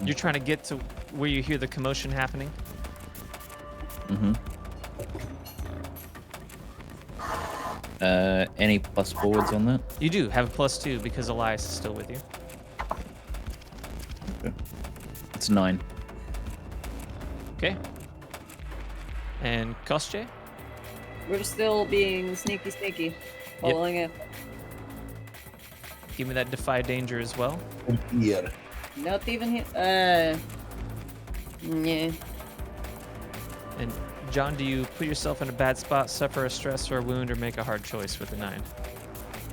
You're trying to get to where you hear the commotion happening. Mm-hmm. Any plus forwards on that? You do have a +2 because Elias is still with you. Okay. It's 9. Okay. And Kostje? We're still being sneaky, following it. Give me that defy danger as well. Here. Not even here. Yeah. And John, do you put yourself in a bad spot, suffer a stress or a wound, or make a hard choice with the 9?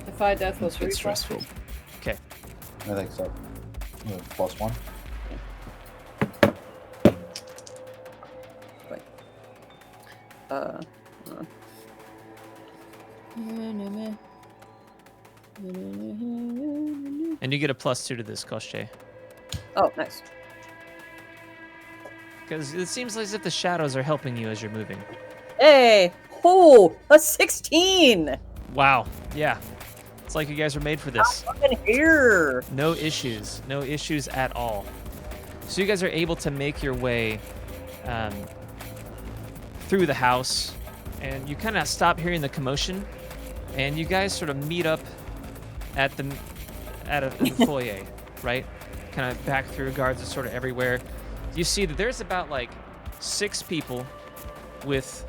Defy death was It's stressful. Okay. I think so. +1. Right. And you get a +2 to this, Kostje. Oh, nice. Because it seems as if the shadows are helping you as you're moving. Hey! Oh, a 16! Wow. Yeah. It's like you guys were made for this. I'm in here! No issues. No issues at all. So you guys are able to make your way through the house, and you kind of stop hearing the commotion, and you guys sort of meet up at the foyer, right? Kind of back through, guards are sort of everywhere. You see that there's about like 6 people with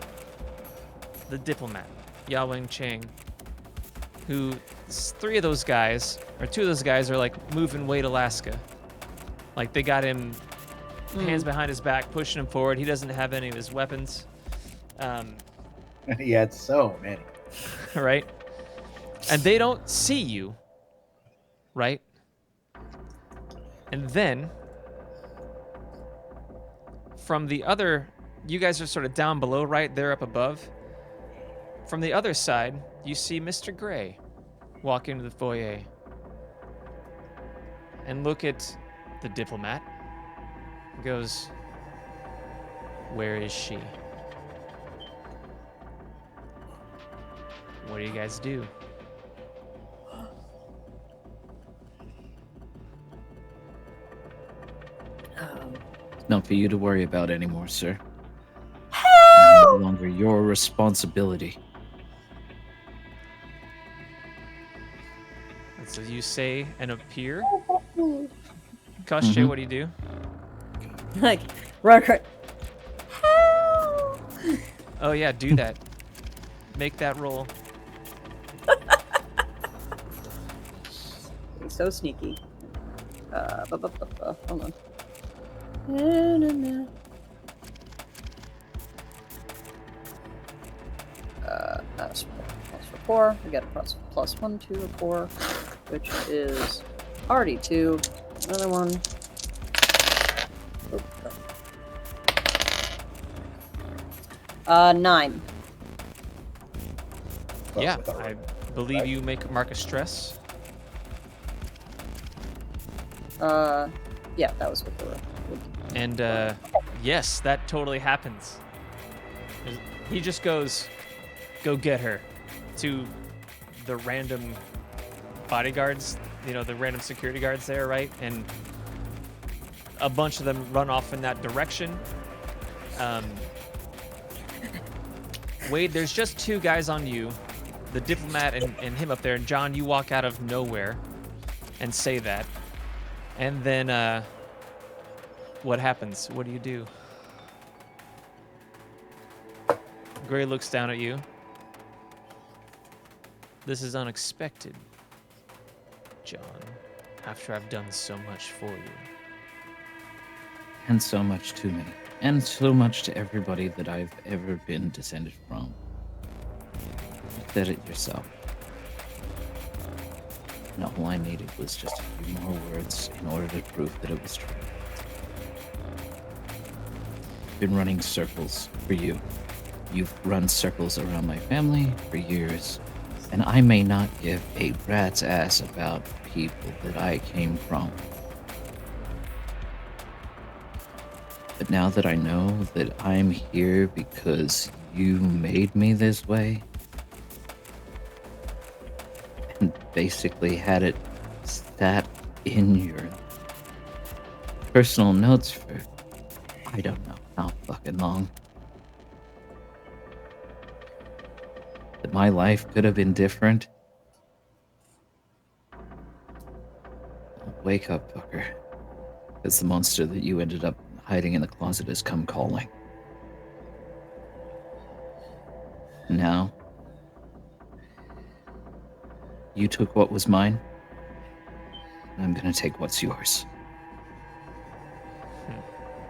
the diplomat, Yawing Chang, who 3 of those guys, or 2 of those guys are like moving Wade Alaska. Like they got him hands behind his back, pushing him forward. He doesn't have any of his weapons. He had so many. Right? And they don't see you, right? And then, from the other, you guys are sort of down below, right? They're up above. From the other side, you see Mr. Gray walk into the foyer and look at the diplomat. He goes, "Where is she?" What do you guys do? It's not for you to worry about anymore, sir. It's no longer your responsibility. And so you say and appear. Kostje, what do you do? Like, run. Oh yeah, do that. Make that roll. He's so sneaky. Hold on. That's for 4. We got a +1 to a 4, which is already 2. Another one. 9. Yeah, I believe you mark a stress. Yeah, that was what they were. And yes, that totally happens. He just goes, "Go get her," to the random bodyguards, the random security guards there, right? And a bunch of them run off in that direction. Wade, there's just 2 guys on you, the diplomat and him up there. And John, you walk out of nowhere and say that. And then what happens? What do you do? Gray looks down at you. This is unexpected, John, after I've done so much for you. And so much to me. And so much to everybody that I've ever been descended from. You said it yourself. And all I needed was just a few more words in order to prove that it was true. I've been running circles for you. You've run circles around my family for years, and I may not give a rat's ass about people that I came from. But now that I know that I'm here because you made me this way, and basically had it sat in your personal notes for I don't know how fucking long, that my life could have been different. Wake up, fucker. Because the monster that you ended up hiding in the closet has come calling. Now, you took what was mine, and I'm gonna take what's yours.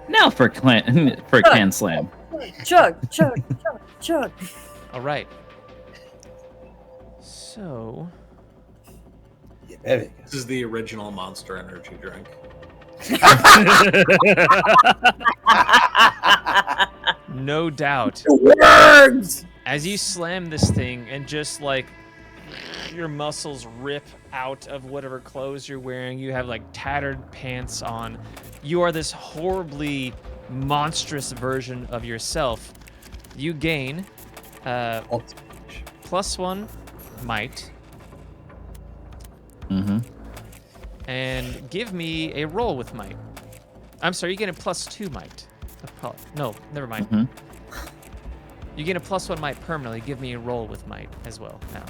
Now for Can Slam. Chug, chug, chug, chug. All right. So, This is the original Monster Energy drink. no doubt. Words! As you slam this thing and just like your muscles rip out of whatever clothes you're wearing, you have like tattered pants on. You are this horribly monstrous version of yourself. You gain +1 might. Mm-hmm. And give me a roll with might. I'm sorry, you get a +2 might. No, never mind. Mm-hmm. You get a +1 might permanently. Give me a roll with might as well now.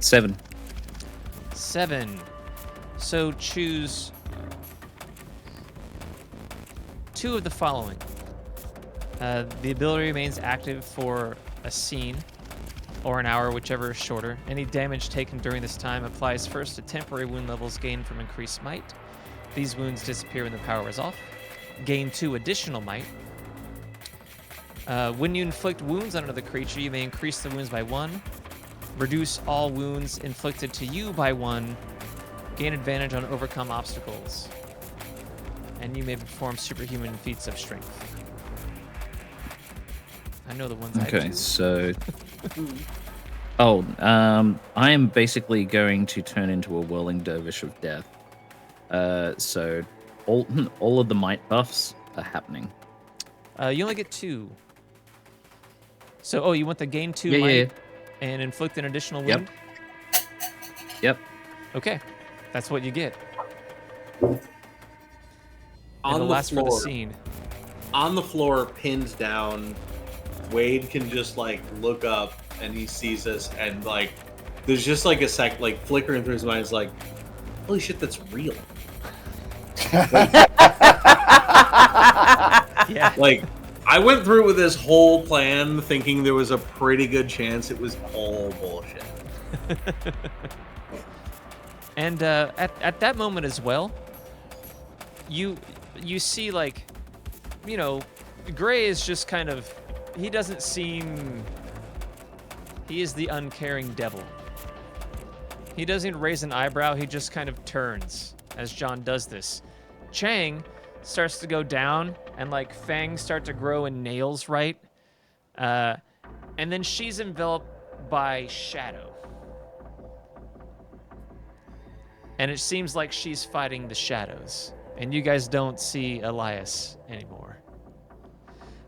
7. 7. So choose 2 of the following. The ability remains active for a scene or an hour, whichever is shorter. Any damage taken during this time applies first to temporary wound levels gained from increased might. These wounds disappear when the power is off. Gain 2 additional might. When you inflict wounds on another creature, you may increase the wounds by 1. Reduce all wounds inflicted to you by 1. Gain advantage on overcome obstacles. And you may perform superhuman feats of strength. I know the ones I Okay, do. so... I am basically going to turn into a whirling dervish of death. So all of the might buffs are happening. You only get 2. So, you want the gain 2 might and inflict an additional wound? Yep. Okay, that's what you get. On the the last for the floor. scene. On the floor, pinned down, Wade can just like look up and he sees us, and like there's just like a sec like flickering through his mind. Is like, holy shit, that's real. Yeah. Like, I went through with this whole plan thinking there was a pretty good chance it was all bullshit. And at that moment as well, you see, like, you know, Gray is just kind of, he doesn't seem, he is the uncaring devil. He doesn't even raise an eyebrow, he just kind of turns as John does this. Chang starts to go down, and like fangs start to grow in nails, right? And then she's enveloped by shadow. And it seems like she's fighting the shadows. And you guys don't see Elias anymore.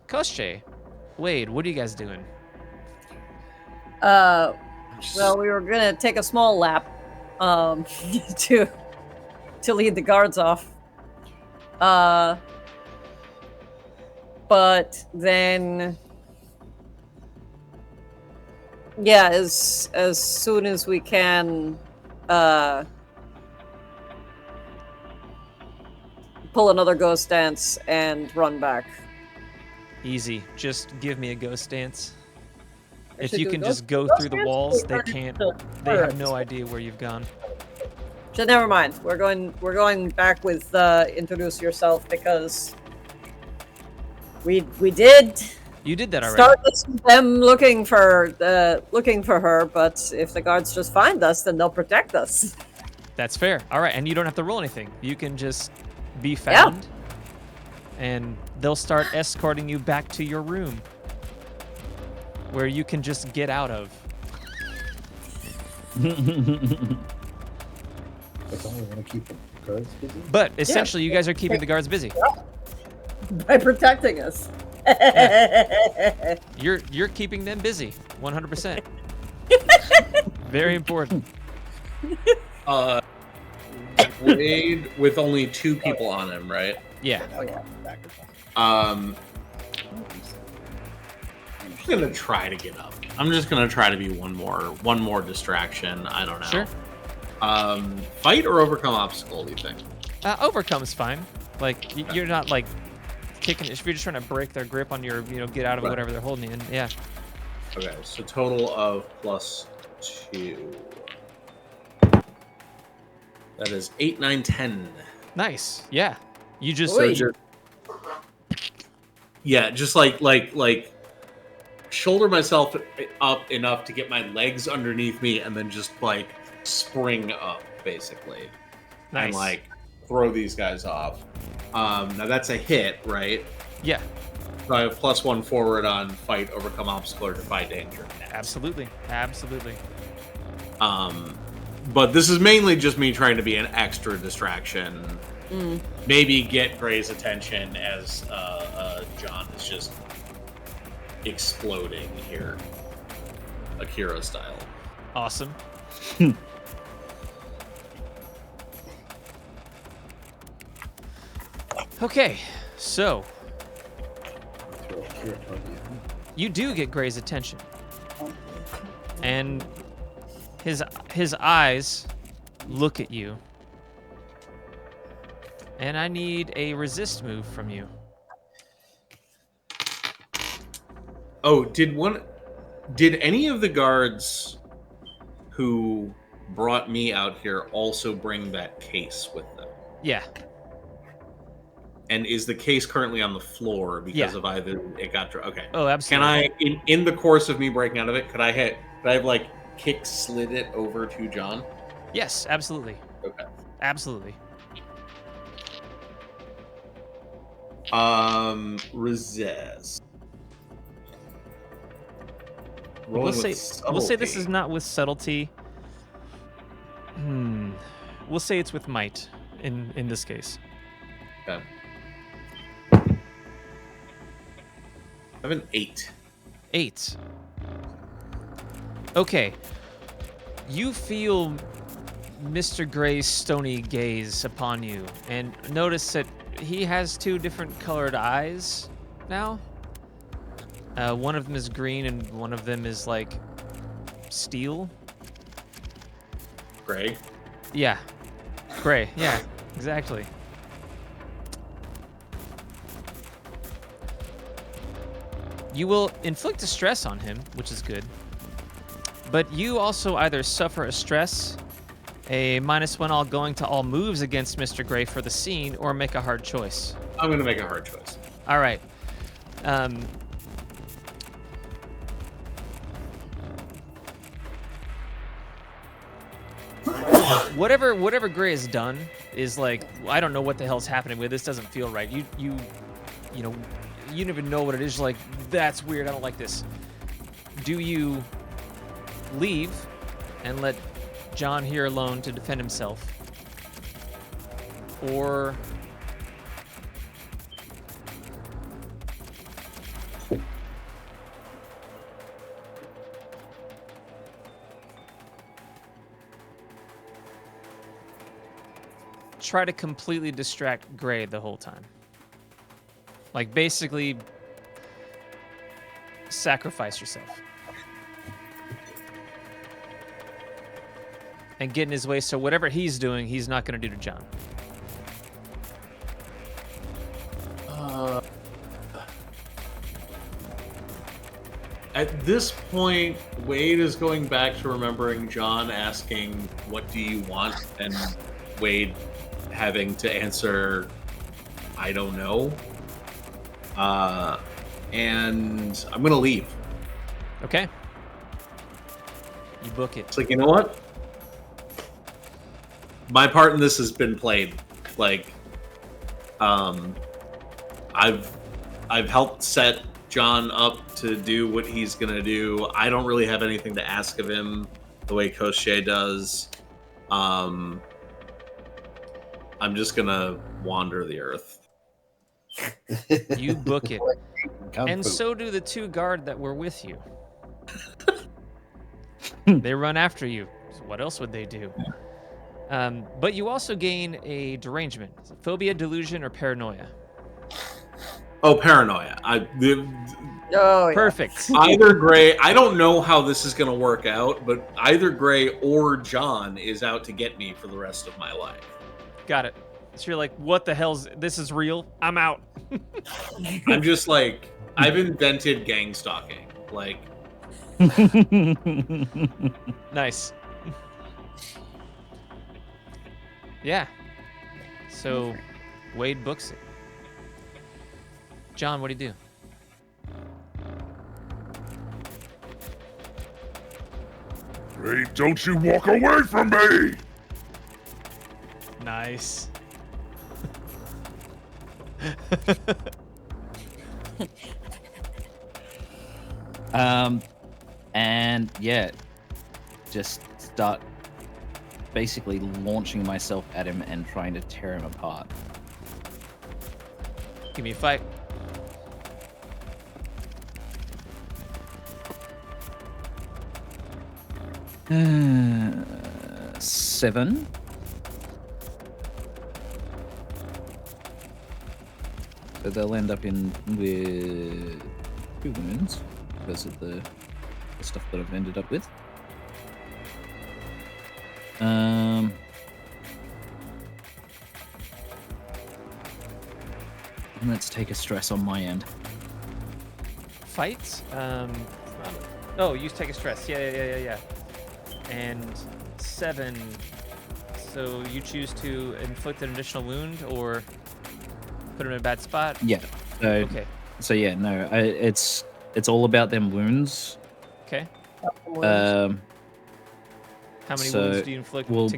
Koschei, Wade, what are you guys doing? Well, we were gonna take a small lap, to lead the guards off. But then, yeah, as soon as we can, pull another ghost dance and run back. Easy. Just give me a ghost dance. If should you do can ghost- just go ghost through the dance? walls, they Or- can't. or- They have no idea where you've gone. So never mind. We're going back with introduce yourself, because we did You did that already. Start with them looking for her, but if the guards just find us, then they'll protect us. That's fair. All right, and you don't have to roll anything. You can just be found, and they'll start escorting you back to your room, where you can just get out of. But essentially, you guys are keeping the guards busy. By protecting us. You're keeping them busy, 100%. Very important. Wade with only 2 people on him, right? Yeah. Oh yeah. I'm just gonna try to get up. I'm just gonna try to be one more distraction. I don't know. Sure. Fight or overcome obstacle? Do you think? Overcome is fine. Like you're not like kicking. If you're just trying to break their grip on your, get out of whatever they're holding you in. Yeah. Okay, so total of +2. That is 8, 9, 10. Nice. Yeah. You just. Yeah, just like shoulder myself up enough to get my legs underneath me, and then just like spring up, basically. Nice. And like throw these guys off. Now that's a hit, right? Yeah. So I have +1 forward on fight, overcome obstacle, or defy danger. Absolutely. But this is mainly just me trying to be an extra distraction. Maybe get Gray's attention as John is just exploding here, Akira style. Awesome. Okay, so you do get Gray's attention, and his eyes look at you, and I need a resist move from you. Oh, did any of the guards who brought me out here also bring that case with them? Yeah. And is the case currently on the floor because of either it got okay? Oh, absolutely. Can I, in the course of me breaking out of it, could I have like kick slid it over to John? Yes, absolutely. Okay. Absolutely. Resist. We'll say this is not with subtlety. We'll say it's with might in this case. Okay. I have an 8. 8. Okay. You feel Mr. Gray's stony gaze upon you, and notice that he has 2 different colored eyes now. One of them is green, and one of them is like steel. Gray? Yeah. Gray, yeah, exactly. You will inflict a stress on him, which is good. But you also either suffer a stress, a -1 all going to all moves against Mr. Gray for the scene, or make a hard choice. I'm going to make a hard choice. All right. Whatever Gray has done is like, I don't know what the hell's happening with this. Doesn't feel right. You don't even know what it is. You're like, that's weird. I don't like this. Do you leave and let John here alone to defend himself, or try to completely distract Gray the whole time? Like, basically, sacrifice yourself. And get in his way, so whatever he's doing, he's not going to do to John. At this point, Wade is going back to remembering John asking, "What do you want?" and Wade having to answer, "I don't know." and I'm gonna leave. Okay. You book it. It's like, you know what? My part in this has been played. Like, I've helped set John up to do what he's gonna do. I don't really have anything to ask of him the way Koshie does. I'm just gonna wander the earth. You book it. Kung And Fu. so do the 2 guard that were with you. They run after you. So what else would they do? But you also gain a derangement. Phobia, delusion, or paranoia. Oh, paranoia. Oh, Perfect. Either Gray, I don't know how this is going to work out, but either Gray or John is out to get me for the rest of my life. Got it. So you're like, what the hell's this is real? I'm out. I'm just like, I've invented gang stalking. Like, Nice. Yeah. So Wade books it. John, what do you do? Hey, don't you walk away from me! Nice. And yeah, just start basically launching myself at him and trying to tear him apart. Give me a fight. Uh, 7. So they'll end up in with 2 wounds because of the stuff that I've ended up with. And let's take a stress on my end. Fight? Oh, you take a stress. Yeah. And 7. So you choose to inflict an additional wound or put him in a bad spot? Yeah. So, Okay. So yeah, no, it's all about them wounds. Okay. How many wounds do you inflict Well, to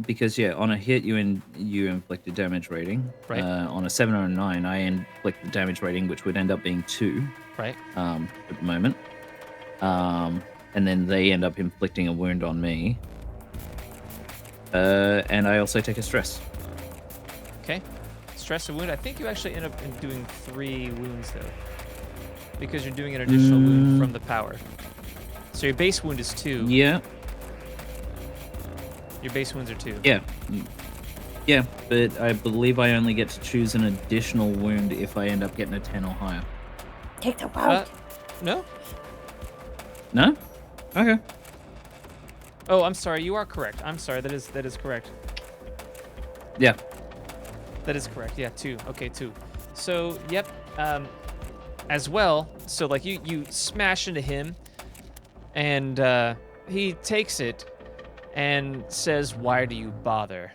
because yeah, on a hit you inflict a damage rating. Right. On a 7 or a 9, I inflict the damage rating, which would end up being 2. Right. At the moment. And then they end up inflicting a wound on me. And I also take a stress. Okay. Stress a wound. I think you actually end up doing 3 wounds though, because you're doing an additional wound from the power. So your base wound is 2. Yeah. Your base wounds are 2. Yeah. Yeah, but I believe I only get to choose an additional wound if I end up getting a 10 or higher. Take the wound. No? No? Okay. Oh, I'm sorry. You are correct. I'm sorry. That is correct. Yeah. That is correct. Yeah, 2. Okay, 2. So, yep. As well, so like you smash into him, and he takes it and says, "Why do you bother?"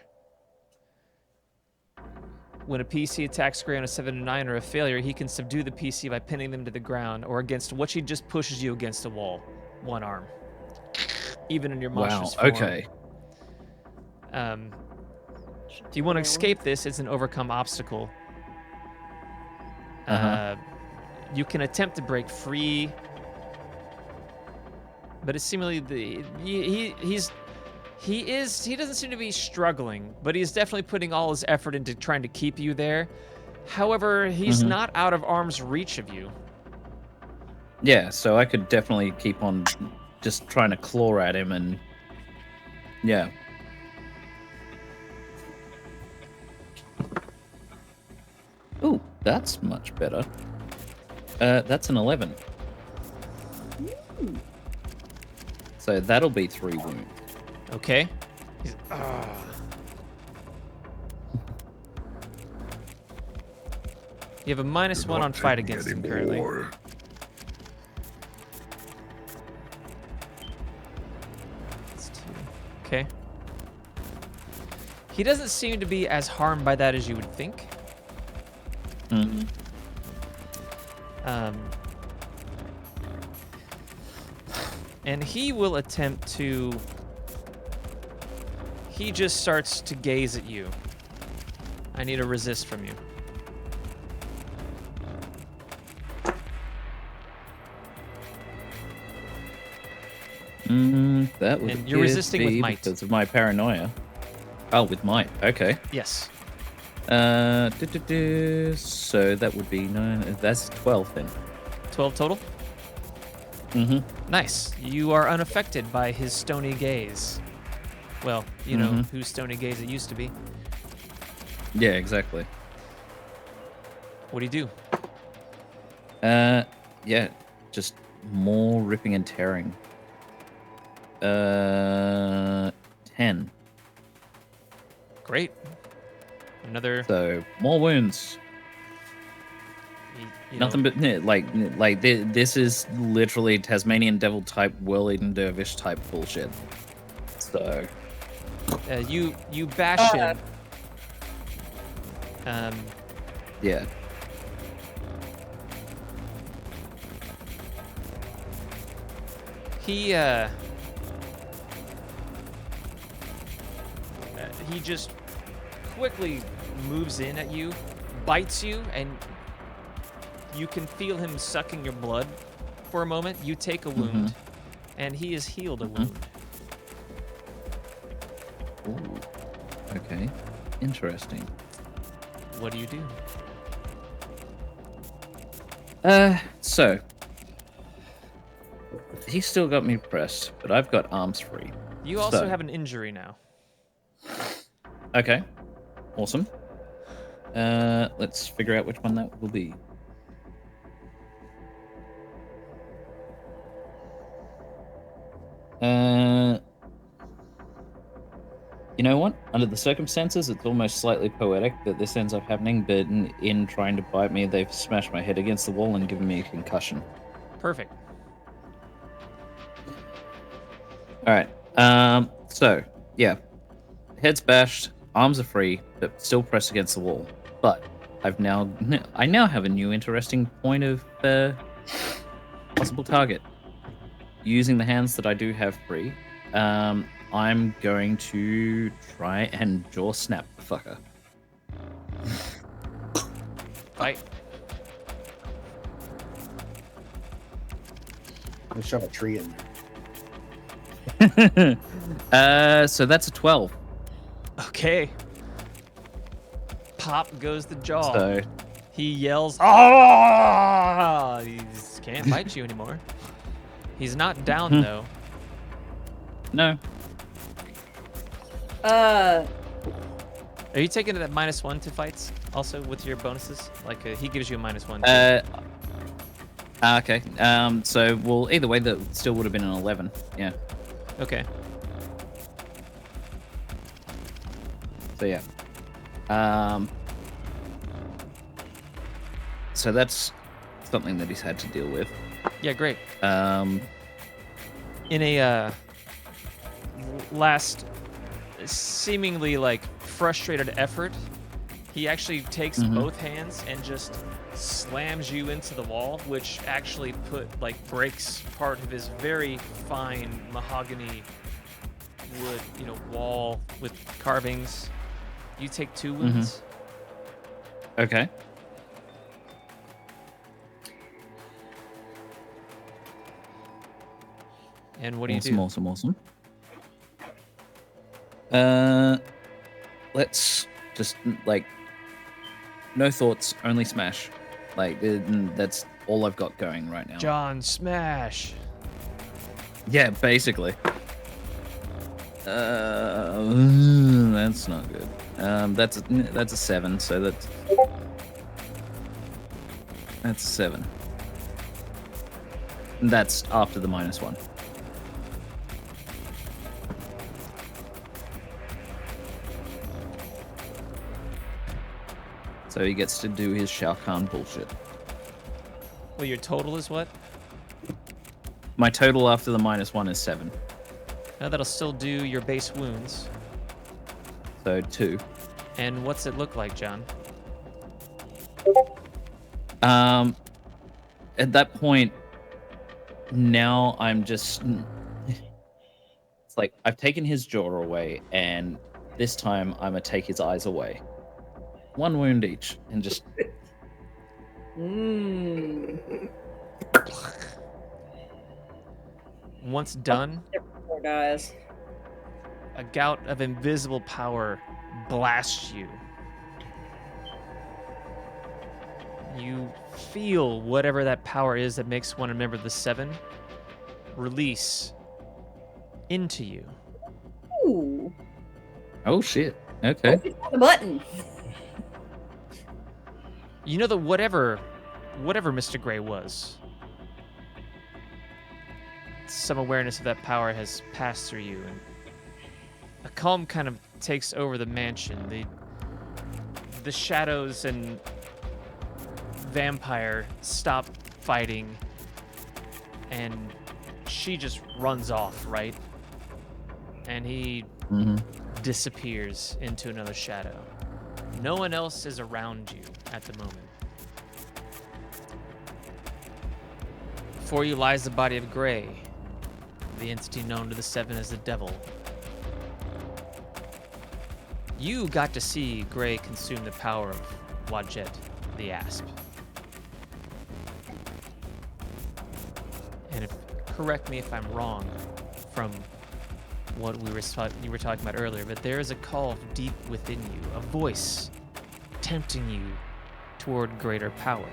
When a PC attacks Gray on a 7 or 9 or a failure, he can subdue the PC by pinning them to the ground or against which he just pushes you against a wall. 1 arm. Even in your monstrous form. Okay. If you want to escape this, it's an overcome obstacle. You can attempt to break free, but it's seemingly he doesn't seem to be struggling, but he's definitely putting all his effort into trying to keep you there. However, he's not out of arm's reach of you. Yeah, so I could definitely keep on just trying to claw at him and yeah. Ooh, that's much better. That's an 11. So that'll be 3 wounds. Okay. You have a -1 on fight against him currently. That's 2. Okay. He doesn't seem to be as harmed by that as you would think. And he will attempt to... He just starts to gaze at you. I need a resist from you. That would And you're resisting with might. because of my paranoia. Oh, with might. Okay. Yes. So that would be 9. That's 12 then. 12 total? Mm-hmm. Nice. You are unaffected by his stony gaze. Well, you know whose stony gaze it used to be. Yeah, exactly. What do you do? Yeah, just more ripping and tearing. 10. Great. Another. So more wounds. You Nothing know, but like this is literally Tasmanian devil type, whirl-eating dervish type bullshit. So you bash him. Yeah. He just quickly moves in at you, bites you, and you can feel him sucking your blood for a moment. You take a wound, and he has healed a wound. Ooh. Okay. Interesting. What do you do? So he's still got me pressed, but I've got arms free. You also So- have an injury now. Okay. Awesome. Let's figure out which one that will be. You know what? Under the circumstances, it's almost slightly poetic that this ends up happening, but in trying to bite me, they've smashed my head against the wall and given me a concussion. Perfect. Alright. So, yeah. Head's bashed, arms are free, but still pressed against the wall. But I now have a new interesting point of possible target. Using the hands that I do have free, I'm going to try and jaw snap the fucker. Fight. Let's shove a tree in there. So that's a 12. Okay. Pop goes the jaw. So he yells, "Ah!" He can't bite you anymore. He's not down though. No. Are you taking it at -1 to fights also with your bonuses? Like he gives you a -1. Okay. So well, either way, that still would have been an 11. Yeah. Okay. So yeah. So that's something that he's had to deal with. Yeah, great. In a last seemingly like frustrated effort, he actually takes both hands and just slams you into the wall, which actually breaks part of his very fine mahogany wood, wall with carvings. You take 2 wounds. Okay. And what do you do? Awesome. Let's just no thoughts, only smash. That's all I've got going right now. John, smash. Yeah, basically. That's not good. That's a 7, so that's a 7. And that's after the -1. So he gets to do his Shao Kahn bullshit. Well, your total is what? My total after the -1 is 7. Now that'll still do your base wounds. So 2. And what's it look like, John? at that point, now I'm just... It's like, I've taken his jaw away, and this time I'm going to take his eyes away. 1 wound each, and just... Once done, Poor guys. a gout of invisible power blasts you. You feel whatever that power is that makes one a member of the Seven release into you. Ooh. Oh, shit. Okay. The button. You know that whatever Mr. Gray was, some awareness of that power has passed through you, and a calm kind of takes over the mansion. The shadows and vampire stop fighting, and she just runs off, right? And he disappears into another shadow. No one else is around you at the moment. Before you lies the body of Gray, the entity known to the Seven as the Devil. You got to see Gray consume the power of Wadjet, the Asp. And correct me if I'm wrong from what you were talking about earlier, but there is a call deep within you, a voice tempting you toward greater power.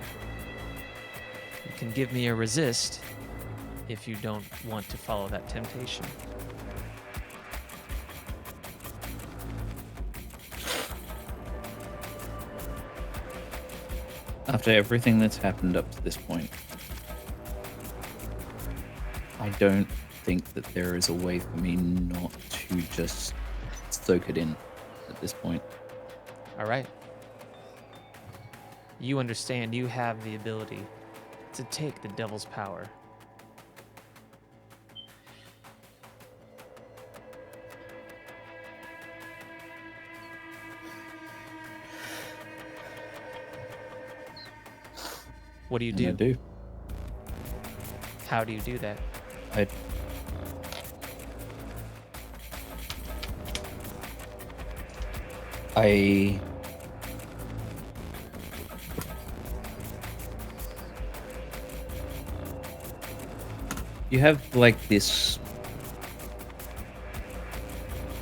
You can give me a resist if you don't want to follow that temptation. After everything that's happened up to this point, I don't think that there is a way for me not to just soak it in at this point. All right. You understand you have the ability to take the devil's power. What do you do? I do. How do you do that? You have like this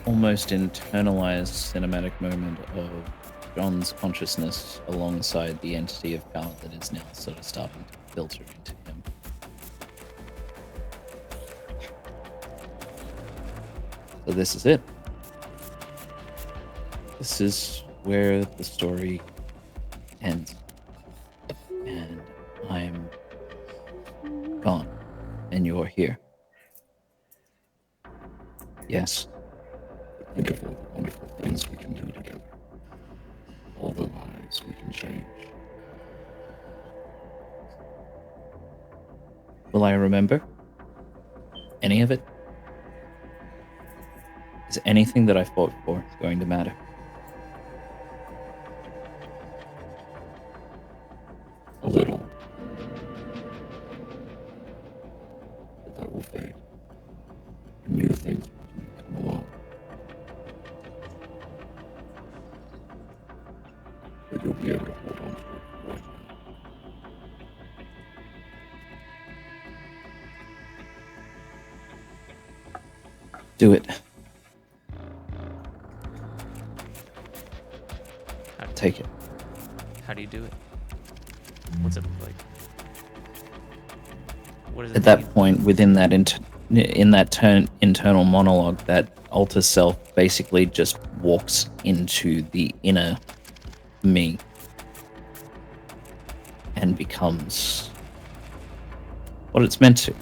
almost internalized cinematic moment of John's consciousness alongside the entity of power that is now sort of starting to filter into him. So this is it. This is where the story ends. And I'm gone. And you're here. Yes. Think of all the wonderful things we can do together. All the lives we can change. Will I remember any of it? Is anything that I fought for going to matter? A little. But that will fade. New things will come along. But you'll be able to hold on to it right now. Do it. Take it. How do you do it? What's it look like? What does it At that mean? point, within that internal monologue, that alter self basically just walks into the inner me and becomes what it's meant to.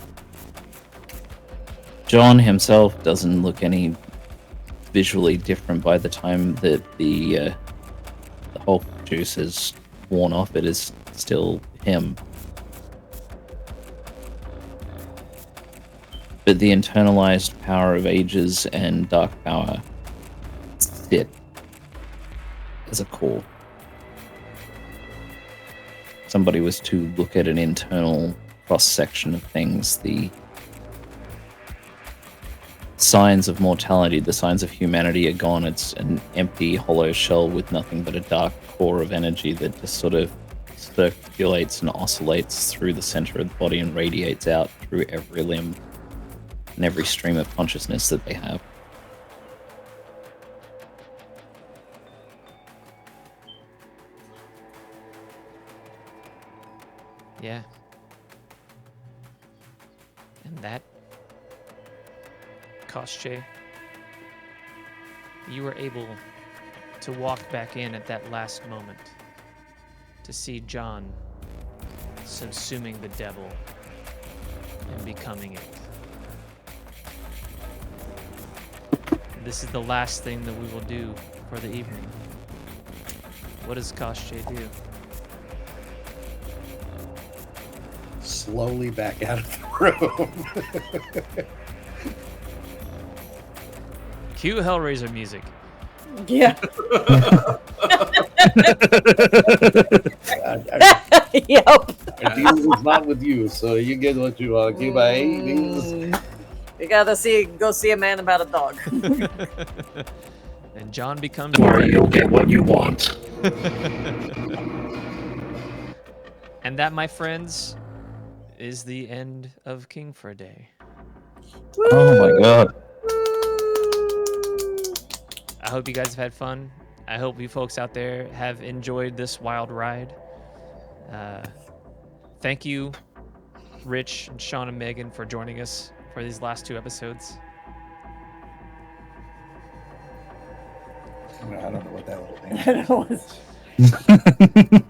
John himself doesn't look any visually different by the time that the Hulk juice has worn off. It is still him. But the internalized power of ages and dark power sit as a core. somebody was to look at an internal cross-section of things, the signs of mortality, the signs of humanity are gone. It's an empty, hollow shell with nothing but a dark core of energy that just sort of circulates and oscillates through the center of the body and radiates out through every limb and every stream of consciousness that they have. Yeah. And that, Koschei, you were able to walk back in at that last moment to see John subsuming the devil and becoming it. This is the last thing that we will do for the evening. What does Koschei do? Slowly back out of the room. Cue Hellraiser music. Yeah. Yep. The deal is not with you, so you get what you want. Okay, bye. You gotta go see a man about a dog. And John becomes. Or you'll get what you want. And that, my friends, is the end of King for a Day. Oh my god. I hope you guys have had fun. I hope you folks out there have enjoyed this wild ride. Thank you, Rich and Sean and Megan, for joining us for these last 2 episodes. I don't know what that was.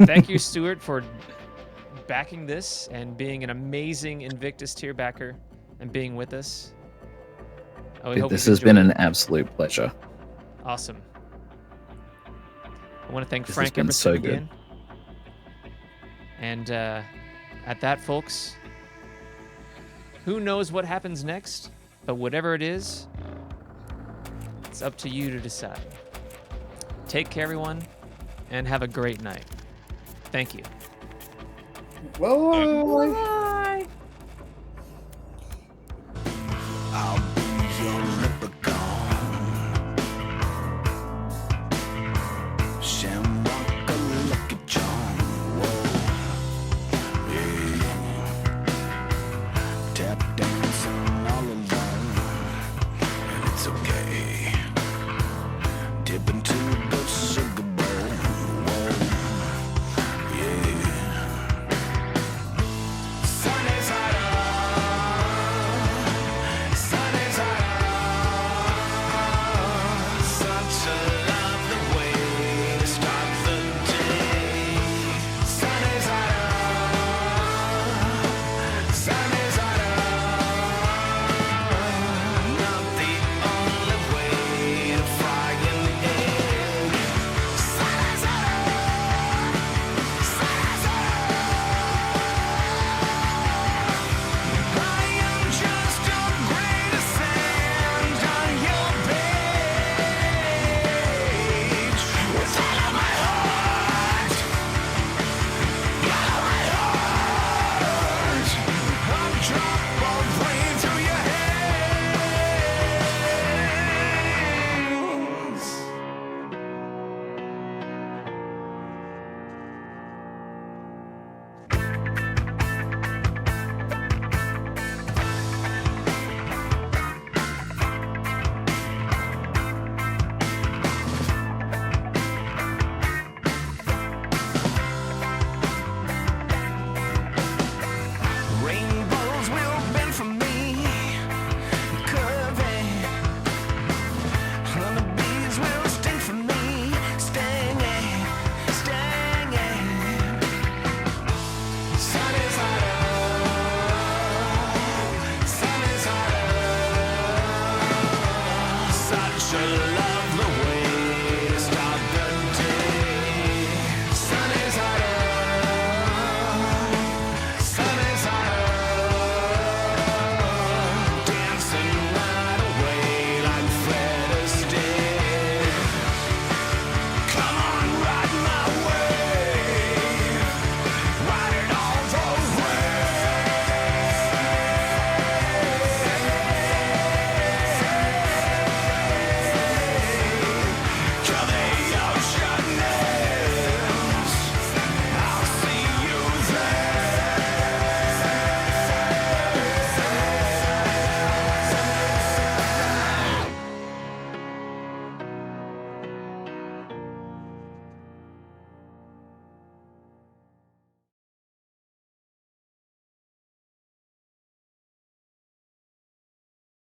Thank you, Stuart, for backing this and being an amazing Invictus tier backer and being with us. This has been an absolute pleasure. Awesome. I want to thank This Frank has been Epperson so good. again. And at that, folks, who knows what happens next? But whatever it is, it's up to you to decide. Take care, everyone, and have a great night. Thank you. Well,